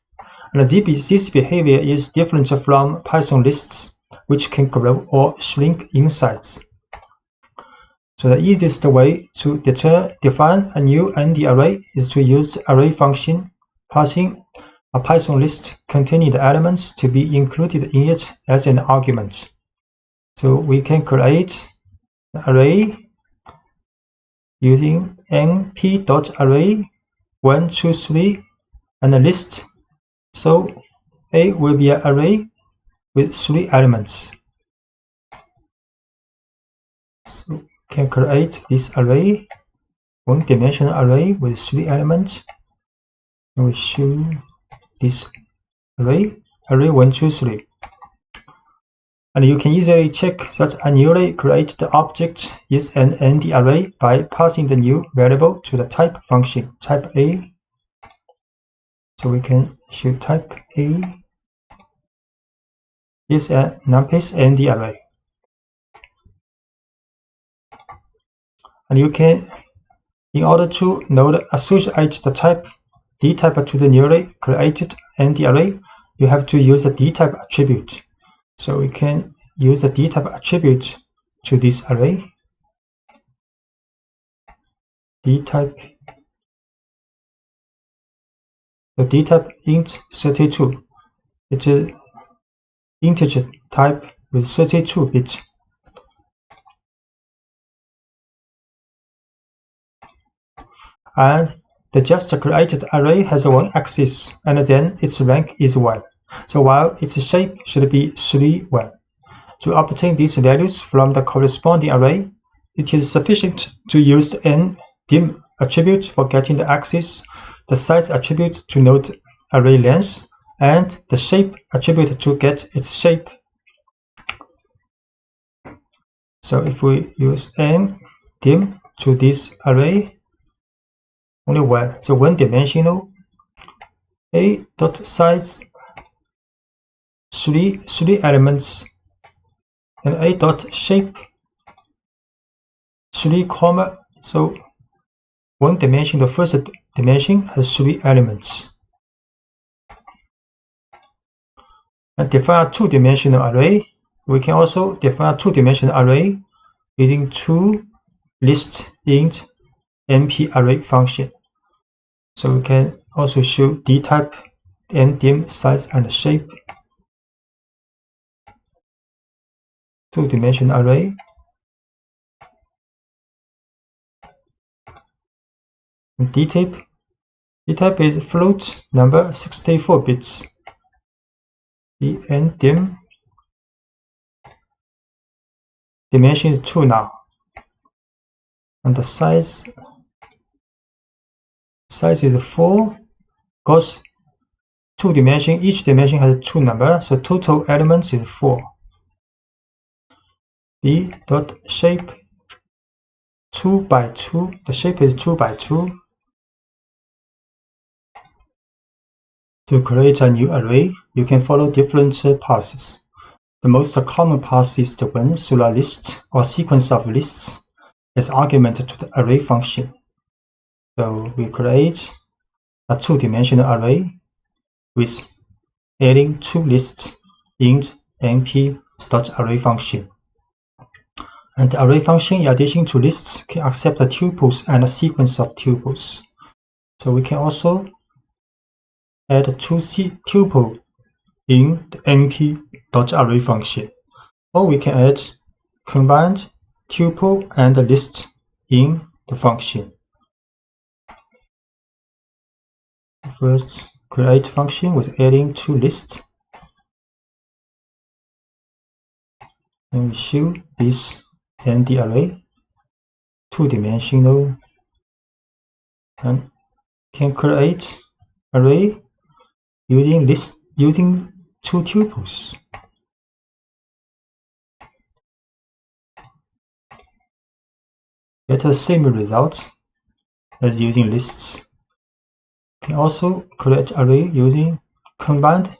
And this behavior is different from Python lists, which can grow or shrink in size. So the easiest way to define a new n_the_array is to use the array function, passing a Python list containing the elements to be included in it as an argument. So we can create an array using np.array 1, 2, 3 and a list. So A will be an array with 3 elements. So we can create this array, one-dimensional array with 3 elements. And we show this array 1, 2, 3. And you can easily check that a newly created object is an n_the_array by passing the new variable to the type function, type A. So we can show type A is a NumPy's n_the_array. And you can, in order to associate the type dtype to the newly created n_the_array, you have to use the dtype attribute. So we can use the dtype attribute to this array. Dtype, the dtype int 32. It is integer type with 32 bits. And the just created array has one axis, and then its rank is 1. So while its shape should be 3, 1. To obtain these values from the corresponding array, it is sufficient to use the n_dim attribute for getting the axis, the size attribute to note array length, and the shape attribute to get its shape. So if we use n_dim to this array, only 1, so one-dimensional, a.size 3 elements, and a.shape 3 comma, so one dimension, the first dimension has 3 elements. And define a 2-dimensional array. We can also define a 2-dimensional array using 2 list int np array function. So we can also show dtype, ndim, size, and shape. 2-dimensional array. And dtype is float number 64 bits. The ndim dimension is 2 now. And the size is 4, because 2 dimension, each dimension has 2 numbers, so total elements is 4. B dot shape 2 by 2, the shape is 2 by 2. To create a new array, you can follow different paths. The most common path is the one through a list or sequence of lists as argument to the array function. So we create a 2-dimensional array with adding 2 lists int np.array function. And the array function, in addition to lists, can accept the tuples and a sequence of tuples. So we can also add 2 tuple in the np.array function, or we can add combined tuple and list in the function. First, create function with adding 2 lists, and we show this nd array 2-dimensional, and can create array using 2 tuples. Get the same result as using lists. Can also create array using combined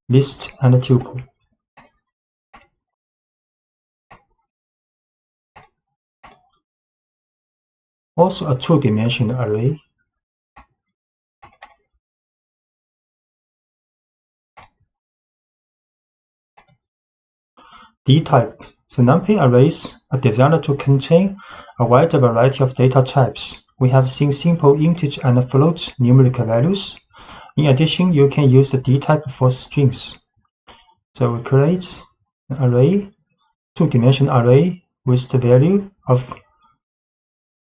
list and tuple. Also a 2-dimensional array. Dtype. So NumPy arrays are designed to contain a wide variety of data types. We have seen simple integer and float numerical values. In addition, you can use the dtype for strings. So we create an array, 2-dimensional array with the value of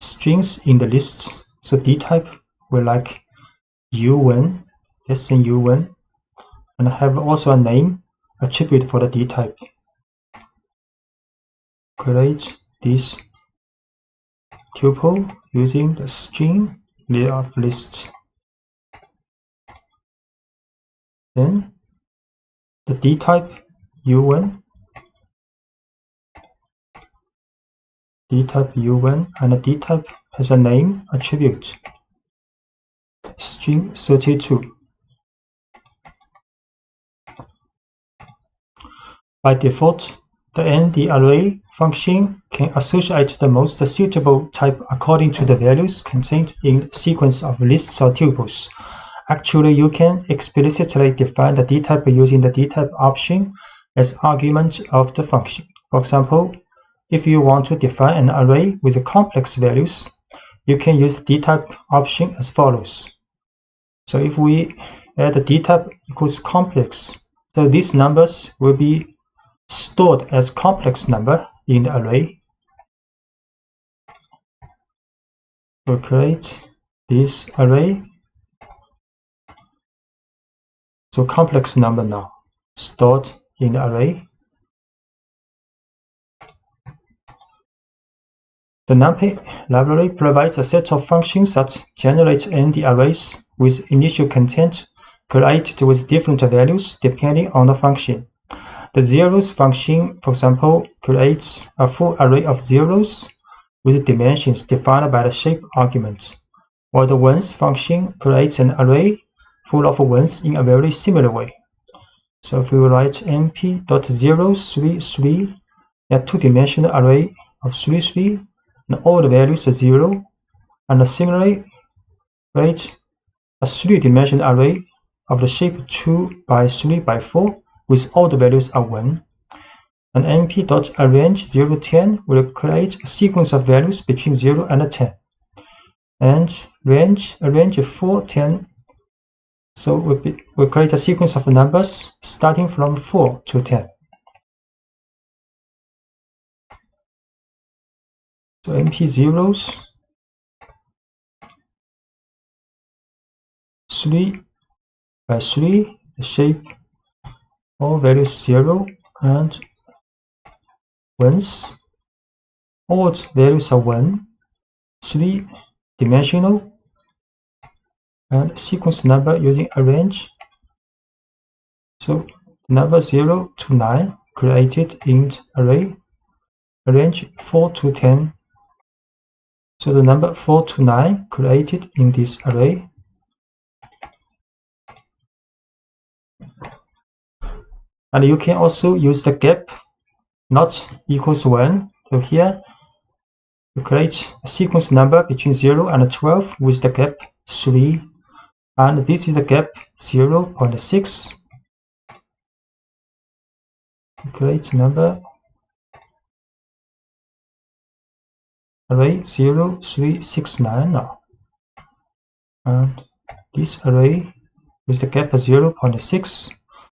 strings in the list. So dtype will like u1, less than u1, and have also a name attribute for the dtype. Create this tuple using the string layer of list. Then the dtype u1, and the dtype has a name attribute, string 32. By default, the nd array function can associate the most suitable type according to the values contained in the sequence of lists or tuples. Actually, you can explicitly define the dtype using the dtype option as argument of the function. For example, if you want to define an array with complex values, you can use the dtype option as follows. So if we add the dtype equals complex, so these numbers will be stored as complex number in the array. We'll create this array. So complex number now stored in the array. The NumPy library provides a set of functions that generate nd arrays with initial content created with different values depending on the function. The zeros function, for example, creates a full array of zeros with dimensions defined by the shape argument, while the ones function creates an array full of ones in a very similar way. So if we write np.033, a 2-dimensional array of 33, and all the values are 0. And similarly, create a 3-dimensional array of the shape 2 by 3 by 4 with all the values are 1. And np.arrange 0, 10 will create a sequence of values between 0 and 10. And arrange 4, 10. So we'll create a sequence of numbers starting from 4 to 10. So np zeros 3 by 3, the shape all values 0 and 1s. All values are 1, 3-dimensional, and sequence number using arrange. So number 0 to 9 created in array, arrange 4 to 10. So the number 4 to 9 created in this array. And you can also use the gap not equals 1. So here you create a sequence number between 0 and 12 with the gap 3. And this is the gap 0.6. Create number array 0, 3, 6, 9 now. And this array with the gap 0.6.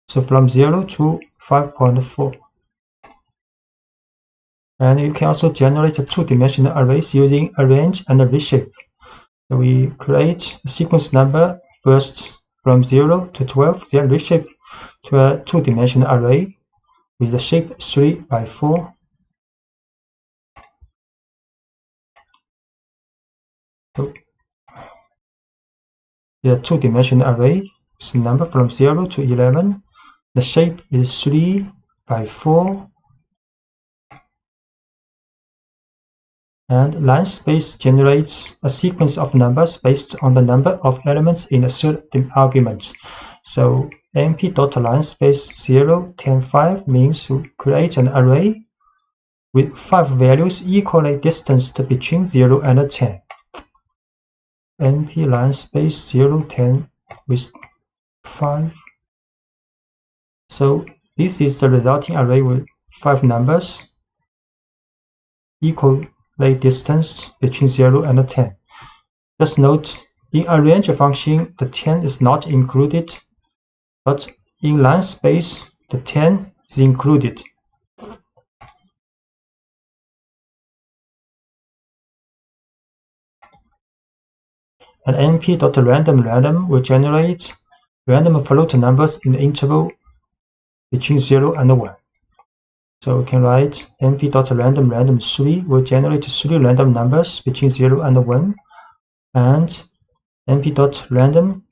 So from 0 to 5.4. And you can also generate a 2-dimensional arrays using arrange and reshape. So we create a sequence number first from 0 to 12, then reshape to a 2-dimensional array with the shape 3 by 4. So the 2-dimensional array is the number from 0 to 11. The shape is 3 by 4. And line space generates a sequence of numbers based on the number of elements in a third argument. So np.linespace 0, 10, 5 means to create an array with 5 values equally distanced between 0 and 10. np linespace 0, 10 with 5. So this is the resulting array with 5 numbers equally distanced between 0 and 10. Just note, in arrange function, the 10 is not included, but in line space, the 10 is included. And np.random will generate random float numbers in the interval between 0 and 1. So we can write np.random 3 will generate 3 random numbers between 0 and 1, and np.random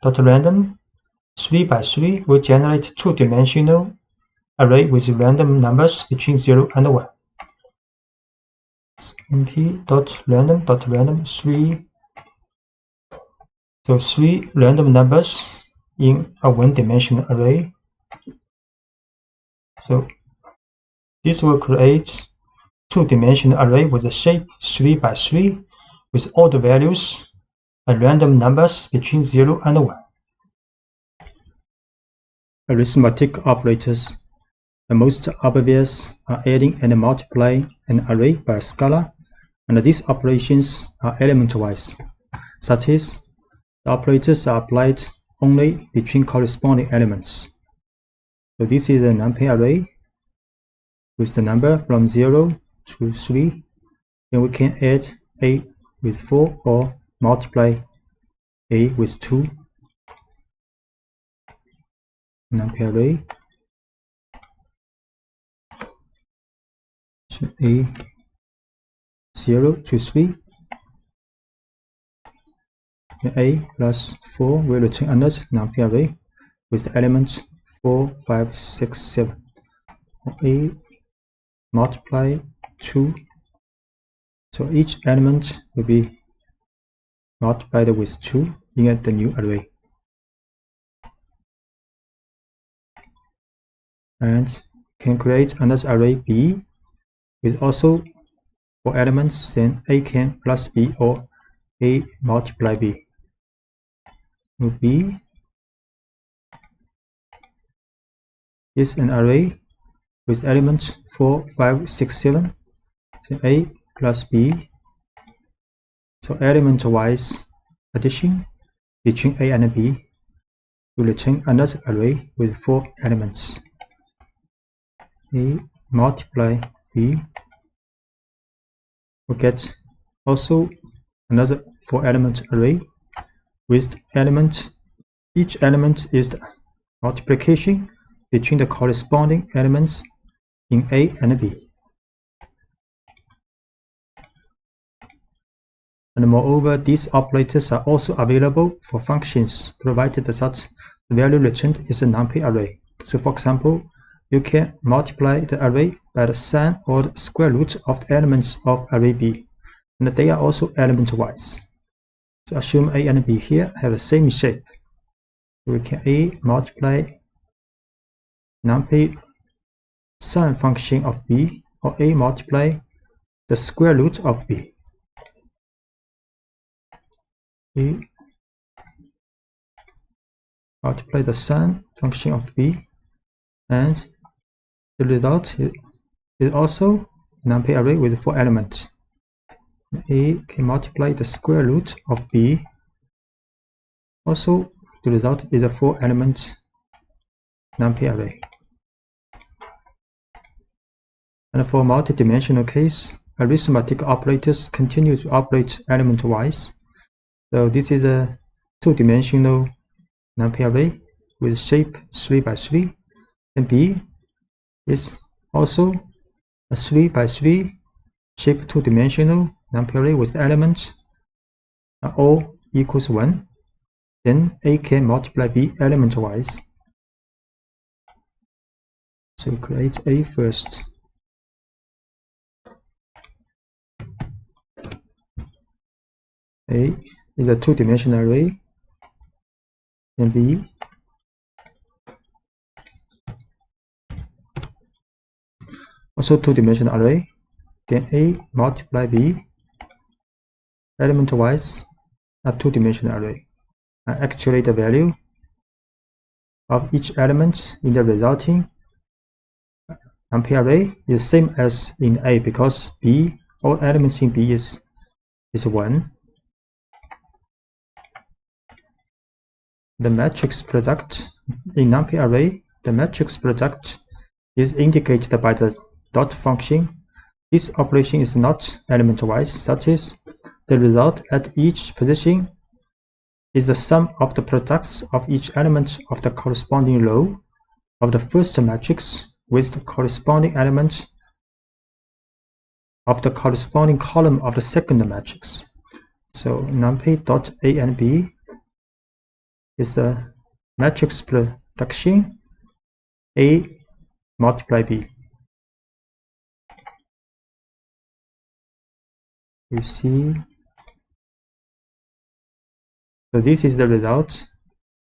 3 by 3 will generate 2-dimensional array with random numbers between 0 and 1. np.random 3. So 3 random numbers in a 1-dimensional array. So this will create 2-dimensional array with a shape 3 by 3 with all the values and random numbers between 0 and 1. Arithmetic operators. The most obvious are adding and multiplying an array by a scalar, and these operations are element-wise. Such as, the operators are applied only between corresponding elements. So this is a NumPy array with the number from 0 to 3. Then we can add a with 4 or multiply a with 2. NumPy array. So a 0 to 3. A plus 4 will return another NumPy array with the elements 4, 5, 6, 7. A multiply 2. So each element will be multiplied with 2 in the new array. And can create another array B with also for elements, then A can plus B or A multiply B. So B is an array with elements 4, 5, 6, 7. So A plus B. So element-wise addition between A and B will return another array with 4 elements. A multiply B will get also another 4-element array with element. Each element is the multiplication between the corresponding elements in A and B. And moreover, these operators are also available for functions provided that the value returned is a NumPy array. So for example, you can multiply the array by the sum or the square root of the elements of array B, and they are also element-wise. So assume A and B here have the same shape. We can A multiply NumPy sum function of B, or A multiply the square root of B. A multiply the sum function of B, and the result is also a NumPy array with 4 elements. A can multiply the square root of B. Also, the result is a 4-element NumPy array. And for multidimensional case, arithmetic operators continue to operate element-wise. So this is a 2-dimensional NumPy array with shape 3 by 3, and B is also a 3 by 3 shape 2-dimensional NumPy array with elements all equals 1. Then A can multiply B element-wise. So create A first. A is a 2-dimensional array, and B also 2-dimensional array. Then A multiply B element-wise a 2-dimensional array. And actually the value of each element in the resulting NumPy array is same as in A, because B, all elements in B is 1. The matrix product in NumPy array, the matrix product is indicated by the dot function. This operation is not element-wise, that is, the result at each position is the sum of the products of each element of the corresponding row of the first matrix with the corresponding element of the corresponding column of the second matrix. So NumPy dot A and B is the matrix production A multiply B. You see, so this is the result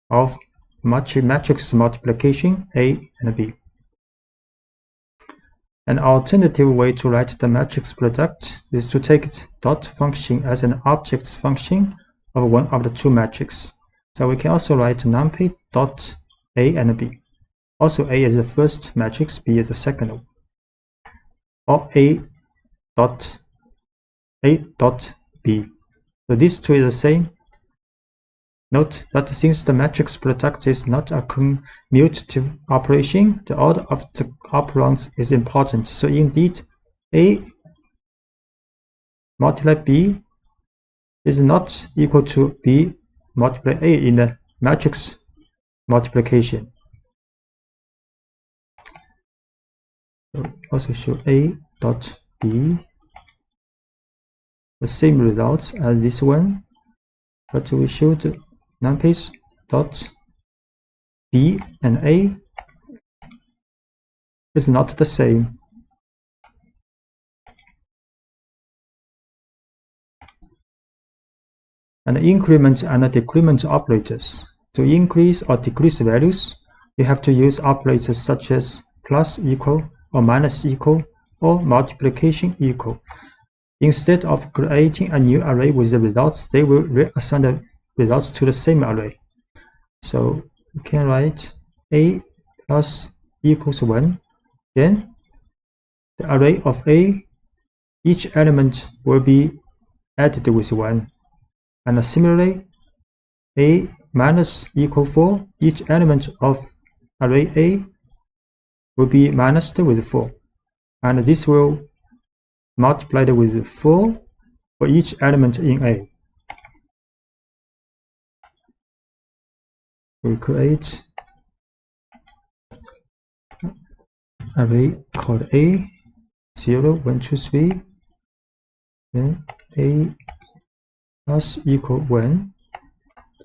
of matrix multiplication A and B. An alternative way to write the matrix product is to take dot function as an object function of one of the two matrices. So we can also write NumPy dot A and B. Also A is the first matrix, B is the second one. Or A dot B. So these two is the same. Note that since the matrix product is not a commutative operation, the order of the operands is important. So indeed, A multiply B is not equal to B multiply A in the matrix multiplication. So also show A dot B the same results as this one, but we showed NumPy dot B and A is not the same. And increment and decrement operators. To increase or decrease values, you have to use operators such as plus equal or minus equal or multiplication equal. Instead of creating a new array with the results, they will reassign the results to the same array. So we can write a plus equals 1. Then the array of a, each element will be added with 1. And similarly, a minus equal 4, each element of array a will be minused with 4. And this will multiply with 4 for each element in a. We create array called a 0, 1, 2, 3. Then a plus equal 1.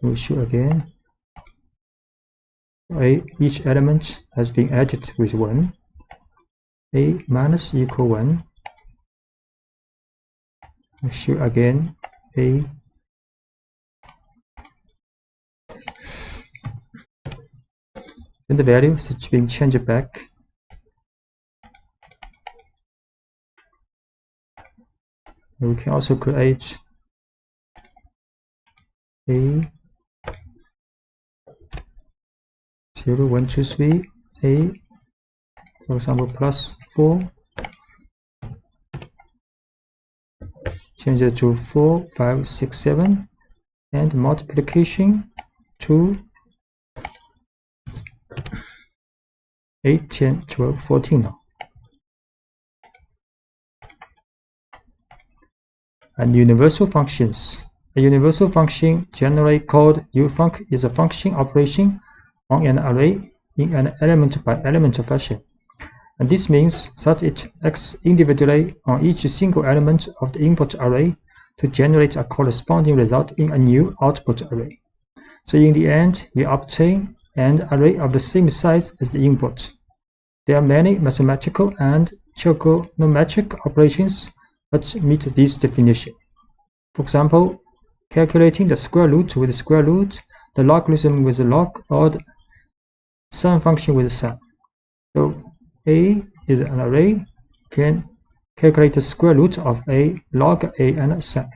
We show again each element has been added with 1. A minus equal 1. We show again a. Then the value is being changed back. And we can also create a 0, 1, 2, 3, a, for example, plus 4, change it to 4, 5, 6, 7, and multiplication to 8, 10, 12, 14 now. And universal functions. A universal function, generally called ufunc, is a function operation on an array in an element-by-element fashion. And this means that it acts individually on each single element of the input array to generate a corresponding result in a new output array. So in the end, we obtain an array of the same size as the input. There are many mathematical and trigonometric operations that meet this definition. For example, calculating the square root with the square root, the logarithm with the log, or the sum function with the sum. So a is an array, can calculate the square root of a, log a, and sum.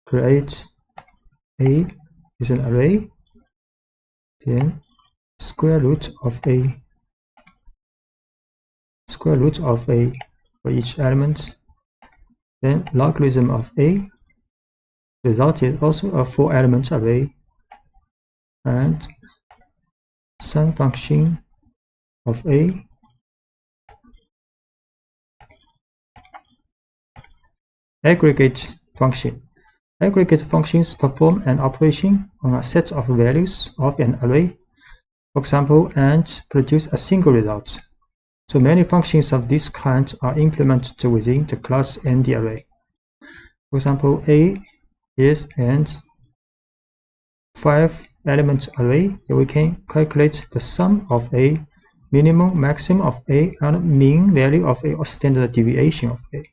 Create a is an array, then square root of a for each element, then logarithm of a. Result is also a 4-element array, and sum function of a. Aggregate function. Aggregate functions perform an operation on a set of values of an array, for example, and produce a single result. So many functions of this kind are implemented within the class and the array. For example, a is an 5-element array, so we can calculate the sum of a, minimum, maximum of a, and mean value of a, or standard deviation of a.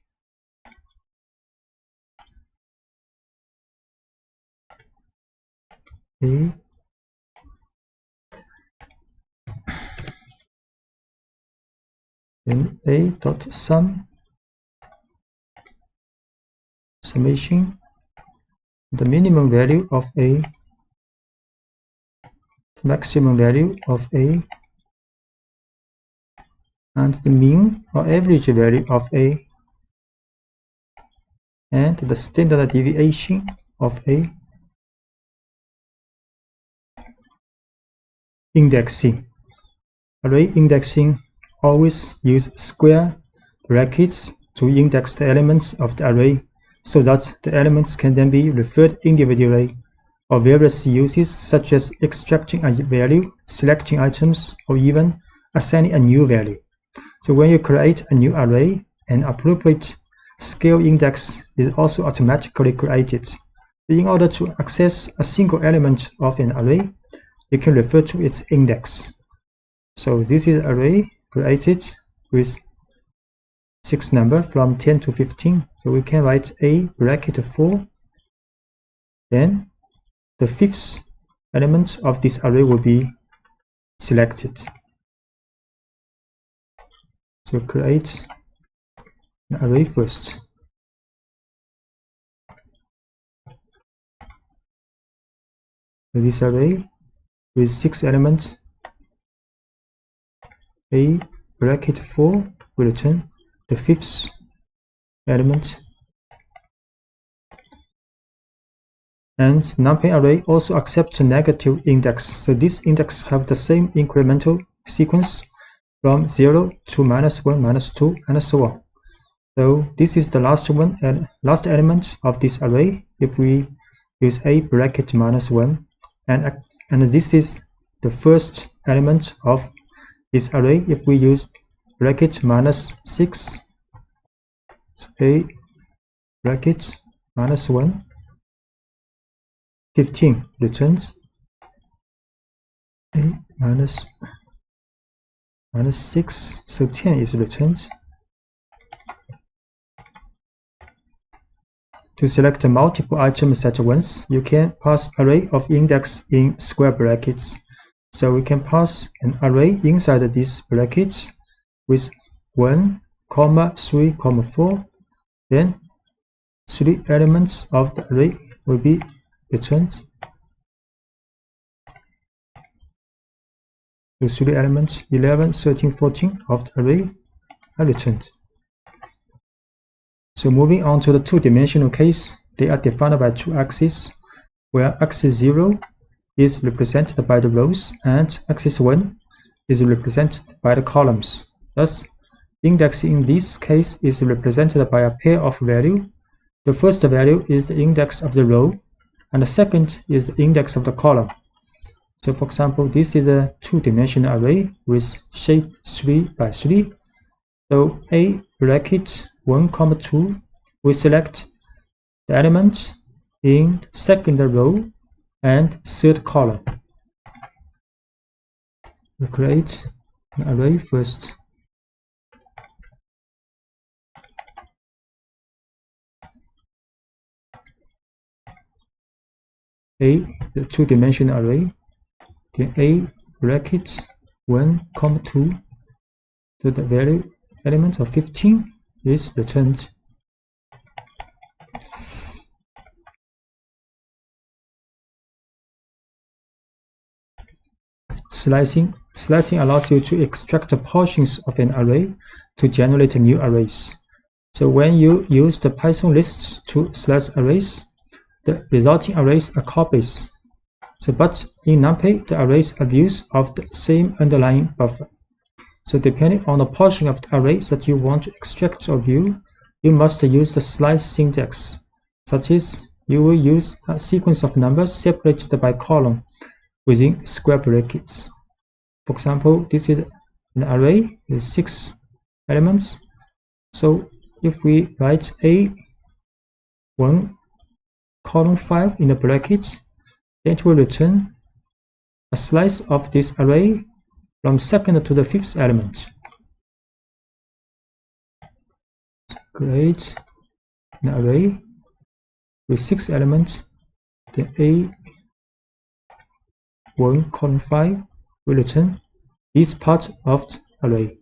Then a dot summation, the minimum value of a, maximum value of a, and the mean or average value of a, and the standard deviation of a. Indexing. Array indexing always use square brackets to index the elements of the array so that the elements can then be referred individually, or various uses such as extracting a value, selecting items, or even assigning a new value. So when you create a new array, an appropriate scale index is also automatically created. In order to access a single element of an array, you can refer to its index. So this is an array created with 6 numbers from 10 to 15. So we can write a bracket 4. Then the 5th element of this array will be selected. So create an array first. So this array with 6 elements, a bracket 4 will return the 5th element. And NumPy array also accepts a negative index. So this index have the same incremental sequence from 0 to -1, -2, and so on. So this is the last one and last element of this array if we use a bracket -1, and this is the first element of this array if we use bracket -6. So a bracket -1, 15 returns a -6, so 10 is returned. To select multiple items at once, you can pass array of index in square brackets. So we can pass an array inside these brackets with 1, 3, 4. Then 3 elements of the array will be returned. The 3 elements 11, 13, 14 of the array are returned. So moving on to the two-dimensional case, they are defined by 2 axes, where axis 0 is represented by the rows and axis 1 is represented by the columns. Thus, index in this case is represented by a pair of values. The first value is the index of the row, and the second is the index of the column. So for example, this is a two-dimensional array with shape 3 by 3. So a bracket 1, 2, we select the element in the second row and third column. We create an array first. A, the two-dimensional array, then a bracket 1, 2, so the value element of 15 is returned. Slicing allows you to extract the portions of an array to generate new arrays. So when you use the Python lists to slice arrays, the resulting arrays are copies. So but in NumPy, the arrays are views of the same underlying buffer. So depending on the portion of the array that you want to extract or view, you must use the slice syntax, such as you will use a sequence of numbers separated by column within square brackets. For example, this is an array with 6 elements. So if we write A1, 5 in the bracket, then it will return a slice of this array from 2nd to the 5th element. Create an array with 6 elements. Then A1, 5 will return this part of the array.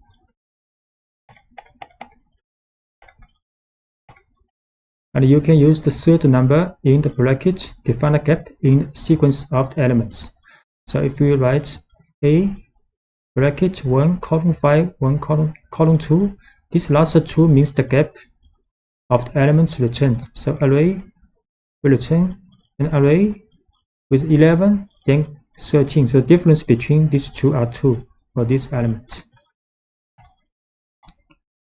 And you can use the third number in the bracket to find a gap in the sequence of the elements. So if we write A bracket 1, 5, 1, 2, this last 2 means the gap of the elements returned. So array will return an array with 11, then 13. So the difference between these two are 2 for this element.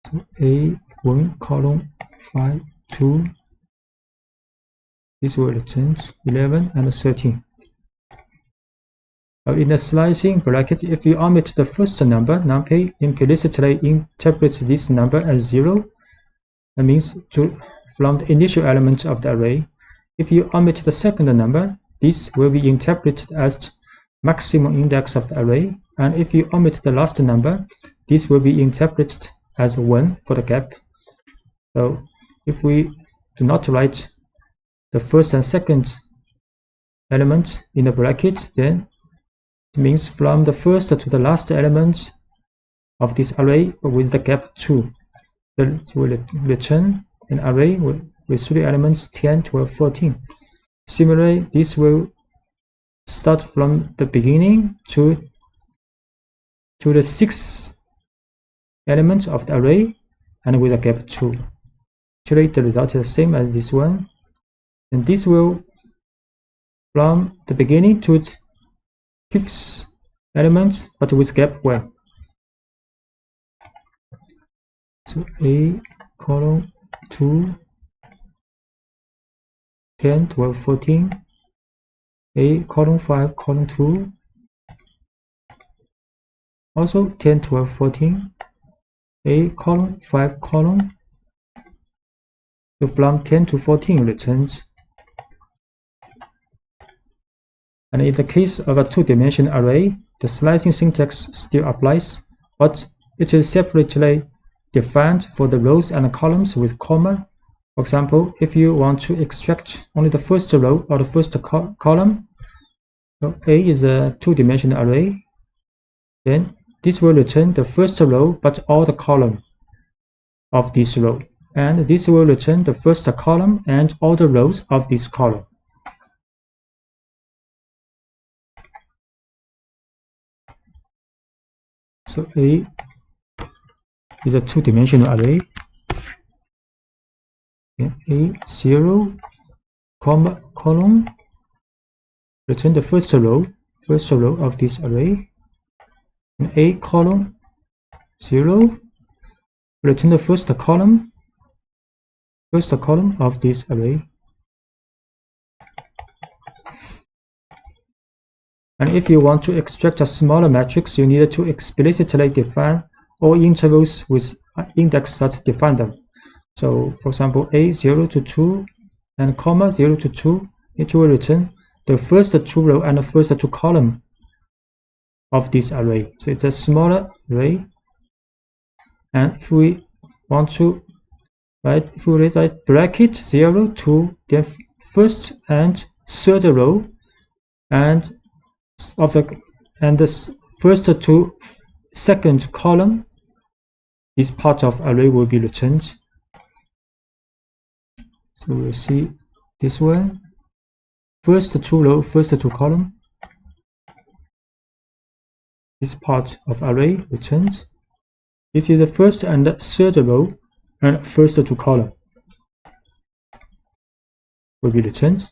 So A1, 5, 2. This will return 11 and 13. In the slicing bracket, if you omit the first number, NumPy implicitly interprets this number as 0. That means from the initial element of the array. If you omit the second number, this will be interpreted as the maximum index of the array. And if you omit the last number, this will be interpreted as 1 for the gap. So if we do not write the first and second element in the bracket, then it means from the first to the last element of this array with the gap 2. it will return an array with 3 elements 10, 12, 14. Similarly, this will start from the beginning to the 6th element of the array and with a gap 2. Actually, the result is the same as this one, and this will from the beginning to the 5th element but with gap 1. So A column 2 10, 12, 14, A column 5 column 2 also 10, 12, 14, A column 5 column. So from 10 to 14 returns. And in the case of a two-dimensional array, the slicing syntax still applies, but it is separately defined for the rows and columns with comma. For example, if you want to extract only the first row or the first column, so A is a two-dimensional array, then this will return the first row but all the column of this row, and this will return the first column and all the rows of this column. So A is a two-dimensional array. A 0, comma, column, return the first row of this array. And A column 0, return the first column of this array. And if you want to extract a smaller matrix, you need to explicitly define all intervals with an index that define them. So, for example, A 0 to 2 and comma 0 to 2, it will return the first 2 row and the first 2 column of this array. So it's a smaller array. And if we want to write, if we write bracket 0 to the first and third row and the first 2 second column, this part of array will be returned. So we'll see this one, first 2 row, first 2 column, this part of array returned. This is the first and the third row and first 2 column will be returned.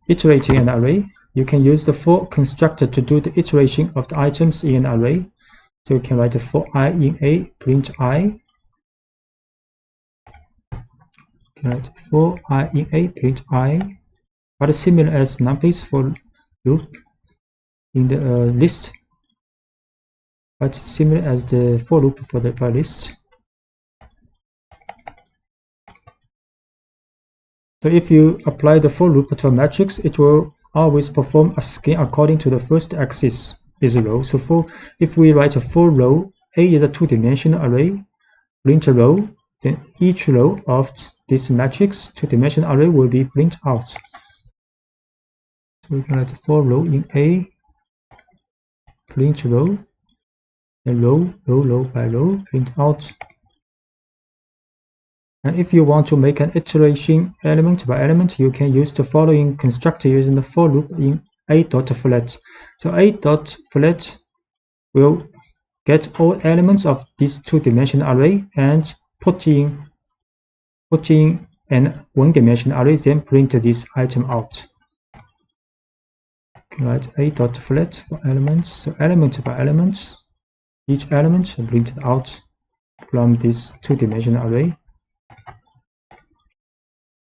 Iterating an array, you can use the for constructor to do the iteration of the items in an array. So you can write the for I in A, print I. You can write for I in A, print I, but similar as NumPy's for loop in the list, but similar as the for loop for the file list. So if you apply the for loop to a matrix, it will always perform a scan according to the first axis is a row. So if we write a for row, A is a two-dimensional array, print a row, then each row of this matrix two-dimensional array will be print out. So we can write a for row in A, print row, and row by row, print out. And if you want to make an iteration element by element, you can use the following constructor using the for loop in A.flat. So A.flat will get all elements of this two-dimensional array and put in an one-dimensional array, then print this item out. Okay, write A.flat for elements. So element by element, each element printed out from this two-dimensional array.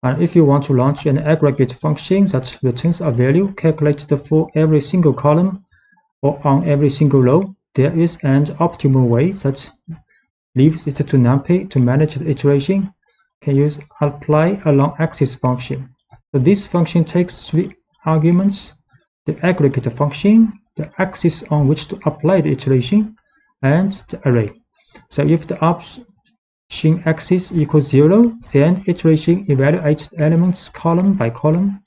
And if you want to launch an aggregate function that returns a value calculated for every single column or on every single row, there is an optimal way that leaves it to NumPy to manage the iteration. You can use apply along axis function. So this function takes 3 arguments: the aggregate function, the axis on which to apply the iteration, and the array. So if the option axis equals 0, then iteration evaluates the elements column by column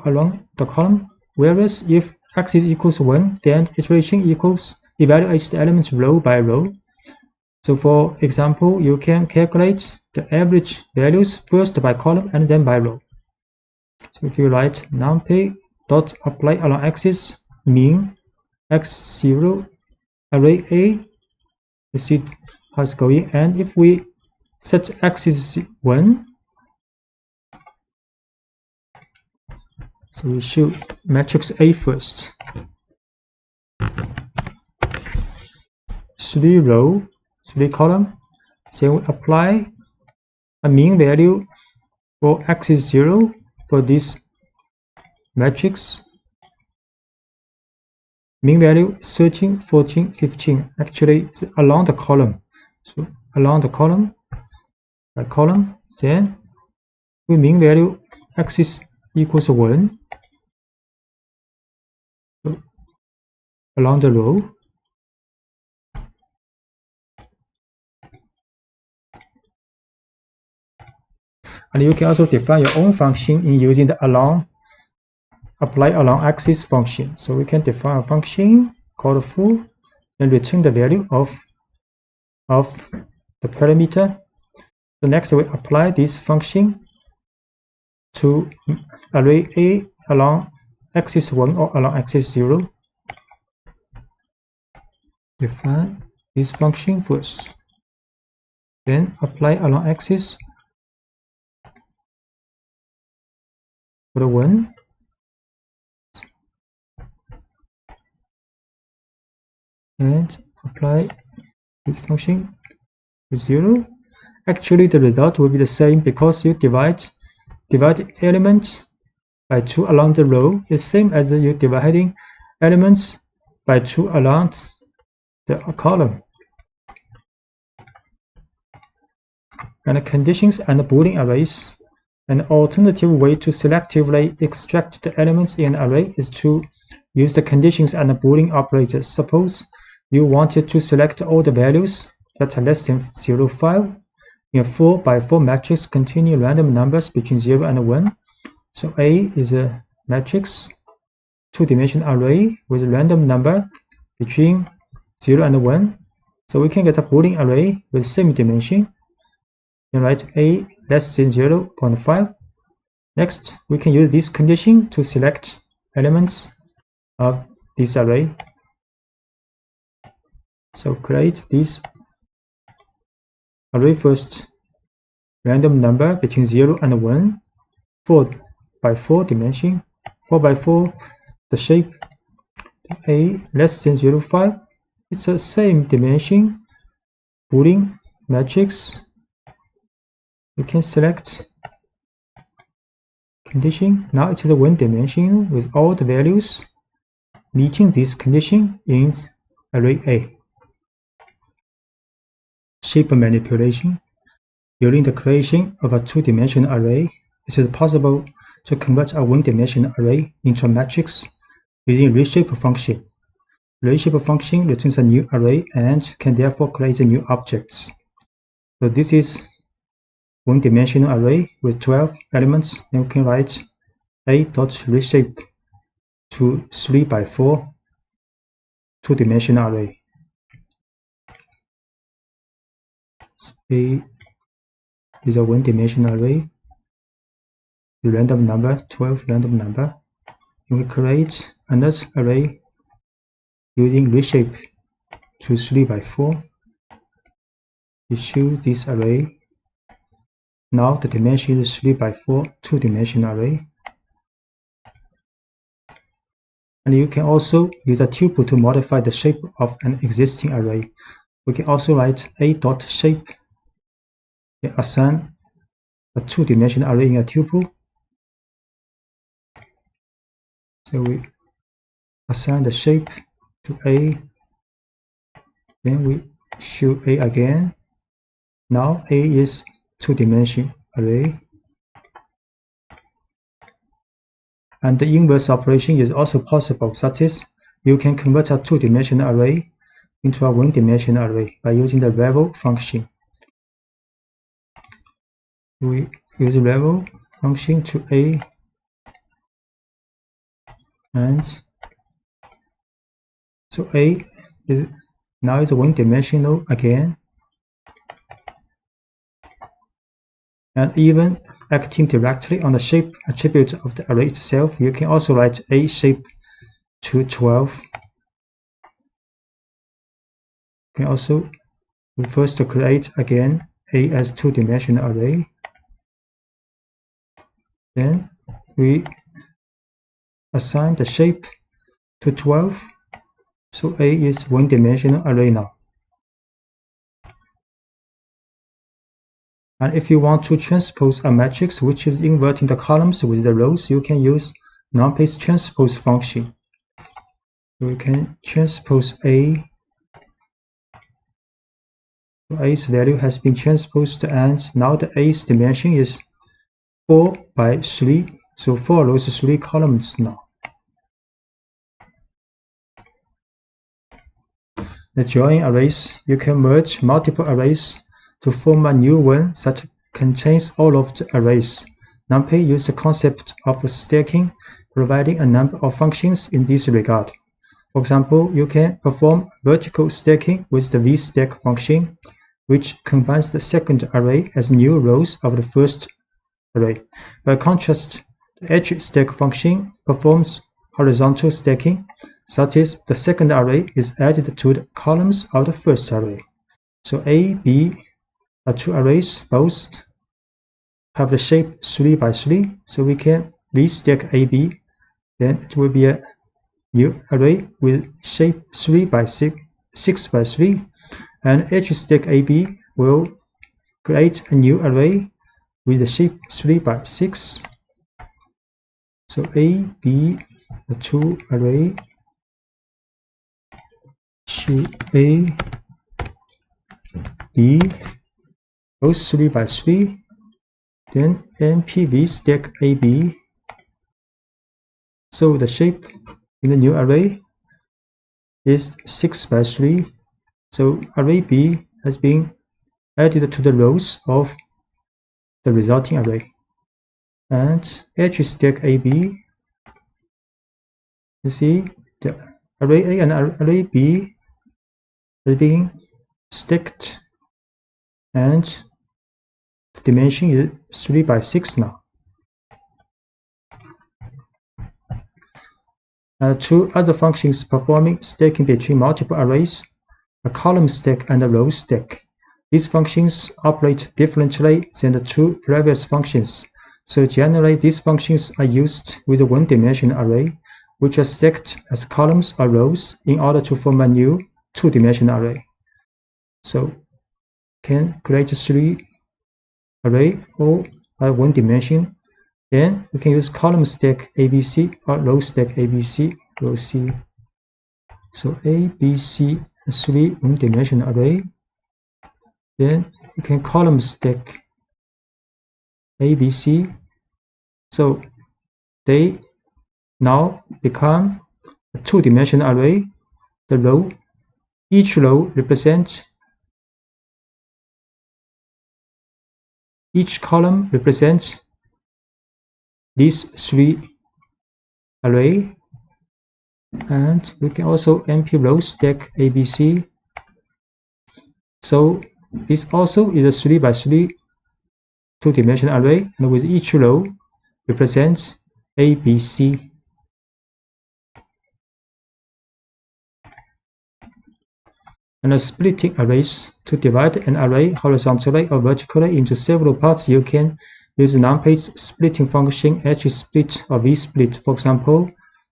along the column, whereas if x is equals 1, then iteration equals evaluates the elements row by row. So for example, you can calculate the average values first by column and then by row. So if you write NumPy dot apply along axis mean x0 array A, you see how it's going, and if we set x is 1, so we should matrix A first, 3 row, 3 column, then we apply a mean value for x is 0 for this matrix. Mean value 13, 14, 15. Actually, it's along the column. So along the column by column, then we mean value x is equals 1. So along the row. And you can also define your own function in using the apply along axis function. So we can define a function called foo and return the value of the parameter. So next we apply this function to array A along axis 1 or along axis 0. Define this function first, then apply along axis for the 1. And apply this function with 0. Actually, the result will be the same because you divide elements by 2 along the row. It's same as you dividing elements by 2 along the column. And the conditions and the Boolean arrays. An alternative way to selectively extract the elements in an array is to use the conditions and the Boolean operators. Suppose you wanted to select all the values that are less than 0, 5 in a 4 by 4 matrix containing random numbers between 0 and 1. So A is a matrix, 2-dimensional array with a random number between 0 and 1. So we can get a Boolean array with same dimension. Then write A less than 0.5. Next, we can use this condition to select elements of this array. So create this array first, random number between 0 and 1, 4 by 4 dimension, 4 by 4, the shape A less than 0.5, it's the same dimension, Boolean matrix. You can select condition. Now it is a 1 dimension with all the values meeting this condition in array A. Shape manipulation. During the creation of a 2-dimensional array, it is possible to convert a 1-dimensional array into a matrix using reshape function. Reshape function returns a new array and can therefore create new objects. So this is 1-dimensional array with 12 elements, and you can write A.reshape to 3 by 4 2-dimensional array. A is a 1-dimensional array with random number, 12 random number, and we create another array using reshape to 3 by 4. We choose this array. Now the dimension is 3 by 4 2-dimensional array. And you can also use a tuple to modify the shape of an existing array. We can also write A.shape, assign a 2-dimensional array in a tuple. So we assign the shape to A, then we show A again. Now A is 2-dimensional array, and the inverse operation is also possible. That is, you can convert a 2-dimensional array into a 1-dimensional array by using the level function. We use the level function to A and So A is now is one-dimensional again, and even acting directly on the shape attribute of the array itself, you can also write A shape to 12. You can also first create again A as two-dimensional array. Then we assign the shape to 12. So A is one-dimensional array now. And if you want to transpose a matrix which is inverting the columns with the rows, you can use NumPy's transpose function. We can transpose A. So A's value has been transposed, and now the A's dimension is 4 by 3. So 4 rows, 3 columns now. The join arrays, you can merge multiple arrays to form a new one that contains all of the arrays. NumPy uses the concept of stacking, providing a number of functions in this regard. For example, you can perform vertical stacking with the vstack function, which combines the second array as new rows of the first array. By contrast, the edge stack function performs horizontal stacking. That is, the second array is added to the columns of the first array. So A, B are two arrays, both have the shape 3 by 3. So we can vstack AB, then it will be a new array with shape 3 by 6 by 3. And edge stack AB will create a new array with the shape 3 by 6. So A, B are two array. To A, B, both 3 by 3, then NP vstack AB. So the shape in the new array is 6 by 3. So array B has been added to the rows of the resulting array. And edge stack AB, you see the array A and array B is being stacked, and the dimension is 3 by 6 now. Two other functions performing stacking between multiple arrays, a column stack and a row stack. These functions operate differently than the two previous functions. So generally, these functions are used with a one-dimensional array, which are stacked as columns or rows in order to form a new two-dimensional array. So can create 3 array all by one dimension. Then we can use column stack ABC or row stack ABC, row C. So ABC 3 one-dimensional array. Then we can column stack ABC. So they now become a two-dimensional array. The row, each row represents, each column represents these 3 array, and we can also NP row stack ABC. So this also is a 3 by 3 two-dimensional array, and with each row represents ABC. And splitting arrays. To divide an array horizontally or vertically into several parts, you can use NumPy's splitting function hsplit or vsplit. For example,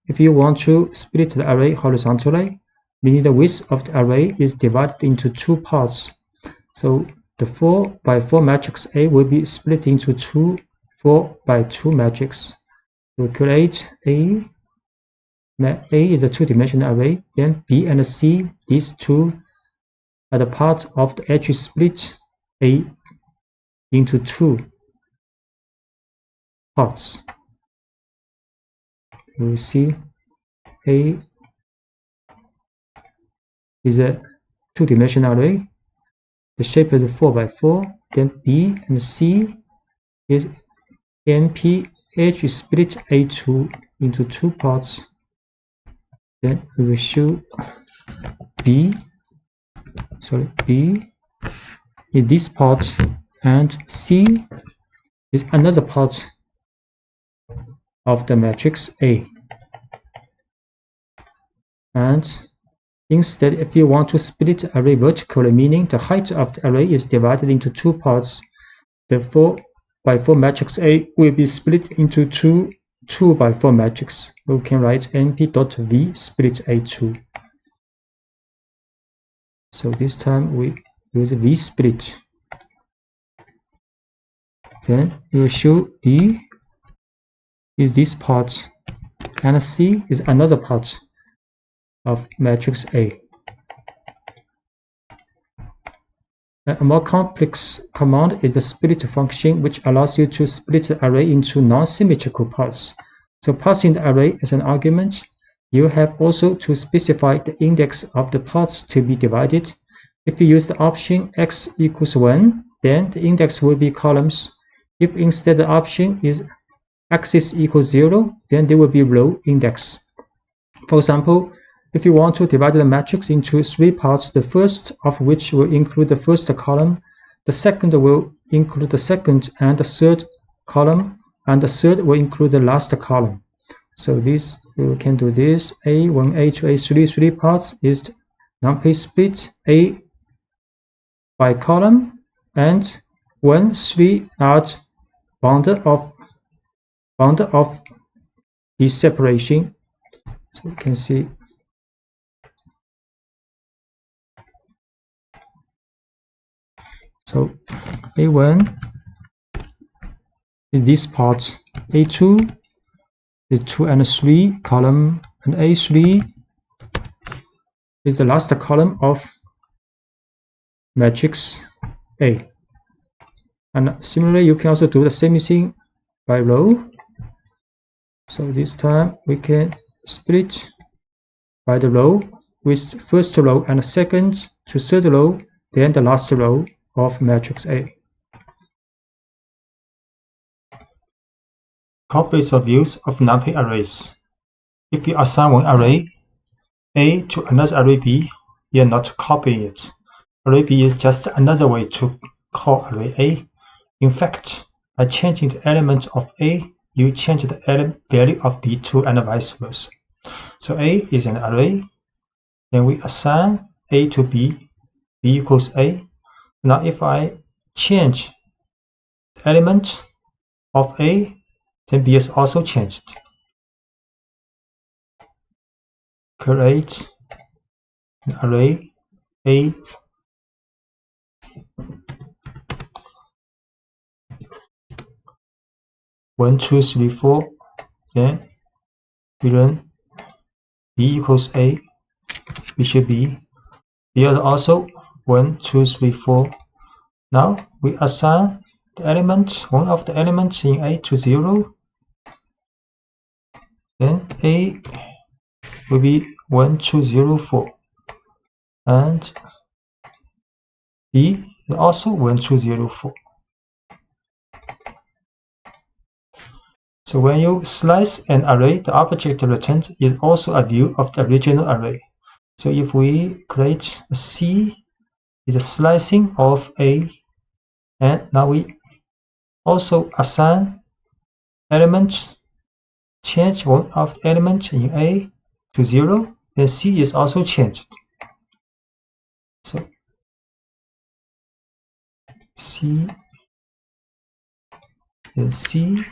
if you want to split the array horizontally, meaning the width of the array is divided into 2 parts. So the 4 by 4 matrix A will be split into 2 4 by 2 matrix. We create A is a two-dimensional array, then B and C, these two are the part of the edge split A into 2 parts. You will see A is a two-dimensional array. The shape is 4 by 4. Then B and C is NP edge split A2 into 2 parts. Then we will show B is this part, and C is another part of the matrix A. And instead, if you want to split the array vertically, meaning the height of the array is divided into two parts, the 4x4 matrix A will be split into two 2x4 matrix. We can write np.v split A2. So this time we use v split. Then we will show B is this part and C is another part of matrix A. A more complex command is the split function, which allows you to split the array into non-symmetrical parts. So passing the array as an argument, you have also to specify the index of the parts to be divided. If you use the option x equals 1, then the index will be columns. If instead the option is axis equals 0, then there will be row index. For example, if you want to divide the matrix into 3 parts, the first of which will include the first column, the second will include the second and the third column, and the third will include the last column. So this, we can do this. A1, A2, A3, 3 parts is NumPy split A by column, and 1, 3 are bounded of this separation. So we can see. So A1 is this part, A2 is 2 and 3 column, and A3 is the last column of matrix A. And similarly, you can also do the same thing by row. So this time we can split by the row with first row and second to third row, then the last row of matrix A. Copies or views of NumPy arrays. If you assign one array A to another array B, you are not copying it. Array B is just another way to call array A. In fact, by changing the element of A, you change the value of B too, and vice versa. So A is an array, then we assign A to B, B equals A. Now if I change the element of A, then B is also changed. Create an array A (1, 2, 3, 4). Then we run B equals A. We should be B is also 1, 2, 3, 4. Now we assign the element, one of the elements in A to 0. Then A will be 1, 2, 0, 4, and B is also 1, 2, 0, 4. So when you slice an array, the object returned is also a view of the original array. So if we create a C, is a slicing of A, and now we also assign elements, change one of the elements in A to 0, then C is also changed. So C, then C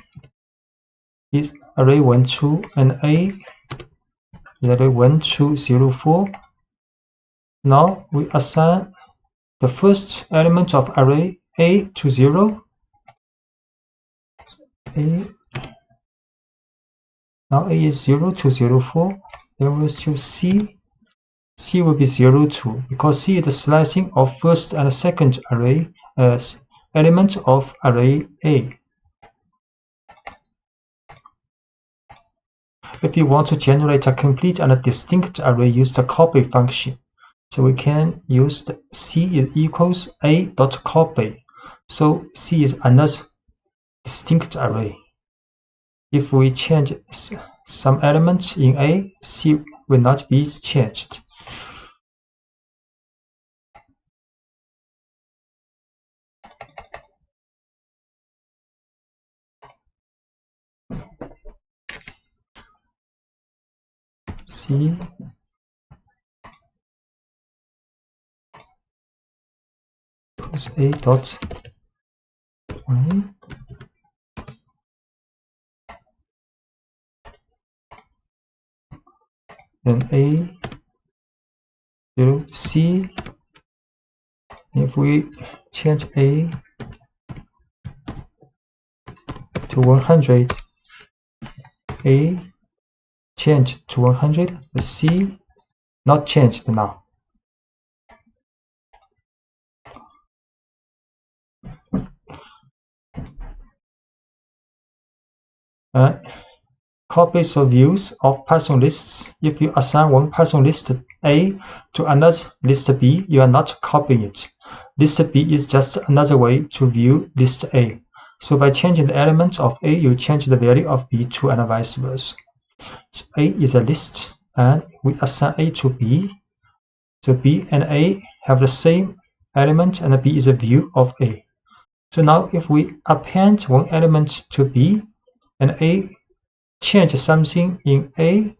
is array 1, 2, and A is array 1, 2, 0, 4. Now we assign the first element of array A to 0. Now A is 0 to 0, 4. Then we'll show C. C will be 0, 2, because C is the slicing of first and second array element of array A. If you want to generate a complete and a distinct array, use the copy function. So we can use the C is equals A.copy. So C is another distinct array. If we change some elements in A, C will not be changed. C equals A dot Y. Then A 0 C. If we change A to 100, A changed to 100, but C not changed now. Copies or views of Python lists. If you assign one Python list A to another list B, you are not copying it. List B is just another way to view list A. So by changing the element of A, you change the value of B to and vice versa. So A is a list, and we assign A to B. So B and A have the same element, and B is a view of A. So now if we append one element to B, and A change something in A,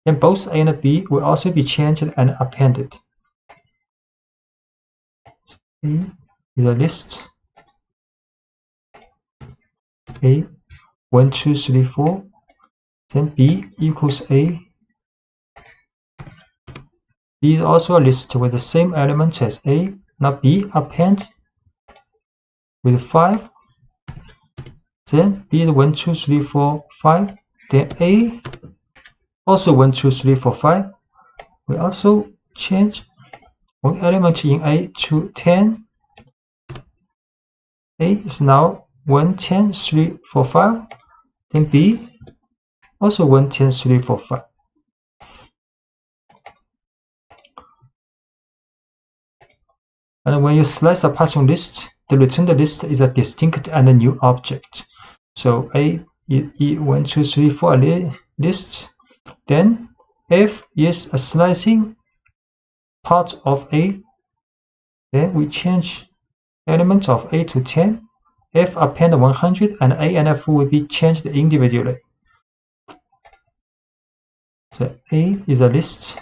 then both A and B will also be changed and appended. A is a list. A 1, 2, 3, 4. Then B equals A. B is also a list with the same element as A. Now B append with 5. Then B is 1, 2, 3, 4, 5. Then A also 1, 2, 3, 4, 5. We also change one element in A to 10. A is now 1, 10, 3, 4, 5. Then B also 1, 10, 3, 4, 5. And when you slice a Python list, the returned list is a distinct and a new object. So A is 1, 2, 3, 4 list. Then F is a slicing part of A. Then we change element of A to 10. F append 100, and A and F will be changed individually. So A is a list.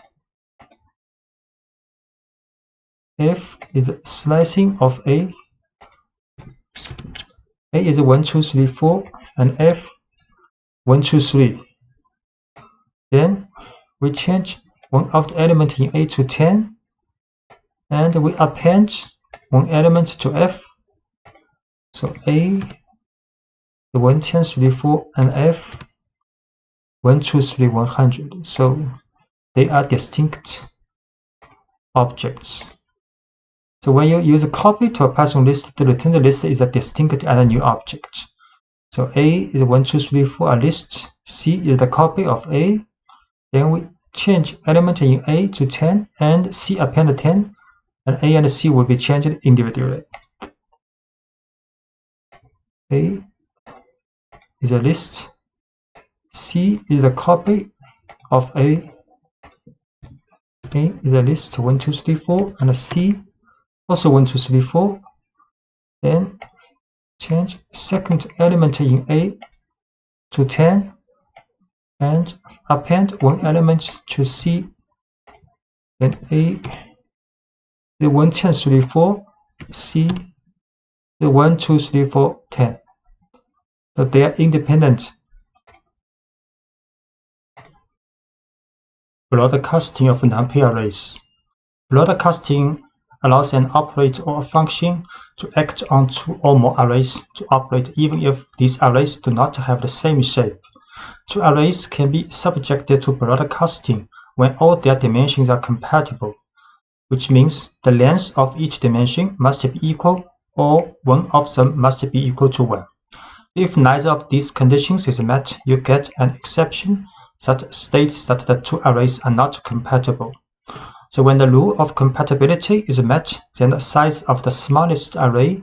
F is a slicing of A. A is 1, 2, 3, 4, and F 1, 2, 3. Then we change one of the element in A to 10, and we append one element to F. So A 1, 10, 3, 4, and F 1, 2, 3, 100. So they are distinct objects. So when you use a copy to a Python list, the returned list is a distinct and a new object. So A is 1, 2, 3, 4 a list. C is the copy of A. Then we change element in A to 10, and C append 10, and A and C will be changed individually. A is a list. C is a copy of A. A is a list 1, 2, 3, 4, and C also 1, 2, 3, 4. Then change second element in A to 10, and append one element to C. Then A the 1, 10, 3, 4, C the 1, 2, 3, 4, 10. So they are independent. Broadcasting of NumPy arrays. Broadcasting allows an operator or a function to act on two or more arrays to operate even if these arrays do not have the same shape. Two arrays can be subjected to broadcasting when all their dimensions are compatible, which means the length of each dimension must be equal, or one of them must be equal to 1. If neither of these conditions is met, you get an exception that states that the two arrays are not compatible. So when the rule of compatibility is met, then the size of the smallest array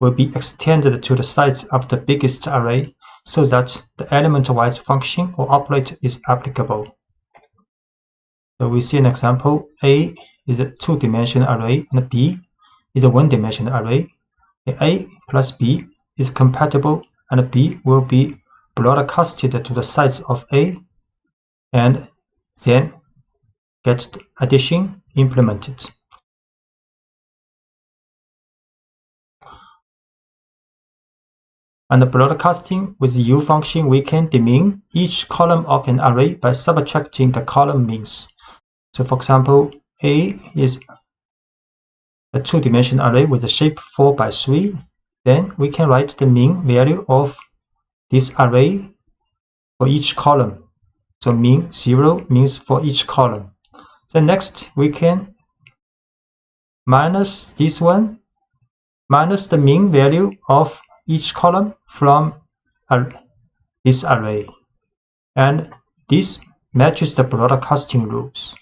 will be extended to the size of the biggest array, so that the element-wise function or operator is applicable. So we see an example. A is a two-dimensional array, and B is a one-dimensional array. A plus B is compatible, and B will be broadcasted to the size of A, and then get the addition implemented. And broadcasting with the U function, we can demean each column of an array by subtracting the column means. So for example, A is a two-dimensional array with a shape 4 by 3. Then we can write the mean value of this array for each column. So mean 0 means for each column. Then next we can minus this one, minus the mean value of each column from this array. And this matches the broadcasting rules.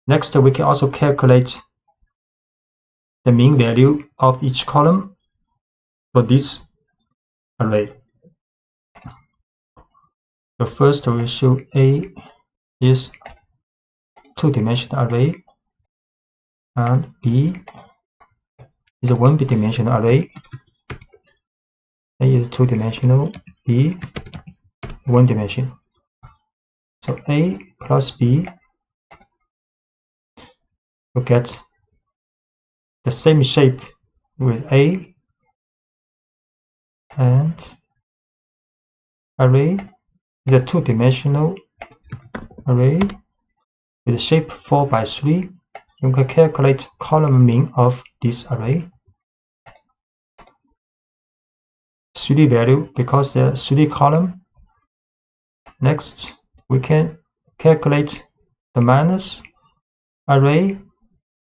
Next, we can also calculate the mean value of each column for this array. So first we show A is two-dimensional array and B is a one-dimensional array. A is two-dimensional, B one-dimensional. So A plus B will get the same shape with A, and array is a two-dimensional array with shape 4 by 3. You can calculate column mean of this array. 3 value because there are 3 columns. Next, we can calculate the minus array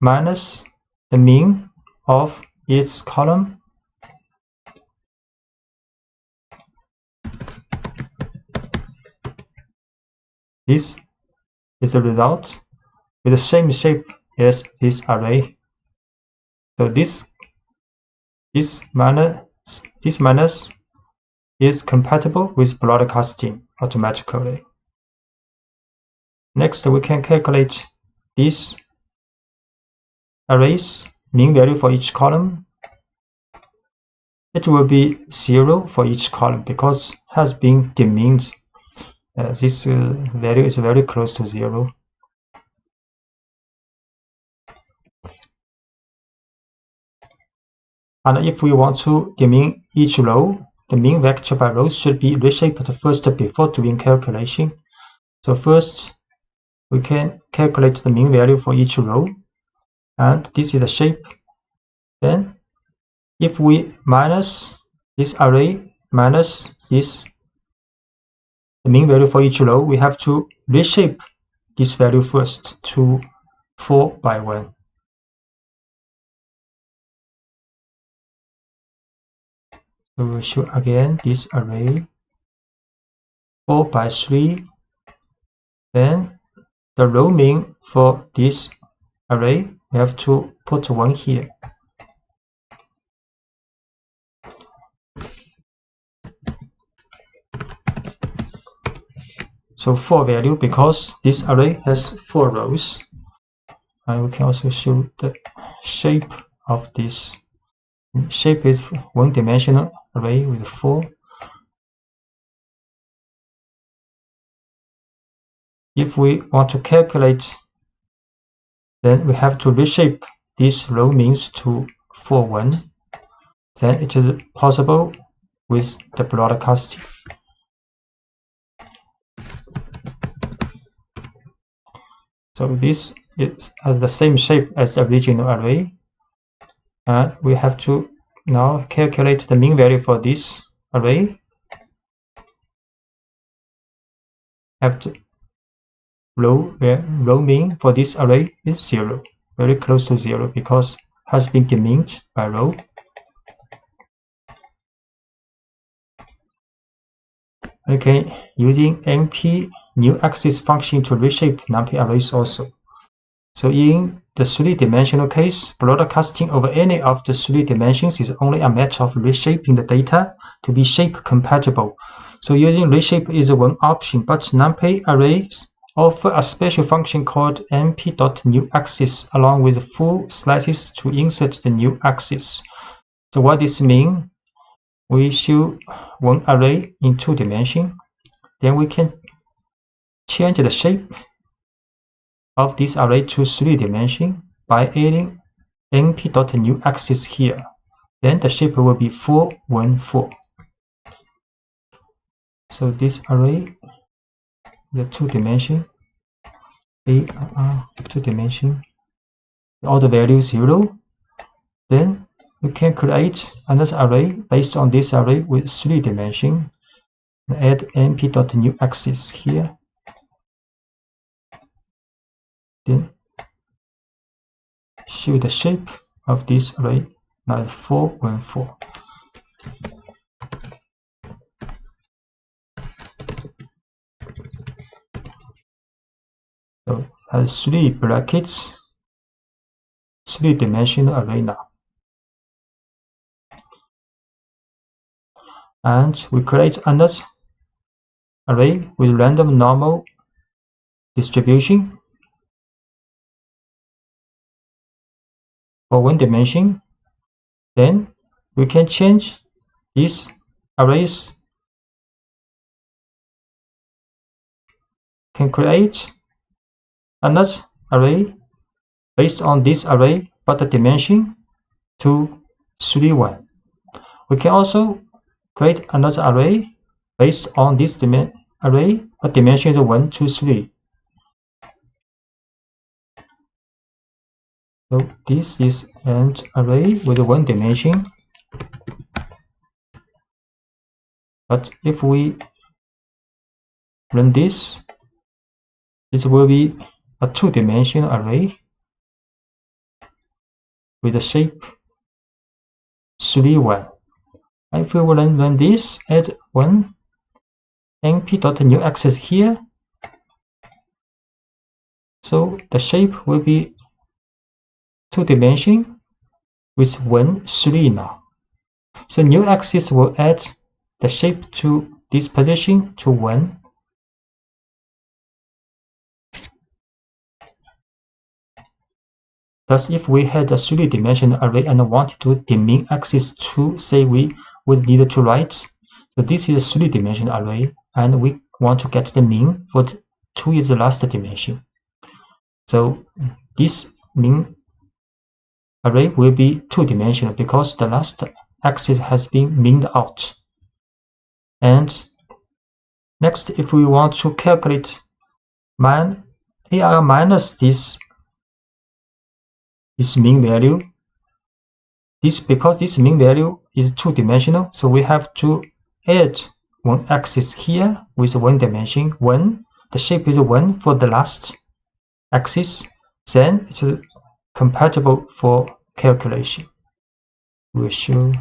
minus the mean of its column. This is the result with the same shape as this array. So this minus is compatible with broadcasting automatically. Next, we can calculate this array's mean value for each column. It will be 0 for each column because it has been demeaned. This value is very close to 0. And if we want to demean each row, the mean vector by row should be reshaped first before doing calculation. So first, we can calculate the mean value for each row, and this is the shape. Then, if we minus this array minus this, the mean value for each row, we have to reshape this value first to 4 by 1. So we'll show again this array 4 by 3. Then the row mean for this array, we have to put 1 here. So 4 value because this array has 4 rows. And we can also show the shape of this. Shape is one-dimensional array with 4. If we want to calculate, then we have to reshape this row means to 4, 1. Then it is possible with the broadcasting. So this has the same shape as the original array. And we have to now calculate the mean value for this array. Have to row mean for this array is 0, very close to 0 because it has been demeaned by row. Okay, using NP new axis function to reshape NumPy arrays also. So in the 3-dimensional case, broadcasting over any of the 3 dimensions is only a matter of reshaping the data to be shape compatible. So using reshape is one option, but NumPy arrays offer a special function called np.newAxis along with full slices to insert the new axis. So what this means? We show one array in 2 dimensions, then we can change the shape of this array to 3 dimensions by adding np.newAxis here. Then the shape will be 4, 1, 4. So this array, the 2 dimension, 2 dimension, all the values 0. Then we can create another array based on this array with 3 dimensions. Add np.newAxis here. Then show the shape of this array, like 4, 1, 4. So it has 3 brackets, 3-dimensional array now. And we create another array with random normal distribution for 1 dimension. Then we can change these arrays, can create another array based on this array, but the dimension to 3, 1. We can also create another array based on this array, but dimension is 1, 2, 3. So this is an array with 1 dimension. But if we run this, it will be a 2-dimensional array with the shape 3, 1. If we will run this, add 1 np.newAxis here, so the shape will be 2 dimensions with 1, 3 now. So newAxis will add the shape to this position to 1. Thus, if we had a 3-dimensional array and wanted to demin axis 2, say we would need to write. So this is a 3-dimensional array, and we want to get the mean for 2 is the last dimension. So this mean array will be 2-dimensional because the last axis has been meaned out. And next, if we want to calculate AR minus this mean value, because this mean value is 2-dimensional, so we have to add 1 axis here with 1 dimension, 1. The shape is 1 for the last axis, then it is compatible for calculation. We'll show.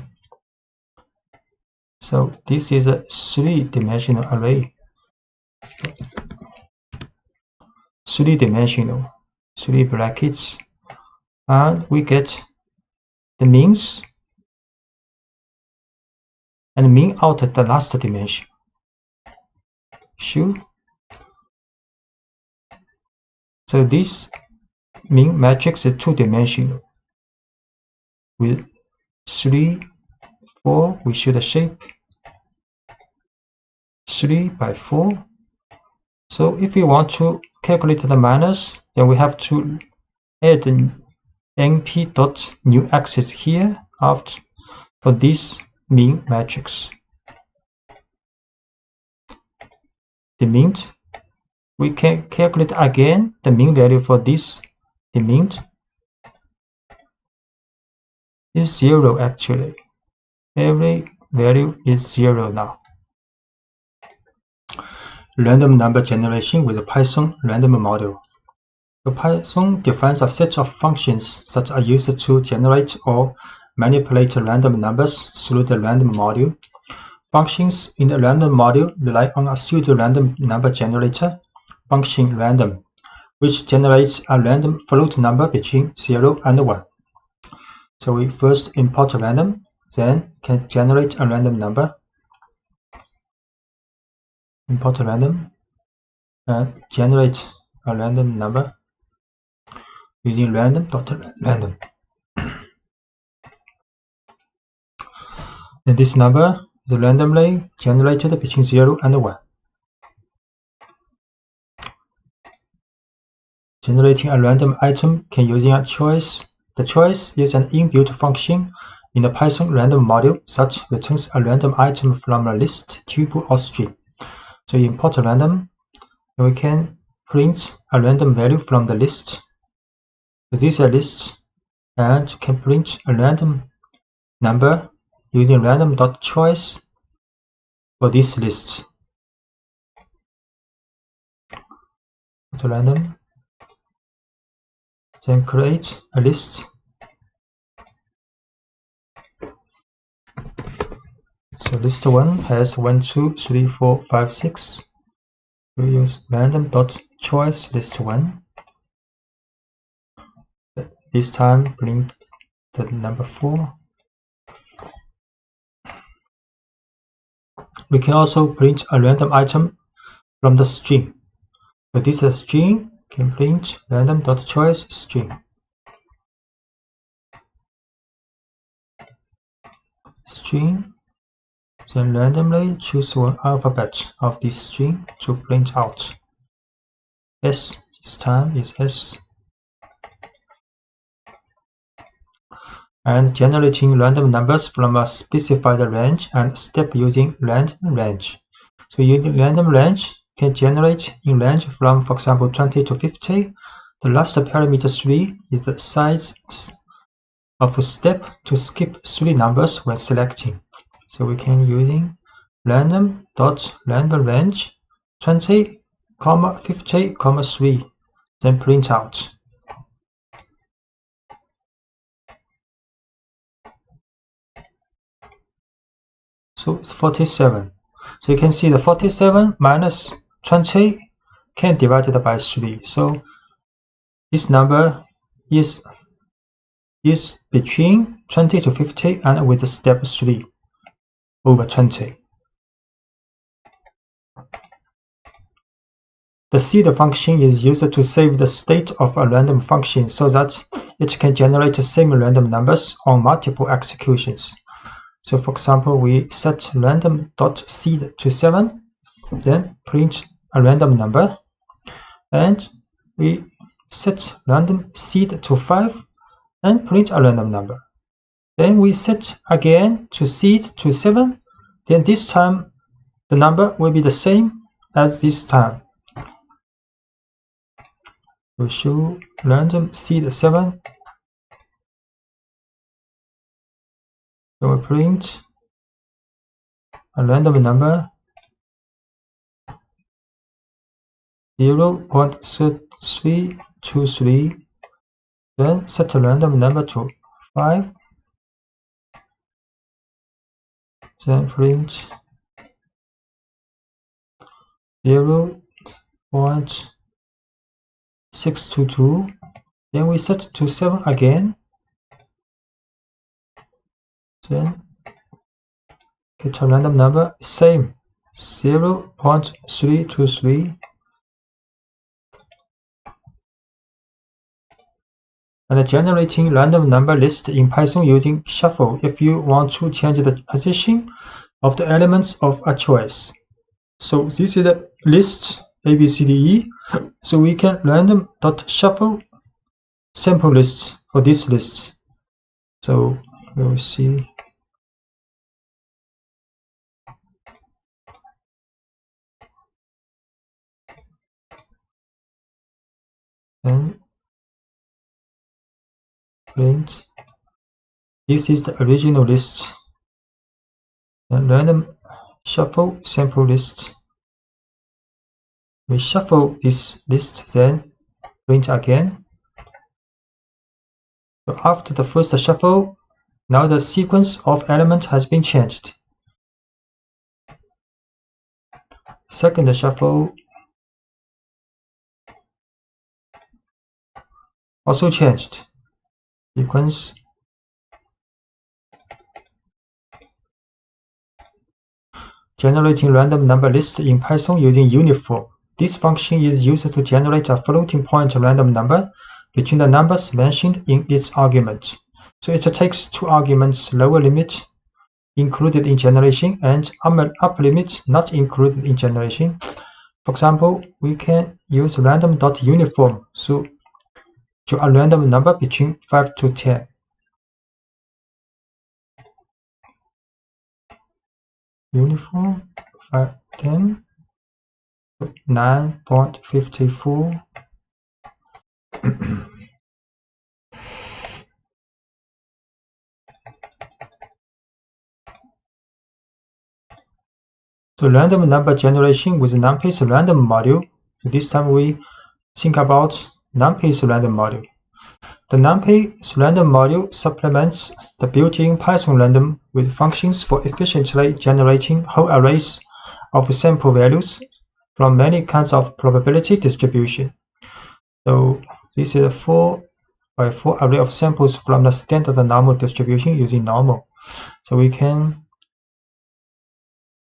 So this is a 3-dimensional array. 3-dimensional, 3 brackets, and we get the means and mean out at the last dimension. Sure. So this mean matrix is 2-dimensional with 3, 4. We show the shape 3 by 4. So if we want to calculate the minus, then we have to add np.newAxis here after for this mean matrix. The mean, we can calculate again the mean value for this. The mean is 0 actually. Every value is 0 now. Random number generation with a Python random model. The Python defines a set of functions that are used to generate or manipulate random numbers through the random module. Functions in the random module rely on a pseudo-random number generator, function random, which generates a random float number between 0 and 1. So we first import random, then can generate a random number. Import random and generate a random number using random.random. And this number is randomly generated between 0 and 1. Generating a random item can using a choice. The choice is an inbuilt function in the Python random module that returns a random item from a list, tuple, or string. So you import a random, and we can print a random value from the list. So this is a list, and can print a random number using random.choice for this list. To random, then create a list. So list 1 has 1, 2, 3, 4, 5, 6. We use random.choice list 1. This time print the number 4. We can also print a random item from the string. So this is a string, can print random.choice string. String. Then randomly choose one alphabet of this string to print out. S, this time is S. And generating random numbers from a specified range and step using random range. So using random range can generate in range from, for example, 20 to 50. The last parameter 3 is the size of a step to skip 3 numbers when selecting. So we can using random.random range 20, 50, 3, then print out. So it's 47. So you can see the 47 minus 20 can divided by 3. So this number is between 20 to 50 and with step 3 over 20. The seed function is used to save the state of a random function so that it can generate the same random numbers on multiple executions. So for example, we set random.seed to 7, then print a random number, and we set random seed to 5 and print a random number. Then we set again to seed to 7, then this time the number will be the same as this time. We show random seed 7. So we print a random number 0.3323, then set a random number to 5, then print 0.622, then we set to 7 again, then get a random number, same 0.323, and generating random number list in Python using shuffle if you want to change the position of the elements of a choice. So this is the list ABCDE. So we can random.shuffle sample list for this list. So we will see. And print. This is the original list. And random shuffle sample list. We shuffle this list, then print again. So after the first shuffle, now the sequence of elements has been changed. Second shuffle also changed. Sequence. Generating random number list in Python using uniform. This function is used to generate a floating point random number between the numbers mentioned in its argument. So it takes 2 arguments, lower limit included in generation and upper limit not included in generation. For example, we can use random.uniform to draw a random number between 5 to 10. Uniform 5, 10, 9.54. So random number generation with NumPy's random module. So this time we think about NumPy's random module. The NumPy's random module supplements the built-in Python random with functions for efficiently generating whole arrays of sample values from many kinds of probability distribution. So this is a 4x4 array of samples from the standard normal distribution using normal. So we can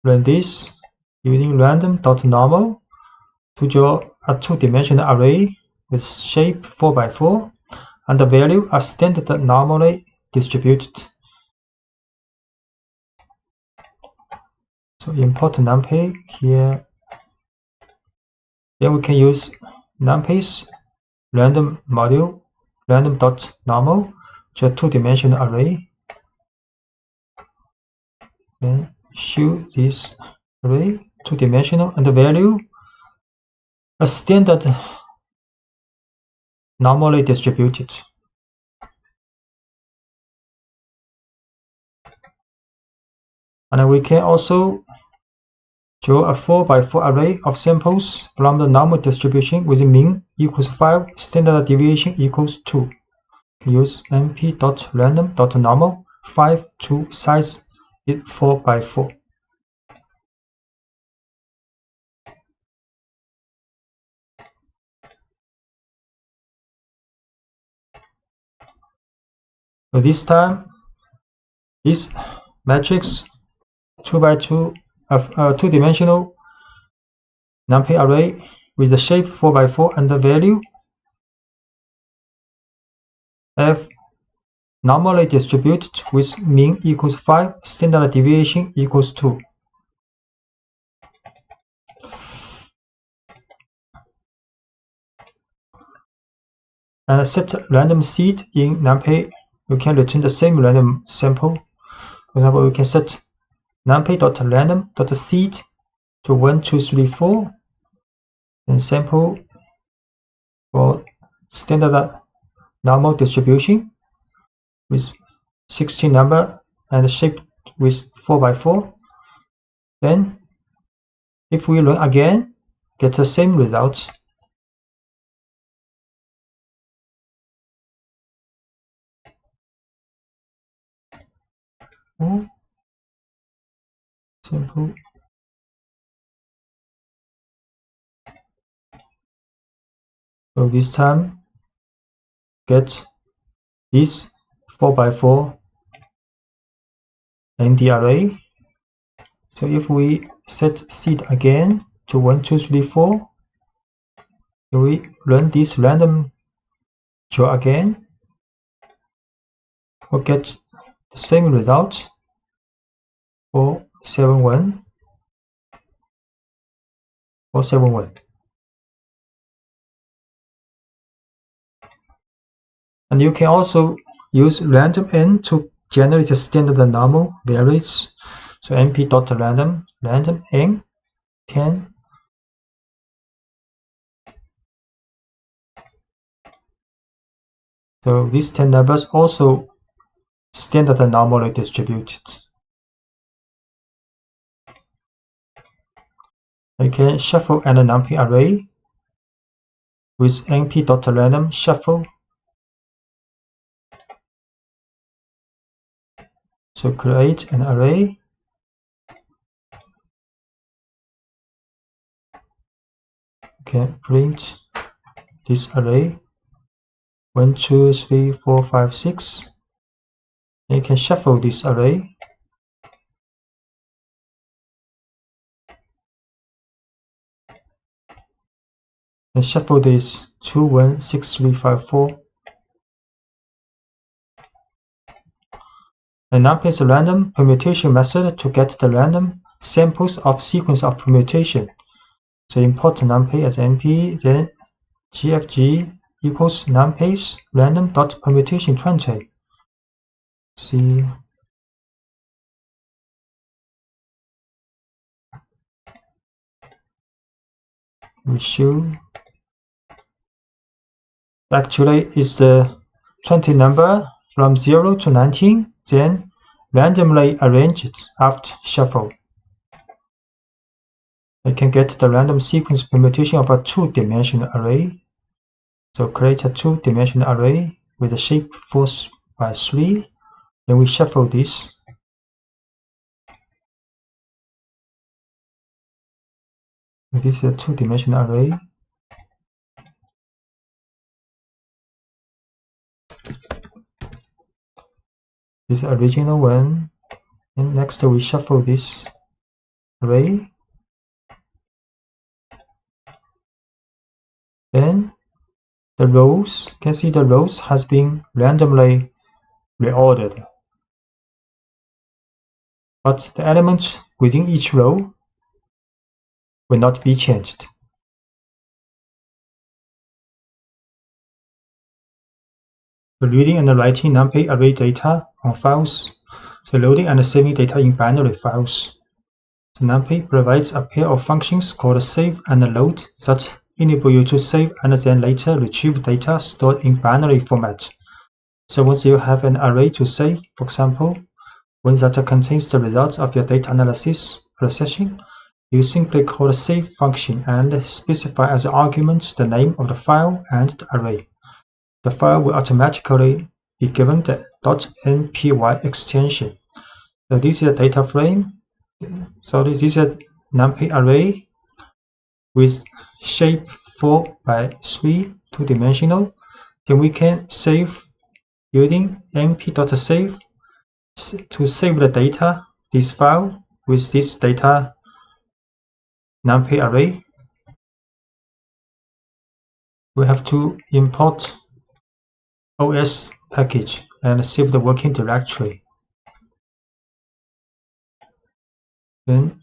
run this using random.normal to draw a two-dimensional array with shape 4x4 and the value are standard normally distributed. So import NumPy here. Then we can use NumPy's random module random.normal to a two-dimensional array. Then show this array two-dimensional and the value a standard normally distributed. And we can also draw a 4x4 array of samples from the normal distribution with mean equals 5, standard deviation equals 2. Use np.random.normal 5 to size it 4x4. So this time, this matrix 2x2 of two-dimensional NumPy array with the shape 4x4 and the value f normally distributed with mean equals 5, standard deviation equals 2. And set random seed in NumPy. You can return the same random sample. For example, we can set numpy.random.seed to 1, 2, 3, 4, and sample for standard normal distribution with 16 number and shape with 4x4. Then, if we run again, get the same result. Simple. So this time, get this 4x4 ND array. So if we set seed again to 1, 2, 3, 4, we run this random draw again, we'll get the same result. 471, 471. And you can also use random n to generate a standard normal values. So np.random random n 10. So these 10 numbers also standard normally distributed. You can shuffle an NumPy array with np.random shuffle. So create an array. You can print this array 1, 2, 3, 4, 5, 6. And you can shuffle this array. And shuffle this 2, 1, 6, 3, 5, 4. And NumPy's random permutation method to get the random samples of sequence of permutation. So import NumPy as np, then gfg equals numpy's random.permutation20. See, we should actually is the 20 number from 0 to 19, then randomly arranged after shuffle. I can get the random sequence permutation of a two-dimensional array. So create a two-dimensional array with a shape 4x3. Then we shuffle this. This is a two-dimensional array. This is the original one. And next we shuffle this array. Then the rows, you can see the rows has been randomly reordered. But the elements within each row will not be changed. So reading and writing NumPy array data on files. So loading and saving data in binary files. So NumPy provides a pair of functions called save and load that enable you to save and then later retrieve data stored in binary format. So once you have an array to save, for example, one that contains the results of your data analysis processing, you simply call the save function and specify as an argument the name of the file and the array. The file will automatically be given the .npy extension. So this is a data frame. So this is a NumPy array with shape 4x3, two-dimensional. Then we can save using np.save to save the data, this file with this data NumPy array. We have to import OS package and save the working directory. Then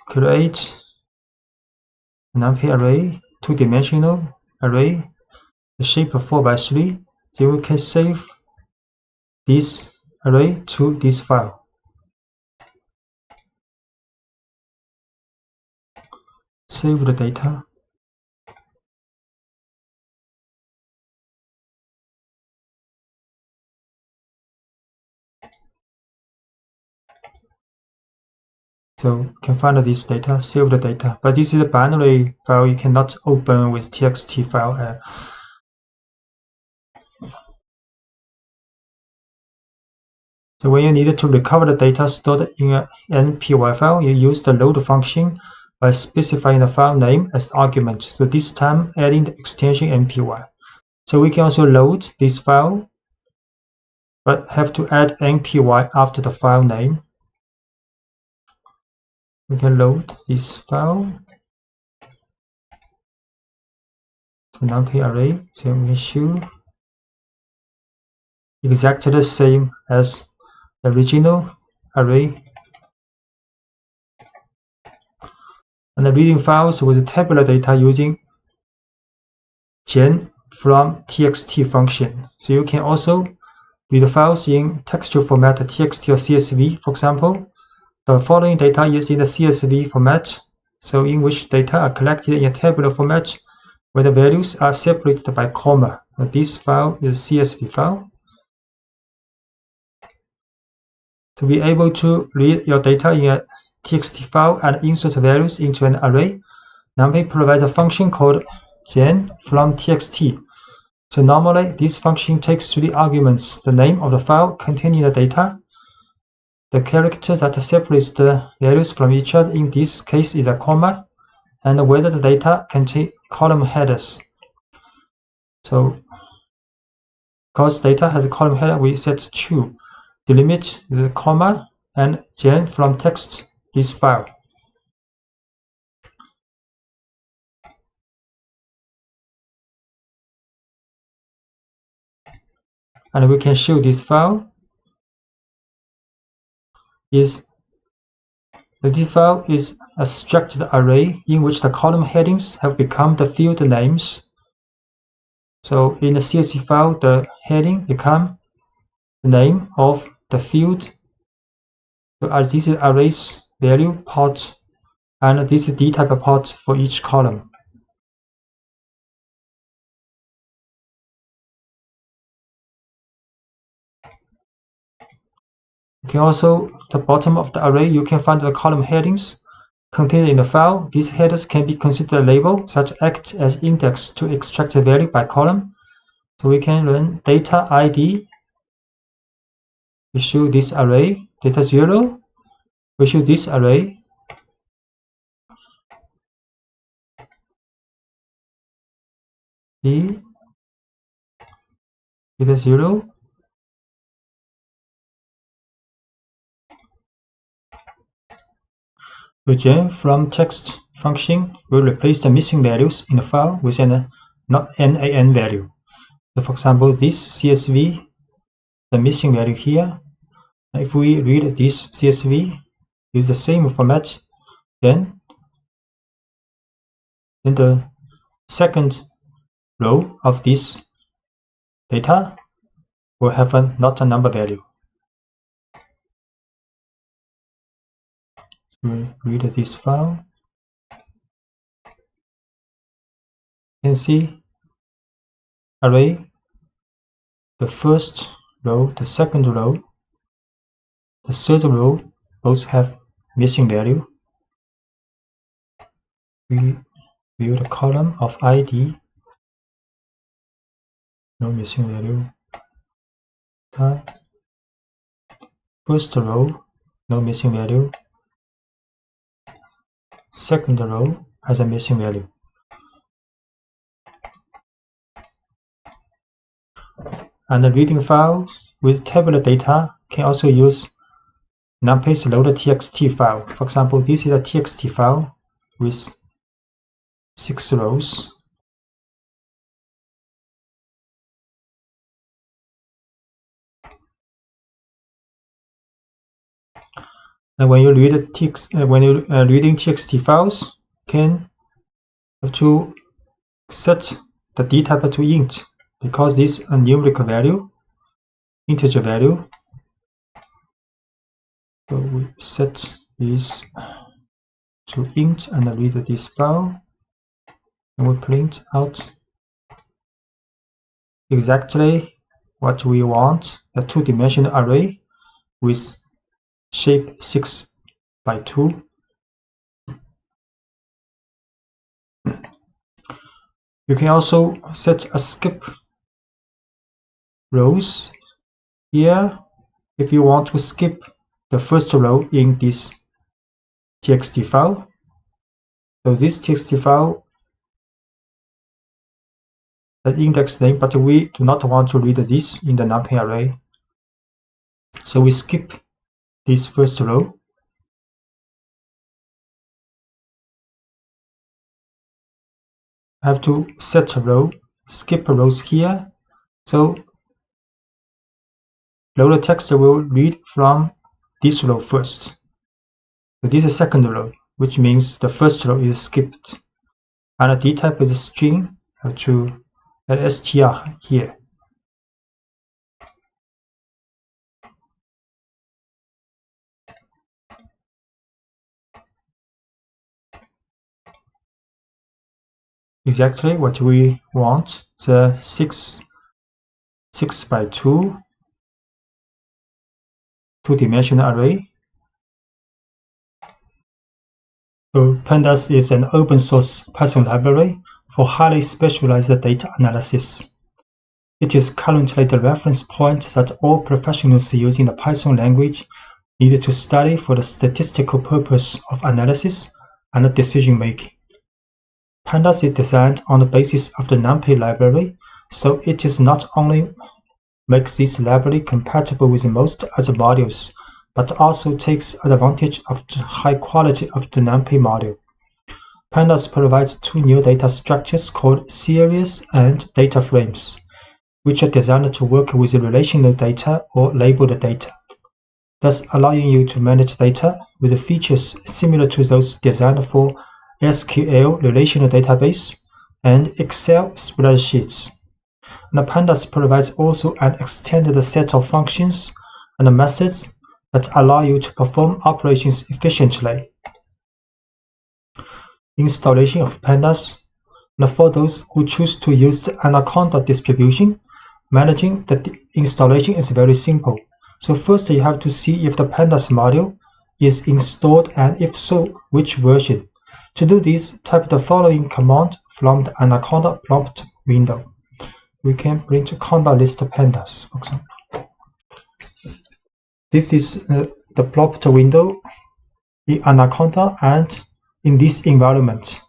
create a NumPy array, two-dimensional array, the shape of 4x3. Then we can save this array to this file. Save the data. So you can find this data, save the data. But this is a binary file you cannot open with txt file. So when you need to recover the data stored in an NPY file, you use the load function by specifying the file name as argument. So this time adding the extension NPY. So we can also load this file, but have to add NPY after the file name. We can load this file to NumPy array. So we can show exactly the same as the original array. And the reading files with tabular data using gen from txt function. So you can also read files in textual format txt or CSV. For example, the following data is in the CSV format, so in which data are collected in a tabular format where the values are separated by comma. This file is CSV file. To be able to read your data in a txt file and insert values into an array, NumPy provides a function called gen from txt. So normally this function takes 3 arguments: the name of the file containing the data, the character that separates the values from each other, in this case is a comma, and whether the data contain column headers. So because data has a column header, we set true. Delimit the comma and gen from text this file. And we can show this file is The data file is a structured array in which the column headings have become the field names. So in the CSV file, the heading become the name of the field. So this is arrays value part, and this is dtype part for each column. You can also, the bottom of the array, you can find the column headings contained in the file. These headers can be considered a label, such act as index to extract the value by column. So we can run data ID, issue this array, data 0, issue this array, D, data 0, Return from text function will replace the missing values in the file with an NaN value. So for example, this CSV, the missing value here, if we read this CSV with the same format, then the second row of this data will have not a number value. We read this file. You can see array, the first row, the second row, the third row both have missing value. We view the column of ID, no missing value. First row, no missing value. Second row has a missing value. And the reading files with tabular data can also use NumPy's loader.txt file. For example, this is a txt file with 6 rows. And when you read reading txt files, can have to set the dtype to int, because this is a numerical value, integer value. So we set this to int and read this file, and we print out exactly what we want, a two-dimensional array with shape 6 by 2. You can also set a skip rows here if you want to skip the first row in this txt file. So this txt file, the index name, but we do not want to read this in the NumPy array. So we skip this first row. I have to set a row, skip rows here. So loader text will read from this row first. So this is the second row, which means the first row is skipped. And the dtype is a string. I have to add str here. Exactly what we want, the 6 by 2 two-dimensional array. So Pandas is an open source Python library for highly specialized data analysis. It is currently the reference point that all professionals using the Python language need to study for the statistical purpose of analysis and decision making. Pandas is designed on the basis of the NumPy library, so it is not only makes this library compatible with most other modules, but also takes advantage of the high quality of the NumPy module. Pandas provides two new data structures called series and data frames, which are designed to work with relational data or labeled data. thus allowing you to manage data with features similar to those designed for SQL relational database and Excel spreadsheets. And Pandas provides also an extended set of functions and methods that allow you to perform operations efficiently. Installation of Pandas. And for those who choose to use the Anaconda distribution, managing the installation is very simple. So first you have to see if the Pandas module is installed, and if so, which version. To do this, type the following command from the Anaconda prompt window. We can print Conda list Pandas, for example. This is the prompt window in Anaconda and in this environment.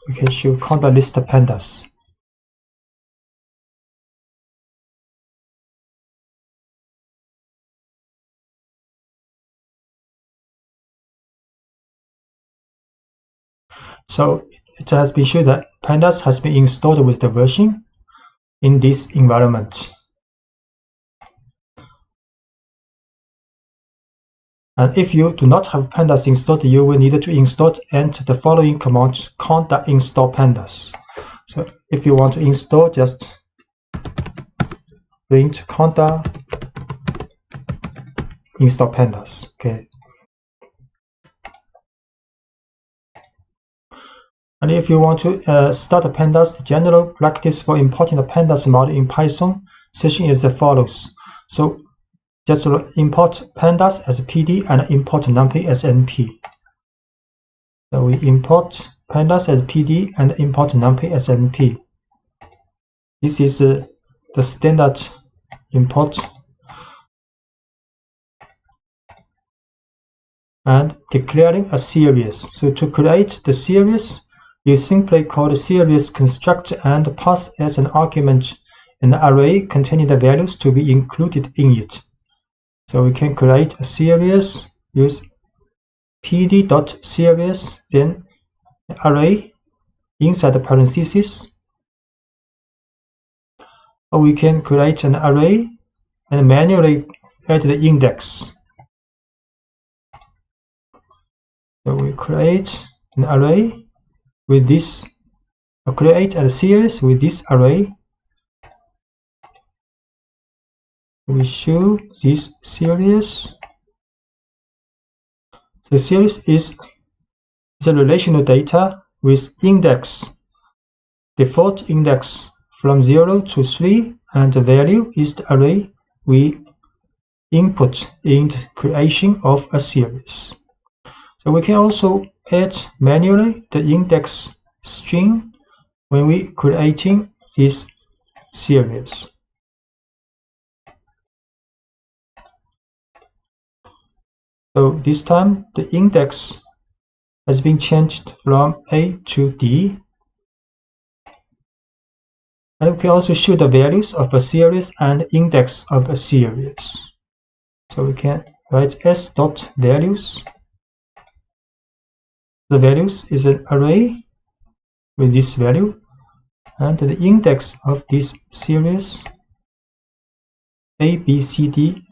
We can show Conda list Pandas. So it has been shown that Pandas has been installed with the version in this environment. And if you do not have Pandas installed, you will need to install and the following command, conda install Pandas. So if you want to install, just print conda install Pandas. Okay. And if you want to start a Pandas, the general practice for importing a Pandas module in Python session is as follows. So just import Pandas as PD and import NumPy as NP. So we import Pandas as PD and import NumPy as NP. This is the standard import. And declaring a series. So to create the series, you simply call the series construct and pass as an argument an array containing the values to be included in it. So we can create a series, use pd.series, then array inside the parentheses. Or we can create an array and manually add the index. So we create an array with this, create a series with this array. We show this series. The series is a relational data with index, default index from 0 to 3, and the value is the array we input in the creation of a series. So we can also add manually the index string when we creating this series. So this time the index has been changed from A to D. And we can also show the values of a series and index of a series. So we can write s.values. The values is an array with this value, and the index of this series A, B, C, D,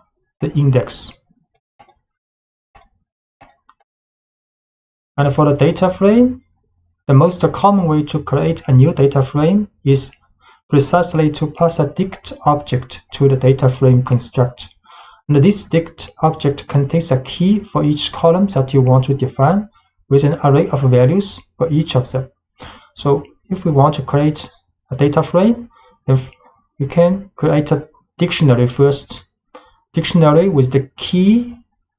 the index. And for the data frame, the most common way to create a new data frame is precisely to pass a dict object to the data frame construct. And this dict object contains a key for each column that you want to define, with an array of values for each of them. So if we want to create a data frame, then we can create a dictionary first. Dictionary with the key,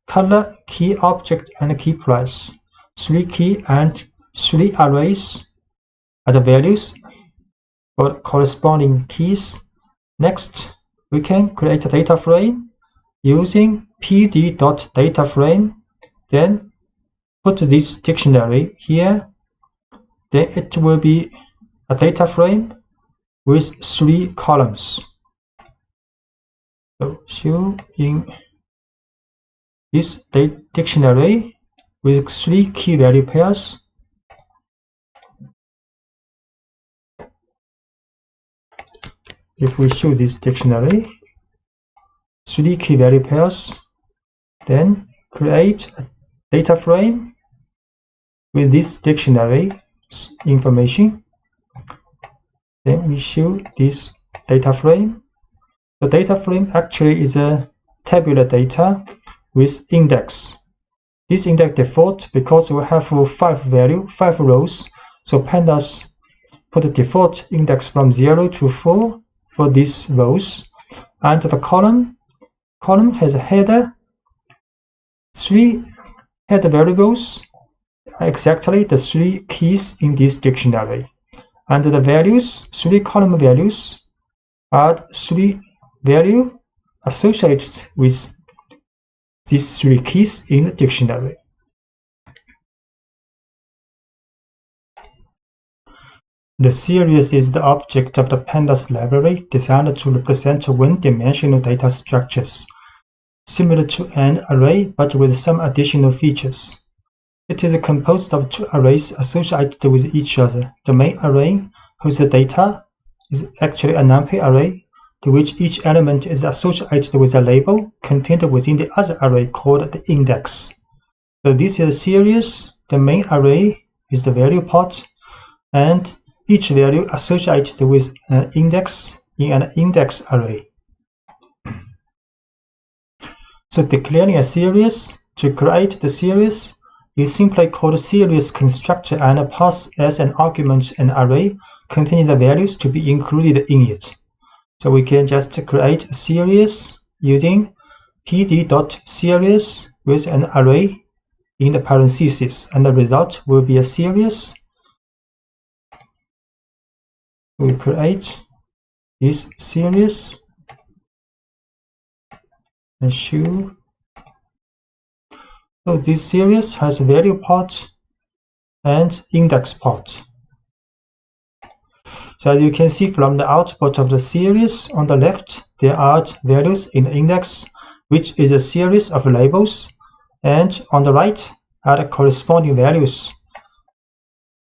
color, key object, and key price. 3 key and 3 arrays are the values for corresponding keys. Next, we can create a data frame using pd.dataframe, then put this dictionary here, then it will be a data frame with 3 columns. So show in this dictionary with 3 key value pairs. if we show this dictionary, 3 key value pairs, then create a data frame with this dictionary information. Then we show this data frame. The data frame actually is a tabular data with index. This index default because we have 5 rows. So Pandas put the default index from 0 to 4 for these rows. And the column has a header, 3 header variables, exactly the 3 keys in this dictionary. And the values, 3 column values, are 3 values associated with these 3 keys in the dictionary. The series is the object of the Pandas library designed to represent one-dimensional data structures, similar to an array but with some additional features. It is composed of 2 arrays associated with each other. The main array, whose data is actually a NumPy array, to which each element is associated with a label contained within the other array called the index. So this is a series. The main array is the value part, and each value associated with an index in an index array. So declaring a series, to create the series, you simply call the series constructor and pass as an argument an array containing the values to be included in it. So we can just create a series using pd.series with an array in the parentheses, and the result will be a series. We create this series and show. So this series has value part and index part. So as you can see from the output of the series, on the left there are values in the index, which is a series of labels, and on the right are the corresponding values.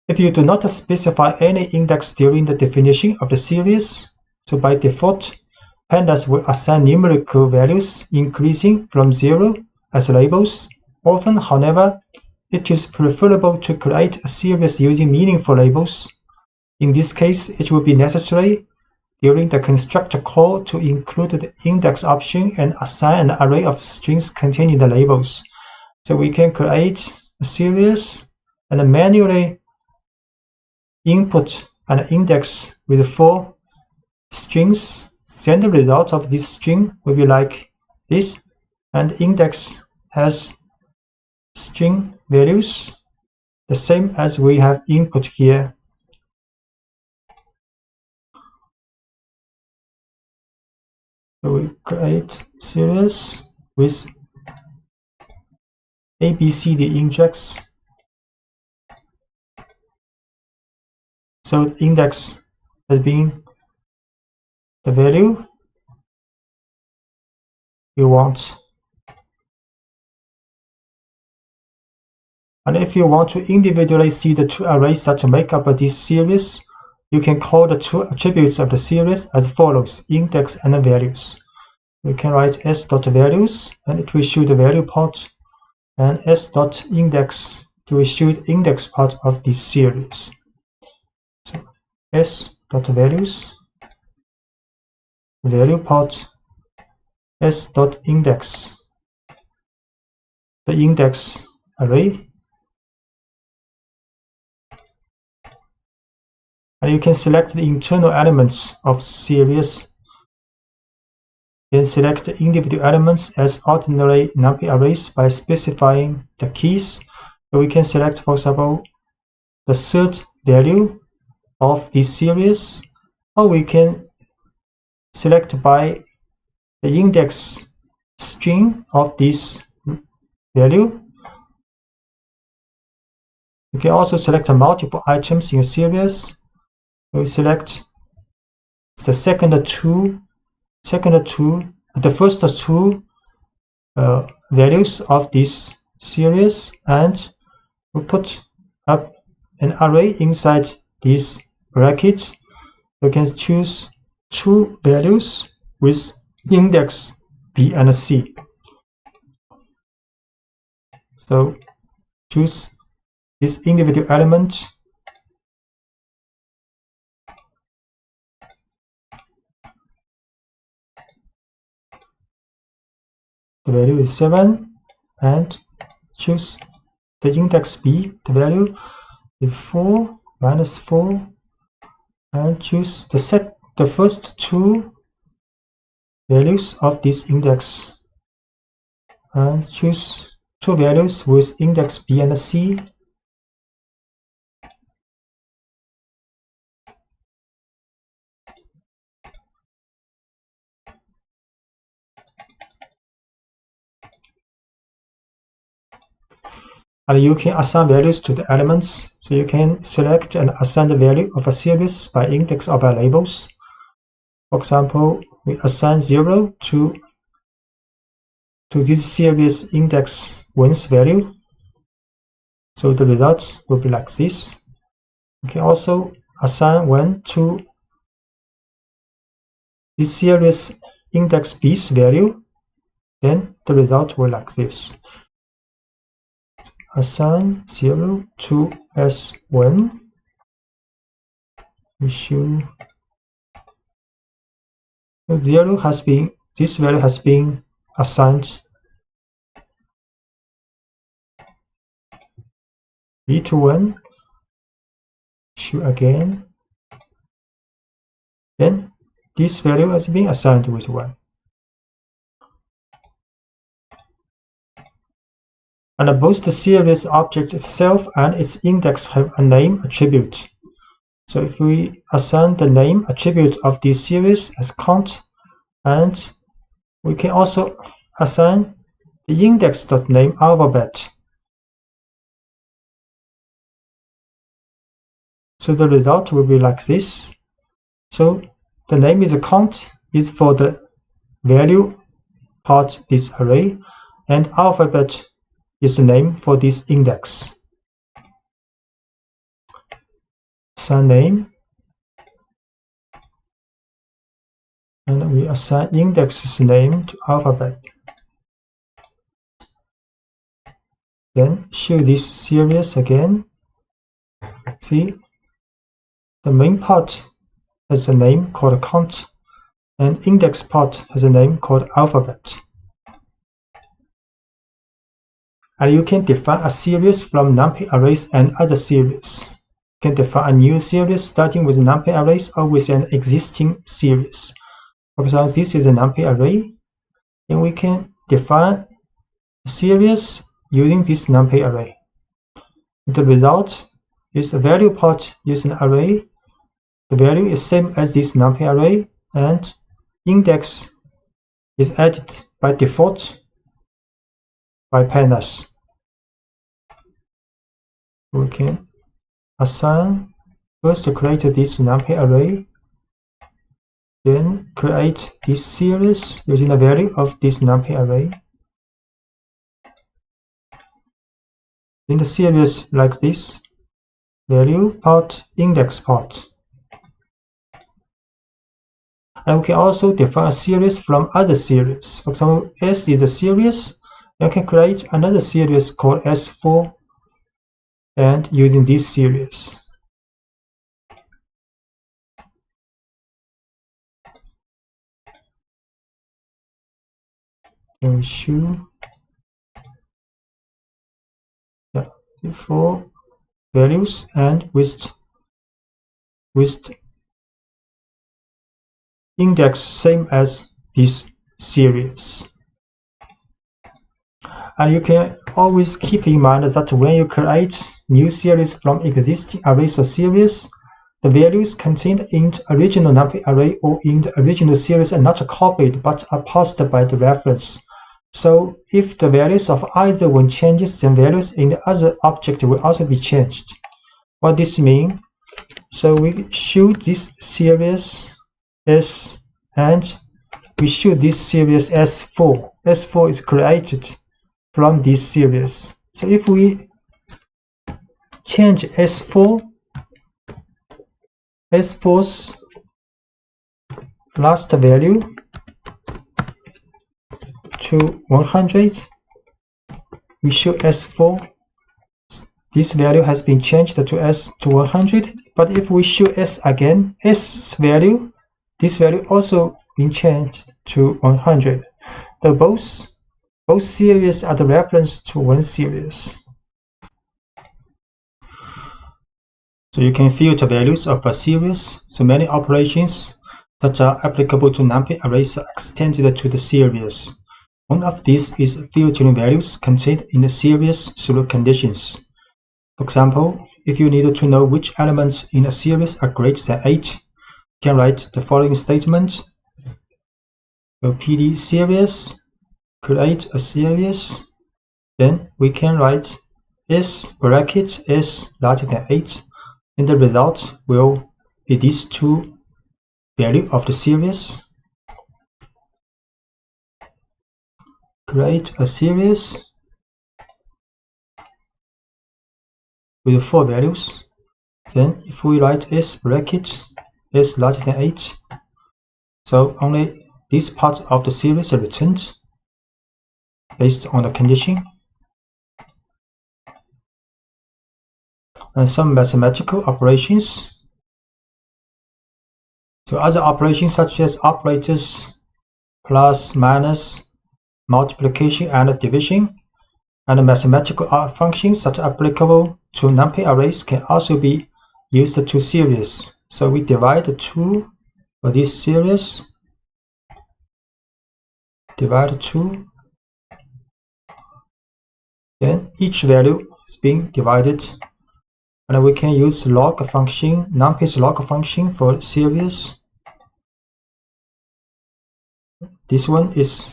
If you do not specify any index during the definition of the series, so by default, Pandas will assign numerical values increasing from 0 as labels. Often, however, it is preferable to create a series using meaningful labels. In this case, it will be necessary during the constructor call to include the index option and assign an array of strings containing the labels. So we can create a series and manually input an index with 4 strings. Then the result of this string will be like this, and the index has string values the same as we have input here. So we create series with ABCD index. So the index has been the value you want. And if you want to individually see the 2 arrays that make up this series, you can call the 2 attributes of the series as follows: index and values. We can write s.values, and it will show the value part, and s.index to show the index part of this series. So s.values, value part, s.index, the index array. And you can select the internal elements of series. Then select the individual elements as ordinary NumPy arrays by specifying the keys. So we can select, for example, the 3rd value of this series, or we can select by the index string of this value. You can also select multiple items in a series. We select the first two values of this series, and we put up an array inside this bracket. You can choose two values with index B and C. So choose this individual element. The value is 7, and choose the index B. The value is 4 minus 4, and choose the first two values of this index, and choose two values with index B and C. And you can assign values to the elements. So you can select and assign the value of a series by index or by labels. For example, we assign 0 to this series index 1's value. So the result will be like this. You can also assign 1 to this series index B's value. Then the result will like this. Assign 0 to S1. Issue 0 has been, this value has been assigned B to 1. Issue again. Then this value has been assigned with 1. And both the series object itself and its index have a name attribute. So if we assign the name attribute of this series as count, and we can also assign the index.name alphabet. So the result will be like this. So the name is a count is for the value part of this array, and alphabet is the name for this index. Assign name, and we assign index's name to alphabet. Then show this series again. See, the main part has a name called count, and index part has a name called alphabet. And you can define a series from NumPy arrays and other series. You can define a new series starting with NumPy arrays or with an existing series. For example, this is a NumPy array, and we can define a series using this NumPy array. The result is the value part is an array. The value is same as this NumPy array, and index is added by default by Pandas. We can assign first create this NumPy array, then create this series using the value of this NumPy array. In the series like this, value part, index part. And we can also define a series from other series. For example, S is a series. You can create another series called S4, and using this series. And we show the 4 values and with index same as this series. And you can always keep in mind that when you create new series from existing arrays or series, the values contained in the original NumPy array or in the original series are not copied but are passed by the reference. So if the values of either one changes, then values in the other object will also be changed. What this means? So we show this series S, and we show this series S4. S4 is created from this series. So if we change S4's last value to 100, we show S4. This value has been changed to S to 100, but if we show S again, S value, this value also been changed to 100. So both series are the reference to one series. So you can filter values of a series. So many operations that are applicable to NumPy arrays are extended to the series. One of these is filtering values contained in the series through conditions. For example, if you need to know which elements in a series are greater than 8, you can write the following statement. So PD series, create a series, then we can write S bracket S larger than 8, and the result will be these two values of the series. Create a series with 4 values. Then if we write S bracket S larger than 8, so only this part of the series is returned based on the condition. And some mathematical operations. So other operations such as operators, plus, minus, multiplication, and division, and mathematical functions that are applicable to NumPy arrays can also be used to series. So we divide the 2 for this series, divide 2, then each value is being divided, and we can use log function, NumPy's log function for series. This one is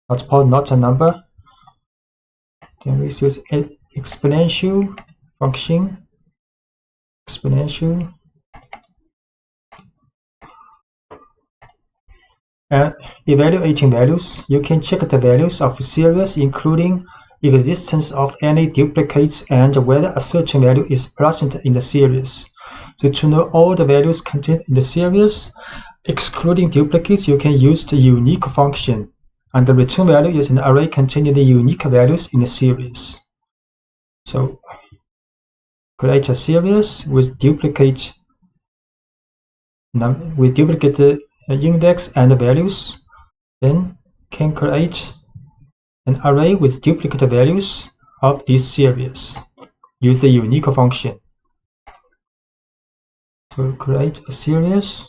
not a number. Then we use exponential function, exponential, and evaluating values. You can check the values of series, including existence of any duplicates and whether a certain value is present in the series. So to know all the values contained in the series, excluding duplicates, you can use the unique function, and the return value is an array containing the unique values in the series. So create a series with duplicate index and values, then can create an array with duplicate values of this series. Use the unique function. So create a series,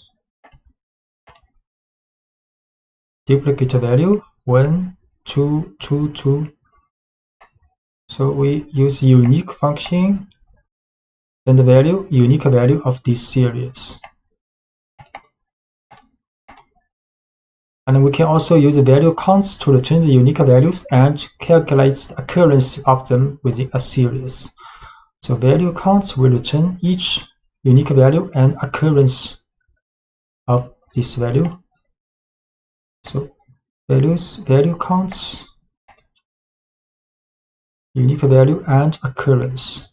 duplicate value 1, 2, 2, 2. So we use unique function and the value, unique value of this series. And we can also use the value counts to return the unique values and calculate the occurrence of them within a series. So value counts will return each unique value and occurrence of this value. So value counts, unique value and occurrence.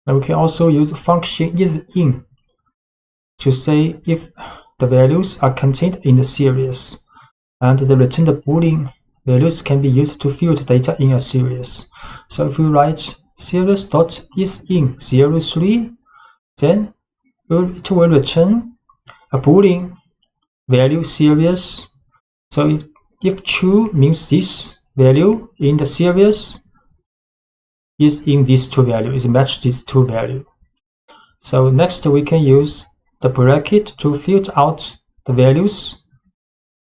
And we can also use function isIn to say if the values are contained in the series, and the returned Boolean values can be used to filter data in a series. So if we write series.isIn03, then it will return a Boolean value series. So if true means this value in the series is in these two values, is matched these two values. So next we can use the bracket to filter out the values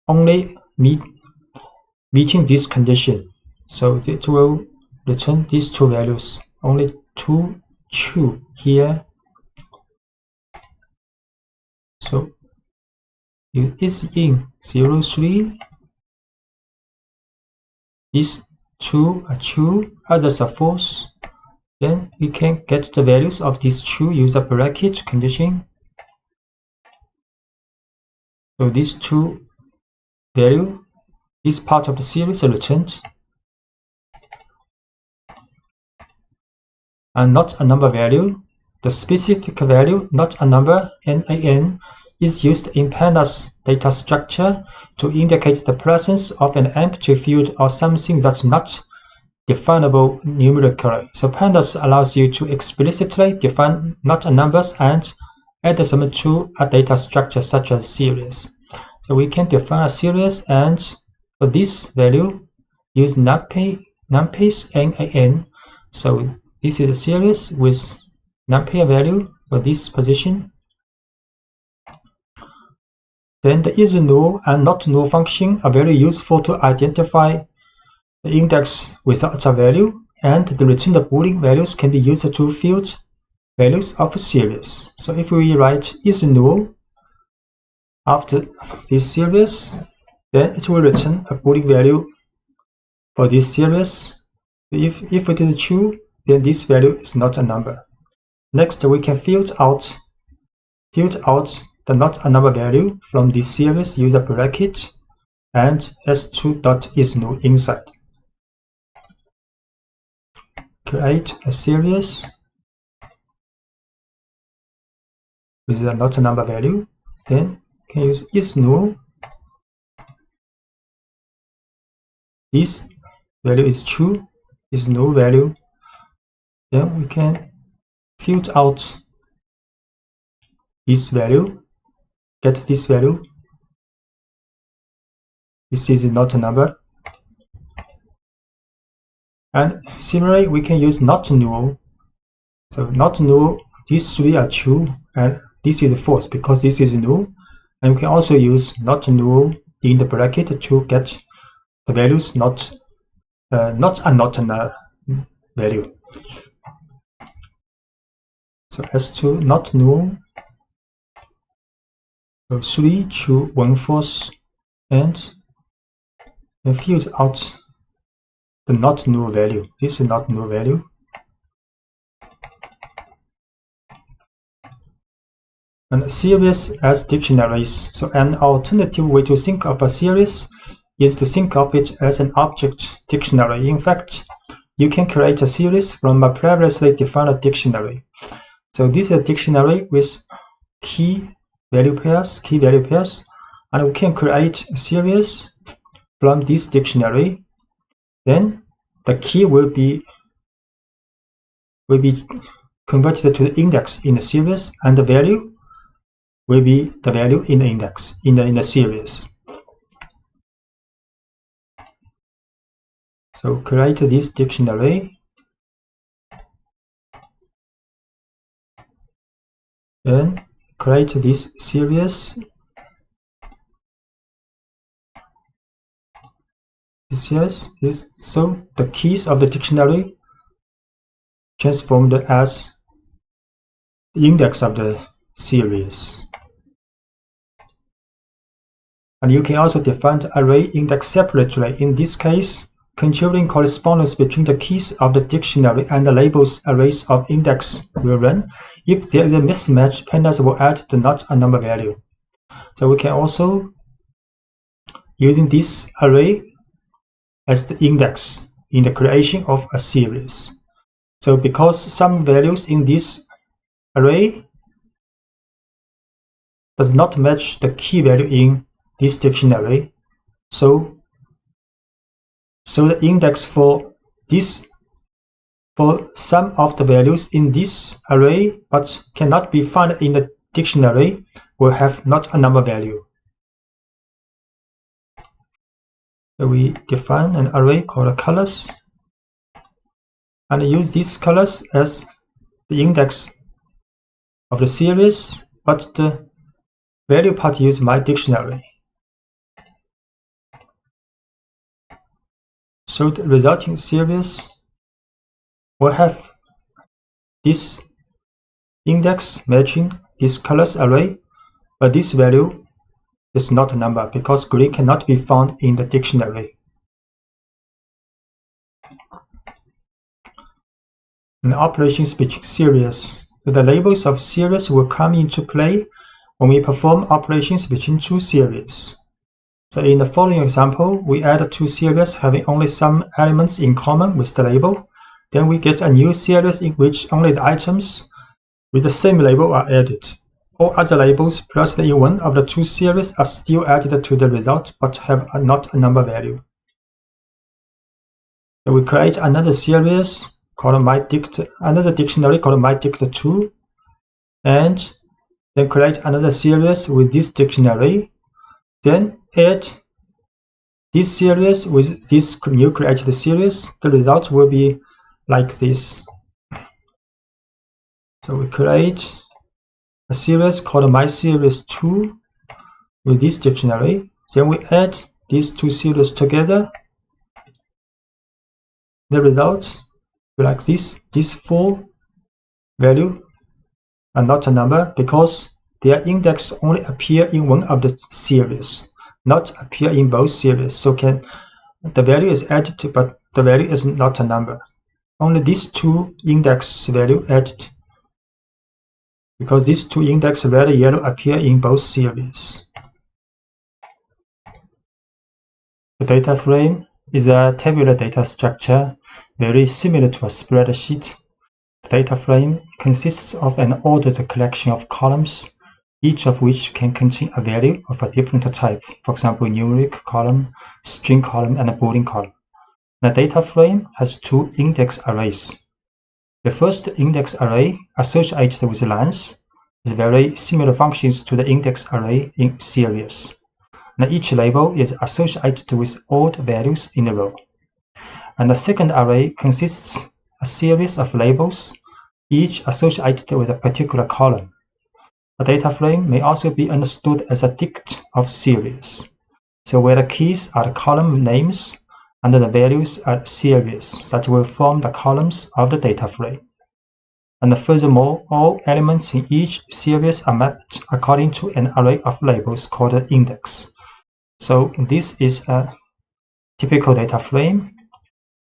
only meeting this condition. So it will return these two values, only two true here. So isIn 03, these two are true, others are false. Then we can get the values of these true, use a bracket condition. So these two values, this part of the series are returned, and not a number value. The specific value, not a number, NaN, is used in Pandas data structure to indicate the presence of an empty field or something that's not definable numerically. So Pandas allows you to explicitly define not a numbers and add them to a data structure such as series. So we can define a series, and for this value use NumPy's NaN. So this is a series with NumPy value for this position. Then the isNull and notNull function are very useful to identify the index without a value, and the returned Boolean values can be used to field values of a series. So if we write isNull after this series, then it will return a Boolean value for this series. If it is true, then this value is not a number. Next, we can field out the not a number value from this series, use a bracket and s2.isNull inside. Create a series with a not a number value. Then we can use isNull. This value is true, isNull value. Then we can field out this value, get this value. This is not a number. And similarly, we can use notNull. So notNull, these three are true, and this is false because this is null. And we can also use notNull in the bracket to get the values not a value. So S2 not null. So 3 true, 1 false, and field out the not null value. This is not null value. And series as dictionaries. So an alternative way to think of a series is to think of it as an object dictionary. In fact, you can create a series from a previously defined dictionary. So this is a dictionary with key value pairs, and we can create a series from this dictionary. Then the key will be converted to the index in the series, and the value will be the value in the index in the series. So create this dictionary, and create this series. So the keys of the dictionary transformed as the index of the series. And you can also define the array index separately. In this case, controlling correspondence between the keys of the dictionary and the labels arrays of index will run. If there is a mismatch, Pandas will add the not a number value. So we can also using this array as the index in the creation of a series. So because some values in this array does not match the key value in this dictionary, so the index for some of the values in this array but cannot be found in the dictionary will have not a number value. So we define an array called colors and use these colors as the index of the series, but the value part use my dictionary. So the resulting series will have this index matching this colors array, but this value is not a number because green cannot be found in the dictionary. And operations between series. So the labels of series will come into play when we perform operations between two series. So in the following example, we add two series having only some elements in common with the label. Then we get a new series in which only the items with the same label are added. All other labels present in one of the two series are still added to the result but have not a number value. So we create another series called another dictionary called myDict2, and then create another series with this dictionary, then add this series with this new created series. The result will be like this. So we create a series called mySeries2 with this dictionary. Then we add these two series together. The result will be like this. These four values are not a number because their index only appear in one of the series, not appear in both series. So the value is added, but the value is not a number. Only these two index value added, because these two index red and yellow appear in both series. The data frame is a tabular data structure very similar to a spreadsheet. The data frame consists of an ordered collection of columns, each of which can contain a value of a different type, for example, numeric column, string column, and a Boolean column. The data frame has two index arrays. The first index array, associated with lines, has very similar functions to the index array in series. And each label is associated with odd values in a row. And the second array consists of a series of labels, each associated with a particular column. A data frame may also be understood as a dict of series. So where the keys are the column names and the values are series that will form the columns of the data frame. And furthermore, all elements in each series are mapped according to an array of labels called an index. So this is a typical data frame.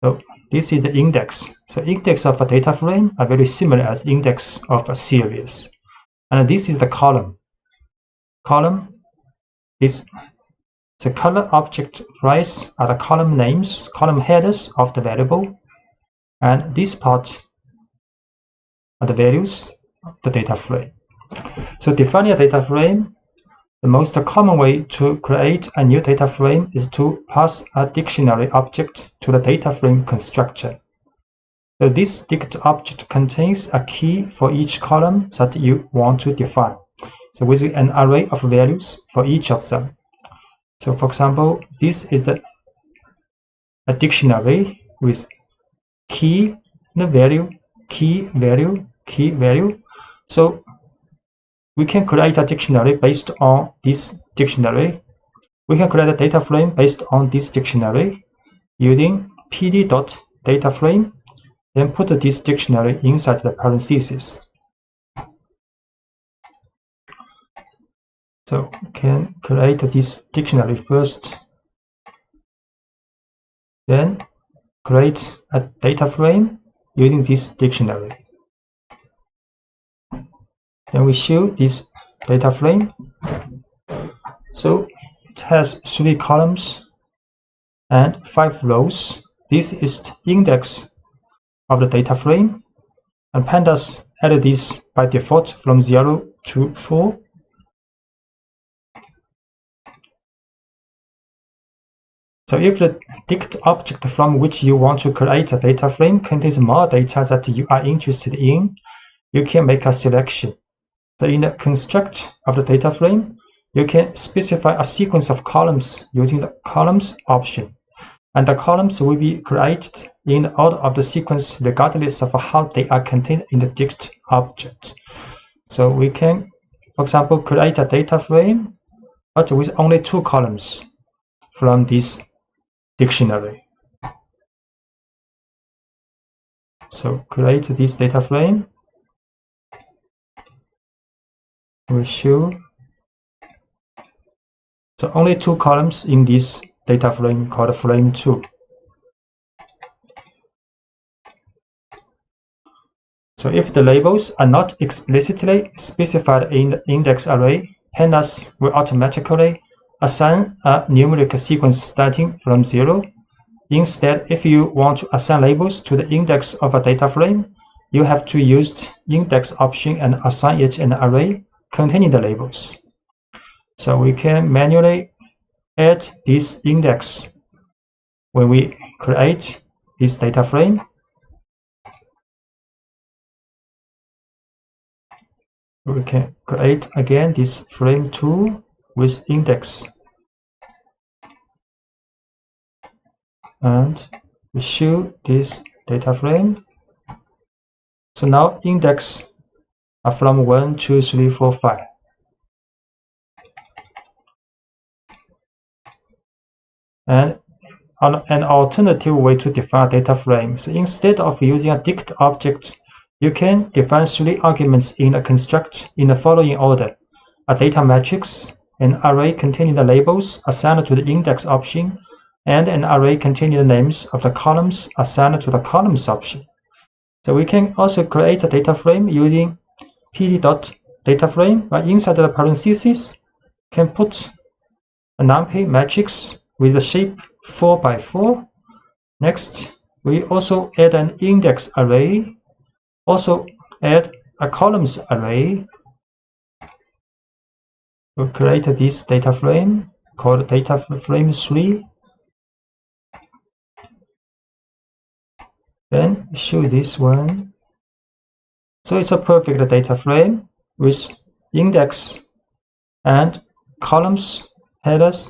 So this is the index. So index of a data frame are very similar as index of a series. And this is the column. Column is the color object price are the column names, column headers of the variable, and this part are the values of the data frame. So defining a data frame, the most common way to create a new data frame is to pass a dictionary object to the data frame constructor. So this dict object contains a key for each column that you want to define. So with an array of values for each of them. So for example, this is a dictionary with key, the value, key, value, key, value. So we can create a dictionary based on this dictionary. We can create a data frame based on this dictionary using pd.dataframe, then put this dictionary inside the parentheses. So we can create this dictionary first, then create a data frame using this dictionary. Then we show this data frame. So it has 3 columns and 5 rows. This is the index of the data frame, and Pandas added this by default from 0 to 4. So if the dict object from which you want to create a data frame contains more data that you are interested in, you can make a selection. So in the construct of the data frame, you can specify a sequence of columns using the columns option. And the columns will be created in the order of the sequence regardless of how they are contained in the dict object. So we can, for example, create a data frame but with only 2 columns from this dictionary. So create this data frame. We show so only 2 columns in this data frame called frame 2. So if the labels are not explicitly specified in the index array, Pandas will automatically assign a numerical sequence starting from 0. Instead, if you want to assign labels to the index of a data frame, you have to use index option and assign it an array containing the labels. So we can manually add this index when we create this data frame. We can create again this frame 2 with index, and we show this data frame. So now index are from 1, 2, 3, 4, 5. And an alternative way to define a data frame. So instead of using a dict object, you can define 3 arguments in a construct in the following order: a data matrix, an array containing the labels assigned to the index option, and an array containing the names of the columns assigned to the columns option. So we can also create a data frame using pd.dataframe, but inside the parentheses can put a NumPy matrix with the shape 4 by 4. Next, we also add an index array, also add a columns array. We'll create this data frame called data frame 3. Then show this one. So it's a perfect data frame with index and columns headers.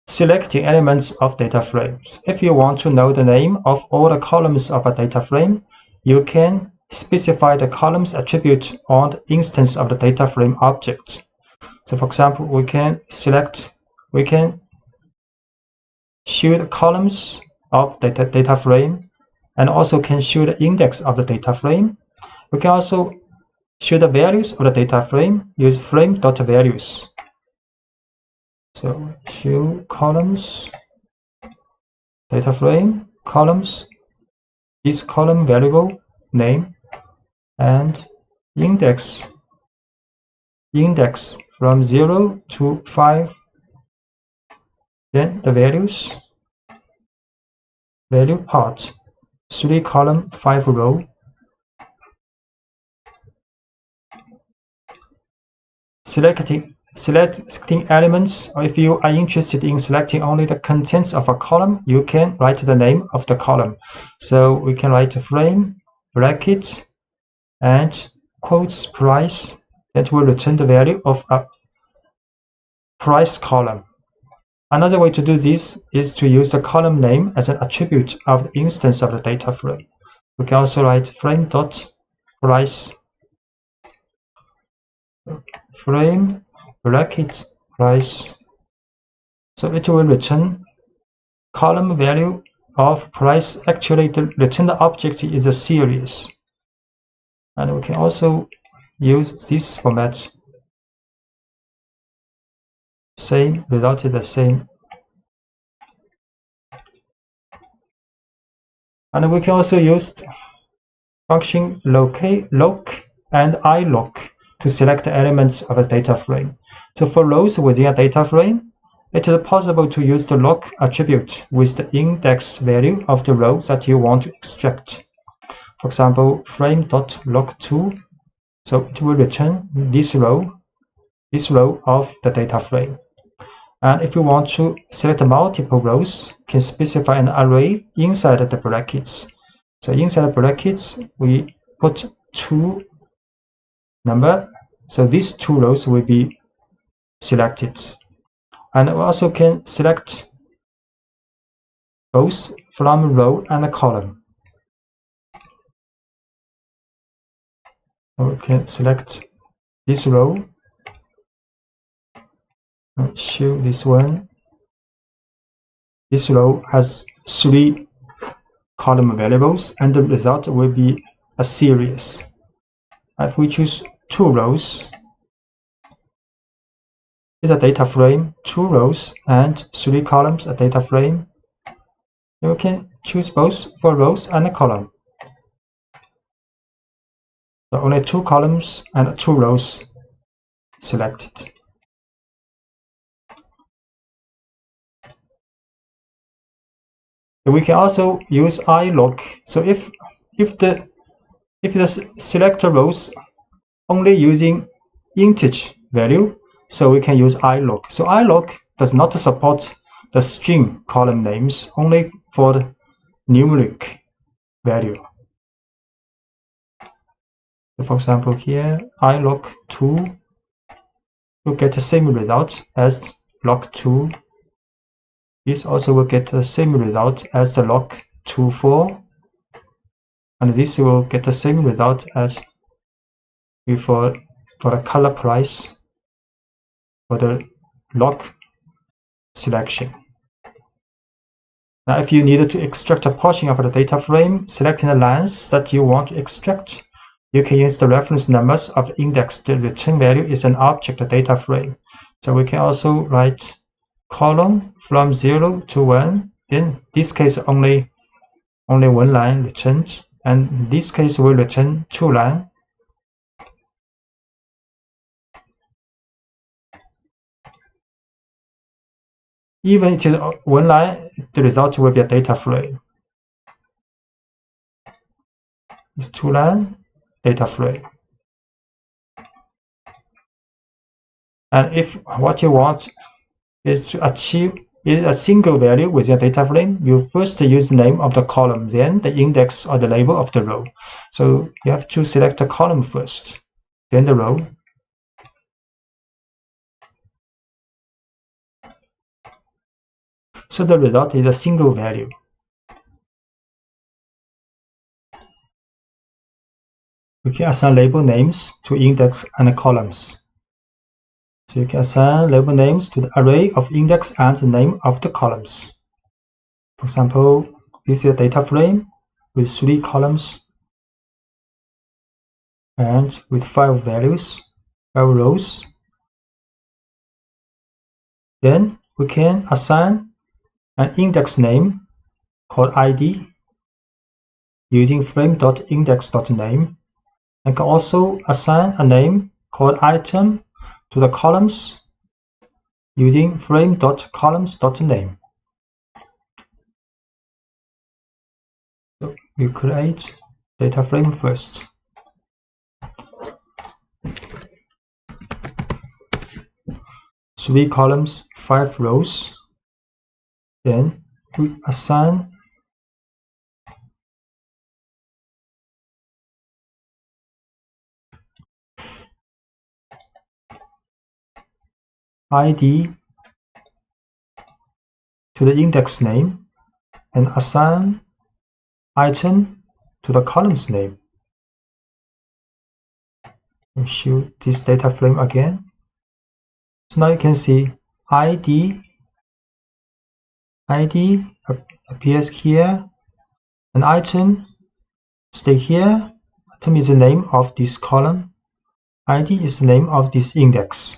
Selecting elements of data frames. If you want to know the name of all the columns of a data frame, you can specify the columns attribute on the instance of the data frame object. So for example, we can show the columns of the data frame, and also can show the index of the data frame. We can also show the values of the data frame, use frame.values. So show columns, data frame, columns, this column variable name, and index from 0 to 5. Then the values, value part, 3 column, 5 row. Selecting elements, or if you are interested in selecting only the contents of a column, you can write the name of the column. So we can write frame, bracket, and quotes price. That will return the value of a price column. Another way to do this is to use the column name as an attribute of the instance of the data frame. We can also write frame.price, frame bracket price. So it will return column value of price. Actually, the return object is a series. And we can also use this format. Same result is the same. And we can also use function loc and iloc to select the elements of a data frame. So for rows within a data frame, it is possible to use the loc attribute with the index value of the row that you want to extract. For example, frame.loc2. So it will return this row of the data frame. And if you want to select multiple rows, can specify an array inside the brackets. So inside the brackets, we put 2 number. So these 2 rows will be selected. And we also can select both from row and column. We can select this row. Show this one. This row has 3 column variables, and the result will be a series. If we choose 2 rows, it's a data frame, 2 rows and 3 columns, a data frame. You can choose both for rows and a column. So only 2 columns and 2 rows selected. We can also use iLook. So if the selector rows only using integer value, so we can use iLook. So iLook does not support the string column names, only for the numeric value. So for example, here iLook 2 will get the same result as log 2. This also will get the same result as the log 2.4, and this will get the same result as before for the color price for the log selection. Now, if you needed to extract a portion of the data frame, selecting the lines that you want to extract, you can use the reference numbers of the index. The return value is an object data frame. So we can also write column from 0 to 1. Then this case only one line returned, and this case will return 2 lines. Even if it is one line, the result will be a data frame. It's 2 line data frame. And if what you want is to achieve a single value within a data frame, you first use the name of the column, then the index or the label of the row. So you have to select the column first, then the row. So the result is a single value. We can assign label names to index and columns. So you can assign label names to the array of index and the name of the columns. For example, this is a data frame with 3 columns and with 5 values, 5 rows. Then we can assign an index name called id using frame.index.name, and can also assign a name called item to the columns using frame.columns.name. So we create data frame first. Three columns, 5 rows. Then we assign id to the index name and assign item to the column's name. We show this data frame again. So now you can see id appears here, an item stay here. Item is the name of this column, id is the name of this index.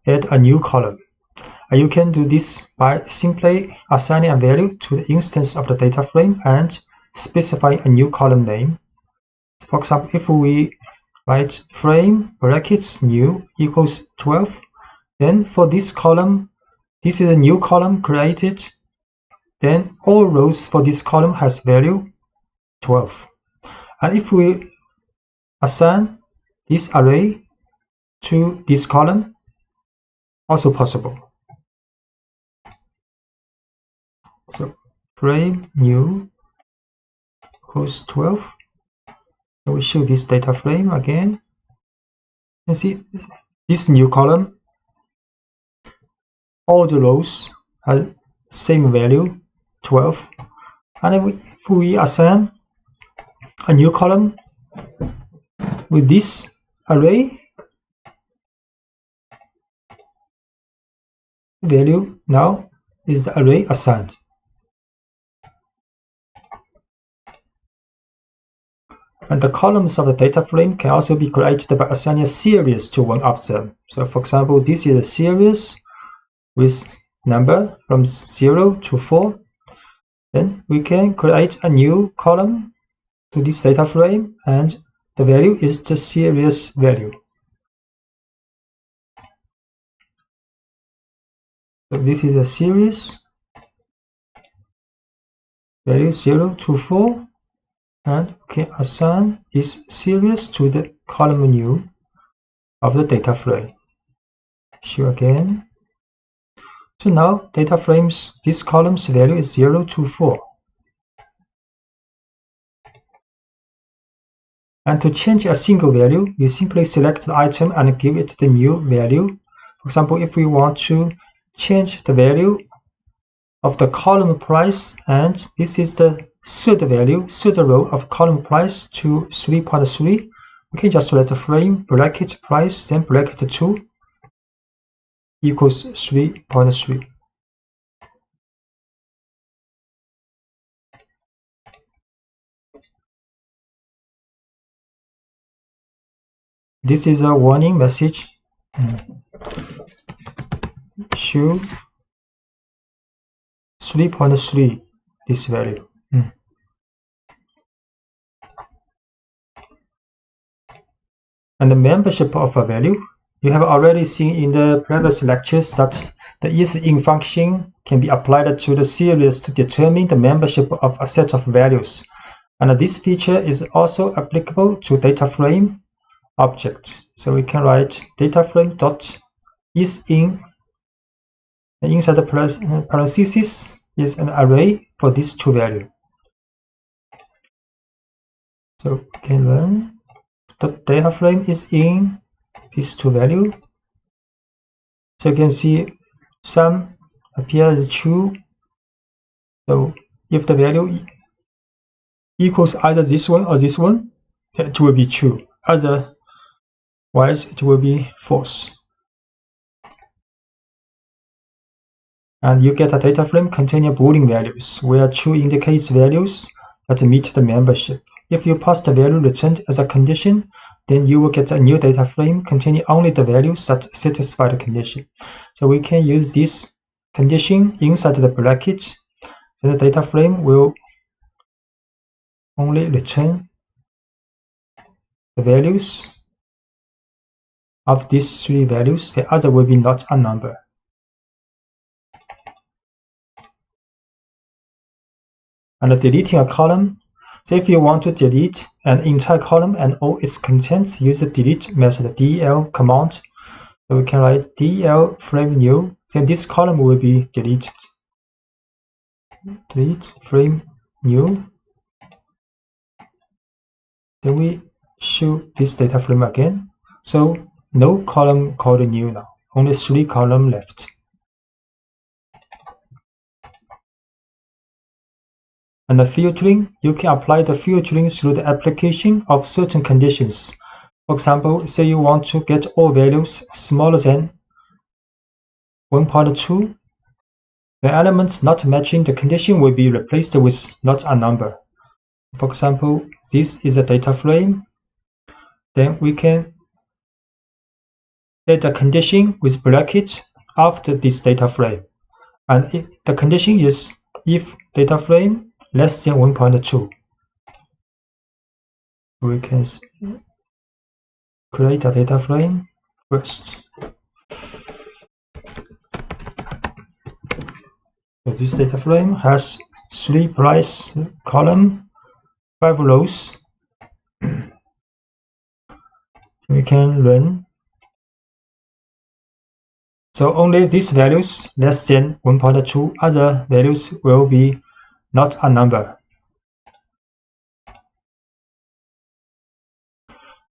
Add a new column. You can do this by simply assigning a value to the instance of the data frame and specifying a new column name. For example, if we write frame brackets new equals 12, then for this column, this is a new column created, then all rows for this column has value 12. And if we assign this array to this column, also possible. So frame new equals 12. So we show this data frame again. You see this new column, all the rows have same value 12. And if we assign a new column with this array, value now is the array assigned. And the columns of the data frame can also be created by assigning a series to one of them. So for example, this is a series with number from 0 to 4. Then we can create a new column to this data frame, and the value is the series value. So this is a series, value 0 to 4, and we can assign this series to the column new of the data frame. Show again. So now data frames, this column's value is 0 to 4. And to change a single value, you simply select the item and give it the new value. For example, if we want to change the value of the column price, and this is the third value, third row of column price to 3.3, we can just write the frame bracket price, then bracket 2 equals 3.3. This is a warning message. Show 3.3 this value. And the membership of a value, you have already seen in the previous lectures that the isIn function can be applied to the series to determine the membership of a set of values. And this feature is also applicable to data frame object. So we can write data frame dot isIn, and inside the parentheses is an array for these two values. So we can learn the data frame is in these two values. So you can see some appear as true. So if the value equals either this one or this one, it will be true. Otherwise, it will be false. And you get a data frame containing Boolean values, where true indicates values that meet the membership. If you pass the value returned as a condition, then you will get a new data frame containing only the values that satisfy the condition. So we can use this condition inside the bracket, so the data frame will only return the values of these three values. The other will be not a number. And deleting a column. So if you want to delete an entire column and all its contents, use the delete method, del command. So we can write del frame new, then this column will be deleted. Delete frame new. Then we show this data frame again. So no column called new now, only 3 columns left. And the filtering, you can apply the filtering through the application of certain conditions. For example, say you want to get all values smaller than 1.2. The elements not matching the condition will be replaced with not a number. For example, this is a data frame. Then we can add a condition with brackets after this data frame. And if the condition is if data frame less than 1.2. We can create a data frame first. So this data frame has 3 price column, 5 rows. We can run. So only these values less than 1.2, other values will be not a number.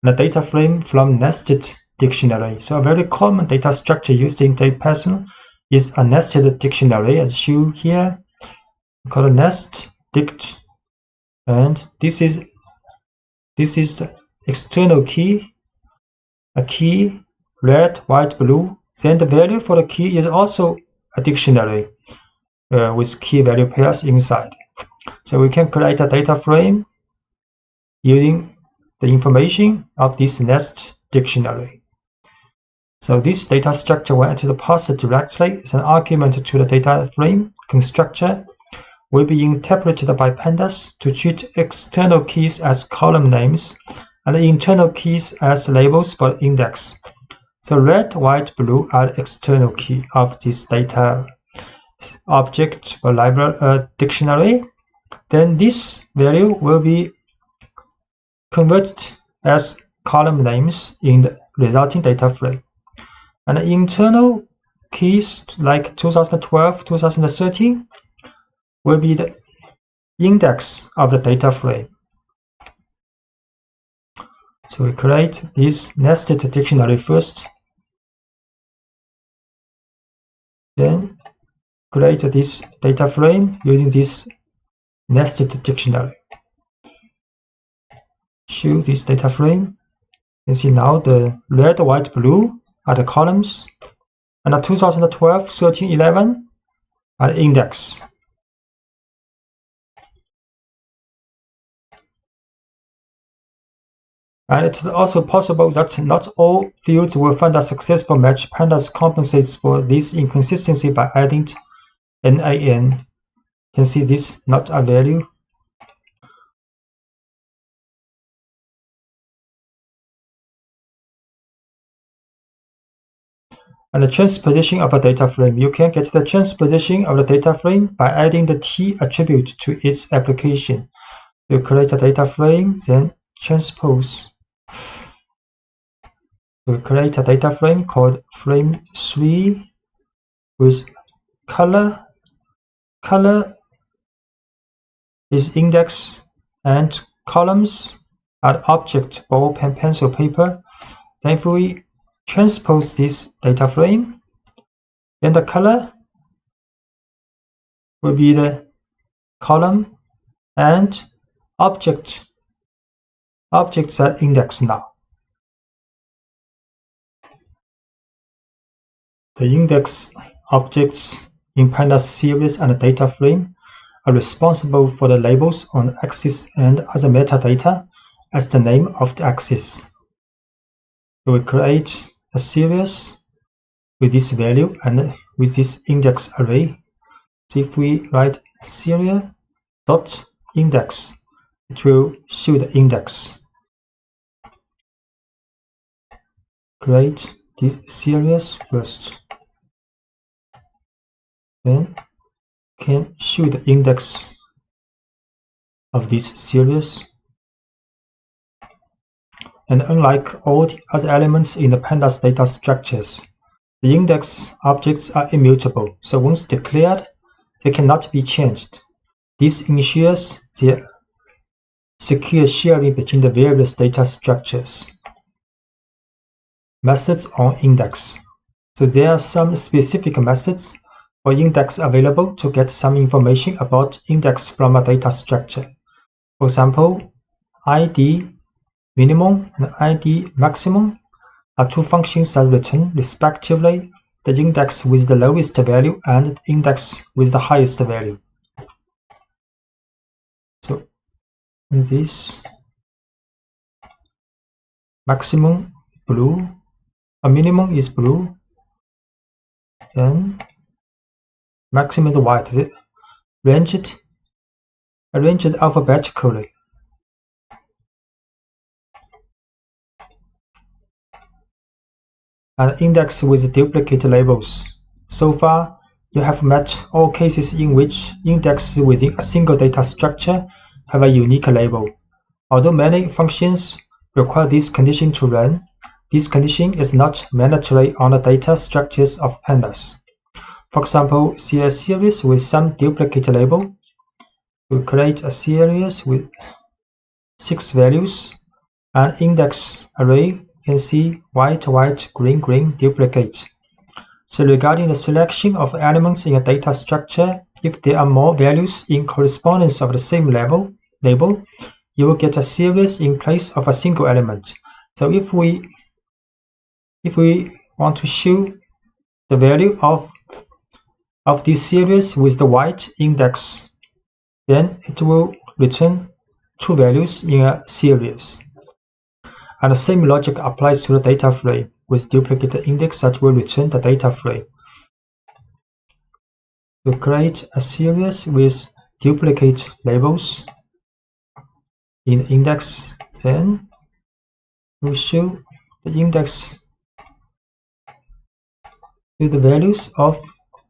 The data frame from nested dictionary. So a very common data structure used in Python is a nested dictionary, as shown here. We call it nest dict, and this is the external key, a key, red, white, blue. Then the value for the key is also a dictionary with key value pairs inside. So we can create a data frame using the information of this nest dictionary. So this data structure, when it is passed directly as an argument to the data frame constructor, will be interpreted by Pandas to treat external keys as column names and internal keys as labels for index. So red, white, blue are external key of this data object or library dictionary. Then this value will be converted as column names in the resulting data frame. And internal keys like 2012, 2013 will be the index of the data frame. So we create this nested dictionary first, then create this data frame using this nested dictionary. Show this data frame. You can see now the red, white, blue are the columns, and the 2012, 13, 11 are the index. And it's also possible that not all fields will find a successful match. Pandas compensates for this inconsistency by adding NaN. You can see this not a value. And the transposition of a data frame. You can get the transposition of the data frame by adding the T attribute to its application. You create a data frame, then transpose. We create a data frame called frame3 with color. Color is index and columns are object, ball, pen, pencil, paper. Then if we transpose this data frame, then the color will be the column and objects are indexed now. The index objects in Pandas series and data frame are responsible for the labels on the axis and other metadata as the name of the axis. So we create a series with this value and with this index array. So if we write serial.index, it will show the index. Create this series first. Then can show the index of this series. And unlike all the other elements in the Pandas data structures, the index objects are immutable, so once declared, they cannot be changed. This ensures the secure sharing between the various data structures. Methods on index. So there are some specific methods for index available to get some information about index from a data structure. For example, ID minimum and ID maximum are two functions that return, respectively, the index with the lowest value and the index with the highest value. So this maximum is blue, a minimum is blue, then maximum is white, arranged alphabetically. And index with duplicate labels. So far, you have met all cases in which indexes within a single data structure have a unique label. Although many functions require this condition to run, this condition is not mandatory on the data structures of Pandas. For example, see a series with some duplicate label. We create a series with 6 values, and index array. You can see white, white, green, green, duplicate. So regarding the selection of elements in a data structure, if there are more values in correspondence of the same label, you will get a series in place of a single element. So if we want to show the value of this series with the white index, then it will return 2 values in a series. And the same logic applies to the data frame with duplicate index that will return the data frame. To create a series with duplicate labels in index, then we show the index to the values of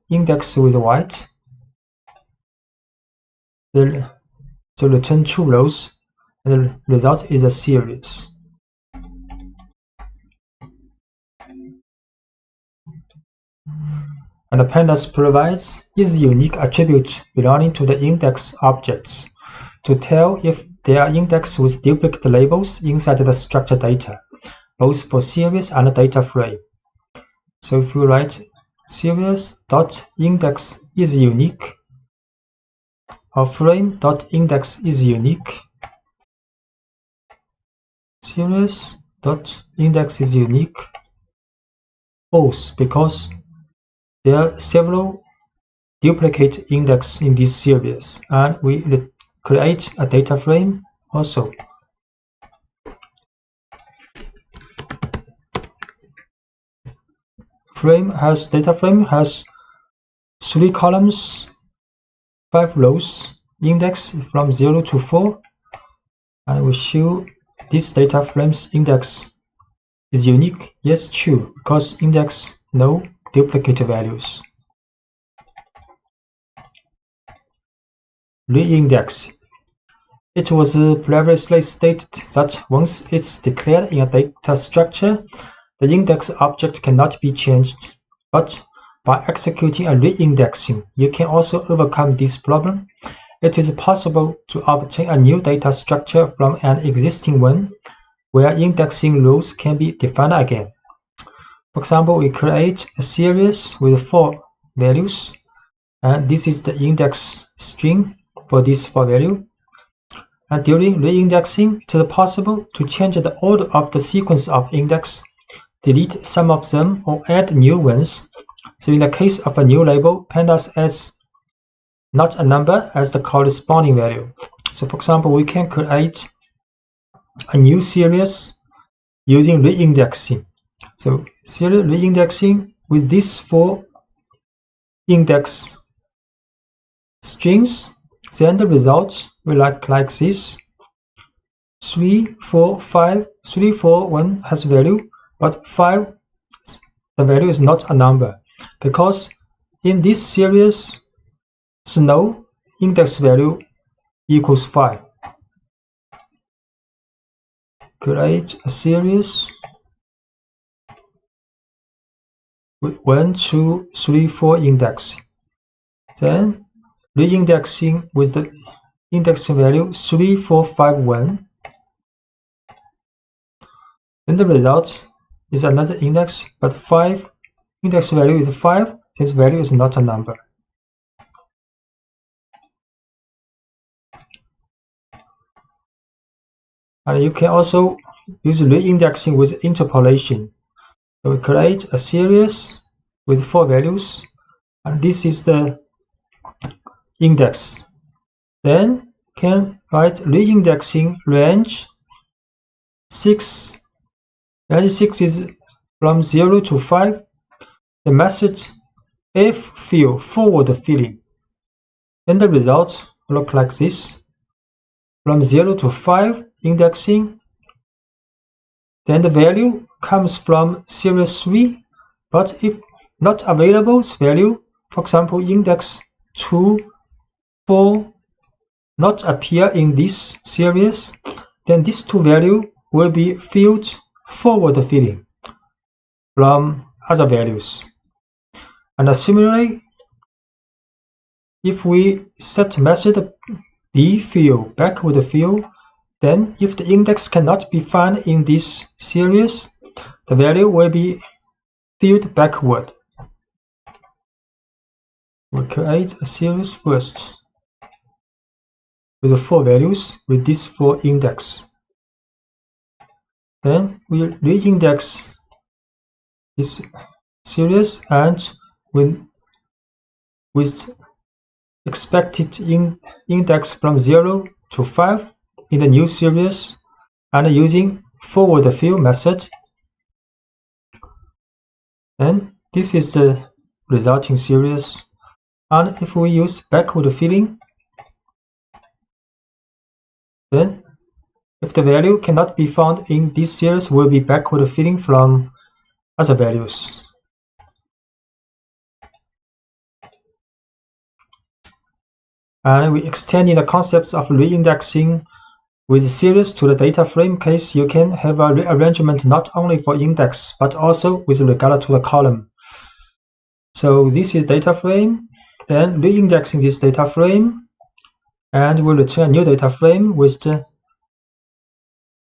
index with white, to return true rows, and the result is a series. And the Pandas provides is unique attributes belonging to the index objects to tell if they are indexed with duplicate labels inside the structured data, both for series and data frame. So if we write series.index is unique or frame.index is unique, series.index is unique, false, because there are several duplicate index in this series, and we create a data frame also. Data frame has 3 columns, 5 rows, index from 0 to 4, and we show this data frame's index is unique. Yes, true, because index no duplicate values. Reindexing. It was previously stated that once it's declared in a data structure, the index object cannot be changed, but by executing a reindexing, you can also overcome this problem. It is possible to obtain a new data structure from an existing one, where indexing rules can be defined again. For example, we create a series with 4 values, and this is the index string for this 4 value. And during reindexing, it is possible to change the order of the sequence of index, delete some of them, or add new ones. So in the case of a new label, Pandas adds not a number as the corresponding value. So for example, we can create a new series using reindexing. So series reindexing with these 4 index strings, then the result will look like this. 3, 4, 5, 3, 4, 1 has value, but 5, the value is not a number, because in this series, no index value equals 5. Create a series with 1, 2, 3, 4 index. Then reindexing with the index value 3, 4, 5, 1. Then the result is another index, but 5 index value is 5, this value is not a number. And you can also use reindexing with interpolation. So we create a series with 4 values, and this is the index. Then can write reindexing range 6. Range 6 is from 0 to 5. The method ffill forward filling. Then the result will look like this. From 0 to 5 indexing. Then the value comes from series 3, but if not available value, for example, index 2, 4 not appear in this series, then these 2 values will be filled forward filling from other values. And similarly, if we set method bfill backward fill, then if the index cannot be found in this series, the value will be filled backward. We'll create a series first with 4 values with these 4 index. Then we reindex this series and with expected index from 0 to 5 in the new series, and using forward fill method. And this is the resulting series. And if we use backward filling, then if the value cannot be found in this series, will be backward filling from other values. And we extending the concepts of reindexing with series to the data frame case. You can have a rearrangement not only for index but also with regard to the column. So this is data frame, then reindexing this data frame, and we'll return a new data frame with the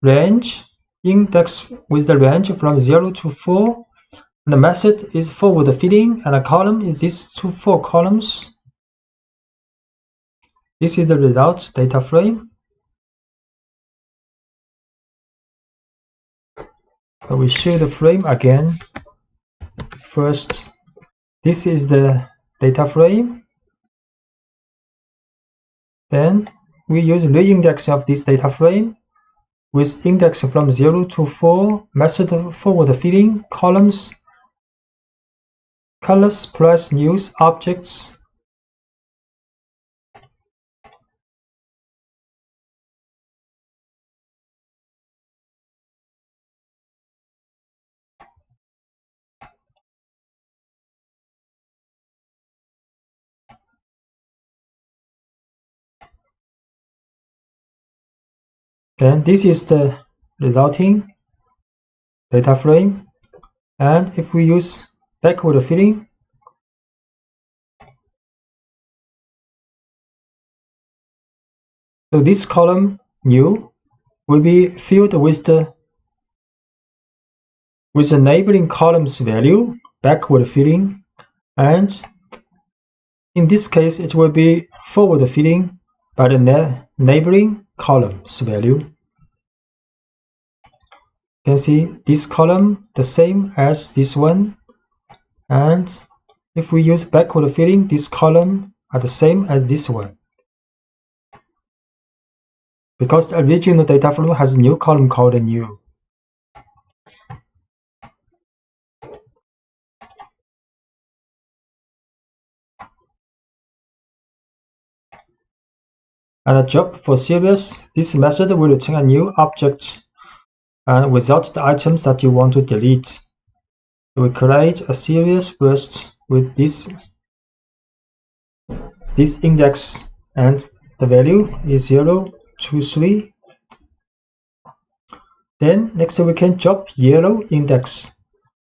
range, index with the range from 0 to 4. And the method is forward filling, and a column is these 2 4 columns. This is the result data frame. So we show the frame again. First, this is the data frame. Then we use reindexing of this data frame with index from 0 to 4, method forward filling, columns, colors plus news objects. Then this is the resulting data frame. And if we use backward filling, so this column new will be filled with the neighboring column's value, backward filling, and in this case it will be forward filling by the neighboring column's value. You can see this column the same as this one, and if we use backward filling, this column are the same as this one. Because the original data frame has a new column called new. And a job for series, this method will return a new object and without the items that you want to delete. We create a series first with this index, and the value is 0, 2, 3. Then next we can drop yellow index.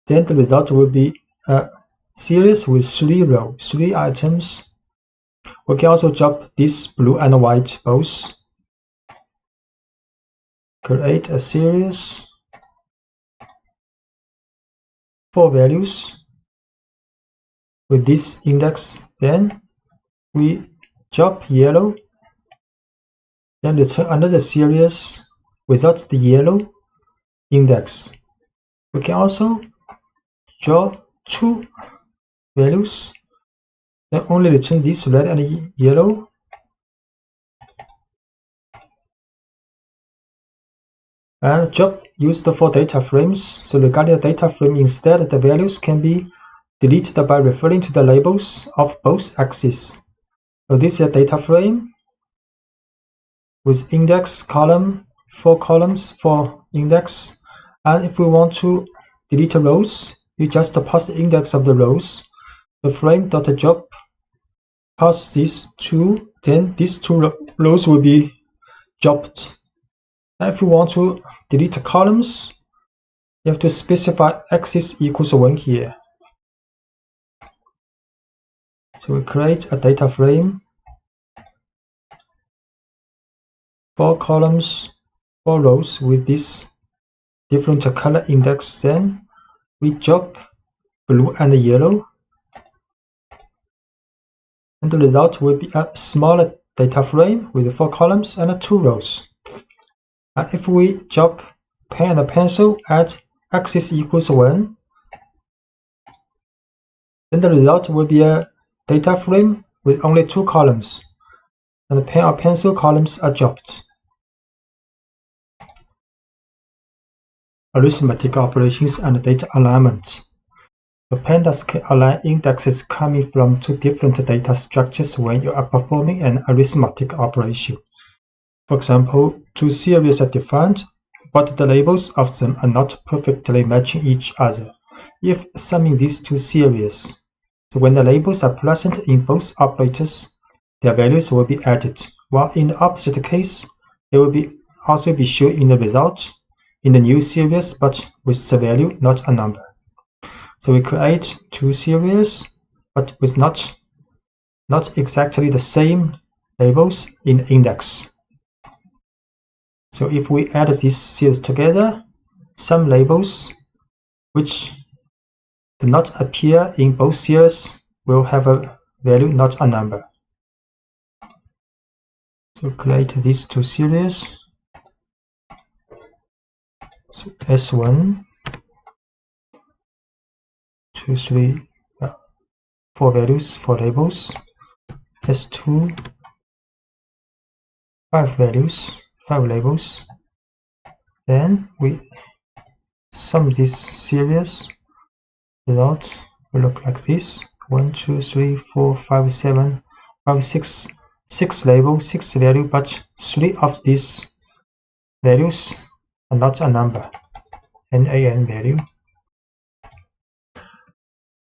Then the result will be a series with 3 rows, 3 items. We can also drop this blue and white both. Create a series, 4 values with this index. Then we drop yellow, then return another series without the yellow index. We can also draw 2 values, then only return this red and yellow. And job used for data frames. So regarding the data frame, instead the values can be deleted by referring to the labels of both axes. So this is a data frame with index column, 4 columns for index. And if we want to delete rows, you just pass the index of the rows. The frame.job pass these 2, then these 2 rows will be dropped. And if you want to delete the columns, you have to specify axis equals 1 here. So we create a data frame, 4 columns, 4 rows with this different color index. Then we drop blue and yellow, and the result will be a smaller data frame with 4 columns and 2 rows. And if we drop pen and pencil at axis equals 1, then the result will be a data frame with only 2 columns, and the pen or pencil columns are dropped. Arithmetic operations and data alignment. The Pandas can align indexes coming from 2 different data structures when you are performing an arithmetic operation. For example, 2 series are defined, but the labels of them are not perfectly matching each other. If summing these 2 series, so when the labels are present in both operators, their values will be added, while in the opposite case, they will also be shown in the result in the new series, but with the value not a number. So we create two series, but with not exactly the same labels in the index. So if we add these series together, some labels which do not appear in both series will have a value not a number. So create these two series. So S1, 2, 3, 4 values, 4 labels. S2, 5 values, 5 labels. Then we sum this series. Result will look like this: 1, 2, 3, 4, 5, 7, 5, 6, 6 labels, 6 values, but 3 of these values are not a number, NaN value.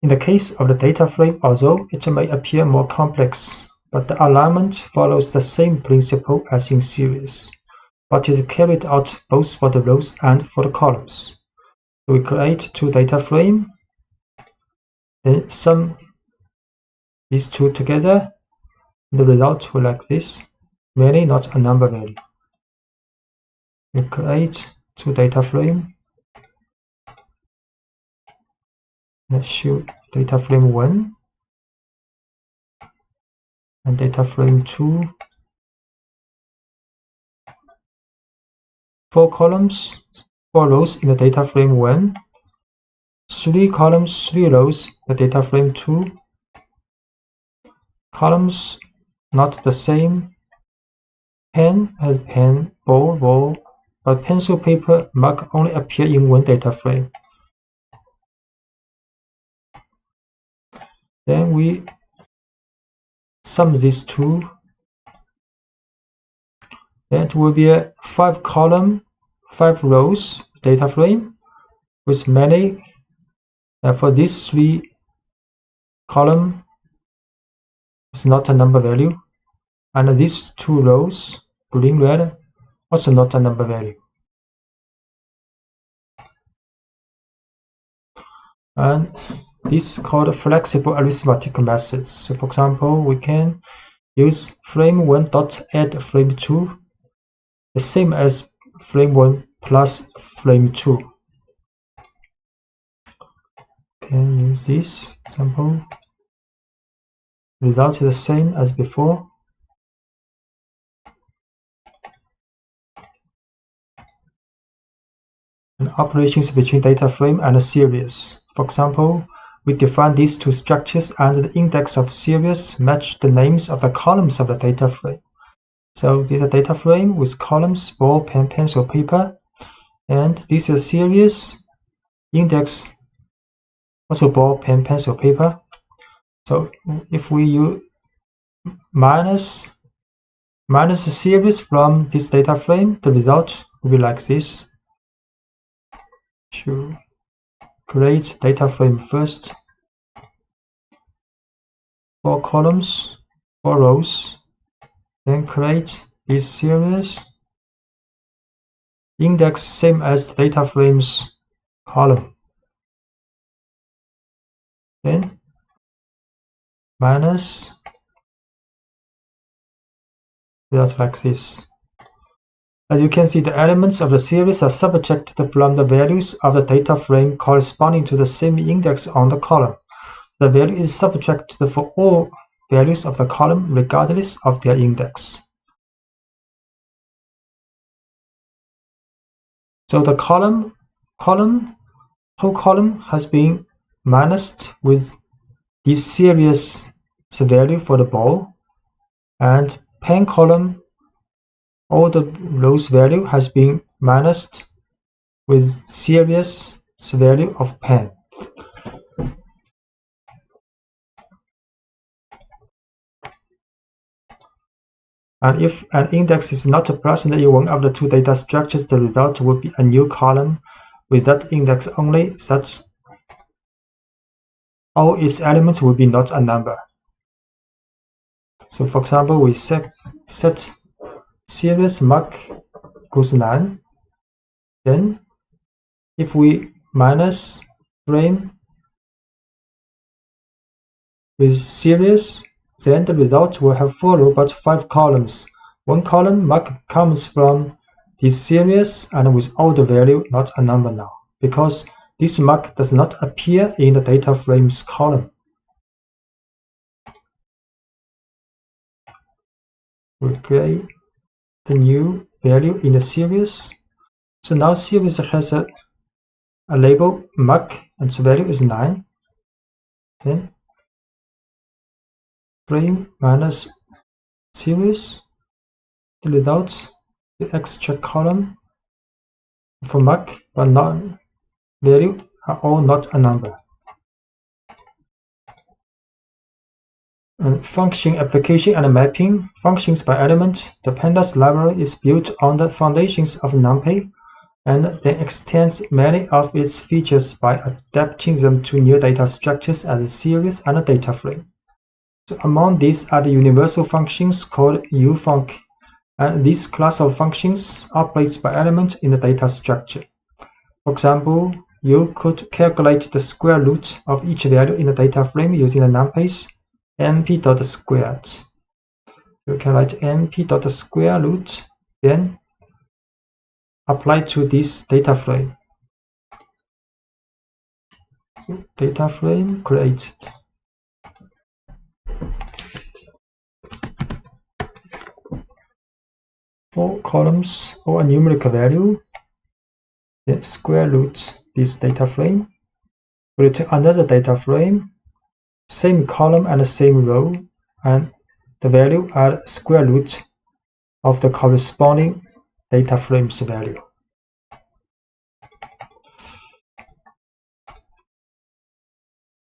In the case of the data frame, although it may appear more complex, but the alignment follows the same principle as in series, but is carried out both for the rows and for the columns. So we create two data frames, then sum these two together. The result will like this: many, not a number value. We create two data frames. Let's show data frame 1 and data frame 2. 4 columns, 4 rows in the data frame 1. 3 columns, 3 rows, the data frame 2. Columns not the same. Pen has pen, ball, ball, but pencil, paper, mark only appear in one data frame. Then we sum these two. Then it will be a 5 column, 5 rows data frame with many. For these 3 columns, it's not a number value, and these 2 rows, green, red, also not a number value. And this is called flexible arithmetic methods. So for example, we can use frame 1 dot add frame 2, the same as frame 1 plus frame 2. Can use this example. Result is the same as before. And operations between data frame and a series. For example, we define these two structures, and the index of series match the names of the columns of the data frame. So this is a data frame with columns, ball, pen, pencil, paper, and this is a series, index also ball, pen, pencil, paper. So if we use minus the series from this data frame, the result will be like this. To create data frame first, 4 columns, 4 rows, then create this series, index same as the data frame's column, then minus, result like this. As you can see, the elements of the series are subtracted from the values of the data frame corresponding to the same index on the column. The value is subtracted for all values of the column regardless of their index. So the whole column has been minused with this series value for the ball, and pen column, all the rows value has been minused with series value of pen. And if an index is not present in one of the two data structures, the result will be a new column with that index only, such all its elements will be not a number. So for example, we set series mark equals 9. Then if we minus frame with series, then the result will have 4 rows but 5 columns. One column mark comes from this series and without the value, not a number now, because this mark does not appear in the data frames column. We create the new value in the series. So now series has a label mark and the value is 9. Then frame minus series, the results, the extra column for mark but not value are all not a number. And function application and mapping functions by element. The Pandas library is built on the foundations of NumPy and then extends many of its features by adapting them to new data structures as a series and a data frame. So among these are the universal functions called ufunc, and this class of functions operates by element in the data structure. For example, you could calculate the square root of each value in the data frame using the NumPy's np.squared. You can write np.square root, then apply to this data frame. So data frame created. Four columns or a numerical value, then square root this data frame. We return another data frame, same column and the same row, and the value are square root of the corresponding data frame's value.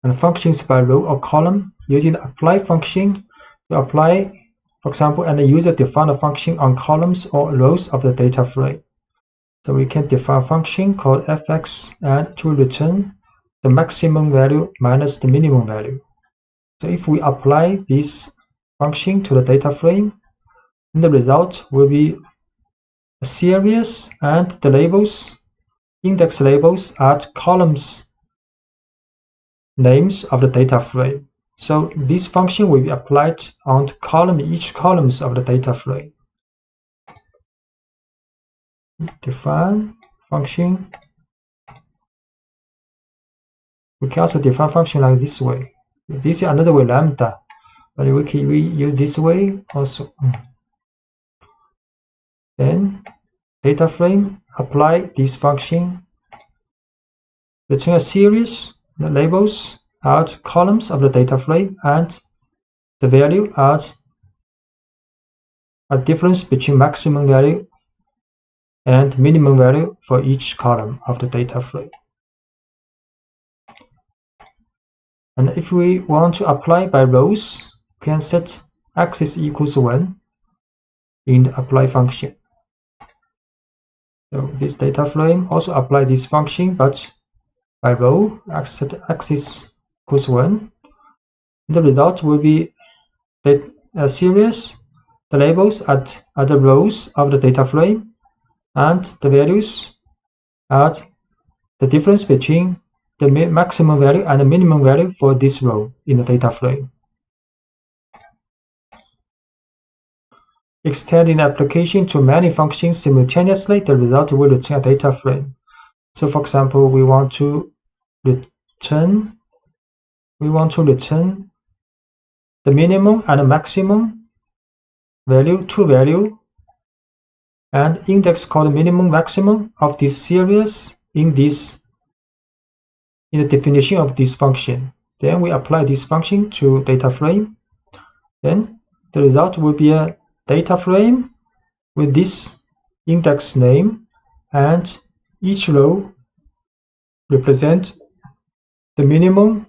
And functions by row or column, using the apply function to apply, for example, and the user define a function on columns or rows of the data frame. So we can define a function called fx and to return the maximum value minus the minimum value. So if we apply this function to the data frame, then the result will be a series and the labels, index labels are columns names of the data frame. So this function will be applied on each columns of the data frame. Define function. We can also define function like this way. This is another way, lambda, but we can use this way also. Then data frame, apply this function, return a series. The labels are columns of the data frame and the value are a difference between maximum value and minimum value for each column of the data frame. And if we want to apply by rows, we can set axis equals 1 in the apply function. So this data frame also apply this function, but by row, set axis equals 1. The result will be a series. The labels are the rows of the data frame, and the values are the difference between the maximum value and the minimum value for this row in the data frame. Extending the application to many functions simultaneously, the result will return a data frame. So for example, we want to return the minimum and the maximum value, two value, and index called minimum maximum of this series in the definition of this function. Then we apply this function to data frame. Then the result will be a data frame with this index name, and each row represent the minimum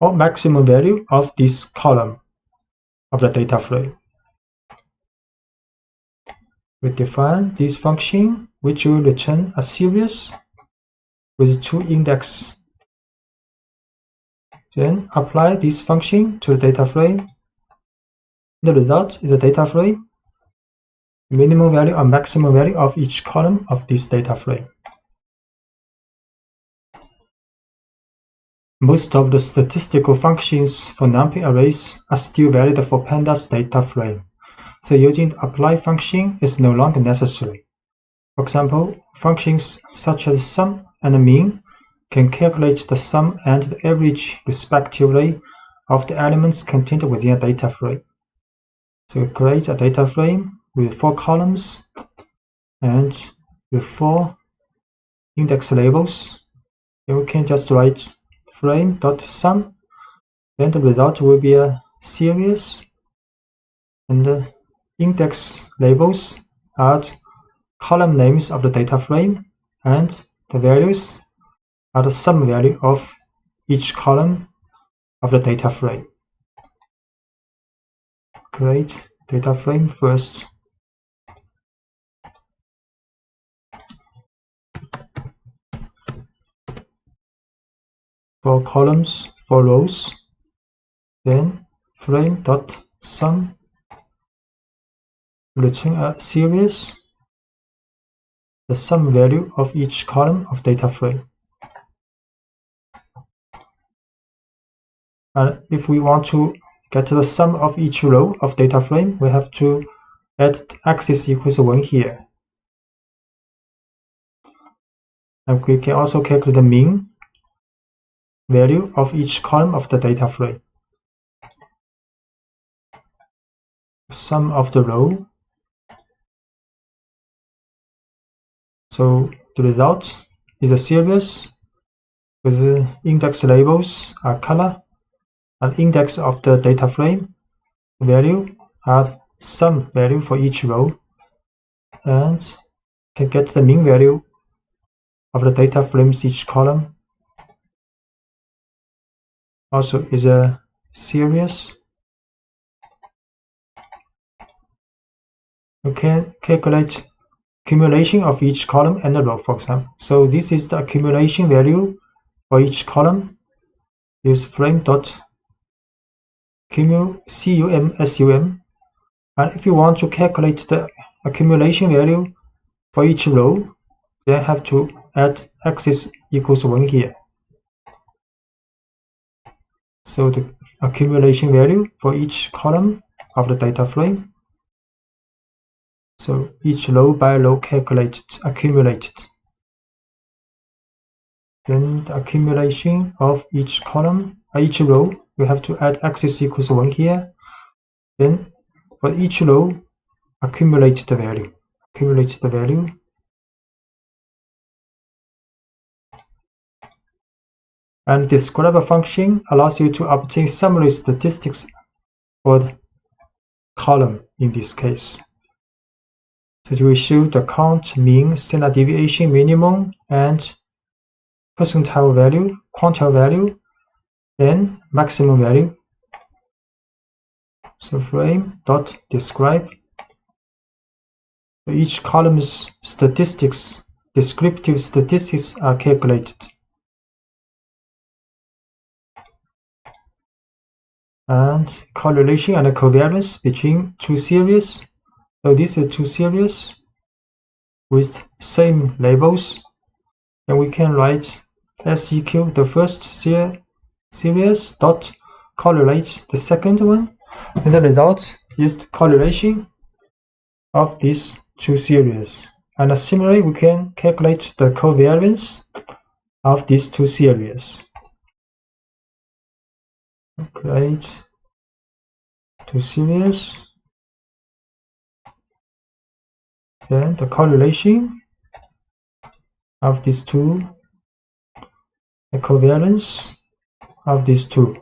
or maximum value of this column of the data frame. We define this function which will return a series with two indexes. Then apply this function to the data frame. The result is a data frame, minimum value or maximum value of each column of this data frame. Most of the statistical functions for NumPy arrays are still valid for Pandas data frame, so using the apply function is no longer necessary. For example, functions such as sum and mean can calculate the sum and the average respectively of the elements contained within a data frame. So we create a data frame with 4 columns and with 4 index labels. And we can just write frame.sum, then the result will be a series, and the index labels are column names of the data frame, and the values are the sum value of each column of the data frame. Create data frame first. For columns, for rows, then frame.sum, return a series, the sum value of each column of data frame. And if we want to get the sum of each row of data frame, we have to add axis equals 1 here. And we can also calculate the mean value of each column of the data frame. Sum of the row. So the result is a series with the index labels are color, and index of the data frame value are sum value for each row, and can get the mean value of the data frames each column. Also is a series. We can calculate accumulation of each column and the row, for example. So this is the accumulation value for each column. Use frame.cum, and if you want to calculate the accumulation value for each row, then have to add axis equals 1 here. So the accumulation value for each column of the data frame. So each row by row calculated, accumulated. Then the accumulation of each column, each row, we have to add axis equals 1 here. Then for each row, accumulate the value. Accumulate the value. And describer function allows you to obtain summary statistics for the column in this case. So it will show the count, mean, standard deviation, minimum, and percentile value, quantile value, then maximum value. So frame.describe. So each column's statistics, descriptive statistics are calculated. And correlation and covariance between 2 series. So this is 2 series with same labels. And we can write SEQ, the first series, dot correlate the second one. And the result is the correlation of these 2 series. And similarly, we can calculate the covariance of these 2 series. Create 2 series, then the correlation of these 2, the covariance of these 2.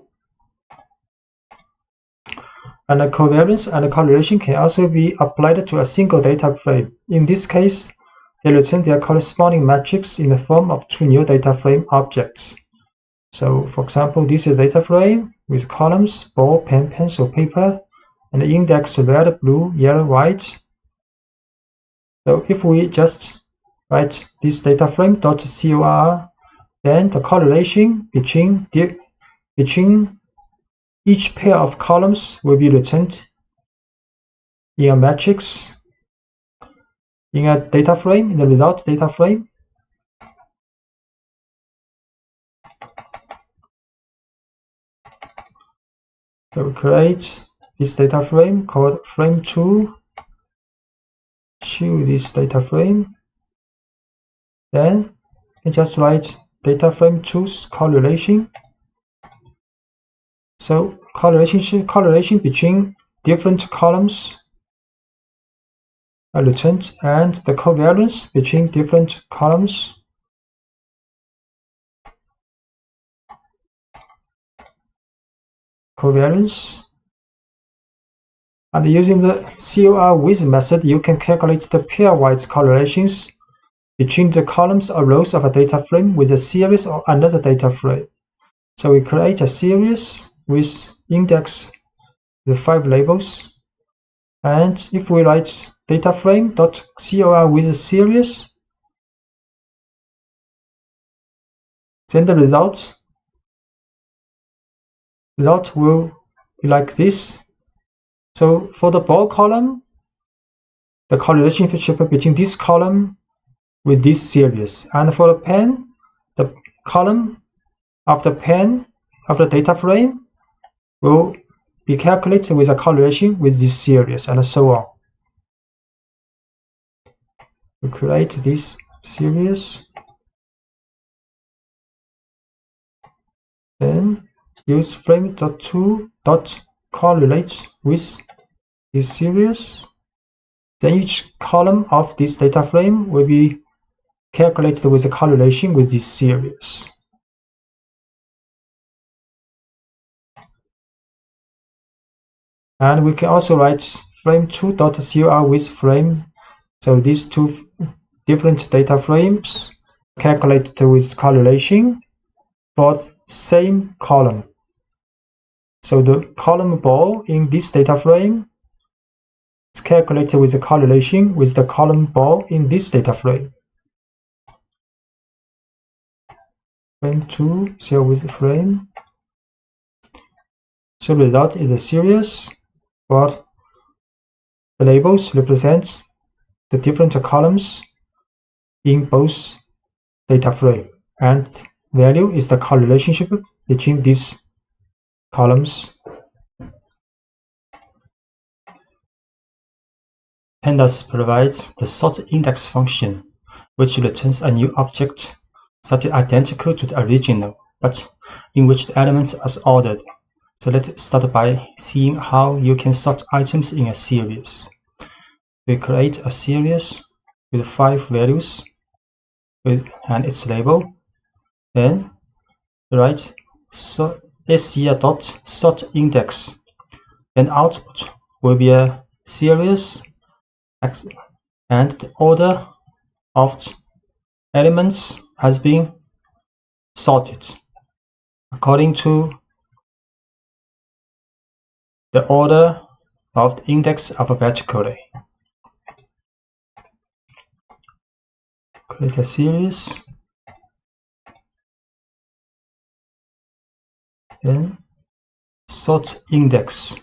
And the covariance and the correlation can also be applied to a single data frame. In this case, they return their corresponding metrics in the form of 2 new data frame objects. So for example, this is a data frame with columns, ball, pen, pencil, paper, and the index red, blue, yellow, white. So if we just write this data frame .cor, then the correlation between each pair of columns will be returned in a matrix, in a data frame, in the result data frame. So we create this data frame called frame2, choose this data frame, then you just write data frame2's correlation. So correlation between different columns are returned, and the covariance between different columns covariance. And using the COR-with method, you can calculate the pairwise correlations between the columns or rows of a data frame with a series or another data frame. So we create a series with index with 5 labels, and if we write data frame dot cor with series, then the result will be like this. So for the ball column, the correlation between this column with this series, and for the pen, the column of the pen of the data frame will be calculated with a correlation with this series, and so on. We create this series, then use frame.to.correlate with this series. Then each column of this data frame will be calculated with a correlation with this series. And we can also write frame2.cor with frame. So these two different data frames calculated with correlation for same column. So the column ball in this data frame is calculated with a correlation with the column ball in this data frame. Frame2 cell with frame. So the result is a series, but the labels represent the different columns in both data frame, and value is the correlationship between these columns. Pandas provides the sort index function, which returns a new object that is identical to the original, but in which the elements are ordered. So let's start by seeing how you can sort items in a series. We create a series with 5 values and its label. Then write ser.sortIndex. Then output will be a series, and the order of the elements has been sorted according to the order of the index alphabetically. Create a series, then sort index.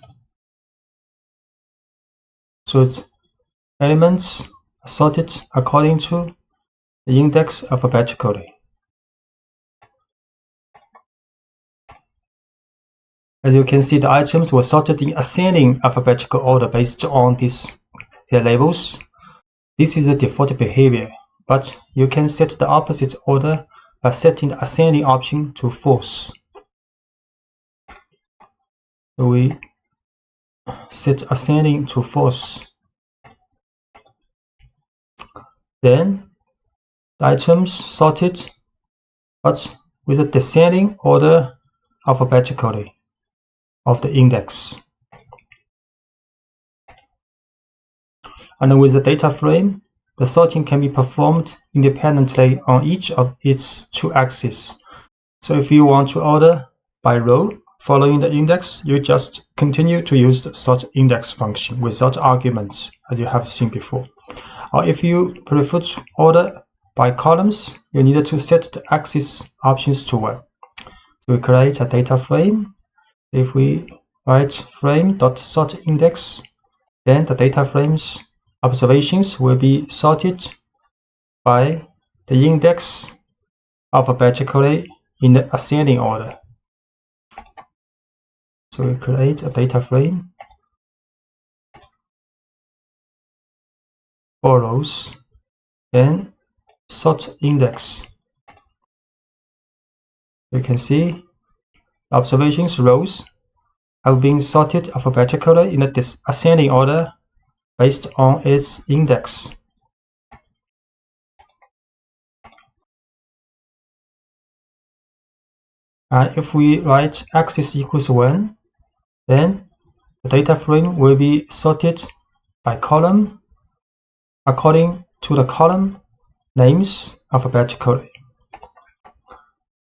So the elements are sorted according to the index alphabetically. As you can see, the items were sorted in ascending alphabetical order based on their labels. This is the default behavior, but you can set the opposite order by setting the ascending option to false. So we set ascending to false. Then the items sorted, but with a descending order alphabetically of the index. And with the data frame, the sorting can be performed independently on each of its 2 axes. So if you want to order by row following the index, you just continue to use the sort index function without arguments, as you have seen before. Or if you prefer to order by columns, you need to set the axis options to 1. So we create a data frame. If we write frame.sortIndex then the data frames observations will be sorted by the index alphabetically in the ascending order. So we create a data frame for rows, then sort index. You can see the observations rows have been sorted alphabetically in the ascending order based on its index. And if we write axis equals 1, then the data frame will be sorted by column according to the column names alphabetically.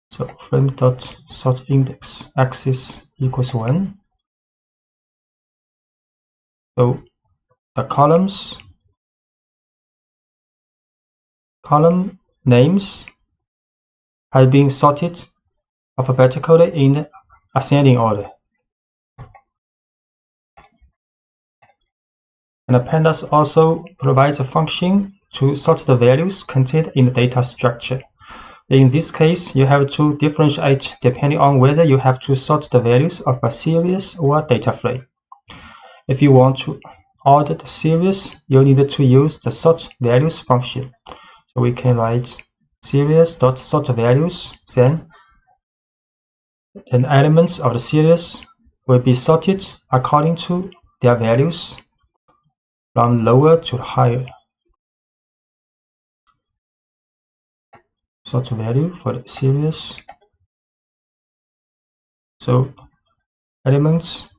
So frame.sortIndex axis equals 1. So the column names have been sorted alphabetically in ascending order. And the Pandas also provides a function to sort the values contained in the data structure. In this case, you have to differentiate depending on whether you have to sort the values of a series or a data frame. If you want to order the series, you need to use the sort values function. So we can write series.sortValues, then elements of the series will be sorted according to their values from lower to higher. Sort value for the series. So elements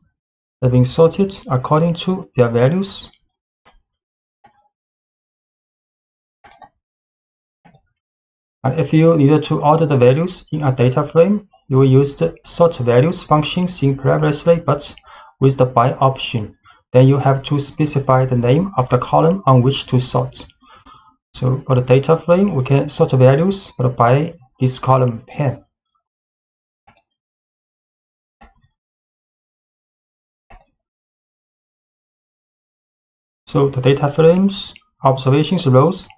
have been sorted according to their values. And if you needed to order the values in a data frame, you will use the sort values function seen previously, but with the by option. Then you have to specify the name of the column on which to sort. So for the data frame, we can sort values by this column pen. So the data frames observations rows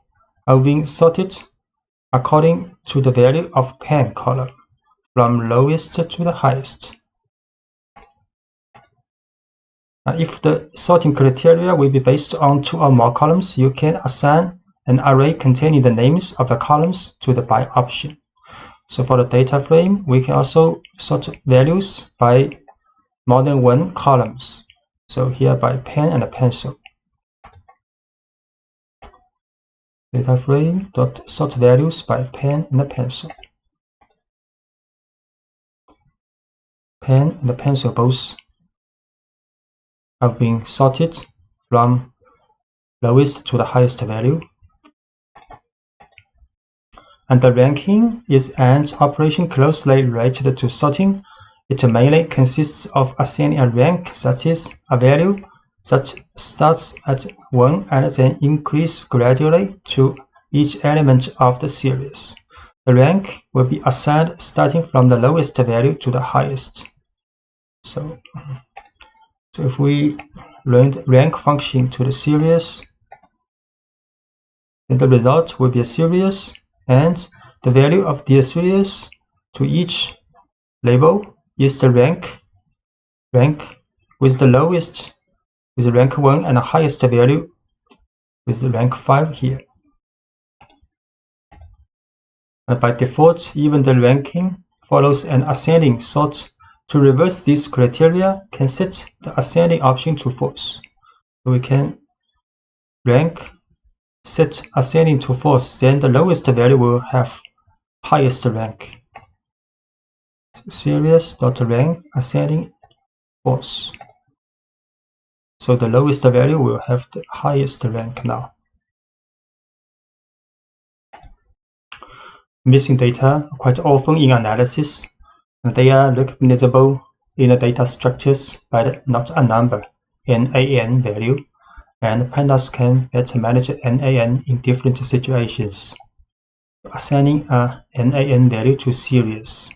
are being sorted according to the value of pen column, from lowest to the highest. And if the sorting criteria will be based on 2 or more columns, you can assign an array containing the names of the columns to the by option. So for the data frame, we can also sort values by more than 1 columns. So here by pen and a pencil. Data frame dot sort values by pen and a pencil. Pen and the pencil both have been sorted from lowest to the highest value. And the ranking is an operation closely related to sorting. It mainly consists of assigning a rank, that is, a value that starts at 1 and then increases gradually to each element of the series. The rank will be assigned starting from the lowest value to the highest. So if we run the rank function to the series, then the result will be a series, and the value of the series to each label is the rank with the lowest with rank 1 and the highest value with rank 5 here. And by default, even the ranking follows an ascending sort. To reverse this criteria, can set the ascending option to false. So we can rank set ascending to false, then the lowest value will have highest rank. Series.rank ascending false. So the lowest value will have the highest rank now. Missing data are quite often in analysis, and they are recognizable in the data structures by the not a number, NaN value, and Pandas can better manage NaN in different situations. Assigning a NaN value to series.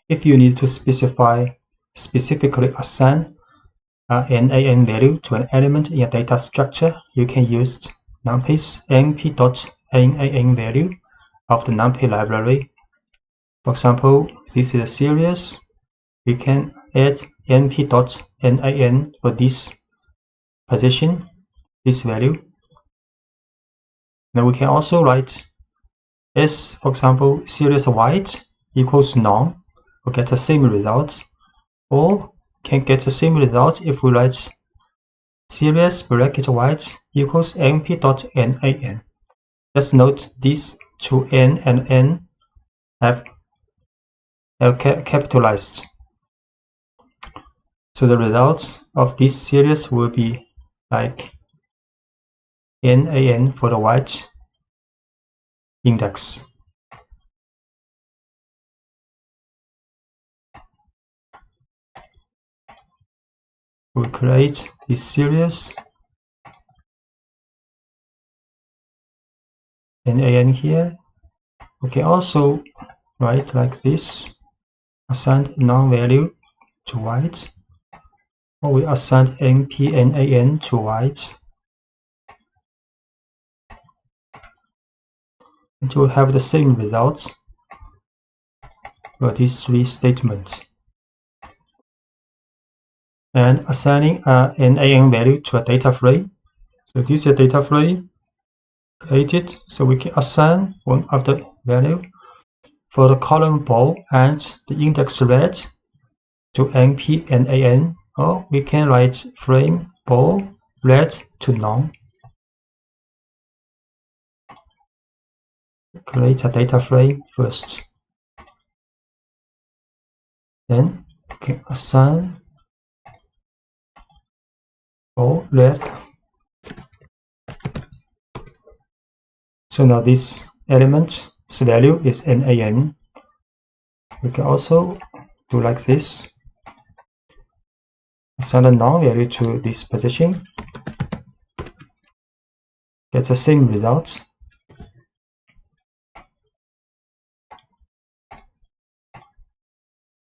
If you need to specifically assign NaN value to an element in a data structure, you can use NumPy's np.nan value of the NumPy library. For example, this is a series. We can add np.nan for this position, this value. Now we can also write S, for example, series white equals none, we'll get the same result, or can get the same result if we write series bracket white equals np.nan. Just note these two n and n have capitalized. So the result of this series will be like NaN for the white index. We create this series NaN here. We can also write like this, assign non-value to white, or we assign np.nan to white. And you will have the same result for these three statements. And assigning an NaN value to a data frame. So this is a data frame created. So we can assign one of the value for the column ball and the index red to np.nan, or we can write frame ball red to none. Create a data frame first. Then we can assign ball red. So now this element's value is NaN. We can also do like this. Assign a null value to this position. Get the same result.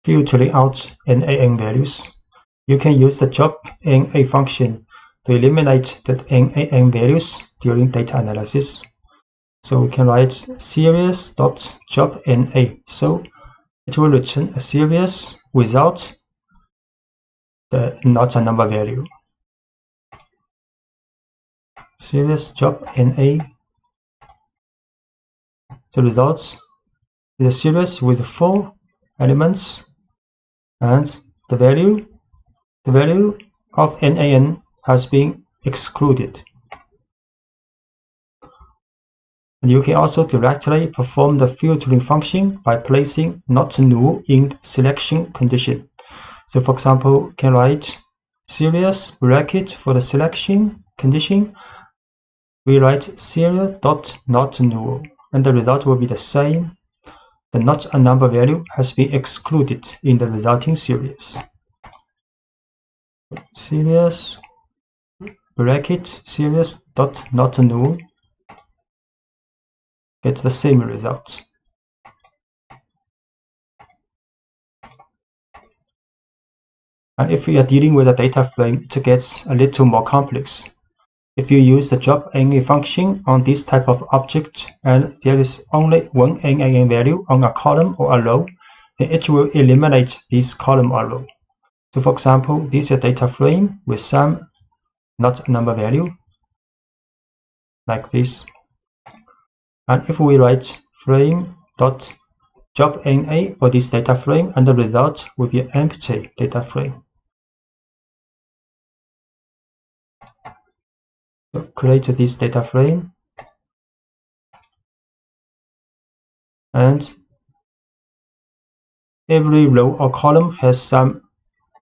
Filtering out NaN values. You can use the job NA function to eliminate the NaN values during data analysis. So we can write series.jobNA. So it will return a series without the not a number value. Series.jobNA. The result is a series with 4 elements, and the value of NaN has been excluded. And you can also directly perform the filtering function by placing not null in the selection condition. So for example, you can write series bracket for the selection condition. We write series.not null, and the result will be the same. The not a number value has been excluded in the resulting series. Series bracket series.not null. Get the same result. And if we are dealing with a data frame, it gets a little more complex. If you use the jobNA function on this type of object and there is only one NaN value on a column or a row, then it will eliminate this column or row. So for example, this is a data frame with some not number value, like this. And if we write frame.jobNA for this data frame, and the result will be an empty data frame. So create this data frame, and every row or column has some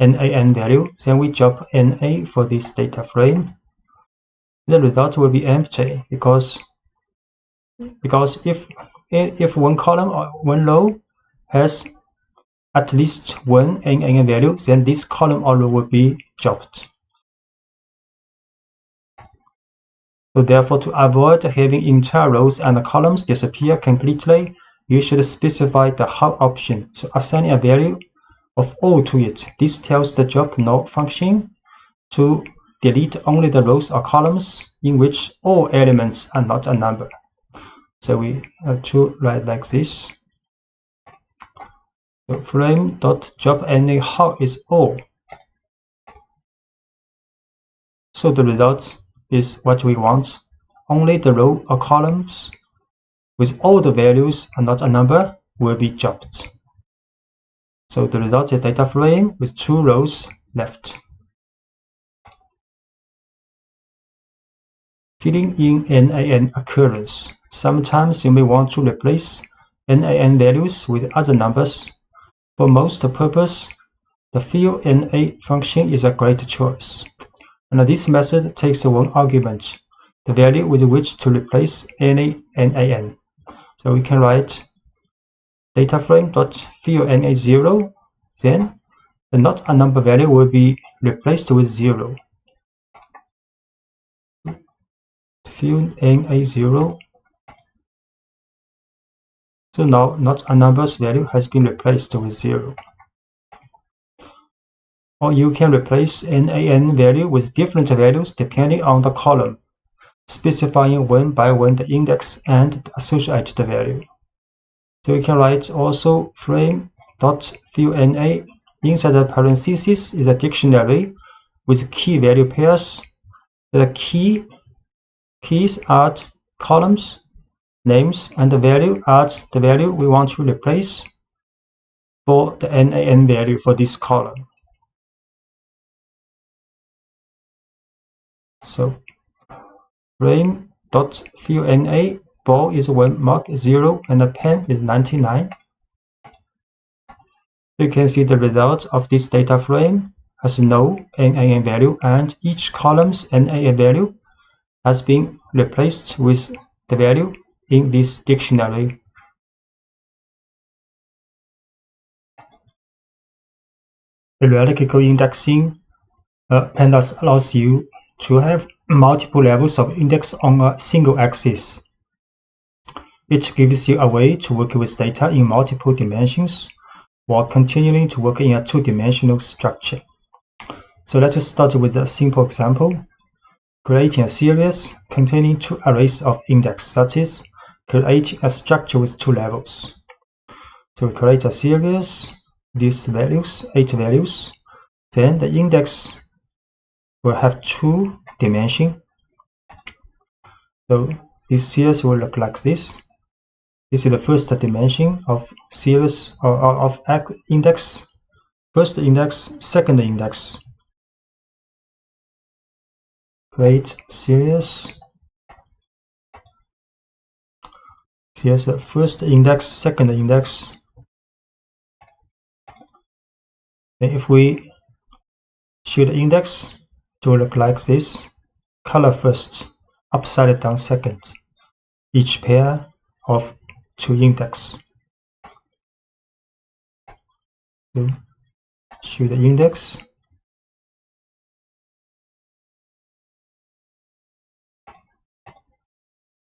NaN value. Then we job NA for this data frame. The result will be empty because if one column or one row has at least one NaN value, then this column or row will be jobbed. So therefore, to avoid having entire rows and columns disappear completely, you should specify the how option. So assign a value of all to it. This tells the job no function to delete only the rows or columns in which all elements are not a number. So we have to write like this. So frame.drop_NA how is all. So the result is what we want. Only the row or columns with all the values are not a number will be dropped. So the result is a data frame with 2 rows left. Filling in NaN occurrence. Sometimes you may want to replace NaN values with other numbers. For most purposes, the fill NA function is a great choice. And this method takes one argument, the value with which to replace any NaN. So we can write dataframe.fillNA0, then the not a number value will be replaced with 0. FillNA0. So now not a number's value has been replaced with 0. Or you can replace NaN value with different values depending on the column, specifying one by one the index and the associated value. So you can write also frame.fillNA. Inside the parentheses is a dictionary with key value pairs. The keys are columns, names, and the value are the value we want to replace for the NaN value for this column. So frame.fillNA, ball is 1, mark 0, and the pen is 99. You can see the result of this data frame has no NaN value, and each column's NaN value has been replaced with the value in this dictionary. Hierarchical indexing. Pandas allows you to have multiple levels of index on a single axis. It gives you a way to work with data in multiple dimensions while continuing to work in a 2-dimensional structure. So let's start with a simple example. Creating a series containing 2 arrays of index, such as creating a structure with 2 levels. So we create a series, these values, 8 values. Then the index will have 2 dimensions. So this series will look like this. This is the first dimension of series of index. First index, second index. Create series. Here's the first index, second index. And if we show the index, it will look like this. Color first, upside down second. Each pair of 2 index. So show the index.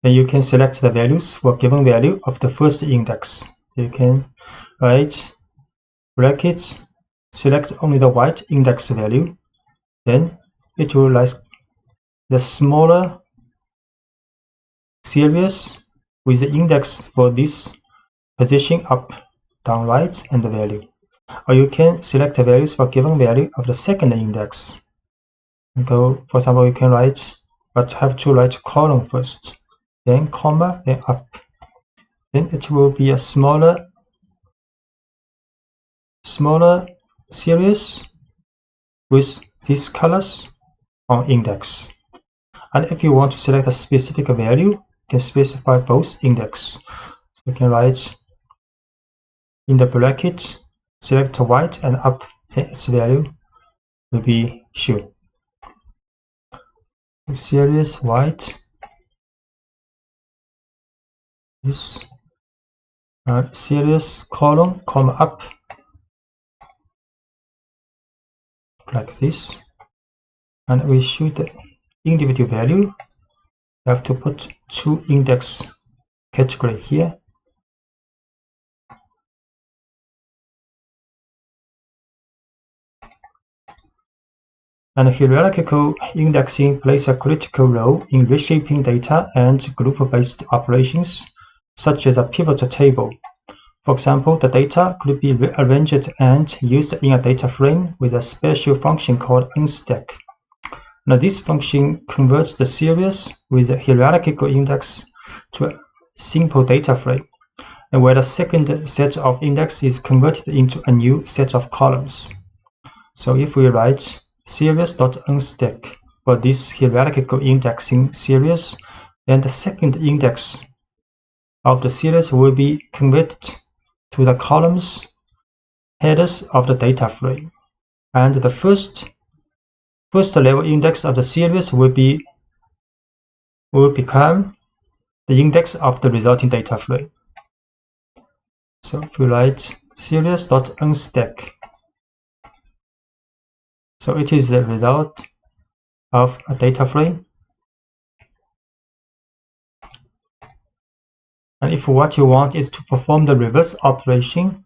And you can select the values for given value of the first index. So you can write brackets, select only the white index value, then it will like the smaller series with the index for this position up, down, right, and the value. Or you can select the values for given value of the second index. For example, you can write, but have to write column first, then comma, then up. Then it will be a smaller series with these colors on index. And if you want to select a specific value, you can specify both index. So you can write in the bracket, select white and up, then its value will be shown. Series white, this series column, comma up, like this. And we show the individual value. You have to put 2 index category here. And hierarchical indexing plays a critical role in reshaping data and group-based operations, such as a pivot table. For example, the data could be rearranged and used in a data frame with a special function called unstack. Now, this function converts the series with a hierarchical index to a simple data frame, and where the second set of index is converted into a new set of columns. So if we write series.unstack for this hierarchical indexing series, then the second index of the series will be converted to the columns headers of the data frame, and the first level index of the series will become the index of the resulting data frame. So if we write series.unstack, so it is the result of a data frame. And if what you want is to perform the reverse operation,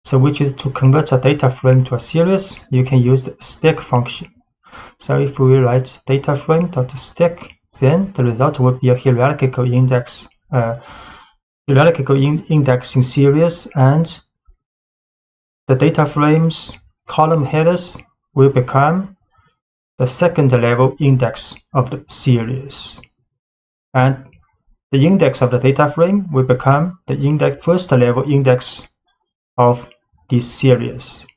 so which is to convert a data frame to a series, you can use the stack function. So if we write data frame.stack, then the result will be a hierarchical indexing series, and the data frame's column headers will become the second level index of the series, and the index of the data frame will become the first level index of this series.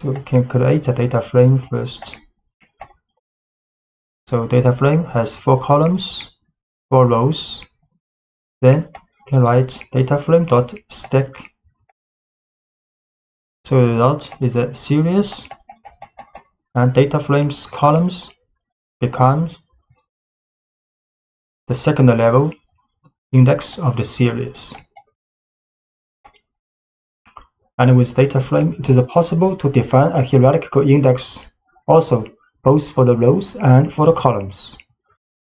So we can create a data frame first. So data frame has 4 columns, 4 rows. Then we can write data frame.stack. So the result is a series, and data frame's columns become the second level index of the series. And with data frame, it is possible to define a hierarchical index also, both for the rows and for the columns.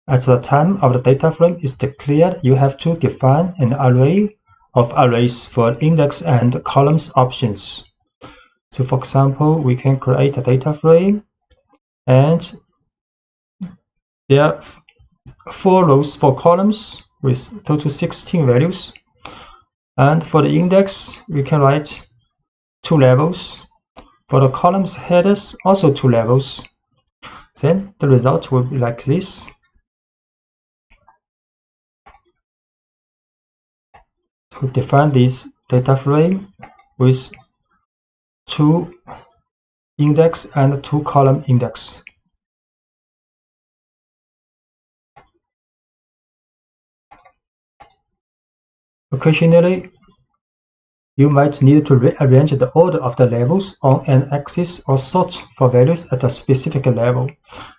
At the time of the data frame is declared, you have to define an array of arrays for index and columns options. So for example, we can create a data frame, and there are 4 rows, 4 columns with total 16 values. And for the index, we can write 2 levels. For the columns headers, also 2 levels. Then the result will be like this. To define this data frame with 2 index and 2 column index. Occasionally, you might need to rearrange the order of the levels on an axis or sort for values at a specific level.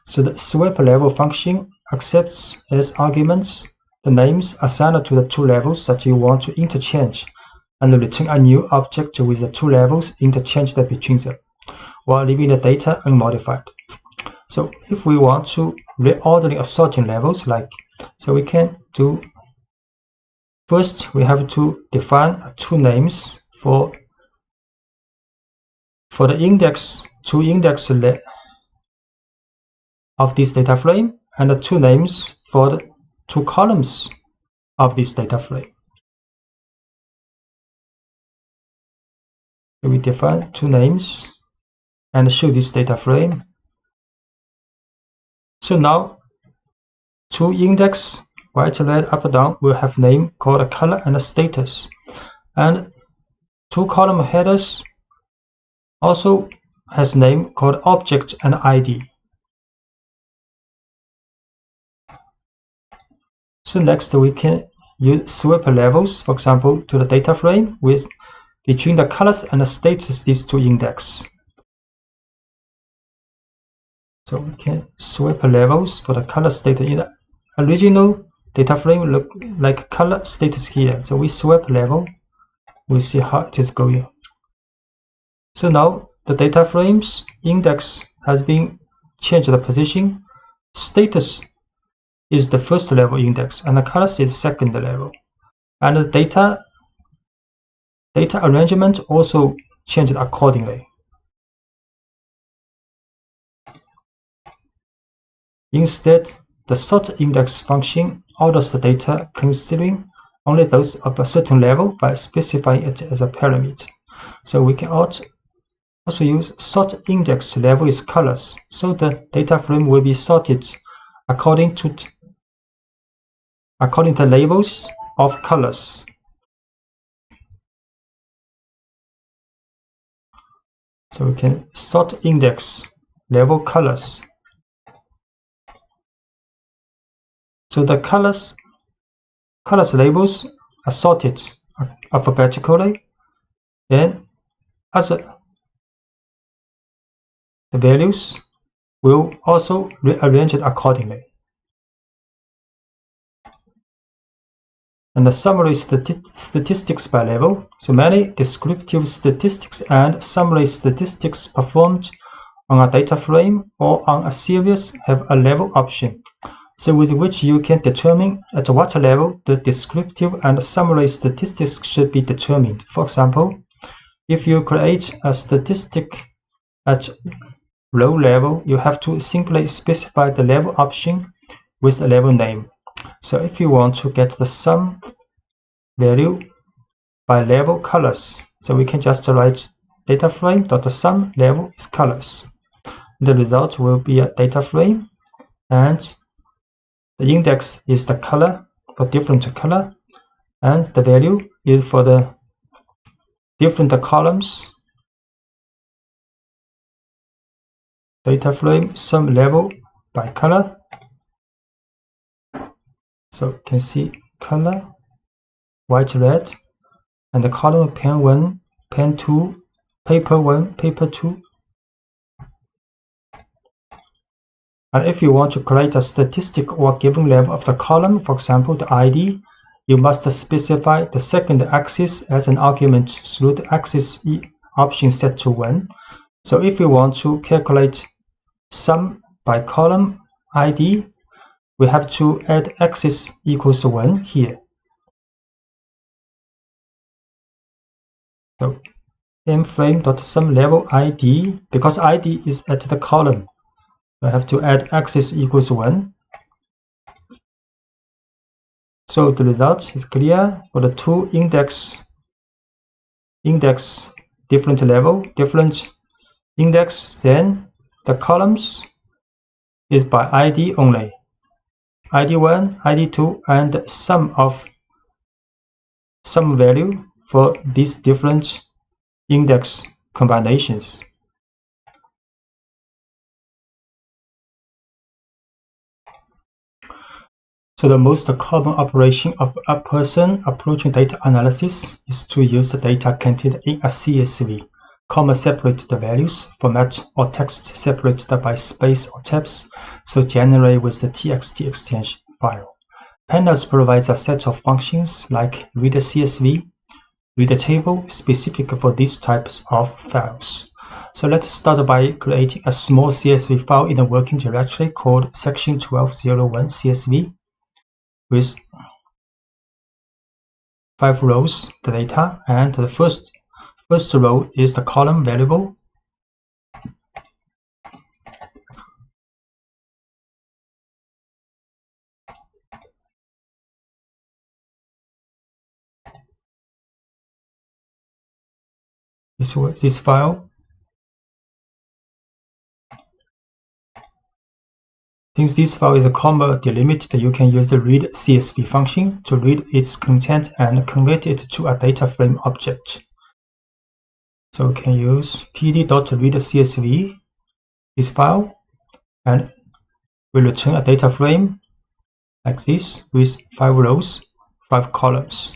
So the swap level function accepts as arguments the names assigned to the 2 levels that you want to interchange, and return a new object with the 2 levels interchanged between them, while leaving the data unmodified. So if we want to reordering assorting levels, so we can do. First, we have to define 2 names for the index, 2 index of this data frame, and 2 names for the 2 columns of this data frame. So we define 2 names and show this data frame. So now 2 index, white, red, up, down, will have name called color and status, and 2 column headers also has name called object and ID. So next we can use swap levels, for example, to the data frame with between the colors and the status, these 2 index. So we can swap levels for the color status. In the original data frame look like color status here. So we swap level, we see how it is going. So now the data frame's index has been changed the position. Status is the first level index, and the colors is second level. And the data arrangement also changed accordingly. Instead, the sort index function orders the data considering only those of a certain level by specifying it as a parameter. So we can also use sort index level is colors, so the data frame will be sorted according to labels of colors. So we can sort index level colors. So the colors labels are sorted alphabetically, then the values will also rearrange it accordingly. And the summary statistics by level. So many descriptive statistics and summary statistics performed on a data frame or on a series have a level option, so with which you can determine at what level the descriptive and summary statistics should be determined. For example, if you create a statistic at row level, you have to simply specify the level option with the level name. So if you want to get the sum value by level colors, so we can just write data frame.sum level is colors. The result will be a data frame, and the index is the color for different color, and the value is for the different columns. Data frame sum level by color. So you can see color, white, red, and the column pen 1, pen 2, paper 1, paper 2. And if you want to create a statistic or given level of the column, for example, the ID, you must specify the second axis as an argument through the axis option set to 1. So if you want to calculate sum by column ID, we have to add axis equals 1 here. So mFrame.sum level ID, because ID is at the column, I have to add axis equals 1. So the result is clear for the two index different level, different index, then the columns is by ID only. ID1, ID2, and sum value for these different index combinations. So the most common operation of a person approaching data analysis is to use the data contained in a CSV, comma separate the values, format or text separated by space or tabs, so generate with the txt extension file. Pandas provides a set of functions like read a CSV, read a table specific for these types of files. So let's start by creating a small CSV file in a working directory called section 1201 CSV with 5 rows, the data, and the first row is the column variable. This file. Since this file is a comma delimited, you can use the read CSV function to read its content and convert it to a data frame object. So we can use pd.readCSV, this file, and we return a data frame like this with 5 rows, 5 columns.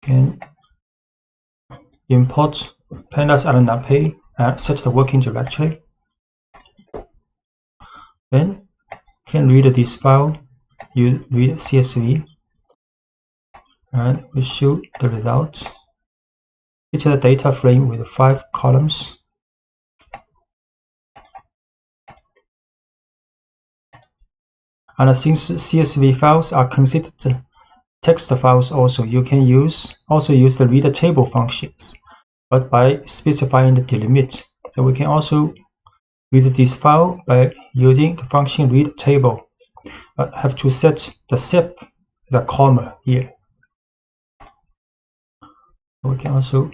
Can import pandas and NumPy and set the working directory. Then can read this file, use read CSV, and we show the results. It's a data frame with 5 columns. And since CSV files are considered text files also, you can also use the read table functions, but by specifying the delimit. So we can also read this file by using the function read table, but have to set the sep, the comma here. We can also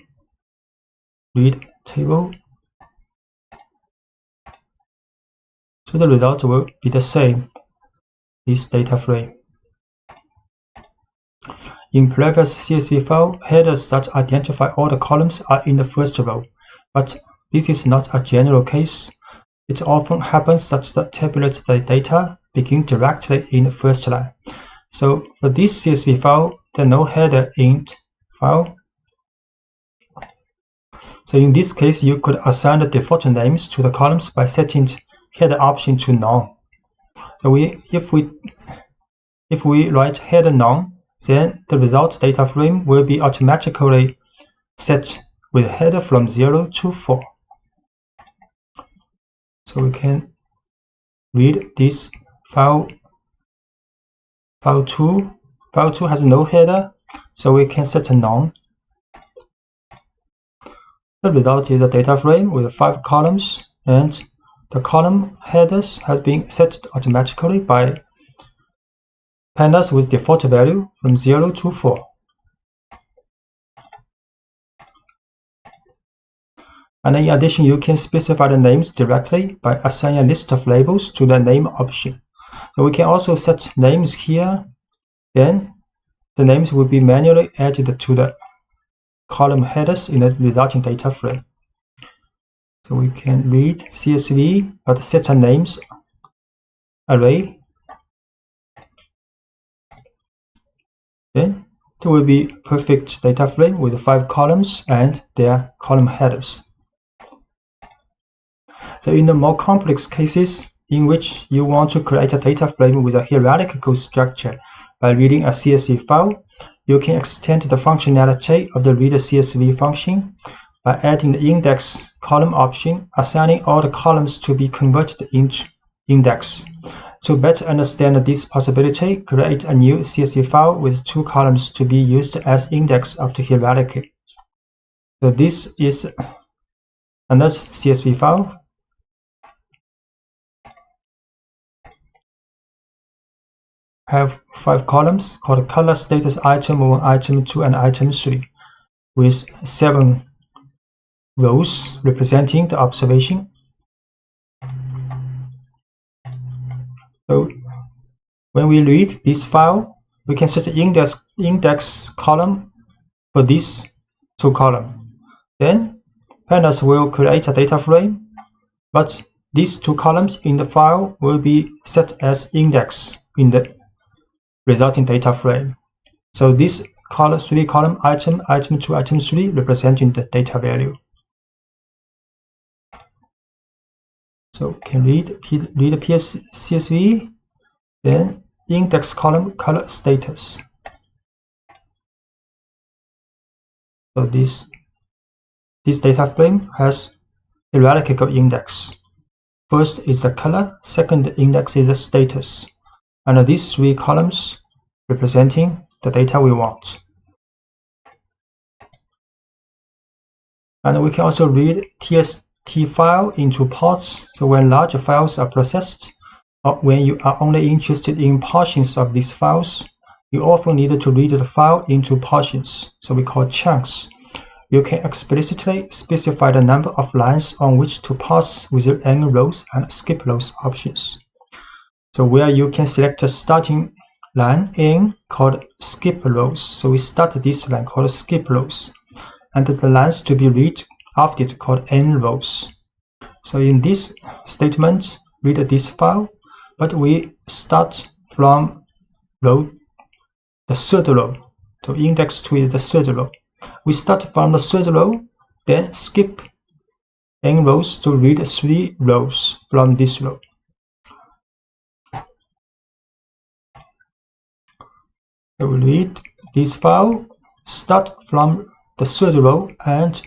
read table. So the result will be the same, this data frame. In previous CSV file, headers that identify all the columns are in the first row, but this is not a general case. It often happens that the tabulate the data begin directly in the first line. So for this CSV file, there are no header in file. So in this case, you could assign the default names to the columns by setting header option to none. So if we write header none, then the result data frame will be automatically set with header from 0 to 4. So we can read this file 2. File 2 has no header, so we can set a none. The result is a data frame with 5 columns, and the column headers have been set automatically by Pandas with default value from 0 to 4. And in addition, you can specify the names directly by assigning a list of labels to the name option. So we can also set names here, then the names will be manually added to the column headers in the resulting data frame. So we can read CSV, but set a names array. Then it will be perfect data frame with 5 columns and their column headers. So in the more complex cases in which you want to create a data frame with a hierarchical structure by reading a CSV file, you can extend the functionality of the read CSV function by adding the index column option, assigning all the columns to be converted into index. To better understand this possibility, create a new CSV file with 2 columns to be used as index of the hierarchy. So this is another CSV file. Have 5 columns called color status item 1, item 2, and item 3, with 7 rows representing the observation. So when we read this file, we can set the index column for these 2 columns. Then Pandas will create a data frame, but these 2 columns in the file will be set as index in the resulting data frame. So this 3 column item 2, item 3 representing the data value. So can read the CSV, then index column color status. So this data frame has hierarchical index. First is the color, second index is the status, and these 3 columns representing the data we want. And we can also read TST file into parts. So when large files are processed, or when you are only interested in portions of these files, you often need to read the file into portions, so we call chunks. You can explicitly specify the number of lines on which to parse with your n rows and skip rows options. So where you can select a starting line n called skip rows. So we start this line called skip rows, and the lines to be read after it called n rows. So in this statement, read this file, but we start from the 3rd row. So index 2 is the 3rd row. We start from the 3rd row, then skip n rows to read 3 rows from this row. So we read this file, start from the 3rd row, and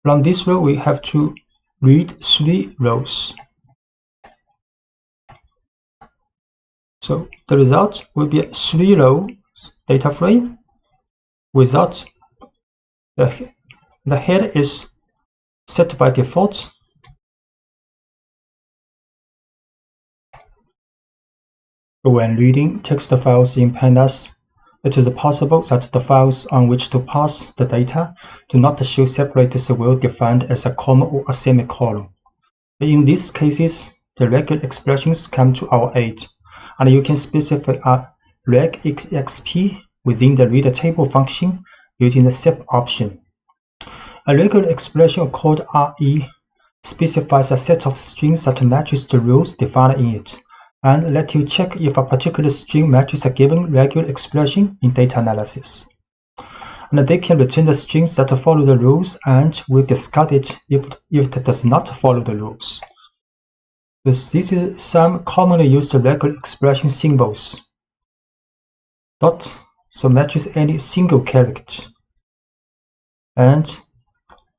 from this row we have to read 3 rows. So the result will be a 3-row data frame without the head is set by default, When reading text files in Pandas, it is possible that the files on which to pass the data do not show separators well defined as a comma or a semicolon. In these cases, the regular expressions come to our aid, and you can specify a regexp within the read table function using the sep option. A regular expression called RE specifies a set of strings that matches the rules defined in it, and let you check if a particular string matches a given regular expression in data analysis. And they can return the strings that follow the rules and will discard it if it does not follow the rules. This is some commonly used regular expression symbols. Dot, so matches any single character. And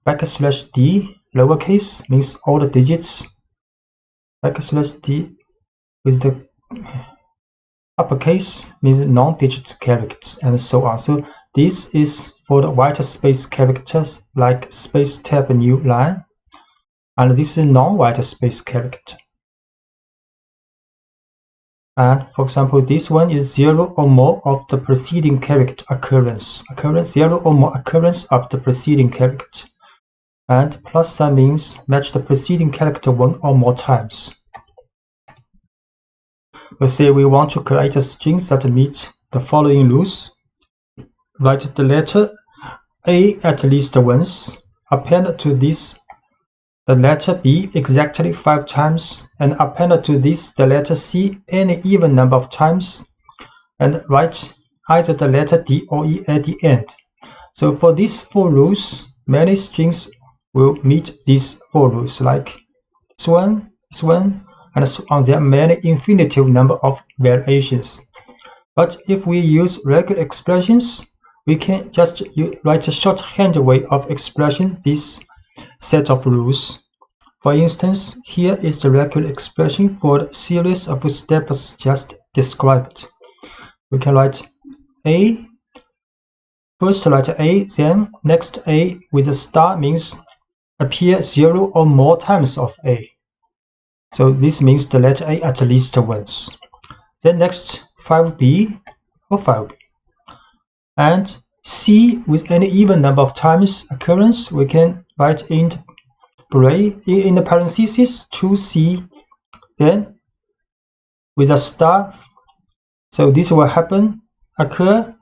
\d, lowercase, means all the digits. \d with the uppercase means non-digit characters, and so on. So this is for the white space characters like space tab new line, and this is non-white space character. And for example, this one is 0 or more of the preceding character occurrence. 0 or more occurrence of the preceding character. And plus sign means match the preceding character one or more times. Let's say we want to create a string that meet the following rules. Write the letter A at least once, append to this the letter B exactly 5 times, and append to this the letter C any even number of times, and write either the letter D or E at the end. So for these 4 rules, many strings will meet these 4 rules, like this one, and so on. There are many infinitive number of variations. But if we use regular expressions, we can just write a shorthand way of expressing this set of rules. For instance, here is the regular expression for the series of steps just described. We can write A, first write A, then next A with a star means appear 0 or more times of A. So this means the letter A at least once. Then next 5B or 5B. And C with any even number of times occurrence, we can write in the parentheses 2C, then with a star. So this will occur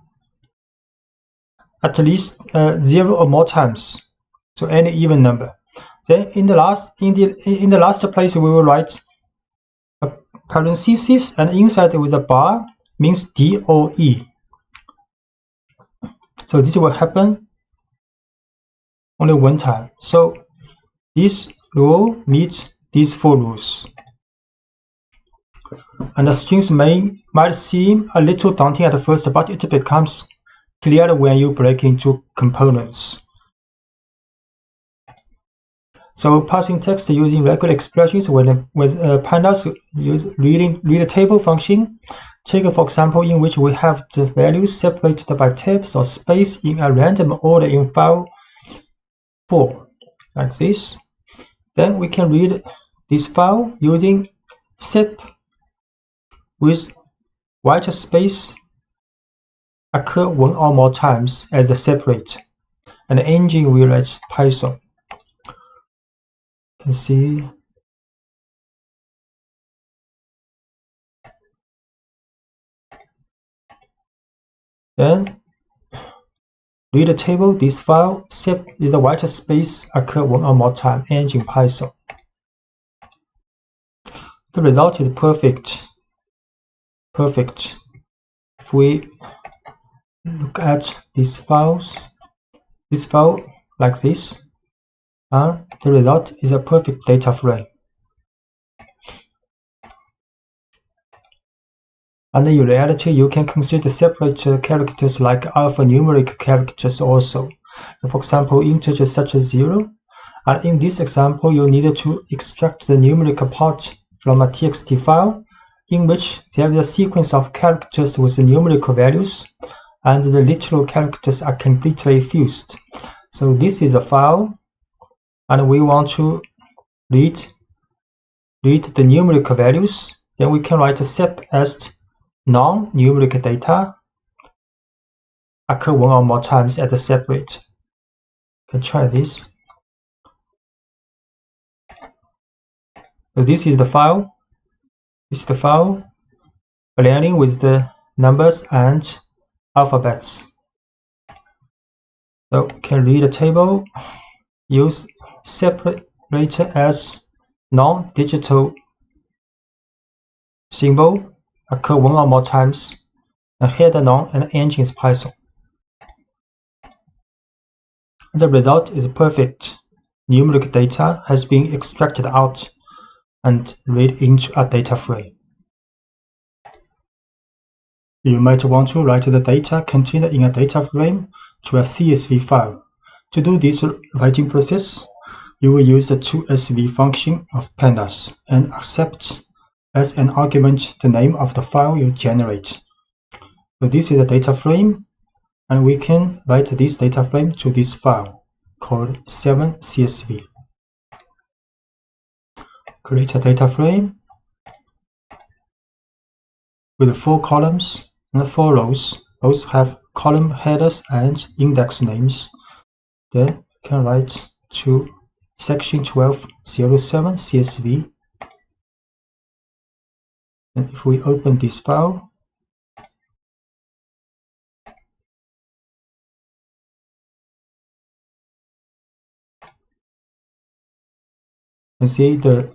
at least 0 or more times. So any even number. Then in the last place we will write a parenthesis, and inside with a bar means D or E. So this will happen only one time. So this rule meets these 4 rules. And the strings might seem a little daunting at first, but it becomes clearer when you break into components. So parsing text using regular expressions with Pandas use read table function. Take for example in which we have the values separated by tabs or space in a random order in file 4, like this. Then we can read this file using sep with white space occur 1 or more times as the separator, and the engine will write Python. You can see then read the table, this file sep is a white space occur 1 or more time, engine Python. The result is perfect. If we look at these files, this file like this, the result is a perfect data frame. And in reality, you can consider separate characters like alphanumeric characters also. So for example, integers such as 0. And in this example, you need to extract the numerical part from a txt file in which there is a sequence of characters with numerical values, and the literal characters are completely fused. So this is a file, and we want to read the numerical values. Then we can write a sep as non-numeric data occur one or more times at a separate. Can try this. So this is the file. This is the file aligning with the numbers and alphabets. So can read the table, use separator as non-digital symbol occur one or more times, and header none and engine is Python. The result is perfect. Numeric data has been extracted out and read into a data frame. You might want to write the data contained in a data frame to a CSV file. To do this writing process, you will use the toSV function of Pandas and accept as an argument the name of the file you generate. So this is a data frame, and we can write this data frame to this file called 7CSV. Create a data frame with 4 columns and 4 rows. Both have column headers and index names. Then you can write to section 1207 CSV. And if we open this file, you see the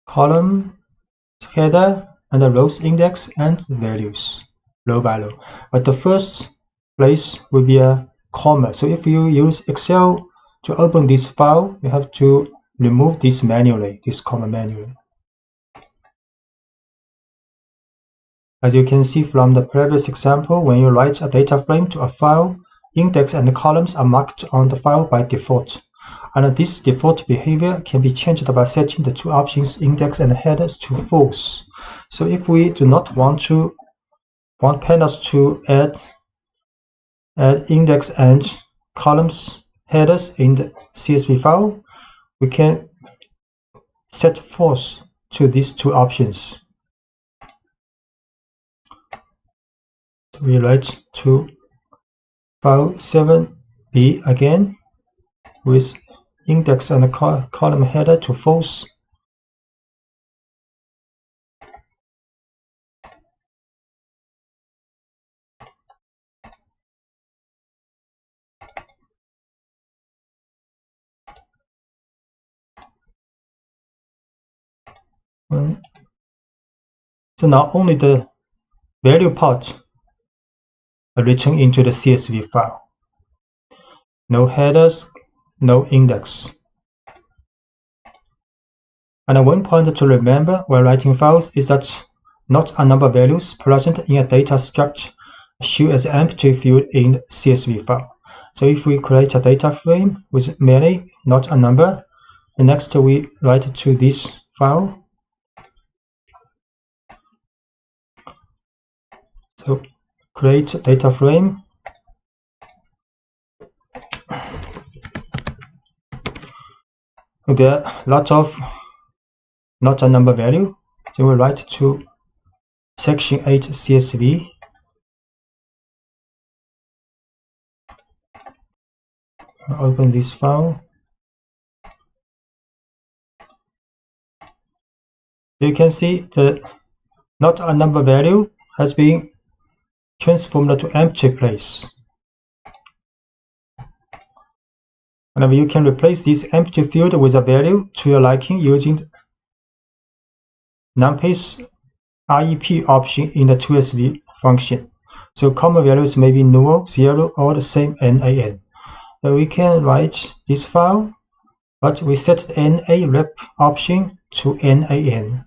column header and the rows index and values row by row. But the first place will be a comma. So if you use Excel to open this file, you have to remove this manually, this comma manually. As you can see from the previous example, when you write a data frame to a file, index and columns are marked on the file by default. And this default behavior can be changed by setting the 2 options index and headers to false. So if we do not want Pandas to add index and columns headers in the CSV file, we can set false to these 2 options. So we write to file 7b again with index and column header to false. So now only the value part are written into the CSV file. No headers, no index. And one point to remember when writing files is that not a number of values present in a data structure show as empty field in the CSV file. So if we create a data frame with many, not a number, and next we write to this file. So create data frame. There are lots of not a number value. So we write to section 8 CSV. Open this file. You can see the not a number value has been transformed to empty place. And you can replace this empty field with a value to your liking using NumPy's REP option in the toSV function. So common values may be null, 0, or the same NaN. So we can write this file, but we set the NA-rep option to NaN.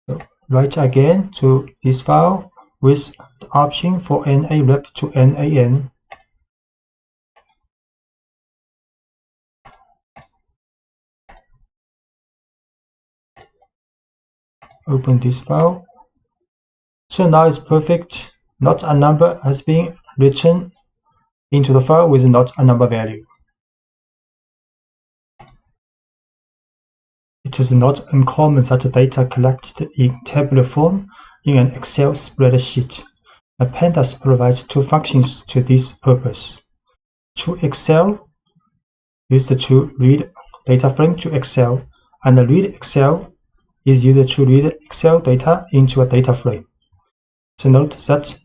So write again to this file with the option for NA-rep to NaN. Open this file. So now it's perfect. Not a number has been written into the file with not a number value. It it is not uncommon that the data collected in tabular form in an Excel spreadsheet. Pandas provides two functions to this purpose. TrueExcel used to read data frame to Excel, and readExcel is used to read Excel data into a data frame. So note that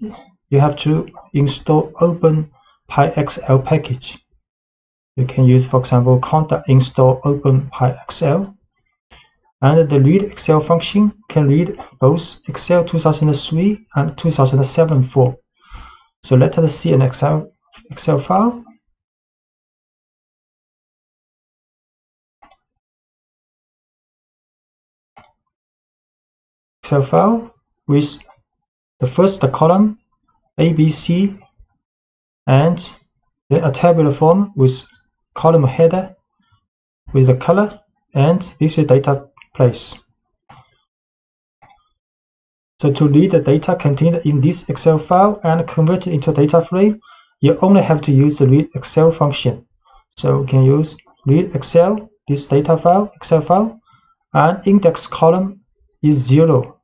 you have to install OpenPyXL package. You can use, for example, conda install OpenPyXL. And the readExcel function can read both Excel 2003 and 2007 form. So let us see an Excel file. Excel file with the first column ABC and then a tabular form with column header with the color, and this is data place. So to read the data contained in this Excel file and convert it into a data frame, you only have to use the readExcel function. So we can use readExcel, this data file, Excel file, and index column is 0.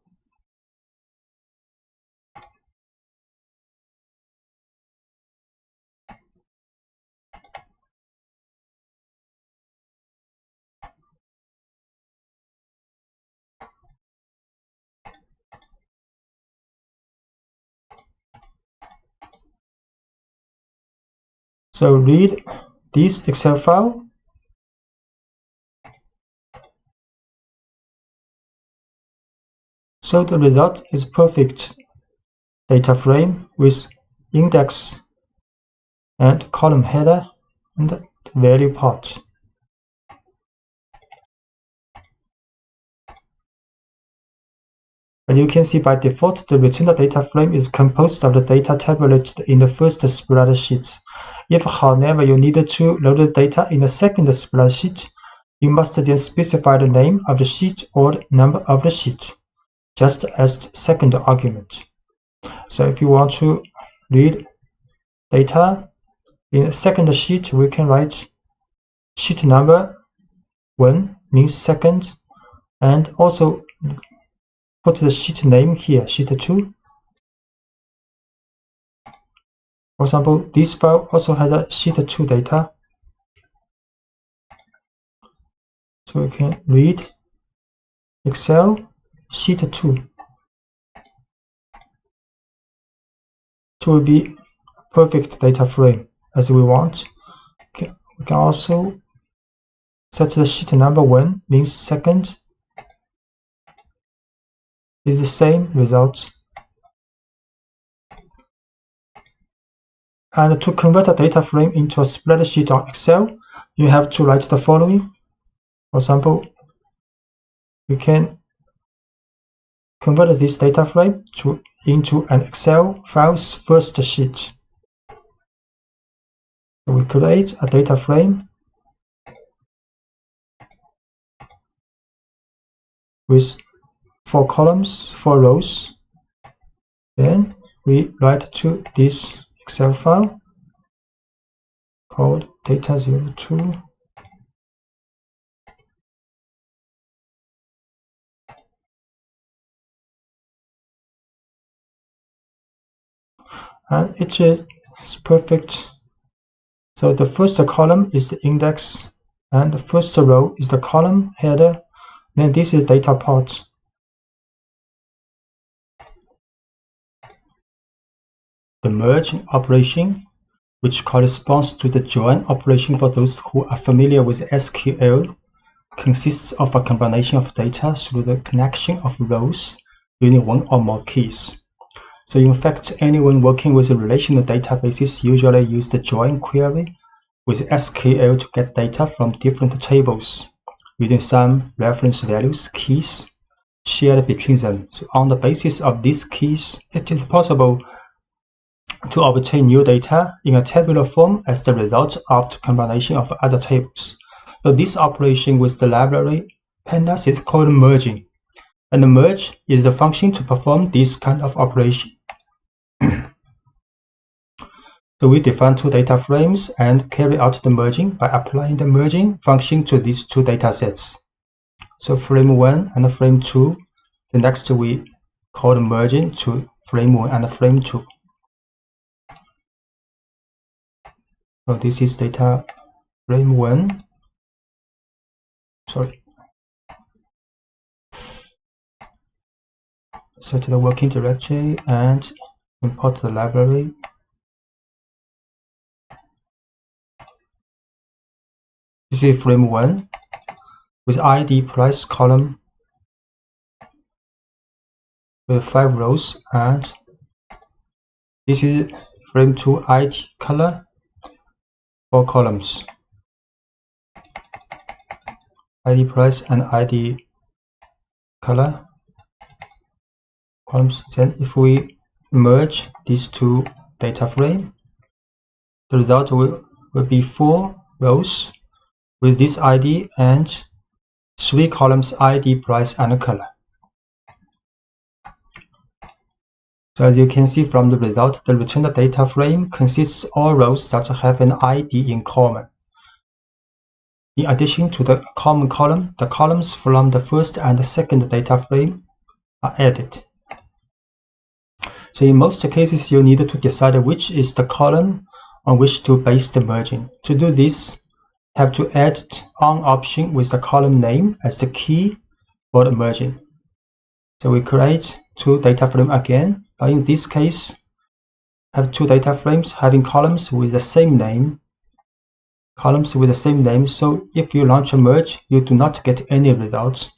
So read this Excel file. So the result is perfect data frame with index and column header and the value part. As you can see, by default, the returned data frame is composed of the data tabulated in the first spreadsheet. If, however, you need to load the data in the second spreadsheet, you must then specify the name of the sheet or the number of the sheet, just as the second argument. So if you want to read data in the second sheet, we can write sheet number 1 means second, and also put the sheet name here, sheet 2. For example, this file also has a sheet 2 data. So we can read Excel sheet 2. It will be a perfect data frame as we want. Okay. We can also set the sheet number 1 means second. Is the same result. And to convert a data frame into a spreadsheet on Excel, you have to write the following. For example, we can convert this data frame into an Excel file's first sheet. So we create a data frame with 4 columns, 4 rows. Then we write to this Excel file called data02. And it is perfect. So the first column is the index, and the first row is the column header. Then this is data part. The merge operation, which corresponds to the join operation for those who are familiar with SQL, consists of a combination of data through the connection of rows using one or more keys. So in fact, anyone working with relational databases usually use the join query with SQL to get data from different tables using some reference values, keys, shared between them. So on the basis of these keys, it is possible to obtain new data in a tabular form as the result of the combination of other tables. So this operation with the library Pandas is called merging, and the merge is the function to perform this kind of operation. So we define 2 data frames and carry out the merging by applying the merging function to these 2 data sets. So frame 1 and frame 2. The next we call the merging to frame 1 and frame 2. So this is data frame 1. Sorry. Set the working directory and import the library. This is frame 1 with ID price column with 5 rows, and this is frame 2 ID color, 4 columns. ID price and ID color columns. Then if we merge these two data frames, the result will be 4 rows with this ID and 3 columns ID, price, and color. So as you can see from the result, the returned data frame consists of all rows that have an ID in common. In addition to the common column, the columns from the first and the second data frame are added. So in most cases, you need to decide which is the column on which to base the merging. To do this, you have to add on option with the column name as the key for the merging. So we create 2 data frames again, but in this case, have 2 data frames having columns with the same name. So if you launch a merge, you do not get any results.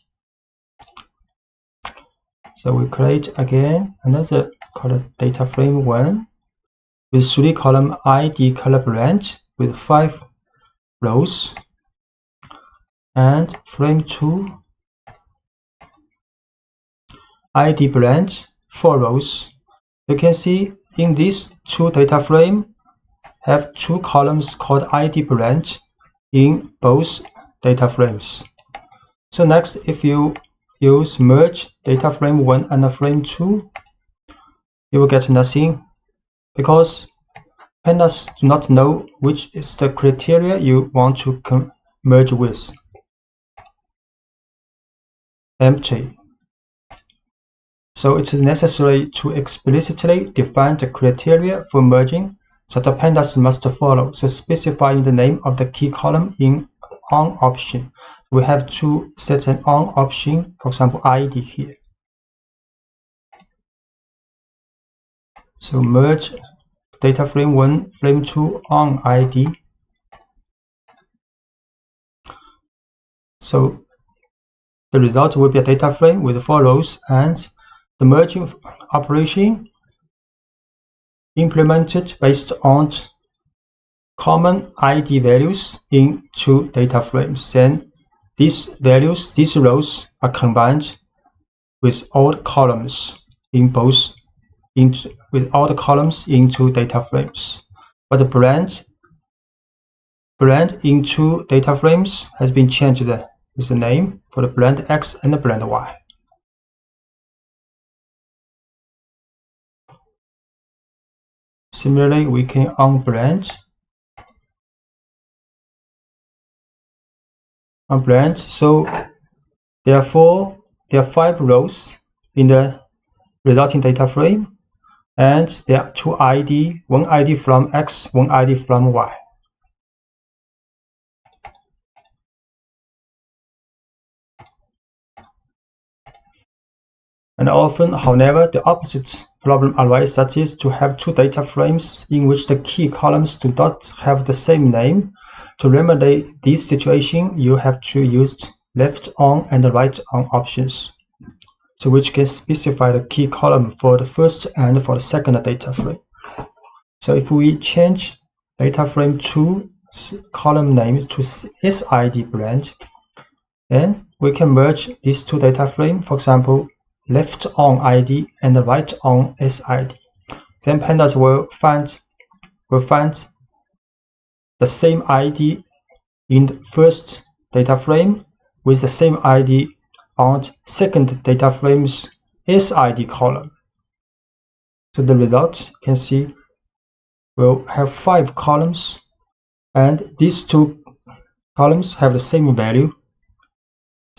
So we create again another called data frame 1 with 3 column ID color branch with 5 rows, and frame 2 ID branch 4 rows. You can see in these 2 data frame have 2 columns called ID branch in both data frames. So next, if you use merge data frame 1 and frame 2, you will get nothing because Pandas do not know which is the criteria you want to merge with. Empty. So it's necessary to explicitly define the criteria for merging that the Pandas must follow. So specifying the name of the key column in on option. We have to set an on option, for example, ID here. So merge data frame 1, frame 2 on ID. So the result will be a data frame with 4 rows, and the merging operation implemented based on common ID values in 2 data frames. Then these values, these rows are combined with all the columns in both with all the columns into data frames. But the brand in 2 data frames has been changed with the name for the brand X and the brand Y. Similarly, we can unbrand. So therefore there are 5 rows in the resulting data frame, and there are 2 ID, 1 ID from X, 1 ID from Y. And often, however, the opposite problem arises, that is to have 2 data frames in which the key columns do not have the same name. To remedy this situation, you have to use left on and right on options, so which can specify the key column for the first and for the second data frame. So if we change data frame 2 column name to SID branch, then we can merge these 2 data frames, for example, left on ID and right on SID. Then Pandas will find the same ID in the first data frame with the same ID on second data frame's SID column. So the result you can see will have 5 columns, and these 2 columns have the same value.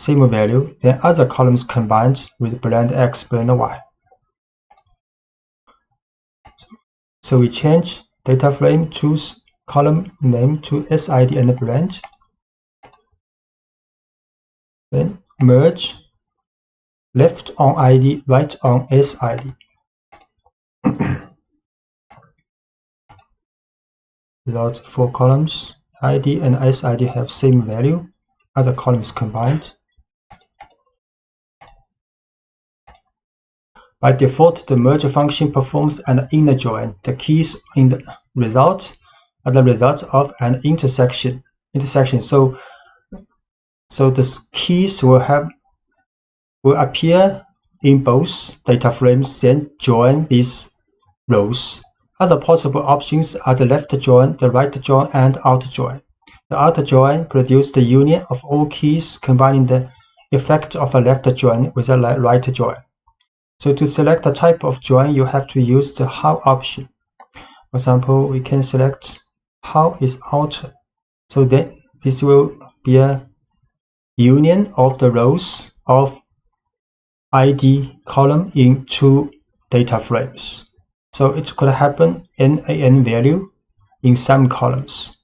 same value, then other columns combined with blend X, blend Y. So we change data frame to column name to SID and blend. Then merge left on ID, right on SID. Result 4 columns, ID and SID have same value, other columns combined. By default, the merge function performs an inner join. The keys in the result are the result of an intersection. So the keys will appear in both data frames, then join these rows. Other possible options are the left join, the right join, and outer join. The outer join produces the union of all keys, combining the effect of a left join with a right join. So to select the type of join, you have to use the how option. For example, we can select how is outer. So then this will be a union of the rows of ID column in 2 data frames. So it could happen NaN value in some columns.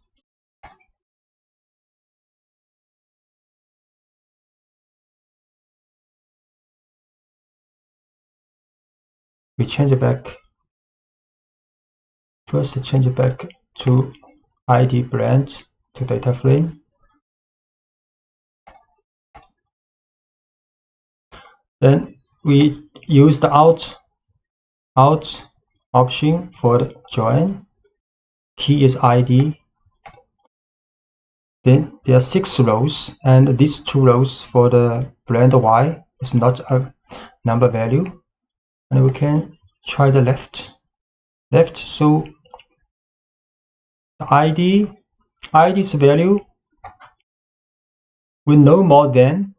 We change it back. First, change it back to ID blend to data frame. Then we use the out option for the join. Key is ID. Then there are 6 rows, and these 2 rows for the blend Y is not a number value. And we can try the left. So the ID's value will no more than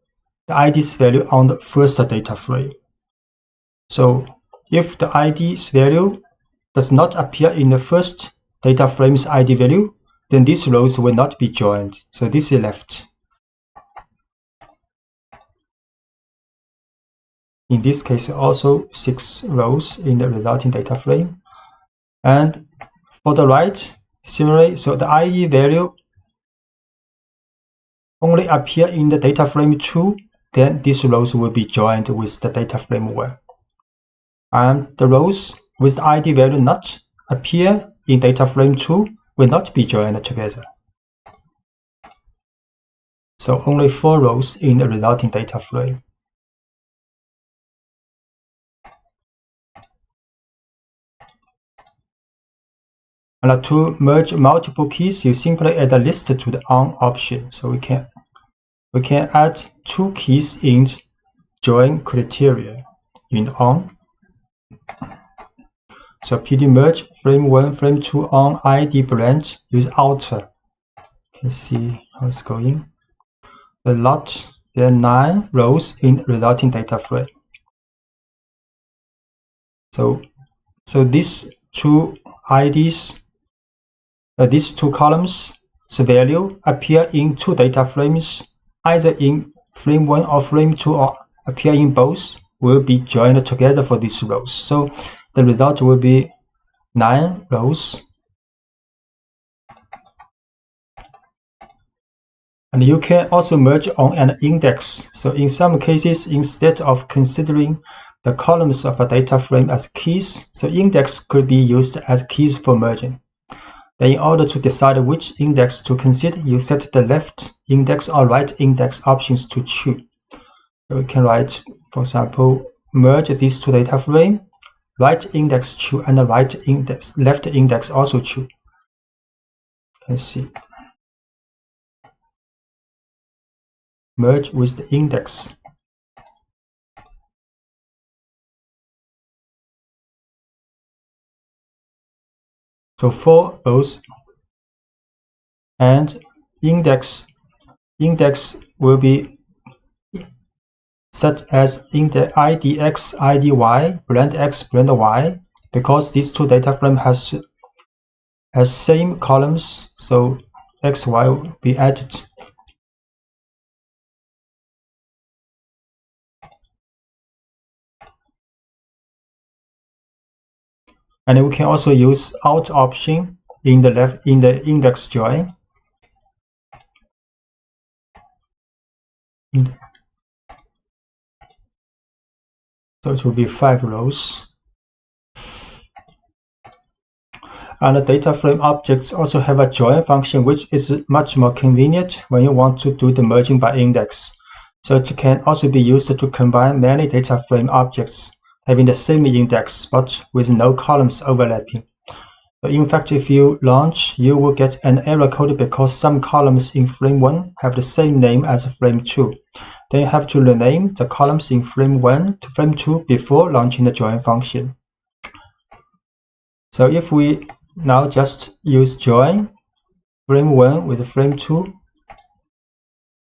the ID's value on the first data frame. So if the ID's value does not appear in the first data frame's ID value, then these rows will not be joined. So this is left. In this case, also 6 rows in the resulting data frame. And for the right, similarly, so the ID value only appear in the data frame 2, then these rows will be joined with the data frame 1. And the rows with the ID value not appear in data frame 2 will not be joined together. So only 4 rows in the resulting data frame. And to merge multiple keys, you simply add a list to the on option. So we can add 2 keys in join criteria in on. So PD merge frame 1, frame 2 on ID blend use outer. You can see how it's going. There are 9 rows in resulting data frame. So these 2 IDs, these 2 columns, the value appear in 2 data frames, either in frame 1 or frame 2, or appear in both, will be joined together for these rows. So the result will be 9 rows. And you can also merge on an index. So in some cases, instead of considering the columns of a data frame as keys, so index could be used as keys for merging. Then in order to decide which index to consider, you set the left index or right index options to choose. So we can write, for example, merge these 2 data frames, right index true and the left index also true. Let's see. Merge with the index. So 4 rows, and index will be set as IDX, IDY, blend X, blend Y, because these 2 data frame has same columns, so XY will be added. And we can also use Alt option in the index join. So it will be 5 rows. And the data frame objects also have a join function, which is much more convenient when you want to do the merging by index. So it can also be used to combine many data frame objects having the same index but with no columns overlapping. So in fact, if you launch, you will get an error code because some columns in frame 1 have the same name as frame 2. Then you have to rename the columns in frame 1 to frame 2 before launching the join function. So if we now just use join frame 1 with frame 2,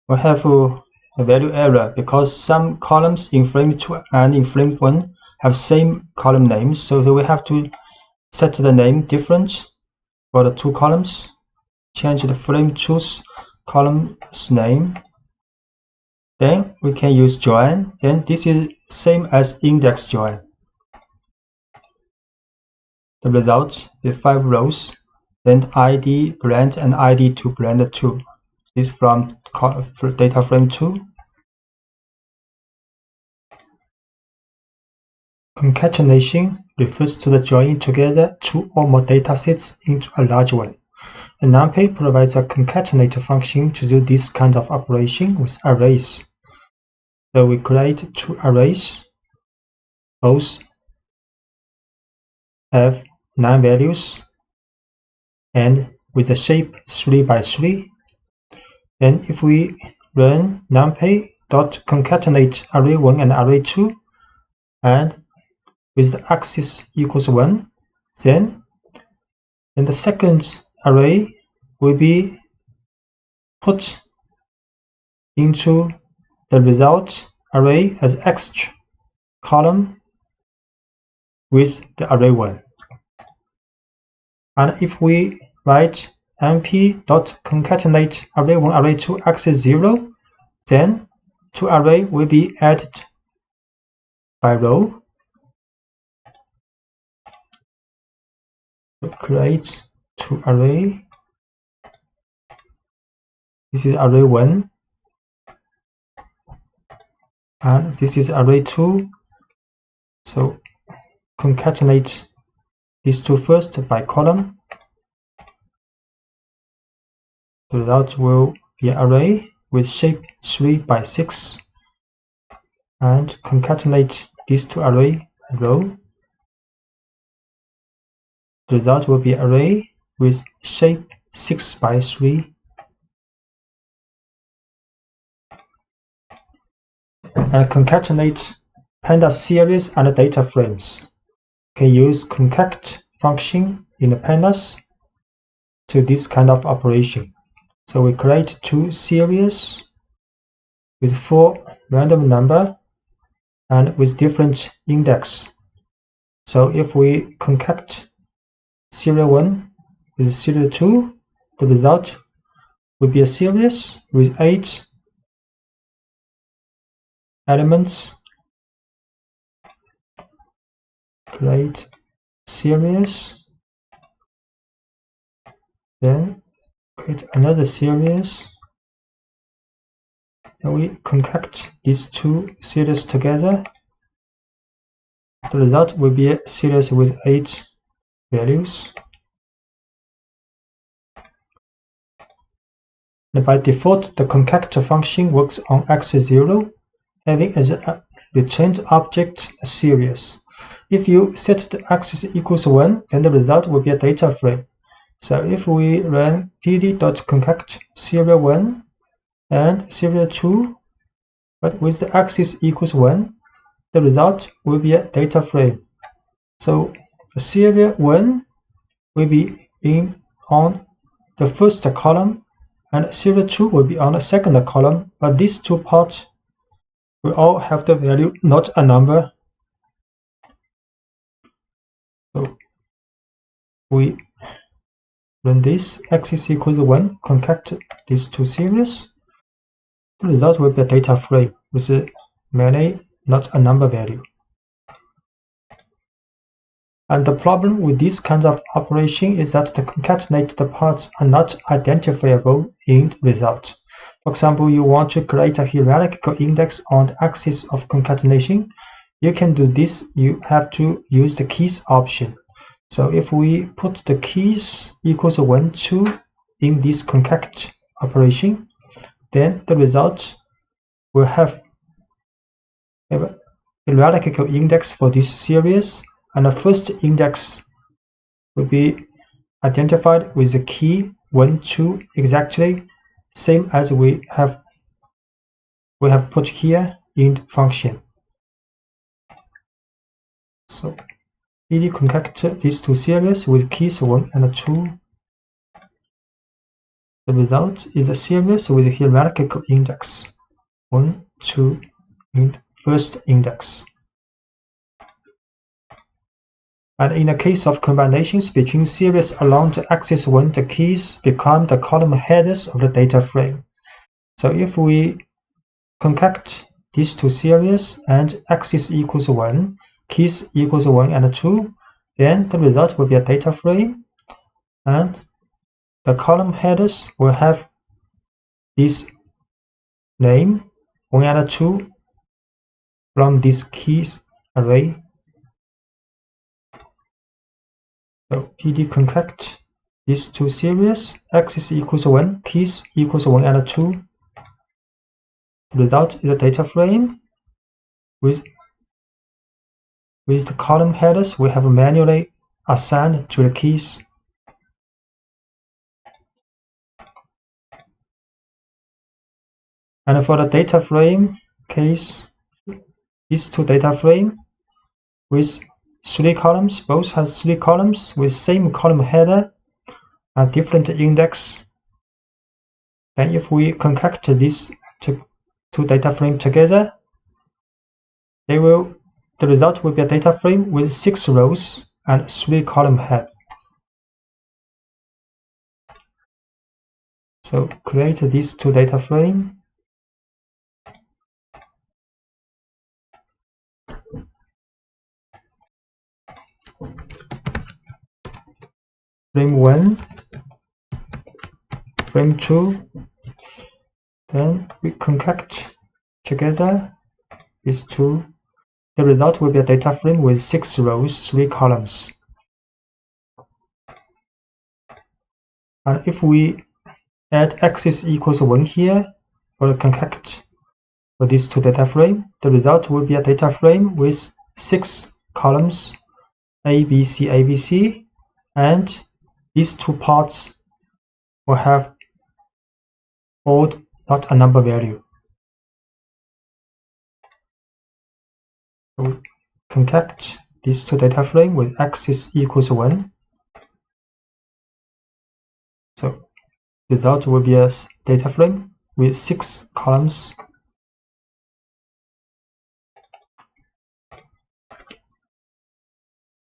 we have a value error because some columns in frame 2 and in frame 1 have same column names. So we have to set the name different for the two columns, change the frame 2's column's name. Then we can use join. Then this is same as index join. The result is 5 rows, then ID blend and ID to blend 2. This from data frame 2. Concatenation refers to the joining together two or more datasets into a large one. And NumPy provides a concatenate function to do this kind of operation with arrays. So we create two arrays. Both have 9 values and with the shape 3 by 3. Then if we run numpy.concatenate array1 and array2 and with the axis equals 1, then the second array will be put into the result array as extra column with the array1. And if we write np.concatenate array1 array2 axis 0, then two array will be added by row. So create two array. This is array 1 and this is array 2. So concatenate these two first by column. The result will be an array with shape 3 by 6 and concatenate these two array row. The result will be an array with shape 6 by 3. And concatenate Pandas series and data frames. Can use concat function in the Pandas to this kind of operation. So we create two series with 4 random number and with different index. So if we concat serial 1 with serial 2, the result will be a series with 8 elements. Create series, then create another series, and we concatenate these two series together. The result will be a series with 8 values. And by default, the concat function works on axis 0, having as a returned object a series. If you set the axis equals 1, then the result will be a data frame. So if we run pd.concat serial 1 and serial 2, but with the axis equals 1, the result will be a data frame. So the serial 1 will be on the first column and serial 2 will be on the second column, but these two parts will all have the value not a number. So we run this axis equals 1, concat these two series. The result will be a data frame with many not a number value. And the problem with this kind of operation is that the concatenated parts are not identifiable in the result. For example, you want to create a hierarchical index on the axis of concatenation. You can do this. You have to use the keys option. So if we put the keys equals 1, 2 in this concat operation, then the result will have a hierarchical index for this series, and the first index will be identified with the key 1, 2, exactly same as we have put here in the function. So PD concatenate these two series with keys 1 and 2. The result is a series with a hierarchical index 1, 2, and first index. And in the case of combinations between series along the axis 1, the keys become the column headers of the data frame. So if we concat these two series and axis equals 1, keys equals 1 and 2, then the result will be a data frame, and the column headers will have this name 1 and 2 from this keys array. So PD concat these two series, axis equals 1, keys equals 1 and 2. The result is a data frame with the column headers we have manually assigned to the keys. And for the data frame case, these two data frame with 3 columns, both have 3 columns with same column header and different index. Then if we concat these two data frame together, the result will be a data frame with 6 rows and 3 column heads. So create these two data frame. Frame 1, frame 2, then we concat together these two. The result will be a data frame with 6 rows, 3 columns. And if we add axis equals 1 here for the concat for these two data frame, the result will be a data frame with 6 columns, A, B, C, A, B, C, and these two parts will have odd, not a number value. So concat these two data frame with axis equals 1. So result will be a data frame with 6 columns.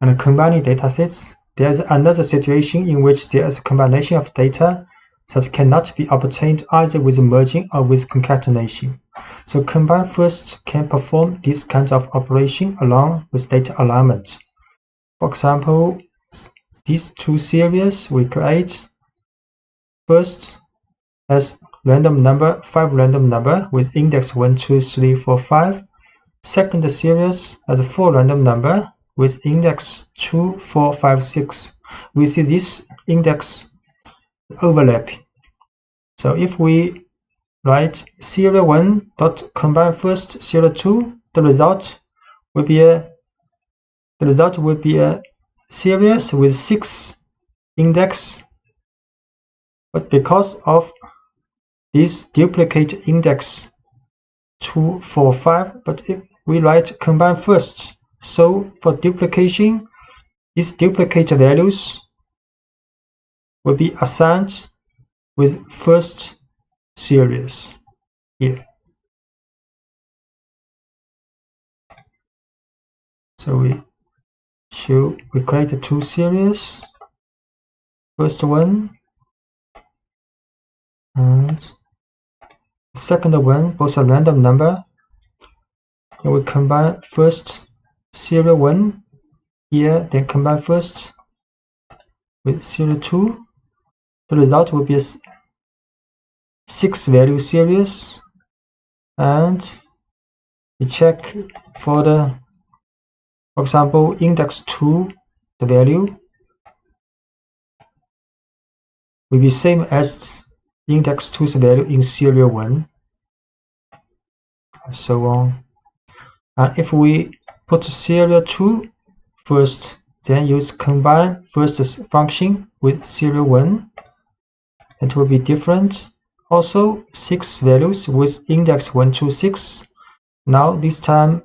And combining datasets, there is another situation in which there is a combination of data that cannot be obtained either with merging or with concatenation. So combine first can perform this kind of operation along with data alignment. For example, these two series we create first as random number, 5 random number with index 1, 2, 3, 4, 5. Second series as 4 random number with index 2, 4, 5, 6. We see this index overlapping. So if we write serial 1 dot combine first serial 2, the result will be a series with 6 index. But because of this duplicate index 2, 4, 5, but if we write combine first, so for duplication, these duplicate values will be assigned with first series here. So we create 2 series, first one and the second one, both a random number. And we combine first serial 1 here, then combine first with serial 2. The result will be a 6 value series, and we check for example, index 2, the value will be same as index 2's value in serial 1, and so on. And if we put serial 2 first, then use combine first function with serial 1, it will be different. Also 6 values with index 1 to 6. Now this time,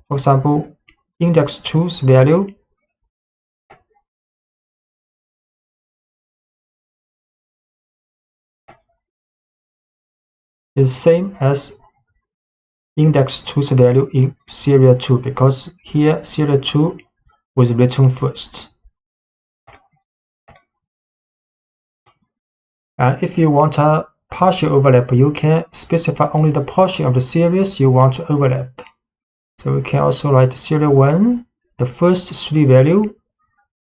for example, index 2's value is same as index 2's value in serial 2, because here serial 2 was written first. And if you want a partial overlap, you can specify only the portion of the series you want to overlap. So we can also write serial 1, the first 3 value,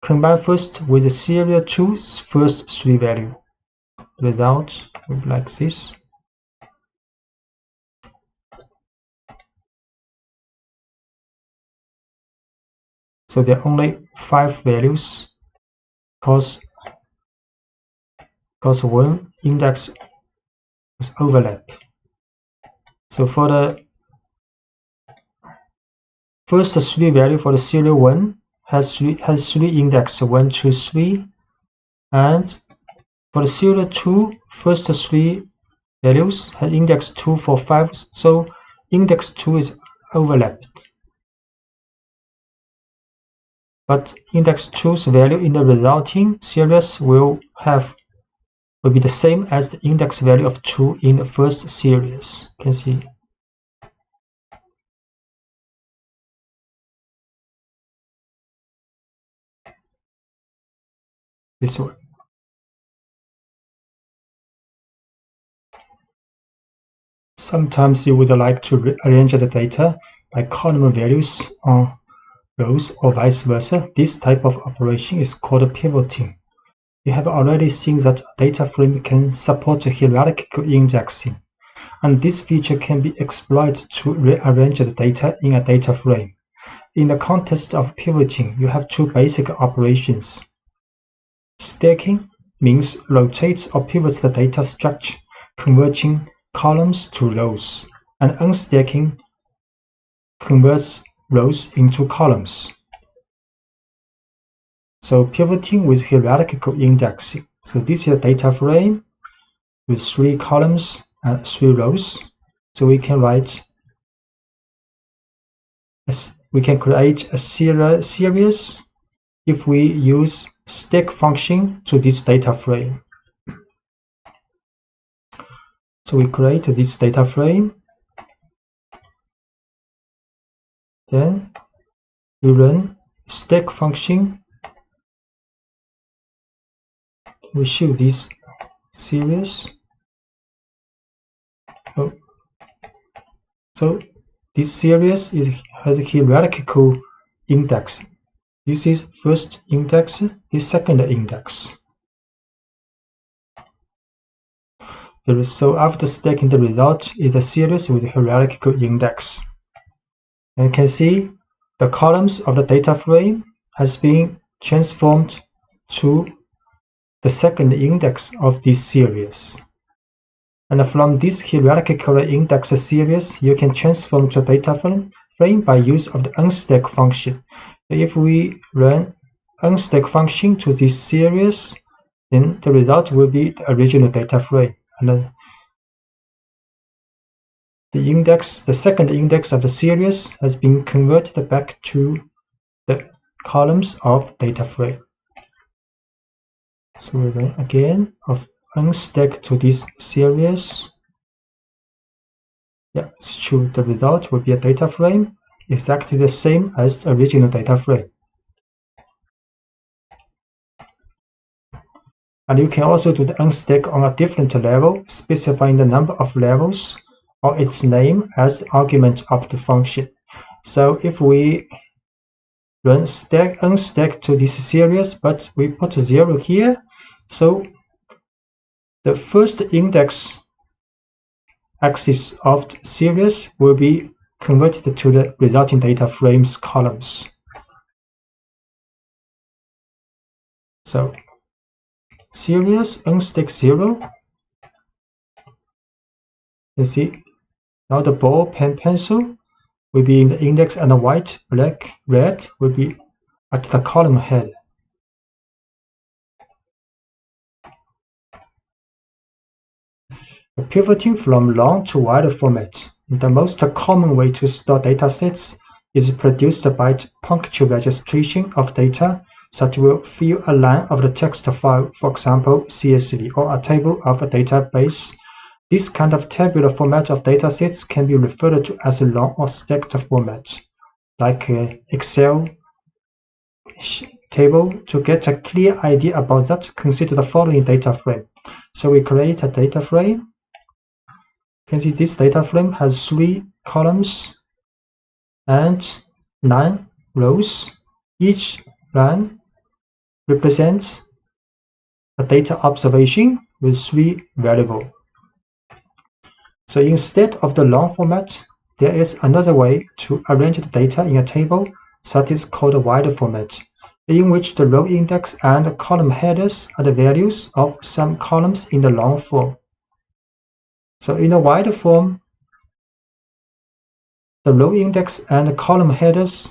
combine first with the serial 2's first 3 value. Result will be like this. So there are only 5 values because one index was overlap. So for the first 3 value for the serial 1 has 3 index 1 to 3, and for the serial 2 first 3 values has index 2 for 5, so index 2 is overlapped. But index 2's value in the resulting series will be the same as the index value of 2 in the first series. You can see. This way. Sometimes you would like to rearrange the data by column values on rows or vice versa. This type of operation is called pivoting. You have already seen that a data frame can support hierarchical indexing, and this feature can be exploited to rearrange the data in a data frame. In the context of pivoting, you have 2 basic operations. Stacking means rotates or pivots the data structure, converting columns to rows, and unstacking converts rows into columns. So pivoting with hierarchical indexing. So this is a data frame with 3 columns and 3 rows. So we can create a series if we use stack function to this data frame. So we create this data frame, then we run stack function. We show this series. So this series has a hierarchical index. This is first index, this second index. So after stacking, the result is a series with a hierarchical index. And you can see the columns of the data frame has been transformed to the second index of this series. And from this hierarchical index series, you can transform to a data frame by use of the unstack function. If we run unstack function to this series, then the result will be the original data frame. And the second index of the series has been converted back to the columns of data frame. So we run again of unstack to this series. Yeah, it's true. The result will be a data frame exactly the same as the original data frame. And you can also do the unstack on a different level, specifying the number of levels or its name as argument of the function. So if we run unstack to this series, but we put 0 here, so the first index axis of the series will be converted to the resulting data frames columns. So series unstack 0. You see now the ball, pen, pencil will be in the index, and the white, black, red will be at the column head. Pivoting from long to wide format. The most common way to store datasets is produced by punctual registration of data that will fill a line of the text file, for example CSV, or a table of a database. This kind of tabular format of datasets can be referred to as a long or stacked format, like Excel table. To get a clear idea about that, consider the following data frame. So we create a data frame. You can see this data frame has 3 columns and 9 rows. Each line represents a data observation with 3 variables. So instead of the long format, there is another way to arrange the data in a table that is called a wide format, in which the row index and column headers are the values of some columns in the long form. So in the wide form, the row index and column headers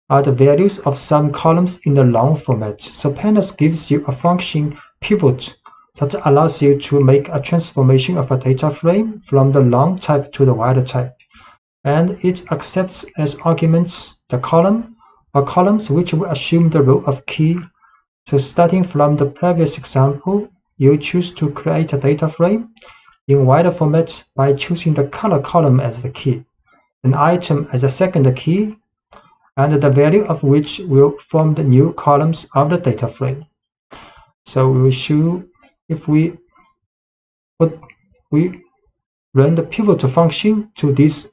are the values of some columns in the long format. So Pandas gives you a function pivot that allows you to make a transformation of a data frame from the long type to the wide type, and it accepts as arguments the column or columns which will assume the role of key. So starting from the previous example, you choose to create a data frame in wide format by choosing the color column as the key, an item as a second key, and the value of which will form the new columns of the data frame. So we will show if we run the pivot function to this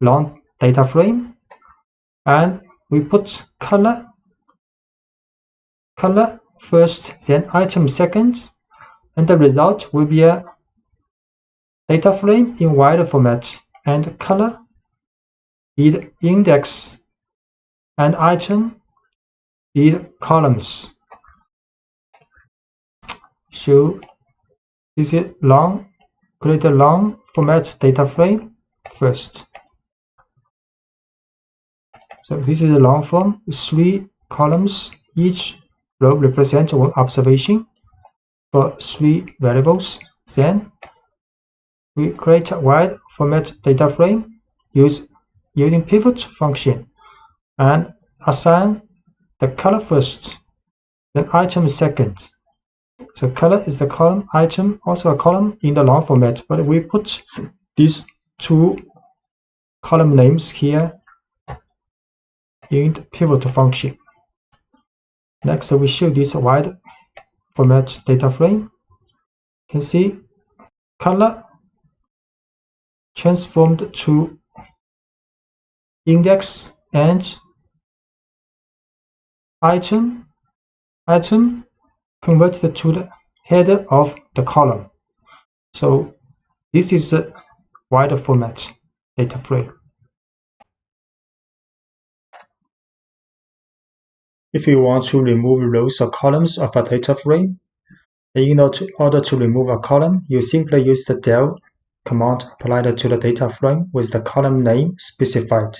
long data frame, and we put color first, then item second, and the result will be a data frame in wide format, and color be index and item be columns. So this is create a long format data frame first. So this is a long form with 3 columns. Each row represents one observation for 3 variables. Then we create a wide format data frame using pivot function and assign the color first, then item second. So color is the column, item also a column in the long format, but we put these 2 column names here in the pivot function. Next, we show this wide format data frame. You can see color transformed to index and item converted to the header of the column. So this is a wide format data frame. If you want to remove rows or columns of a data frame, in order to remove a column, you simply use the del command applied to the data frame with the column name specified.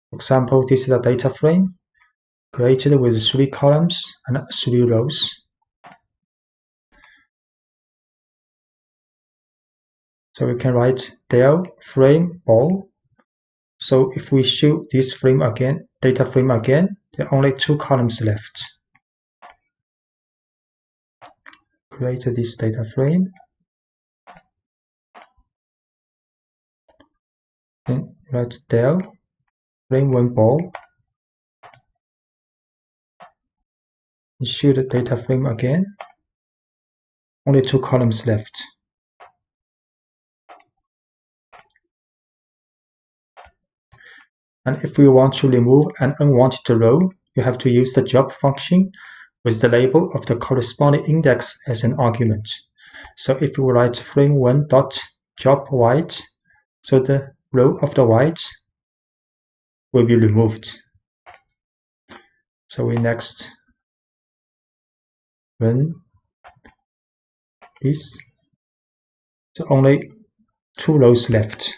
For example, this is a data frame created with 3 columns and 3 rows. So we can write del frame ball. So if we show this frame again, data frame again, there are only 2 columns left. Create this data frame. Then write del frame 1 ball. And show the data frame again. Only 2 columns left. And if we want to remove an unwanted row, you have to use the job function with the label of the corresponding index as an argument. So if we write frame1 dot job white, so the row of the white will be removed. So we next run this. So only 2 rows left.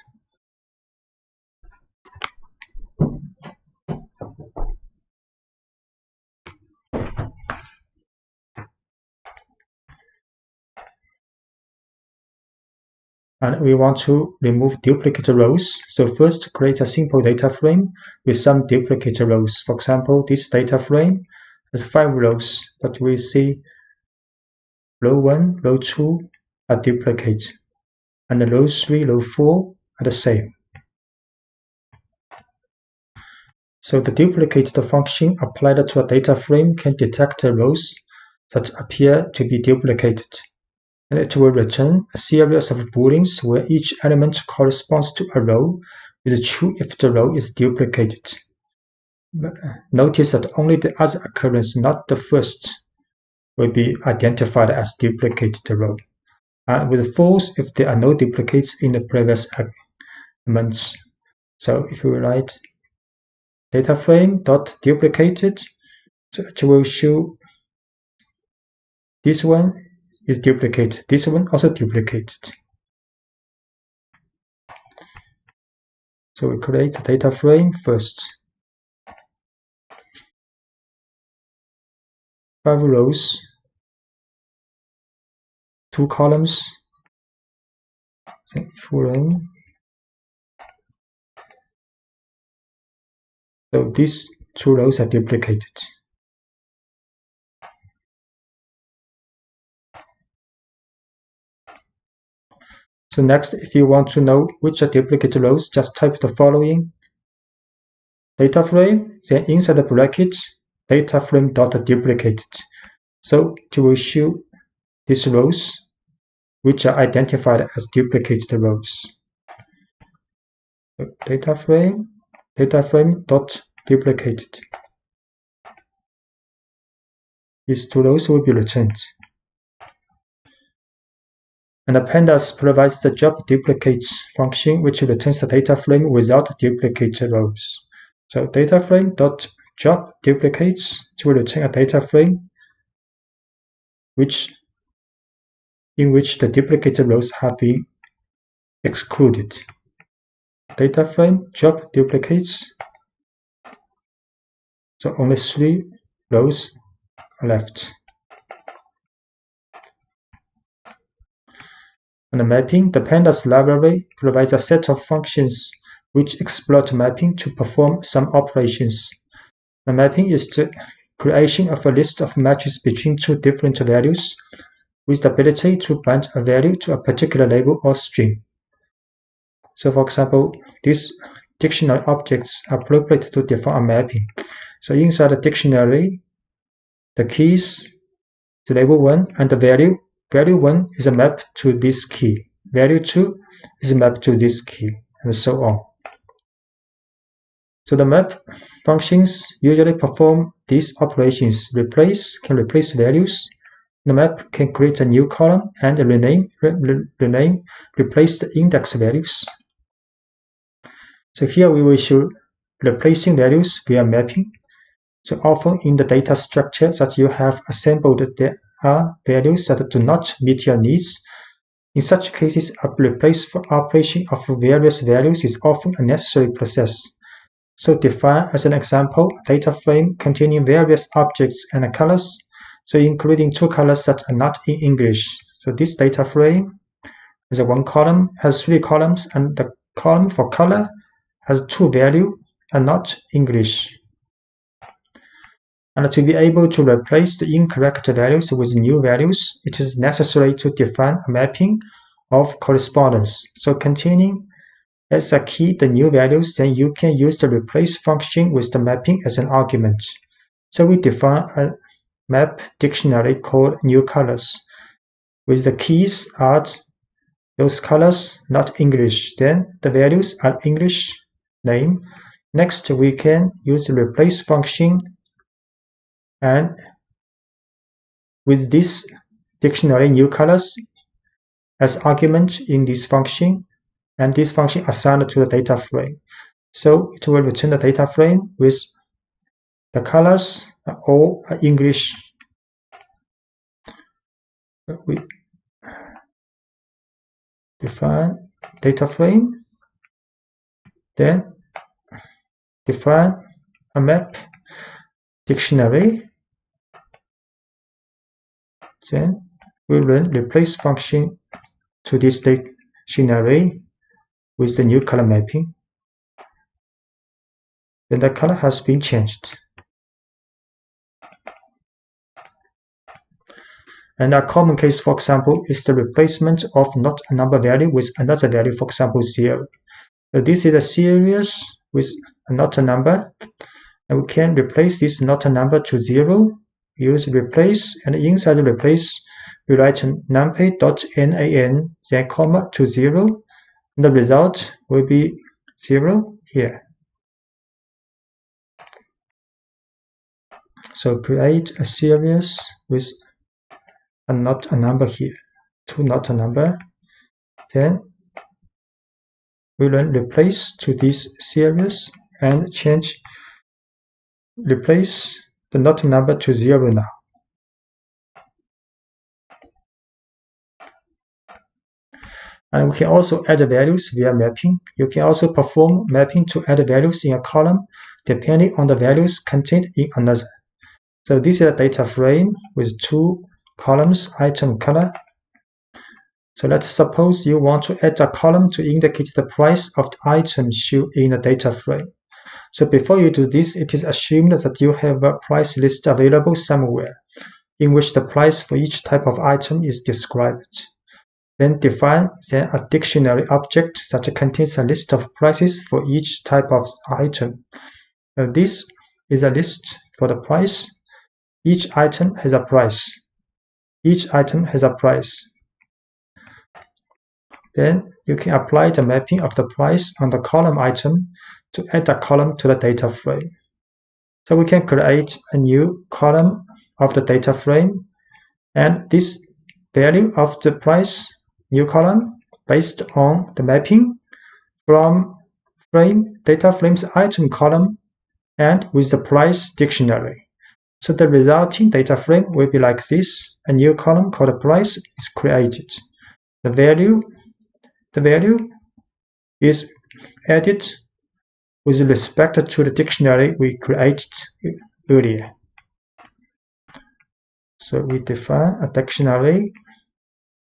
And we want to remove duplicate rows. So first, create a simple data frame with some duplicate rows. For example, this data frame has 5 rows, but we see row 1, row 2 are duplicate, and row 3, row 4 are the same. So the duplicate function applied to a data frame can detect the rows that appear to be duplicated, and it will return a series of booleans where each element corresponds to a row with true if the row is duplicated. Notice that only the other occurrence, not the first, will be identified as duplicated row, and with false if there are no duplicates in the previous elements. So if we write data frame dot duplicated, so it will show this one is duplicated, this one also duplicated. So we create a data frame first. 5 rows, 2 columns. So if we run, so these 2 rows are duplicated. So next, if you want to know which are duplicate rows, just type the following data frame, then inside the bracket, data frame dot duplicated. So it will show these rows which are identified as duplicate rows. So data frame dot duplicated. These 2 rows will be returned. And the Pandas provides the job duplicates function, which returns the data frame without duplicate rows. So data frame dot job duplicates to return a data frame in which the duplicate rows have been excluded. Data frame job duplicates, so only 3 rows are left. And the mapping, the Pandas library provides a set of functions which exploit mapping to perform some operations. The mapping is the creation of a list of matches between 2 different values with the ability to bind a value to a particular label or string. So for example, these dictionary objects are appropriate to define a mapping. So inside the dictionary, the keys, the label 1, and the value 1 is a map to this key, value 2 is a map to this key, and so on. So the map functions usually perform these operations. Can replace values. The map can create a new column and replace the index values. So here we will show replacing values via mapping. So often in the data structure that you have assembled, there are values that do not meet your needs. In such cases, a replace operation of various values is often a necessary process. So define, as an example, a data frame containing various objects and colors, so including 2 colors that are not in English. So this data frame has 1 column, has 3 columns, and the column for color has 2 values and not English. And to be able to replace the incorrect values with new values, it is necessary to define a mapping of correspondence. So containing as a key the new values, then you can use the replace function with the mapping as an argument. So we define a map dictionary called new colors, with the keys are those colors not English. Then the values are English name, Next, we can use the replace function, and with this dictionary new colors as argument in this function, and this function assigned to the data frame. So it will return the data frame with the colors all English. We define data frame, then define a map dictionary, then we run replace function to this dictionary with the new color mapping. Then the color has been changed. And a common case, for example, is the replacement of not a number value with another value, for example, 0. So this is a series with not a number, and we can replace this not a number to 0, use replace, and inside the replace, we write numpy.nan, then comma to 0, and the result will be 0 here. So create a series with not a number here, to not a number, then we run replace to this series and change replace the not number to 0 now. And we can also add values via mapping. You can also perform mapping to add values in a column depending on the values contained in another. So this is a data frame with 2 columns, item, color. So let's suppose you want to add a column to indicate the price of the item shown in the data frame. So before you do this, it is assumed that you have a price list available somewhere in which the price for each type of item is described. Then define a dictionary object that contains a list of prices for each type of item. Now this is a list for the price. Each item has a price. Each item has a price. Then you can apply the mapping of the price on the column item to add a column to the data frame. So we can create a new column of the data frame, and this value of the price new column based on the mapping from data frame's item column and with the price dictionary. So the resulting data frame will be like this. A new column called price is created. The value is added with respect to the dictionary we created earlier. So we define a dictionary,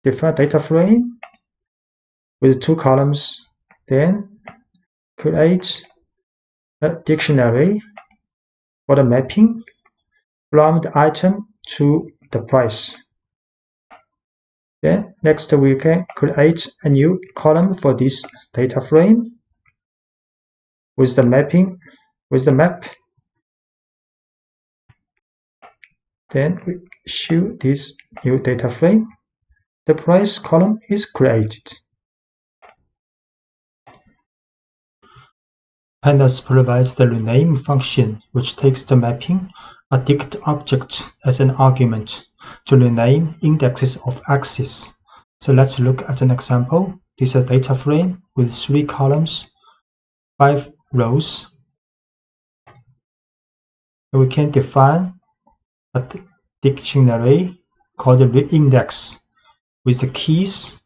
define data frame with 2 columns, then create a dictionary for the mapping from the item to the price. Then next we can create a new column for this data frame with the mapping, with the map. Then we show this new data frame. The price column is created. Pandas provides the rename function, which takes the mapping, a dict object, as an argument to rename indexes of axes. So let's look at an example. This is a data frame with 3 columns, 5 rows. We can define a dictionary called reindex with the keys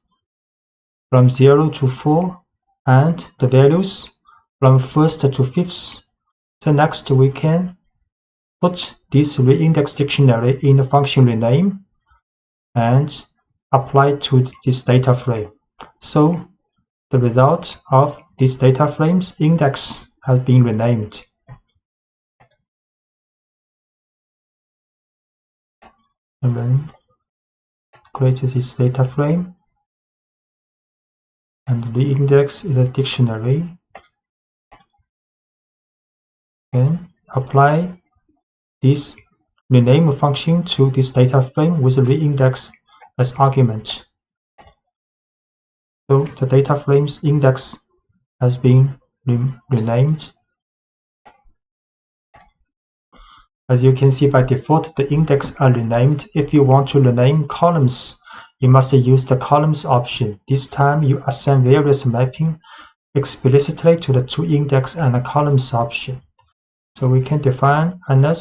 from 0 to 4 and the values from 1st to 5th. So next we can put this reindex dictionary in the function rename and apply to this data frame. So the result of this data frame's index has been renamed. And then create this data frame, and the index is a dictionary. Then apply this rename function to this data frame with the reindex as argument. So the data frame's index has been renamed. As you can see, by default, the index are renamed. If you want to rename columns, you must use the columns option. This time, you assign various mapping explicitly to the toIndex and the columns option. So we can define another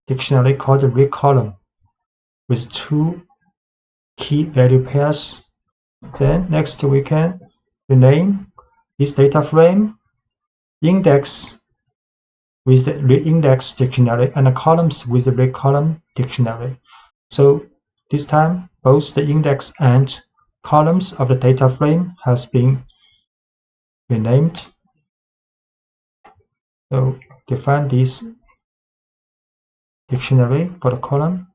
dictionary called recolumn with 2 key value pairs. Then next we can rename this data frame index with the reindex dictionary and the columns with the recolumn dictionary. So this time both the index and columns of the data frame has been renamed. So define this dictionary for the column,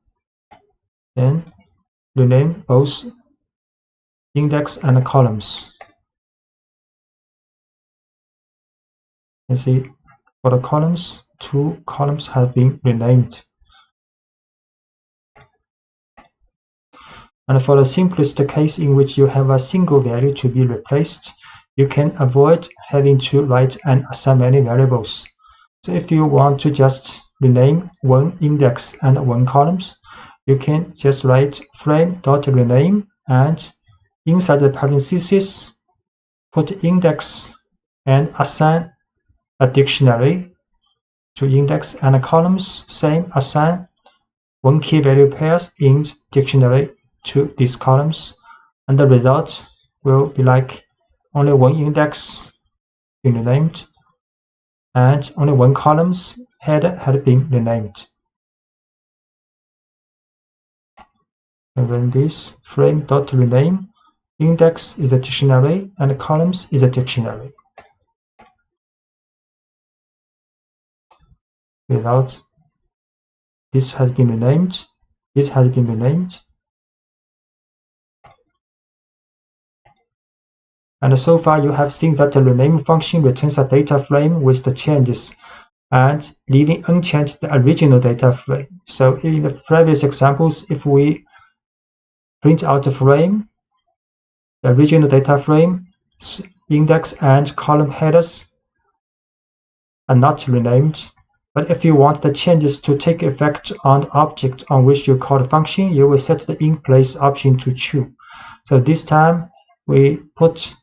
then rename both index and the columns. You see, for the columns, 2 columns have been renamed. And for the simplest case in which you have a single value to be replaced, you can avoid having to write and assign many variables. So if you want to just rename 1 index and 1 columns, you can just write frame.rename and inside the parentheses put index and assign a dictionary to index and columns. Same, assign 1 key value pairs in dictionary to these columns, and the result will be like only 1 index been renamed and only 1 columns header had been renamed. And when this frame.rename, index is a dictionary and columns is a dictionary. Without this has been renamed, this has been renamed. And so far you have seen that the rename function returns a data frame with the changes and leaving unchanged the original data frame. So in the previous examples, if we print out the frame, the original data frame, index and column headers are not renamed. But if you want the changes to take effect on the object on which you call the function, you will set the in-place option to true. So this time we put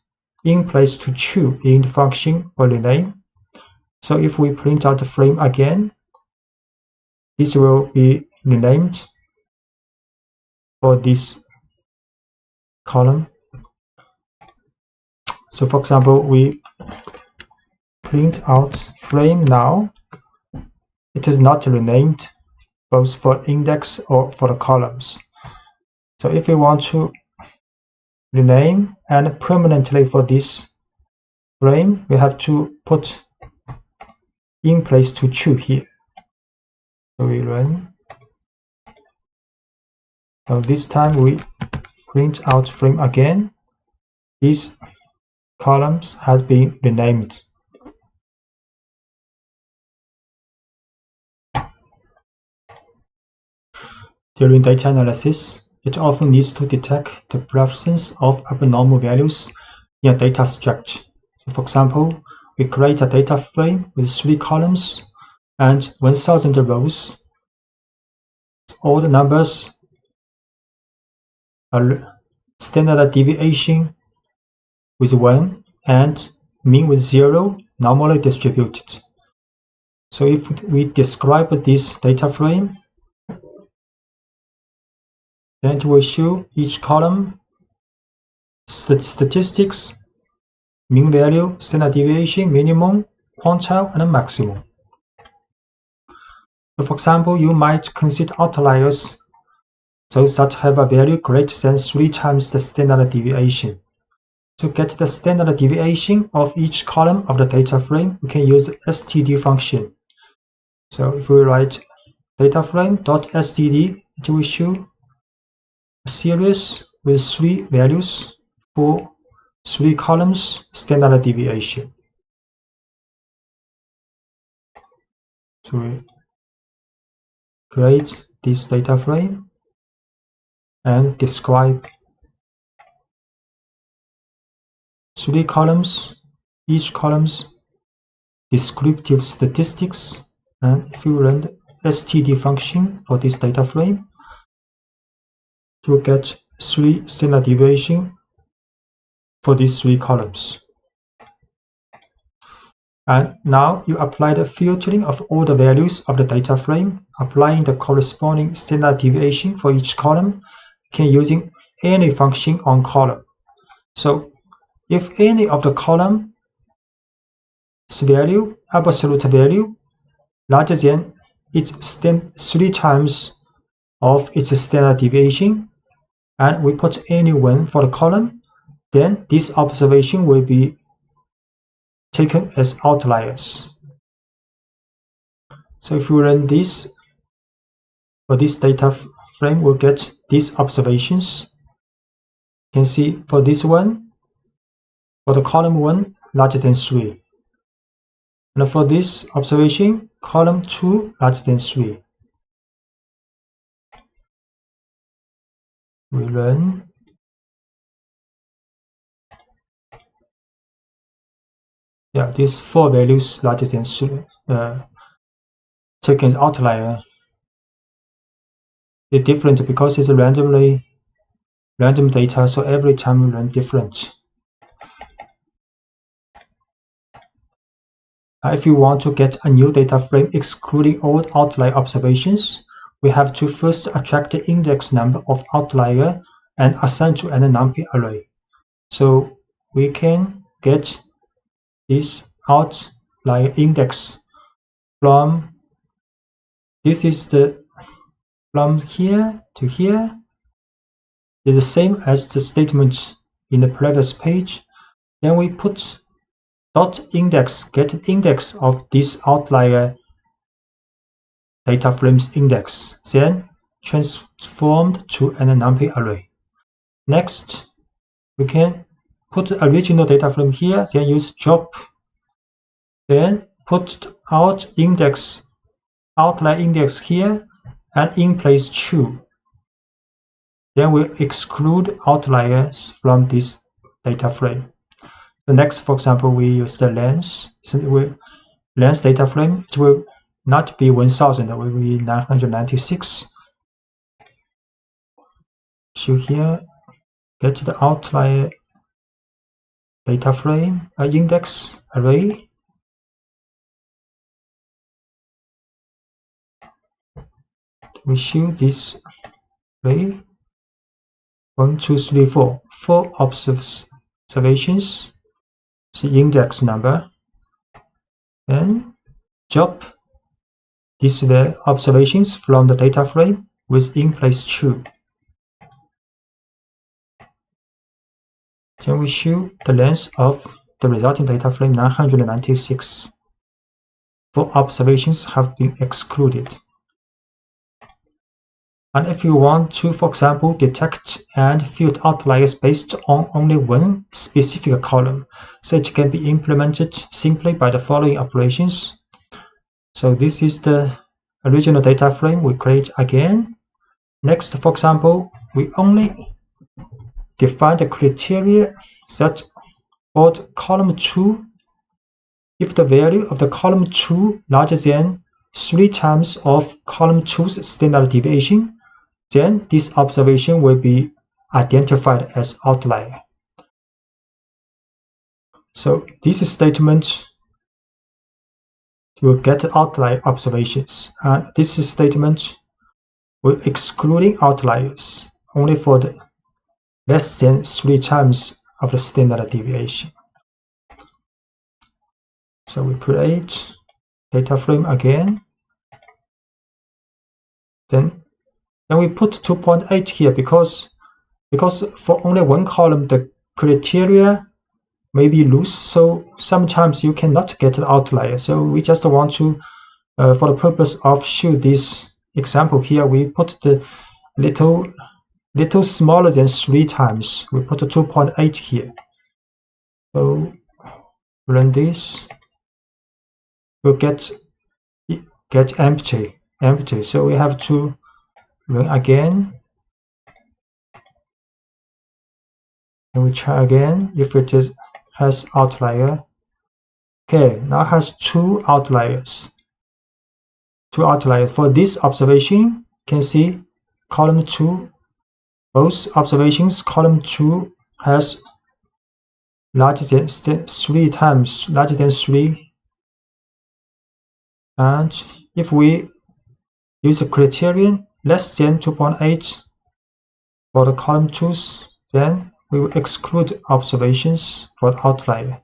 in place to true in the function for rename. So if we print out the frame again, this will be renamed for this column. So for example, we print out frame now. It is not renamed both for index or for the columns. So if we want to rename and permanently for this frame, we have to put in place to true here. So we run. So this time we print out frame again. These columns has been renamed. During data analysis, it often needs to detect the presence of abnormal values in a data structure. So for example, we create a data frame with 3 columns and 1000 rows. All the numbers are standard deviation with 1 and mean with 0, normally distributed. So if we describe this data frame, then it will show each column statistics, mean value, standard deviation, minimum, quantile, and maximum. So for example, you might consider outliers, those that have a value greater than 3 times the standard deviation. To get the standard deviation of each column of the data frame, we can use the std function. So if we write data frame.std, it will show a series with 3 values for 3 columns standard deviation. So we create this data frame and describe 3 columns, each column's descriptive statistics, and if you run the std function for this data frame to get 3 standard deviation for these 3 columns. And now you apply the filtering of all the values of the data frame, applying the corresponding standard deviation for each column, can using any function on column. So if any of the column's value, absolute value, larger than its 3 times of its standard deviation, and we put any one for the column, then this observation will be taken as outliers. So if we run this, for this data frame, we'll get these observations. You can see for this one, for the column 1, larger than 3. And for this observation, column 2, larger than 3. We run. Yeah, these 4 values larger than 3, taken as outlier. It's different because it's random data, so every time we run different. If you want to get a new data frame excluding all outlier observations, we have to first attract the index number of outlier and assign to an NumPy array. So we can get this outlier index from, this is the from here to here. It's the same as the statement in the previous page. Then we put dot index, get index of this outlier data frame's index, then transformed to an NumPy array. Next, we can put the original data frame here, then use drop, then put out index, outlier index here, and in place true. Then we exclude outliers from this data frame. The next, for example, we use the length. So length data frame, it will not be 1000, it will be 996. So here, get the outlier data frame, index array. We show this array 1, 2, 3, 4. 4 observations, the index number, and drop these observations from the data frame with in place true. Then we show the length of the resulting data frame 996. 4 observations have been excluded. And if you want to, for example, detect and filter outliers based on only one specific column, so it can be implemented simply by the following operations. So this is the original data frame we create again. Next, for example, we only define the criteria that for column 2, if the value of the column 2 larger than 3 times of column 2's standard deviation, then this observation will be identified as outlier. So this statement will get outlier observations, and this statement will excluding outliers only for the less than 3 times of the standard deviation. So we create data frame again. Then we put 2.8 here because for only one column the criteria may be loose, so sometimes you cannot get the outlier. So we just want to, for the purpose of show this example here, we put the little smaller than 3 times. We put a 2.8 here. So run this, we'll get empty. So we have to run again, and we try again if it has outlier. Okay, now has 2 outliers. two outliers. For this observation, you can see column 2, both observations, column 2 has larger than 3 times larger than 3. And if we use a criterion less than 2.8 for the column 2s, then we will exclude observations for the outlier.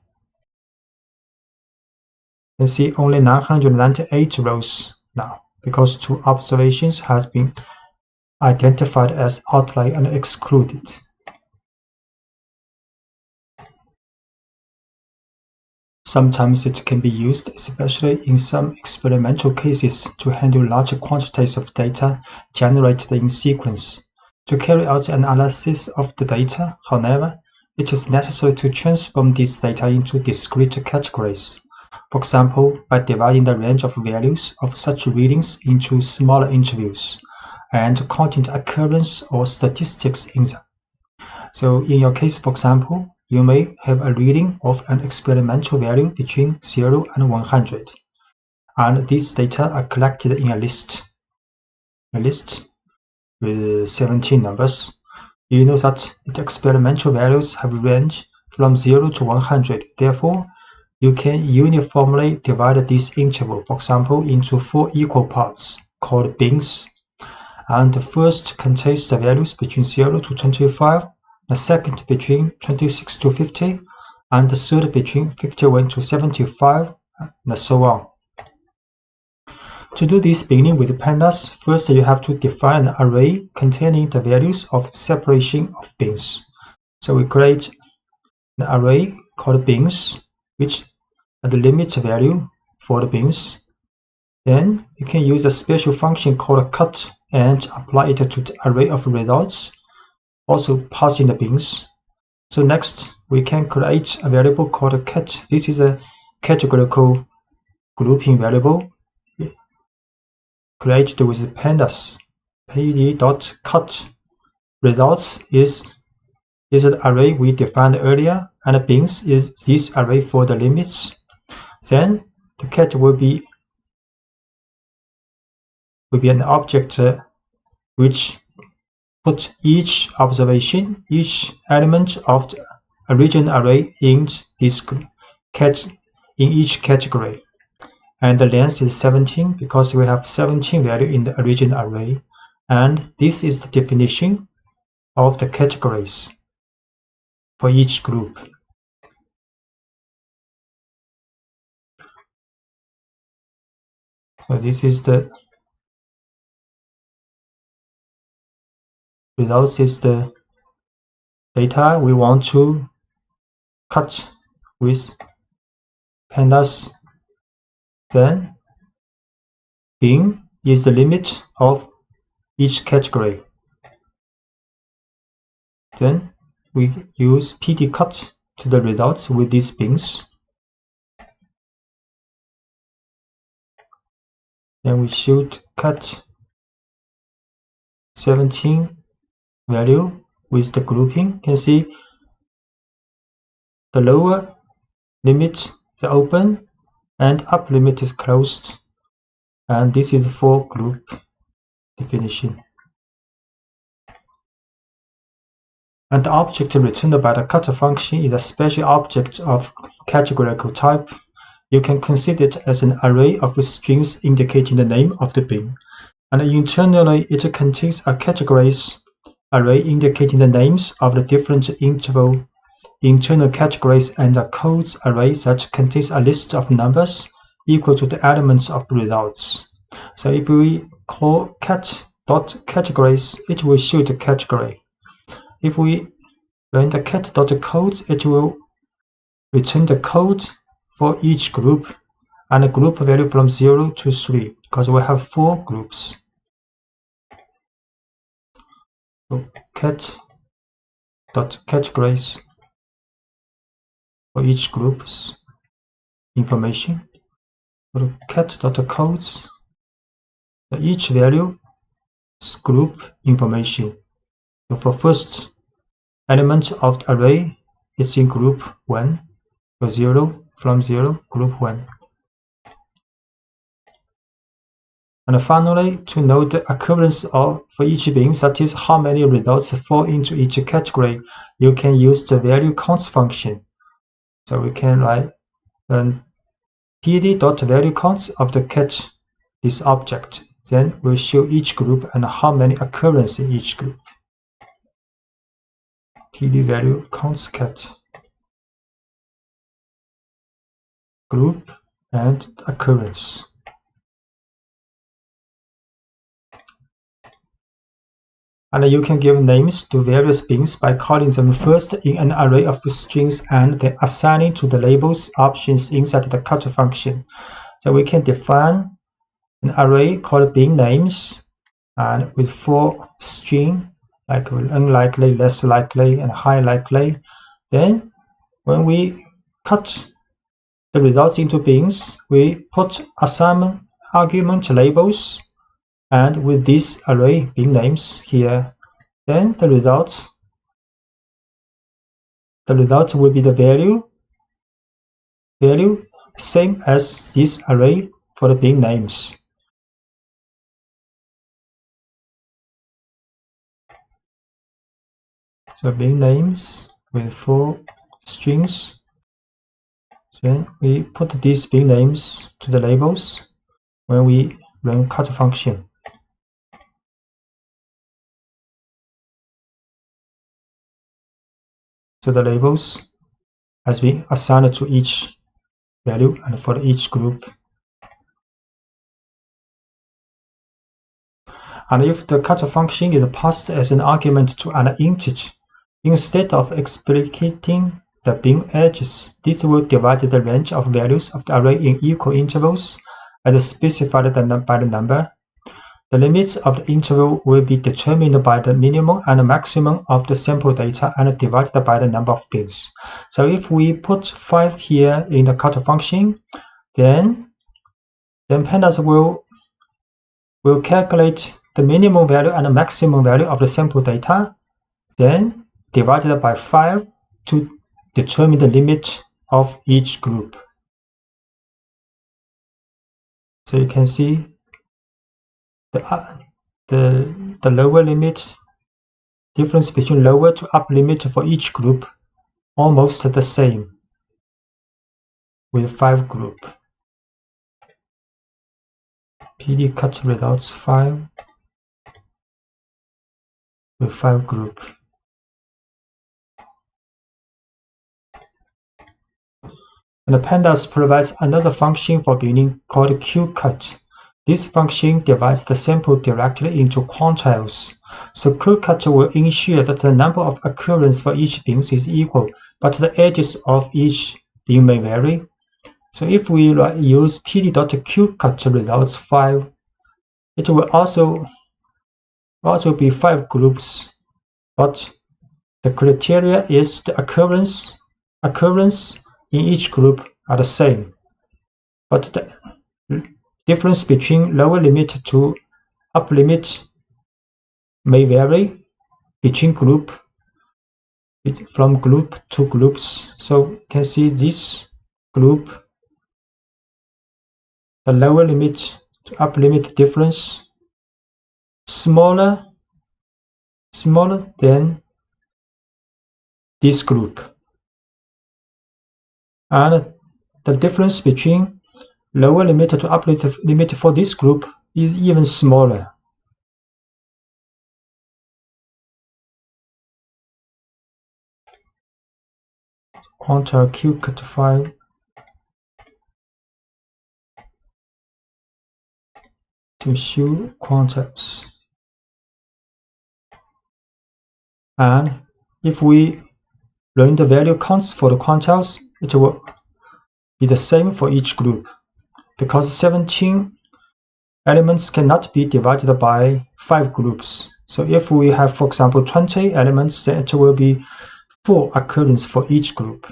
You can see only 998 rows now, because 2 observations has been identified as outlier and excluded. Sometimes it can be used, especially in some experimental cases, to handle large quantities of data generated in sequence. To carry out the analysis of the data, however, it is necessary to transform these data into discrete categories. For example, by dividing the range of values of such readings into smaller intervals and counting the occurrence or statistics in them. So in your case, for example, you may have a reading of an experimental value between 0 and 100, and these data are collected in a list with 17 numbers. You know that the experimental values have range from 0 to 100. Therefore, you can uniformly divide this interval, for example, into 4 equal parts called bins. And the first contains the values between 0 to 25, the second between 26 to 50, and the third between 51 to 75, and so on. To do this beginning with pandas, first you have to define an array containing the values of separation of bins. So we create an array called bins, which are the limit value for the bins. Then you can use a special function called cut and apply it to the array of results, also passing the bins. So next, we can create a variable called cat. This is a categorical grouping variable created with pandas. pd.cut results is an array we defined earlier, and bins is this array for the limits. Then the cat will be an object which put each observation, each element of the original array in this in each category. And the length is 17 because we have 17 value in the original array. And this is the definition of the categories for each group. So this is the results is the data we want to cut with pandas. Then bin is the limit of each category. Then we use pd_cut to the results with these bins. Then we should cut 17 value with the grouping. You can see the lower limit is open and up limit is closed, and this is for group definition. And the object returned by the cut function is a special object of categorical type. You can consider it as an array of strings indicating the name of the bin, and internally it contains a categories array indicating the names of the different internal categories, and a codes array that contains a list of numbers equal to the elements of results. So if we call cat.categories, it will show the category. If we run the cat.codes, it will return the code for each group and a group value from 0 to 3, because we have 4 groups. So cat.categories for each group's information. For cat.codes, each value is group information. So for first element of the array, it's in group 1. So 0 from 0, group 1. And finally, to know the occurrence of for each bin, that is how many results fall into each category, you can use the value counts function. So we can write pd.valueCounts of the cat, this object. Then we'll show each group and how many occurrences in each group. pd value counts cat group and occurrence. And you can give names to various bins by calling them first in an array of strings and then assigning to the labels options inside the cut function. So we can define an array called bin names and with 4 strings like unlikely, less likely, and high likely. Then when we cut the results into bins, we put assignment argument labels, and with this array bin names here, then the result will be the value same as this array for the bin names. So bin names with 4 strings. Then we put these bin names to the labels when we run cut function. So the labels has been assigned to each value and for each group. And if the cut function is passed as an argument to an integer, instead of explicating the bin edges, this will divide the range of values of the array in equal intervals as specified by the number. The limits of the interval will be determined by the minimum and maximum of the sample data and divided by the number of bins. So if we put 5 here in the cut function, then Pandas will calculate the minimum value and the maximum value of the sample data, then divided by 5 to determine the limit of each group. So you can see the lower limit, difference between lower to upper limit for each group almost the same with 5 group. PD cut results 5 with 5 group. And the Pandas provides another function for binning called qcut. This function divides the sample directly into quantiles. So qcut will ensure that the number of occurrences for each bin is equal, but the edges of each bin may vary. So if we use pd.qcut results 5, it will also be 5 groups, but the criteria is the occurrence in each group are the same, but the difference between lower limit to upper limit may vary between group, from group to groups. So you can see this group, the lower limit to upper limit difference smaller than this group, and the difference between lower limit to upper limit for this group is even smaller. Quantile qcut 5 to show quantiles. And if we run the value counts for the quantiles, it will be the same for each group, because 17 elements cannot be divided by 5 groups. So if we have, for example, 20 elements, then it will be 4 occurrences for each group.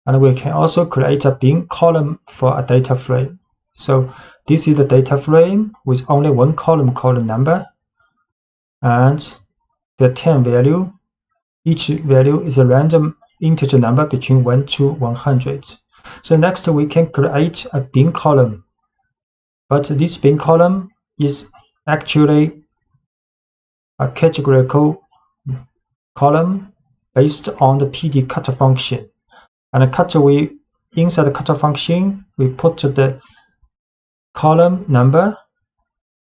And we can also create a bin column for a data frame. So this is the data frame with only one column called number, and the 10 value. Each value is a random integer number between 1 to 100. So next we can create a bin column, but this bin column is actually a categorical column based on the PD cut function. And inside the cut function, we put the column number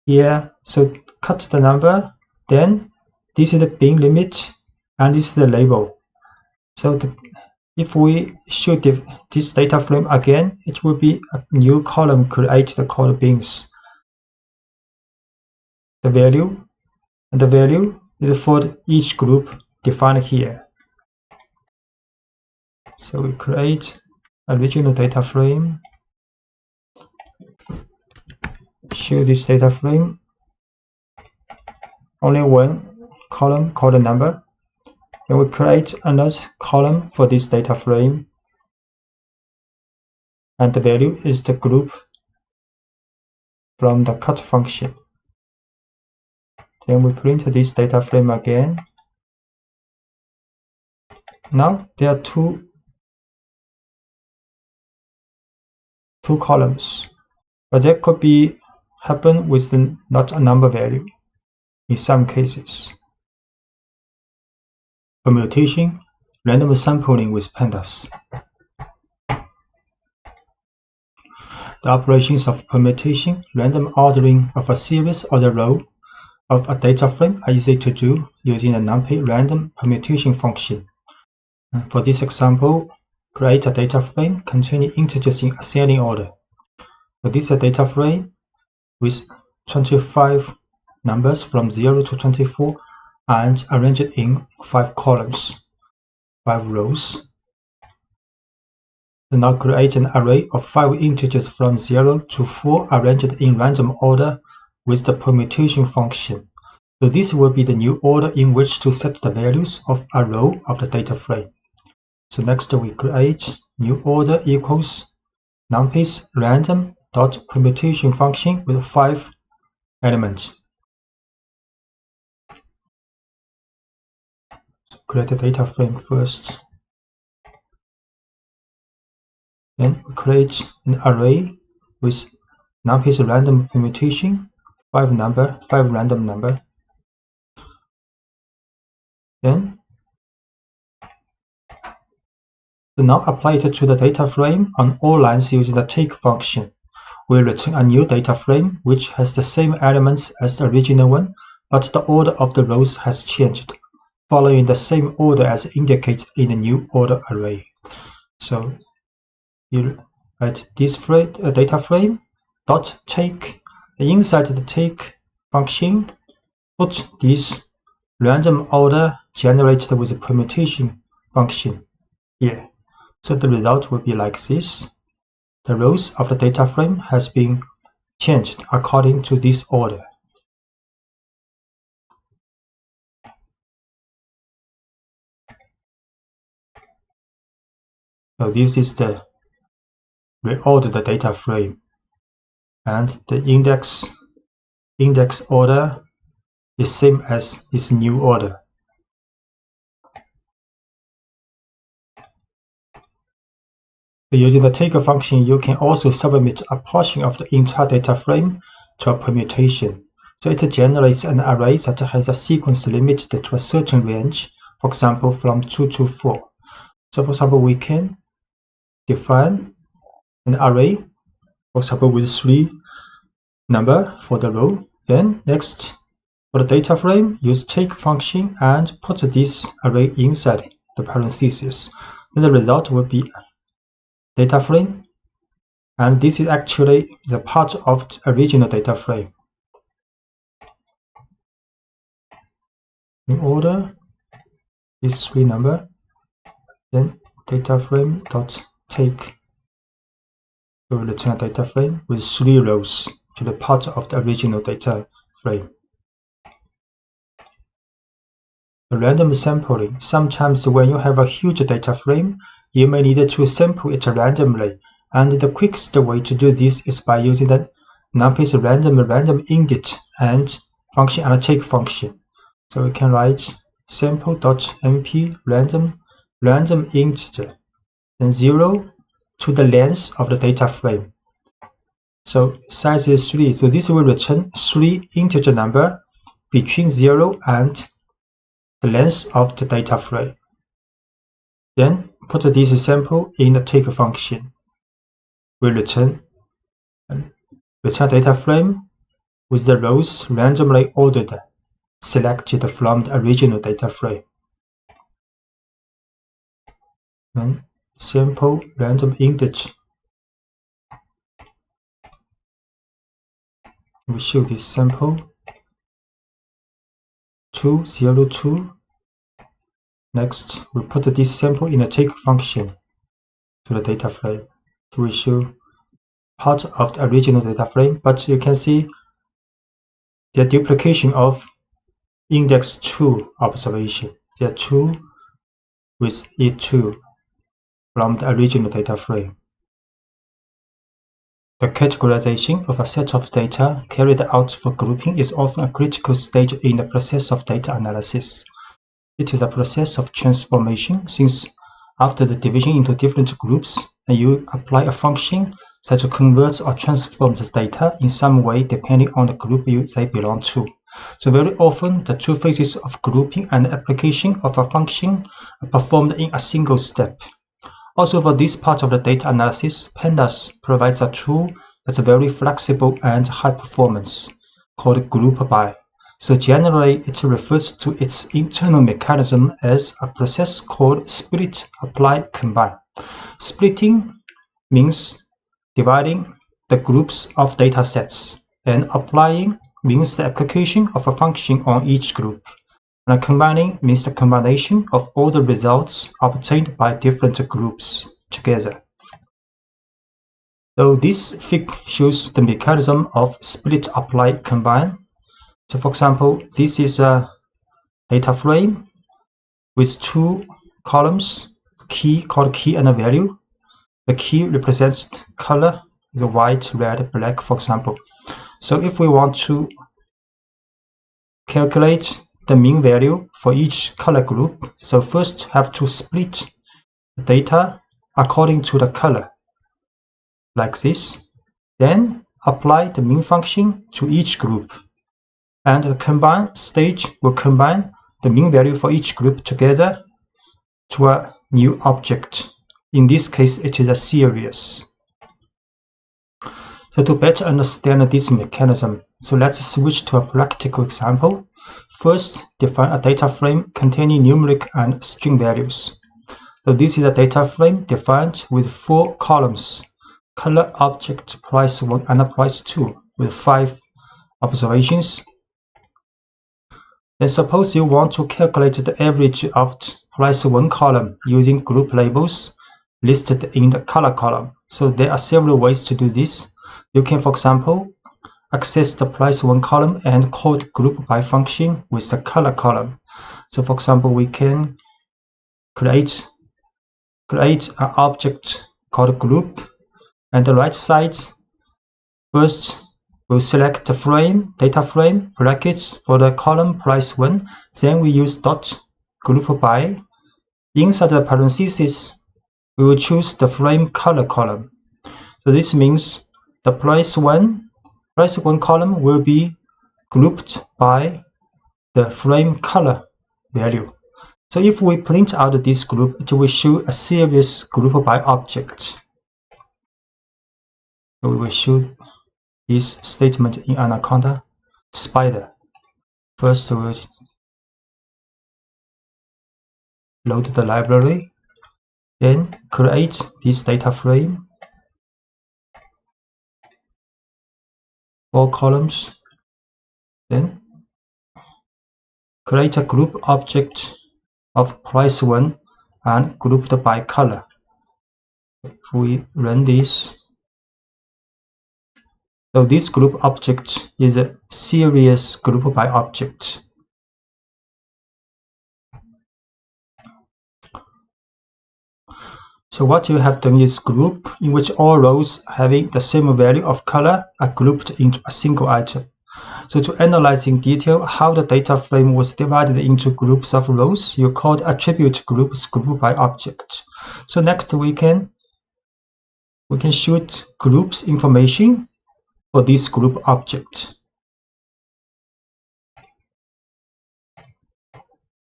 here. So cut the number, then this is the bin limit, and this is the label. So if we show this data frame again, it will be a new column created called bins. The value is for each group defined here. So we create original data frame, show this data frame, only one column called number. Then we create another column for this data frame, and the value is the group from the cut function. Then we print this data frame again. Now there are two columns, but that could be happen with not a number value in some cases. Permutation, random sampling with Pandas. The operations of permutation, random ordering of a series or the row of a data frame are easy to do using the NumPy random permutation function. For this example, create a data frame containing integers in ascending order. So this is a data frame with 25 numbers from 0 to 24 and arranged in 5 columns, 5 rows. So now create an array of 5 integers from 0 to 4 arranged in random order with the permutation function. So this will be the new order in which to set the values of a row of the data frame. So next we create new order equals NumPy's random.permutation function with 5 elements. So create a data frame first. Then we create an array with NumPy's random permutation, 5 random number. Then so now apply it to the data frame on all lines using the take function. We return a new data frame which has the same elements as the original one, but the order of the rows has changed, following the same order as indicated in the new order array. So you write this data frame dot take. Inside the take function, put this random order generated with the permutation function here. So the result will be like this. The rows of the data frame has been changed according to this order. So this is the reordered data frame, and the index order is same as this new order. Using the take function, you can also submit a portion of the entire data frame to a permutation. So it generates an array that has a sequence limited to a certain range, for example from 2 to 4. So for example, we can define an array, for example with 3 number for the row. Then next, for the data frame, use take function and put this array inside the parentheses. Then the result will be data frame, and this is actually the part of the original data frame. In order is 3 number, then data frame dot take. We will return a data frame with 3 rows to the part of the original data frame. The random sampling. Sometimes when you have a huge data frame, you may need to sample it randomly, and the quickest way to do this is by using the NumPy's random init and function and take function. So we can write sample.np random random integer, then 0 to the length of the data frame. So size is 3. So this will return 3 integer number between 0 and the length of the data frame. Then put this sample in the take function. We return data frame with the rows randomly ordered, selected from the original data frame. Then sample random integer. We show this sample 202. Next, we put this sample in a take function to the data frame to show part of the original data frame, but you can see the duplication of index 2 observation. There are 2 with E2 from the original data frame. The categorization of a set of data carried out for grouping is often a critical stage in the process of data analysis. It is a process of transformation, since after the division into different groups, and you apply a function that converts or transforms the data in some way depending on the group they belong to. So very often, the two phases of grouping and application of a function are performed in a single step. Also, for this part of the data analysis, Pandas provides a tool that's very flexible and high performance, called group by. So generally, it refers to its internal mechanism as a process called split, apply, combine. Splitting means dividing the groups of data sets, and applying means the application of a function on each group. And combining means the combination of all the results obtained by different groups together. So this fig shows the mechanism of split, apply, combine. So for example, this is a data frame with 2 columns, key called key and a value. The key represents color, the white, red, black, for example. So if we want to calculate the mean value for each color group, so first have to split the data according to the color, like this. Then apply the mean function to each group. And the combine stage will combine the mean value for each group together to a new object. In this case, it is a series. So to better understand this mechanism, so let's switch to a practical example. First, define a data frame containing numeric and string values. So this is a data frame defined with 4 columns: color, object, price 1 and price 2, with 5 observations. Then suppose you want to calculate the average of price 1 column using group labels listed in the color column. So there are several ways to do this. You can, for example, access the price 1 column and call the group by function with the color column. So for example, we can create an object called group, and the right side, first we'll select the frame, data frame, brackets for the column price 1. Then we use dot group by. Inside the parentheses, we will choose the frame color column. So this means the price 1 column will be grouped by the frame color value. So if we print out this group, it will show a series group by object. So we will show this statement in Anaconda. Spider. First, we'll load the library, then create this data frame, 4 columns, then create a group object of price 1 and grouped by color. If we run this, so this group object is a series group by object. So what you have done is group in which all rows having the same value of color are grouped into a single item. So to analyze in detail how the data frame was divided into groups of rows, you call the attribute groups group by object. So next we can shoot groups information for this group object.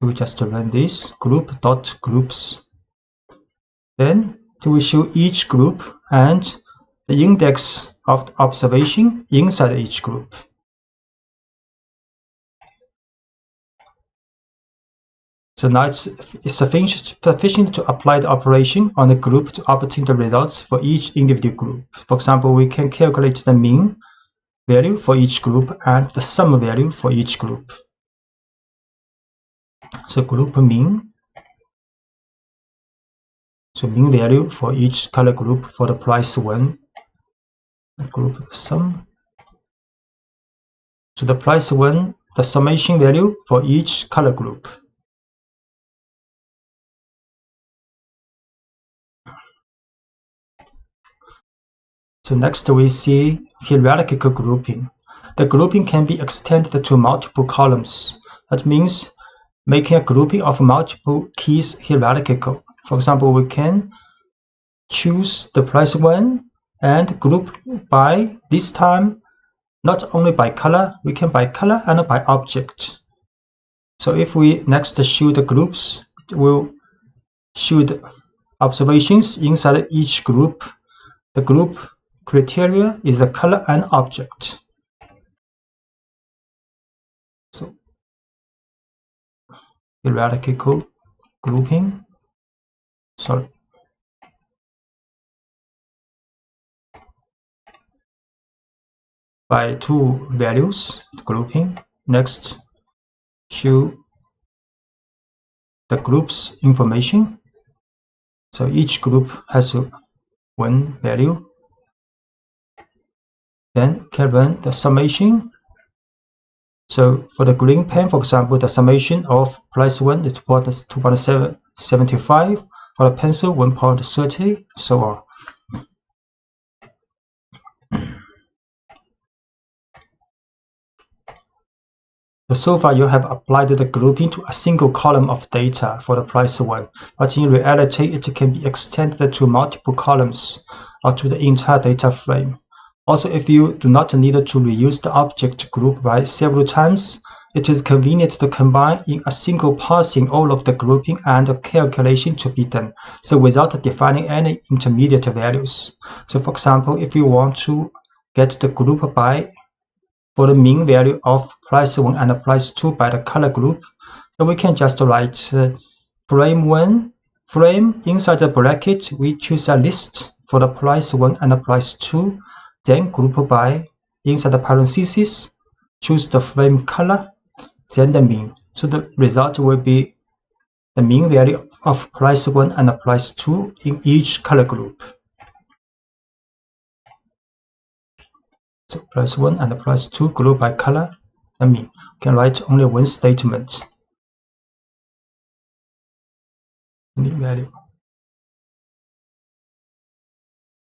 We just run this group.groups. Then we show each group and the index of the observation inside each group. So now it's sufficient to apply the operation on a group to obtain the results for each individual group. For example, we can calculate the mean value for each group and the sum value for each group. So group mean. So mean value for each color group for the price 1. Group sum. So the price 1, the summation value for each color group. So next we see hierarchical grouping. The grouping can be extended to multiple columns. That means making a grouping of multiple keys hierarchical. For example, we can choose the price 1 and group by, this time, not only by color, we can by color and by object. So if we next show the groups, it will show the observations inside each group. The group criteria is the color and object. So hierarchical grouping. By 2 values grouping. Next, show the group's information. So each group has 1 value. Then can run the summation. So for the green pen, for example, the summation of price 1 is 2.75, for the pencil 1.30, so on. So far you have applied the grouping to a single column of data for the price 1, but in reality it can be extended to multiple columns or to the entire data frame. Also, if you do not need to reuse the object group by several times, it is convenient to combine in a single parsing all of the grouping and the calculation to be done, so without defining any intermediate values. So for example, if you want to get the group by for the mean value of price 1 and price 2 by the color group, so we can just write frame 1, frame inside the bracket, we choose a list for the price 1 and the price 2, then group by inside the parentheses, choose the frame color, then the mean. So the result will be the mean value of price 1 and price 2 in each color group. So price 1 and price 2 group by color, the mean. You can write only one statement. Mean value.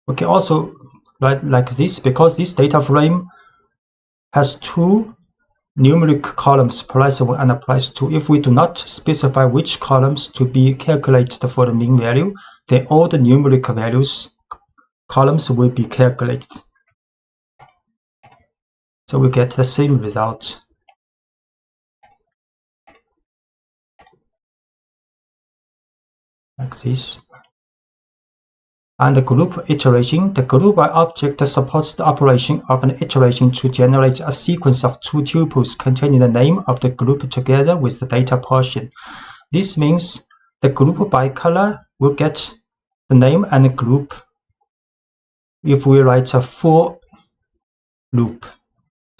We can also write like this, because this data frame has 2 numeric columns, price 1 and price 2. If we do not specify which columns to be calculated for the mean value, then all the numeric values columns will be calculated. So we get the same result. Like this. And the group iteration, the group by object supports the operation of an iteration to generate a sequence of 2 tuples containing the name of the group together with the data portion. This means the group by color will get the name and the group if we write a for loop.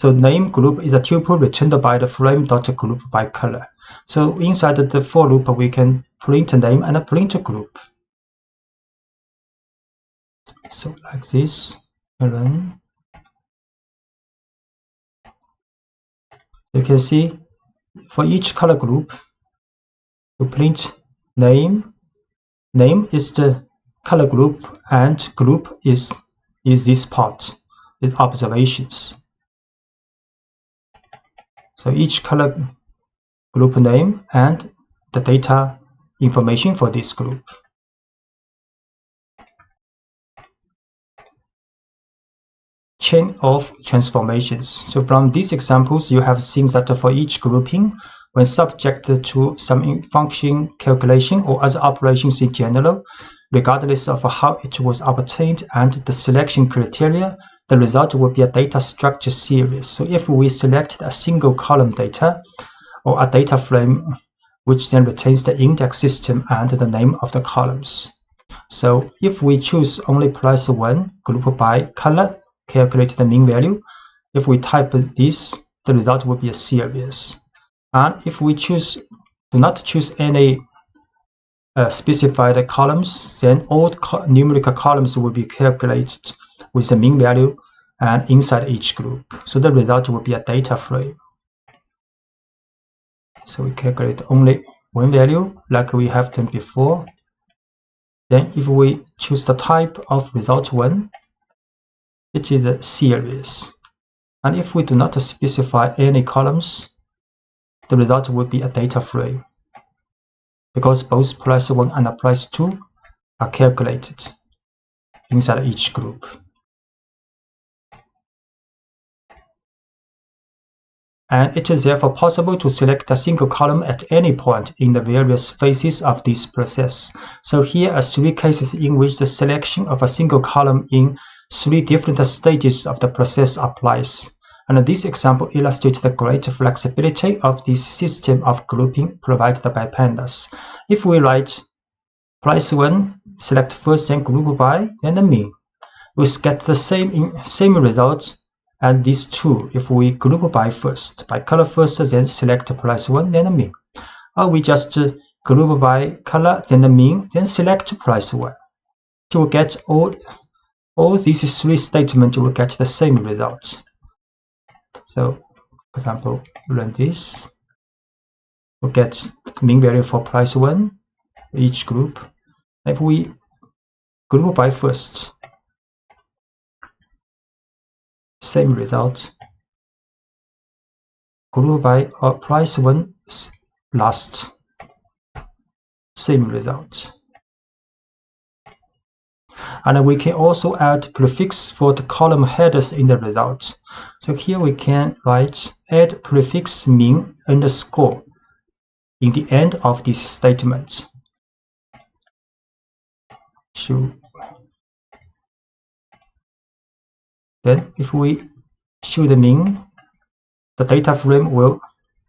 So name group is a tuple returned by the frame.group by color. So inside the for loop we can print name and print group. So like this, run. You can see for each color group, you print name. Name is the color group and group is this part with observations. So each color group name and the data information for this group. Chain of transformations. So from these examples, you have seen that for each grouping, when subject to some function calculation or other operations in general, regardless of how it was obtained and the selection criteria, the result will be a data structure series. So if we select a single column data or a data frame, which then retains the index system and the name of the columns. So if we choose only price 1, group by color, calculate the mean value. If we type this, the result will be a series. And if we do not choose any specified columns, then all numerical columns will be calculated with the mean value and inside each group. So the result will be a data frame. So we calculate only one value like we have done before. Then if we choose the type of result 1, it is a series. And if we do not specify any columns, the result will be a data frame, because both price 1 and price 2 are calculated inside each group. And it is therefore possible to select a single column at any point in the various phases of this process. So here are 3 cases in which the selection of a single column in 3 different stages of the process applies. And this example illustrates the great flexibility of this system of grouping provided by Pandas. If we write price 1, select first and group by, then the mean, we get the same result as these 2 if we group by first, by color first, then select price 1, then the mean. Or we just group by color, then the mean, then select price 1. To get all these 3 statements, will get the same result. So, for example, run this. We'll get mean value for price 1, each group. If we group by first, same result. Group by price 1 last, same result. And we can also add prefix for the column headers in the result. So here we can write add prefix mean underscore in the end of this statement. Then if we show the mean, the data frame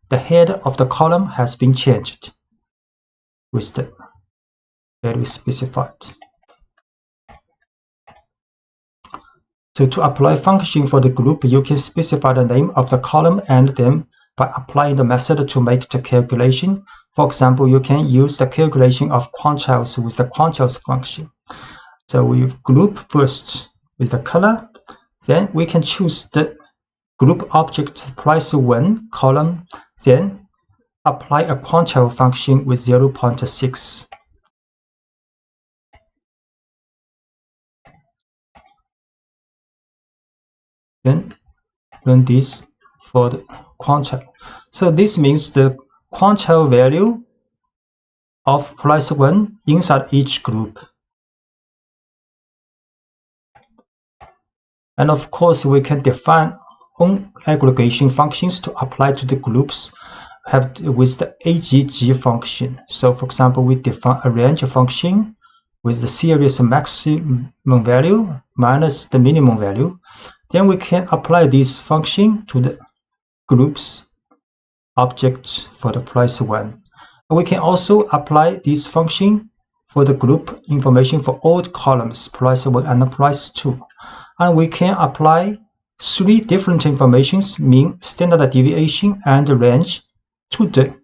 the head of the column has been changed with the value specified. So to apply function for the group, you can specify the name of the column and then by applying the method to make the calculation. For example, you can use the calculation of quantiles with the quantiles function. So we group first with the color, then we can choose the group object price 1 column, then apply a quantile function with 0.6. Then run this for the quantile. So this means the quantile value of price 1 inside each group. And of course, we can define own aggregation functions to apply to the groups with the AGG function. So for example, we define a range function with the series maximum value minus the minimum value. Then we can apply this function to the groups objects for the price 1. We can also apply this function for the group information for all columns, price 1 and price 2. And we can apply 3 different informations, mean, standard deviation, and range, to the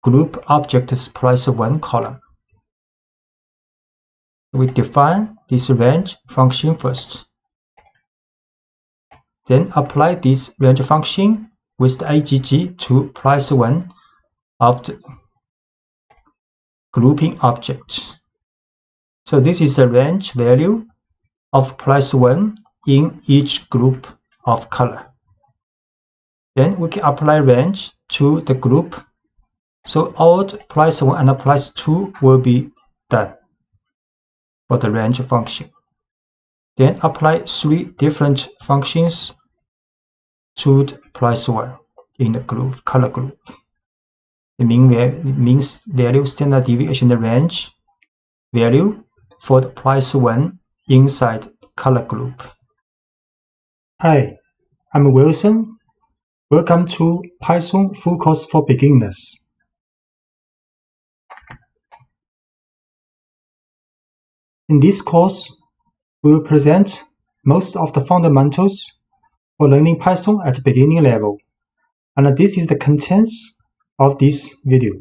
group object's price 1 column. We define this range function first. Then apply this range function with the AGG to price 1 of the grouping object. So this is the range value of price 1 in each group of color. Then we can apply range to the group. So alt +1 and +2 will be done for the range function. Then apply 3 different functions to the +1 in the group, color group. The means value, standard deviation, the range value for the +1 inside color group. Hi, I'm Wilson. Welcome to Python Full Course for Beginners. In this course, we will present most of the fundamentals for learning Python at beginning level, and this is the contents of this video.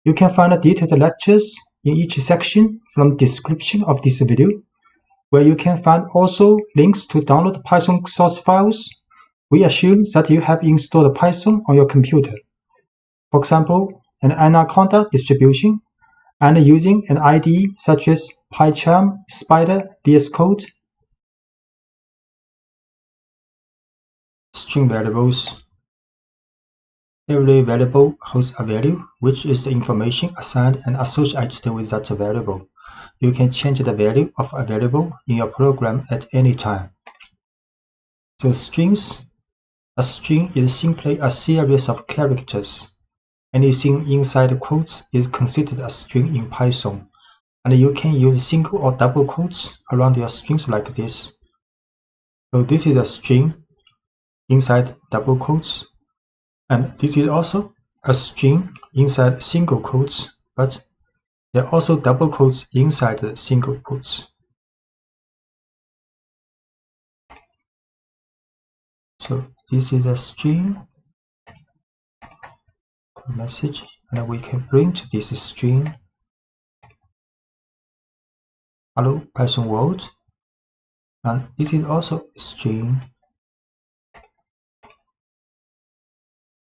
You can find detailed lectures in each section from the description of this video, where you can find also links to download Python source files. We assume that you have installed Python on your computer. For example, an Anaconda distribution, and using an IDE such as PyCharm, Spider, VS Code. String variables. Every variable holds a value, which is the information assigned and associated with that variable. You can change the value of a variable in your program at any time. So strings. A string is simply a series of characters. Anything inside quotes is considered a string in Python, and you can use single or double quotes around your strings like this. So this is a string inside double quotes, and this is also a string inside single quotes, but there are also double quotes inside the single quotes. So this is a string message, and we can print this string. Hello Python world, and this is also a string.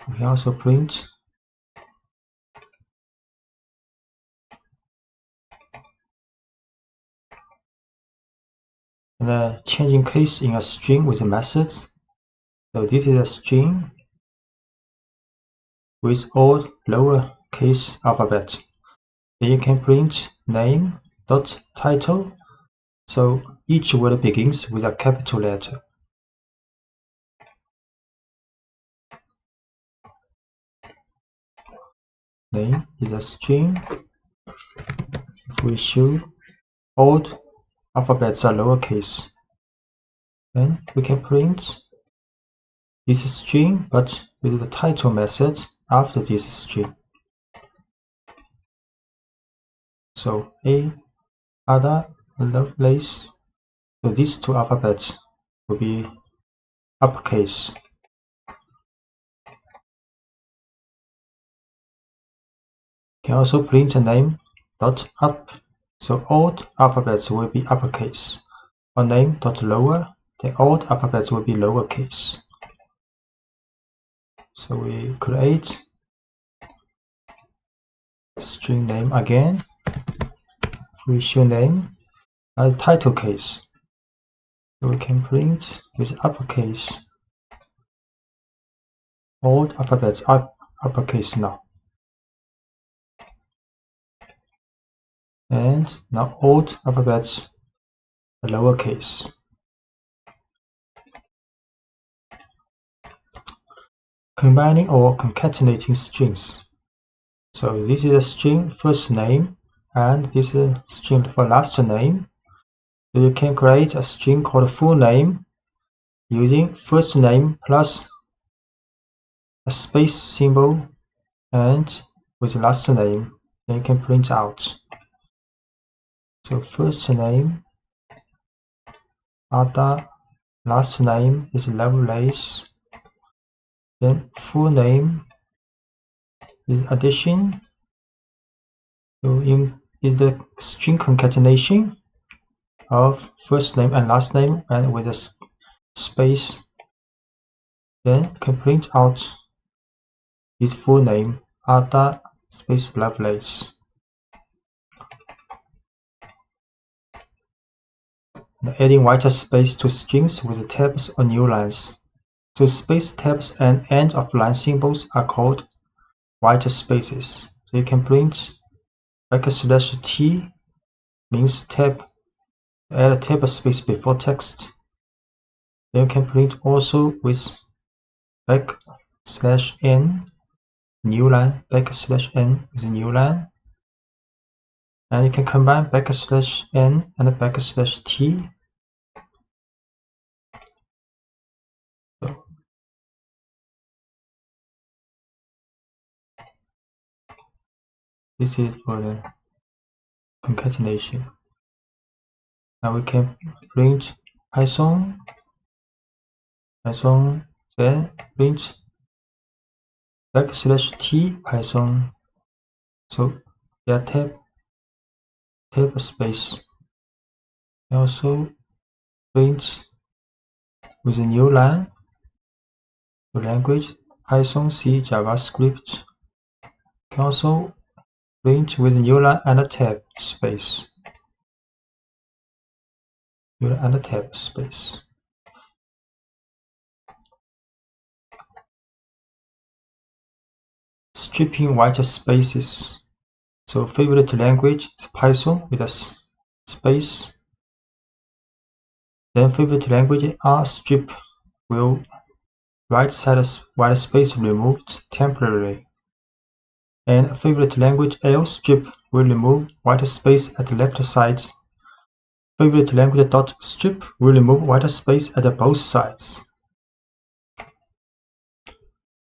We can also print and changing case in a string with methods. So this is a string with all lowercase alphabet. Then you can print name.title. So each word begins with a capital letter. Name is a string. If we show all alphabets are lowercase, then we can print this string but with the title method after this string. So A, Ada, Lovelace. So these two alphabets will be uppercase. Can also print a name dot up. So all alphabets will be uppercase. Or name dot lower, then all alphabets will be lowercase. So we create string name again. We show name as title case. So we can print with uppercase. All alphabets are uppercase now. And now all alphabets are lowercase. Combining or concatenating strings. So this is a string first name, and this is a string for last name. So you can create a string called full name using first name plus a space symbol and with last name. Then you can print out. So first name Ada, last name is Lovelace. Then full name is addition. So is the string concatenation of first name and last name and with a space. Then can print out his full name Ada space Lovelace. And adding white space to strings with tabs or new lines. So space tabs and end of line symbols are called white spaces. So you can print \t means tab, add a tab space before text. Then you can print also with \n new line, \n is a new line. And you can combine \n and \t. So this is for the concatenation. Now we can print Python, then print \t Python. So there are tab space. Also print with a new line. The language Python, C, JavaScript. Can also print with a new line and a tab space. New line and a tab space. Stripping white spaces. So favorite language is Python with a space. Then favorite language R strip will right side white space removed temporarily. And favorite language L strip will remove white space at the left side. Favorite language dot strip will remove white space at both sides.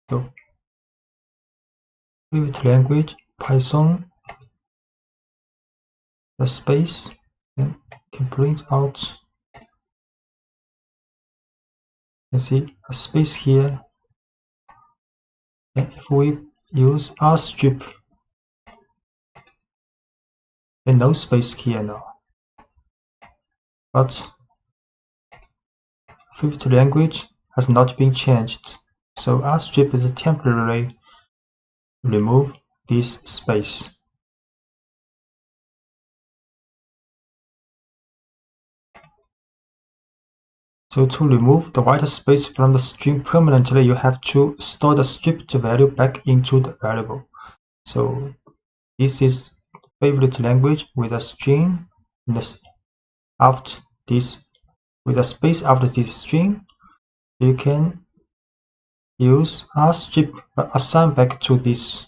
So favorite language Python, the space, and can print out. You see a space here. And if we use R strip, then no space here now. But favorite language has not been changed, so R strip is temporarily remove this space. So to remove the white space from the string permanently, you have to store the stripped value back into the variable. So this is favorite language with a string after this, with a space after this string. You can use R strip but assign back to this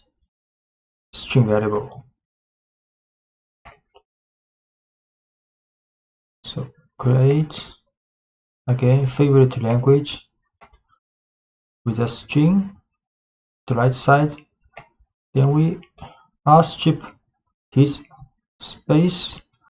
string variable. So create again favorite language with a string the right side. Then we R strip this space